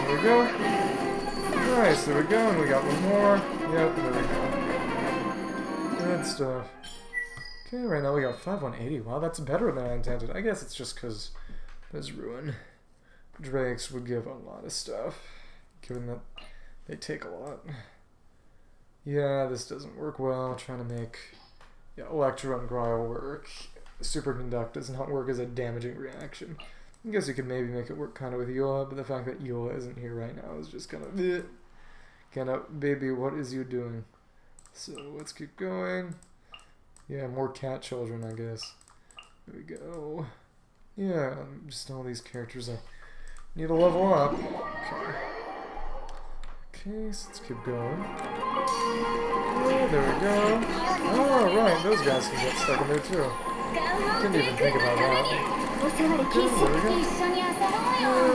There we go. Nice, there we go, and we got one more. Yep, there we go. Good stuff. Okay, right now we got 5180. Wow, that's better than I intended. I guess it's just because there's Ruin. Drakes would give a lot of stuff, given that they take a lot. Yeah, this doesn't work well. Trying to make Electro and Gryle work. Superconduct does not work as a damaging reaction. I guess you could maybe make it work kind of with Yoa, but the fact that Yoa isn't here right now is just kind of, baby, what is you doing? So let's keep going. Yeah, more cat children, I guess. There we go. Yeah, just all these characters I need to level up. Okay, so let's keep going. Yeah, there we go. Oh, right, those guys can get stuck in there too. Didn't even think about that. Okay, there we go.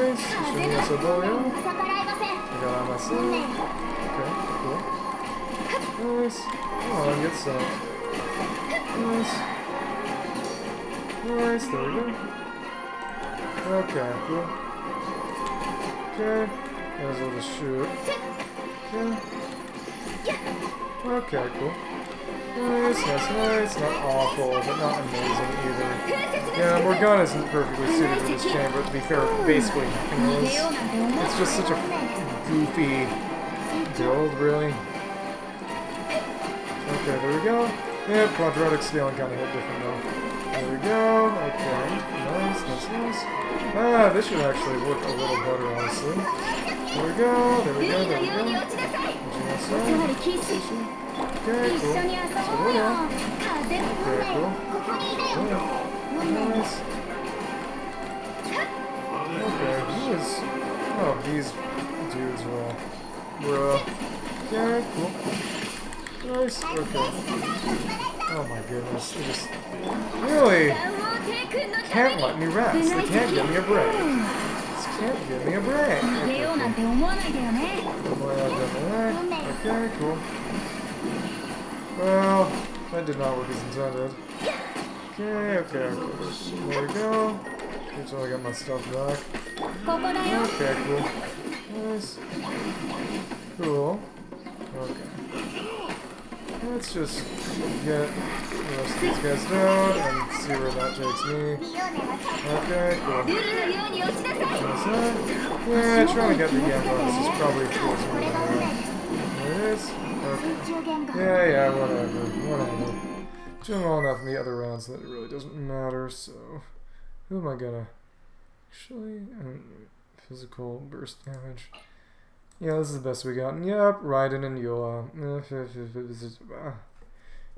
Nice. I got on myself. Okay, cool. Nice. Come on, get some. Nice. Nice, there we go. Okay, cool. Okay, there's a little shoot. Okay, cool. Nice. Not awful, but not amazing either. Yeah, Morgana isn't perfectly suited for this chamber. To be fair, basically nothing is. It's just such a goofy build, really. Okay, there we go. Yeah, quadratic scaling kind of hit different though. There we go. Okay, nice. Ah, this should actually work a little better, honestly. There we go. Okay, cool. Okay, cool. Nice. Okay, who is... Oh, these dudes are all... Bruh. Okay, cool. Nice, okay. Oh my goodness, they just... Really can't let me rest. They can't give me a break. Just can't give me a break. Okay, cool. Well, that did not work as intended. Okay. There we go. Until I got my stuff back. Okay, cool. Nice. Cool. Okay. Let's just get the rest of these guys down and see where that takes me. Okay, cool. Yeah, trying to get the Gambas is probably towards me. There it is. Okay. Yeah, whatever. Doing well enough in the other rounds that it really doesn't matter, so... Who am I gonna... Actually... physical burst damage. Yeah, this is the best we got. Yep, Raiden and Yoa.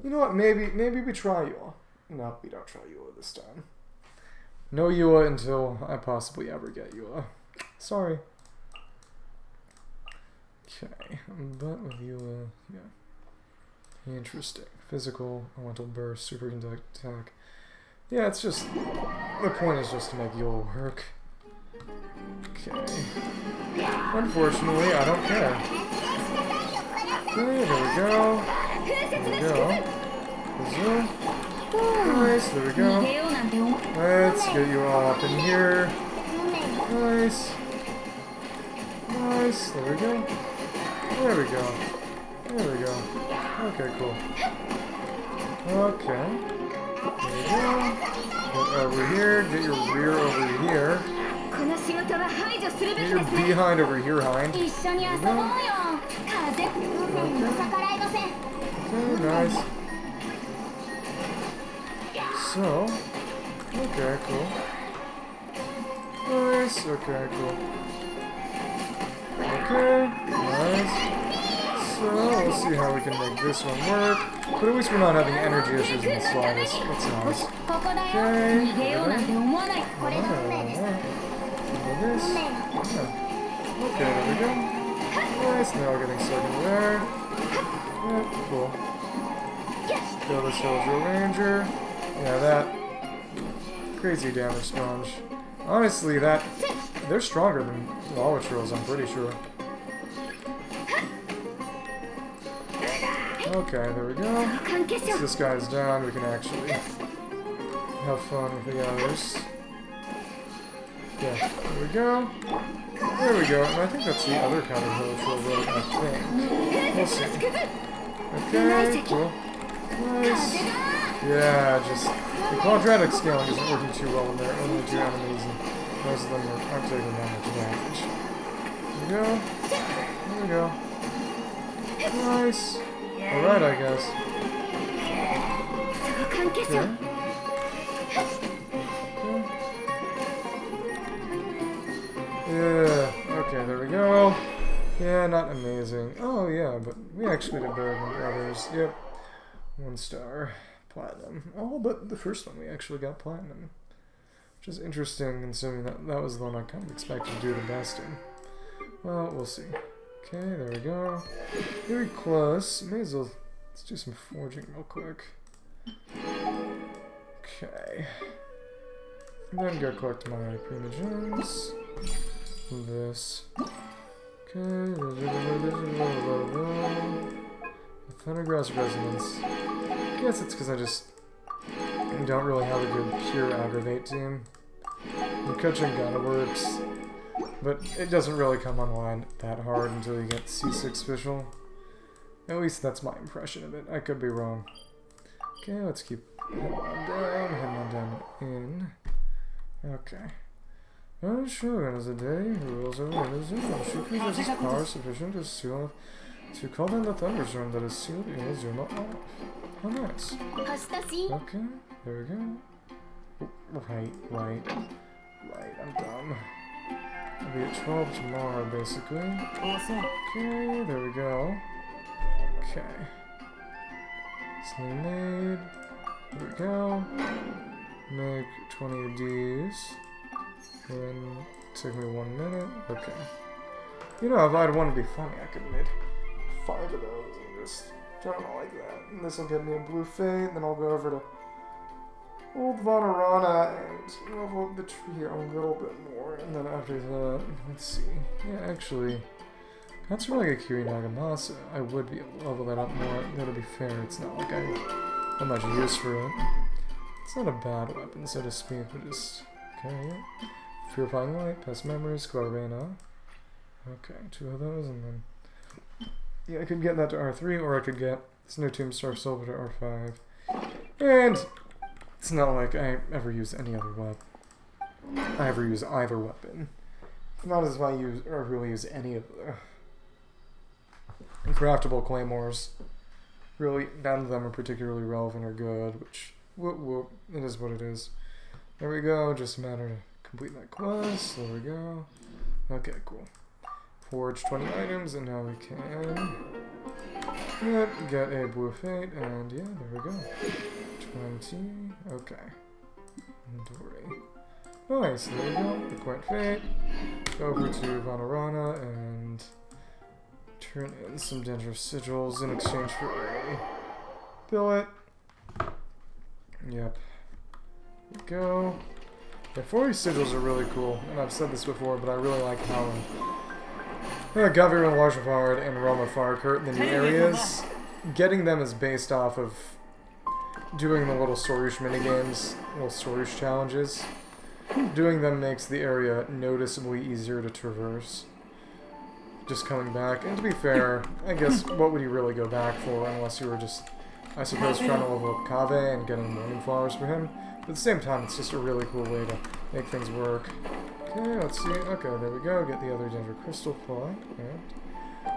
You know what, maybe we try Yoa. No, we don't try Yoa this time. No Yoa until I possibly ever get Yoa. Sorry. Okay, but with Yoa, yeah. Interesting. Physical, elemental burst, superconduct attack. Yeah, it's just... The point is just to make Yule work. Okay. Unfortunately, I don't care. Okay, there we go. There we go. Zoom. Nice, there we go. Let's get you all up in here. Nice. Nice, there we go. There we go. There we go. Okay, cool. Okay. There we go. Get over here, get your rear over here. Get your behind over here, Hind. Okay, nice. So, okay, cool. Nice, okay, cool. Okay, nice. So, we'll see how we can make this one work. But at least we're not having energy issues in the slightest. That's nice. Okay, this. Yeah. Okay, there we go. Nice, now we're getting stuck in there. Yeah, cool. Kill the Soldier Ranger. Yeah, that crazy damage sponge. Honestly, they're stronger than Lava Trolls, I'm pretty sure. Okay, there we go. Once this guy's down, we can actually have fun with the others. Yeah, there we go. There we go. And I think that's the other kind of Lava Troll road, I think. We'll see. Okay, cool. Nice. Yeah, just... The quadratic scaling isn't working too well when there are only 2 enemies, and most of them aren't taking that much damage. There we go. There we go. Nice. Alright, I guess. Okay. Yeah, okay, there we go. Yeah, not amazing. Oh, yeah, but we actually did better than the others. Yep. 1 star. Platinum. Oh, but the first one we actually got platinum. Which is interesting, considering that was the one I kind of expected to do the best in. Well, we'll see. Okay, there we go. Very close. May as well... Let's do some forging real quick. Okay. And then go collect my prima gems. This. Okay. Thundergrass Resonance. I guess it's because I just don't really have a good pure aggravate team. Kachengana works, but it doesn't really come online that hard until you get C6 special. At least that's my impression of it. I could be wrong. Okay, let's keep heading on down in. Okay. Shogun is a day who rules over Inazuma. She possesses power sufficient to call down the thunderstorm that is sealed Inazuma off. How nice. Okay, there we go. Oh, right, I'm dumb. I'll be at 12 tomorrow, basically. Okay, there we go. Okay. Something made. There we go. Make 20 of these. And took me 1 minute. Okay. You know, if I'd want to be funny, I could have made 5 of those and just turn them like that. And this will get me a blue fate, and then I'll go over to Old Vanarana and level up the tree a little bit more. And then after that, let's see. Yeah, actually, that's for like a Kirinagamasa. I would be able to level that up more. That'll be fair. It's not like I have much use for it. It's not a bad weapon, so to speak, but just carry it. Purifying Light, Pest Memories, Squarena. Okay, 2 of those, and then... Yeah, I could get that to R3, or I could get this new Tombstar Silver to R5. And it's not like I ever use any other weapon. I ever use either weapon. It's not as if I really use any of the craftable claymores. Really, none of them are particularly relevant or good, which, whoop, it is what it is. There we go, just a matter to complete that quest. There we go. Okay, cool. Forge 20 items, and now we can get a blue fate, and yeah, there we go. 20, okay. Inventory. Nice, there we go. The Quite Fate. Go over to Vanarana and turn in some dangerous sigils in exchange for a billet. Yep. Go. The 40 sigils are really cool, and I've said this before, but I really like how Gavir and Larshafard and Roma Farkurt, the new areas, getting them is based off of doing the little Sorush minigames, little Sorush challenges. Doing them makes the area noticeably easier to traverse. Just coming back, and to be fair, I guess what would you really go back for unless you were just, I suppose, trying to level up Kaveh and getting morning flowers for him. But at the same time, it's just a really cool way to make things work. Okay, let's see. Okay, there we go. Get the other Danger Crystal Plug. There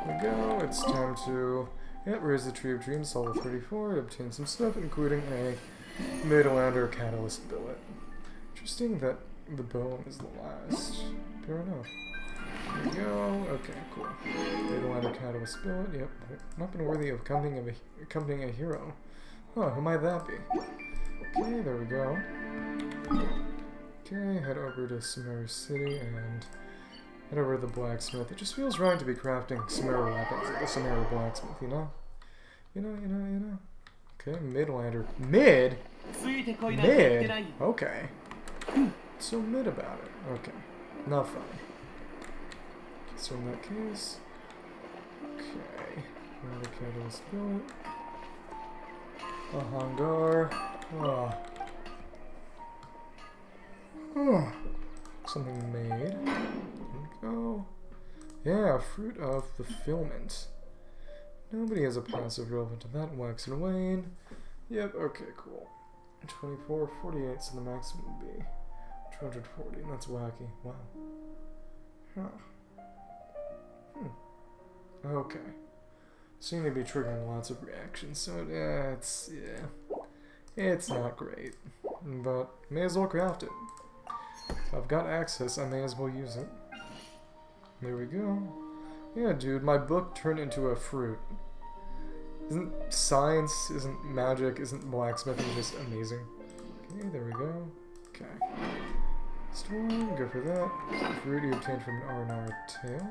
we go. It's time to raise the Tree of Dreams, level 34, obtain some stuff, including a Midlander Catalyst Billet. Interesting that the bone is the last. Fair enough. There we go. Okay, cool. Midlander Catalyst Billet. Yep. Weapon worthy of accompanying a hero. Huh, who might that be? Okay, there we go. Okay, head over to Sumeru City and head over to the blacksmith. It just feels right to be crafting Sumeru weapons at the Sumeru blacksmith, you know? You know. Okay, Midlander. Mid? Mid? Okay. What's so mid about it? Okay. Not funny. So in that case... Okay. Another catalyst billet. A hangar. Oh. Oh. Something made. There we go. Yeah, fruit of fulfillment. Nobody has a passive relevant to that. Wax and wane. Yep, okay, cool. 24, 48, so the maximum would be 240. That's wacky. Wow. Huh. Okay. Seem to be triggering lots of reactions, so it's not great. But may as well craft it. If I've got access, I may as well use it. There we go. Yeah, dude, my book turned into a fruit. Isn't science, isn't magic, isn't blacksmithing just amazing? Okay, there we go. Okay. Storm, go for that. Fruit you obtained from an R&R tail.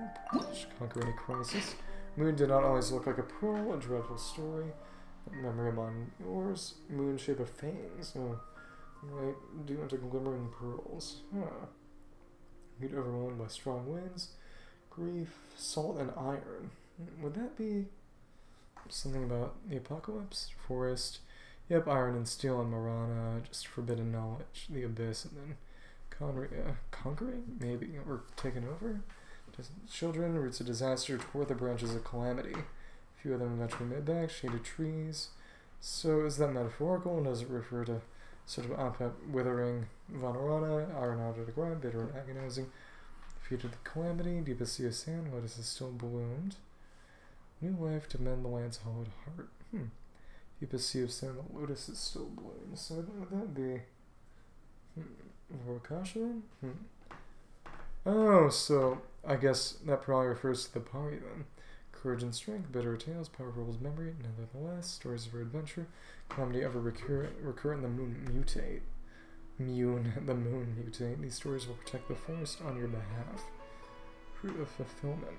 Should conquer any crisis. Moon did not always look like a pearl, a dreadful story. Memory among yours. Moon shape of fangs. Oh, right, due into glimmering pearls. Huh. You'd overwhelmed by strong winds. Grief, salt, and iron. Would that be something about the apocalypse? Forest. Yep, iron and steel and Marana. Just forbidden knowledge. The abyss, and then conquering? Maybe. Or taken over? Children, roots of disaster, toward the branches of calamity. A few of them eventually made back, shaded trees. So is that metaphorical, and does it refer to sort of withering Vanarana, iron out of the ground, bitter and agonizing? Feet of the calamity, deepest sea of sand, lotus is still bloomed. New life to mend the land's hollowed heart. Deepest sea of sand, the lotus is still bloomed. So would that be Vorkasha then? Oh, so I guess that probably refers to the Pari then. Courage and strength, bitter tales, powerful as memory, nevertheless, stories of adventure, calamity ever recurrent, the moon mutate. The moon mutate. These stories will protect the forest on your behalf. Fruit of fulfillment.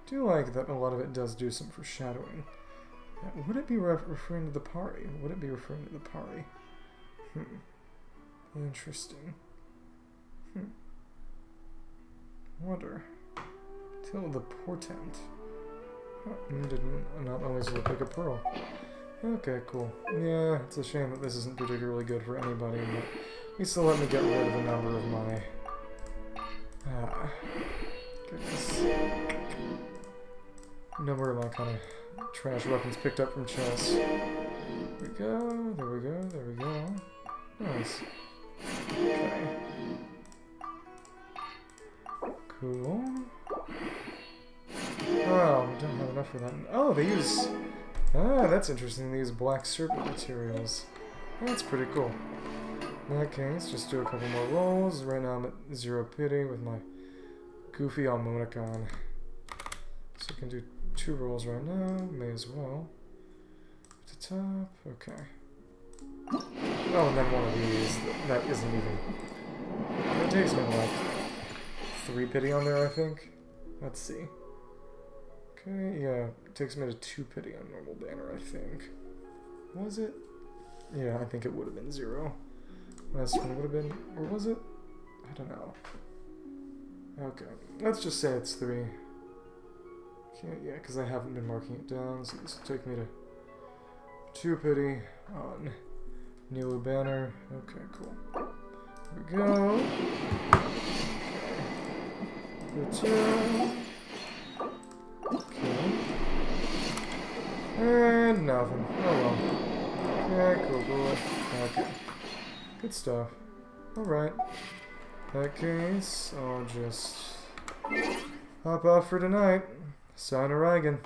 Do like that a lot of it does do some foreshadowing. Would it be referring to the Pari? Would it be referring to the Pari? Interesting. Wonder. Till the portent. Moon did not always look like a pearl. Okay, cool. Yeah, it's a shame that this isn't particularly good for anybody, but at least they'll let me get rid of a number of my... goodness. Number of my kind of trash weapons picked up from chests. There we go, there we go, there we go. Nice. Okay. Cool. Oh, we don't have enough for that. Oh, they use... Ah, that's interesting. They use black serpent materials. That's pretty cool. In that case, just do a couple more rolls. Right now I'm at 0 pity with my goofy Almonicon. So I can do 2 rolls right now. May as well. At the top. Okay. Oh, and then one of these. That isn't even... That takes me like 3 pity on there, I think. Let's see. Okay, yeah, it takes me to 2 pity on normal banner, I think. Was it? Yeah, I think it would have been 0. Last one would have been... Or was it? I don't know. Okay. Let's just say it's 3. Yeah, because I haven't been marking it down, so this will take me to 2 pity on Nilu Banner. Okay, cool. Here we go. Return. Okay. And nothing. Oh well. Okay, cool. Okay. Good stuff. Alright. In that case, I'll just hop off for tonight. Sayonara again.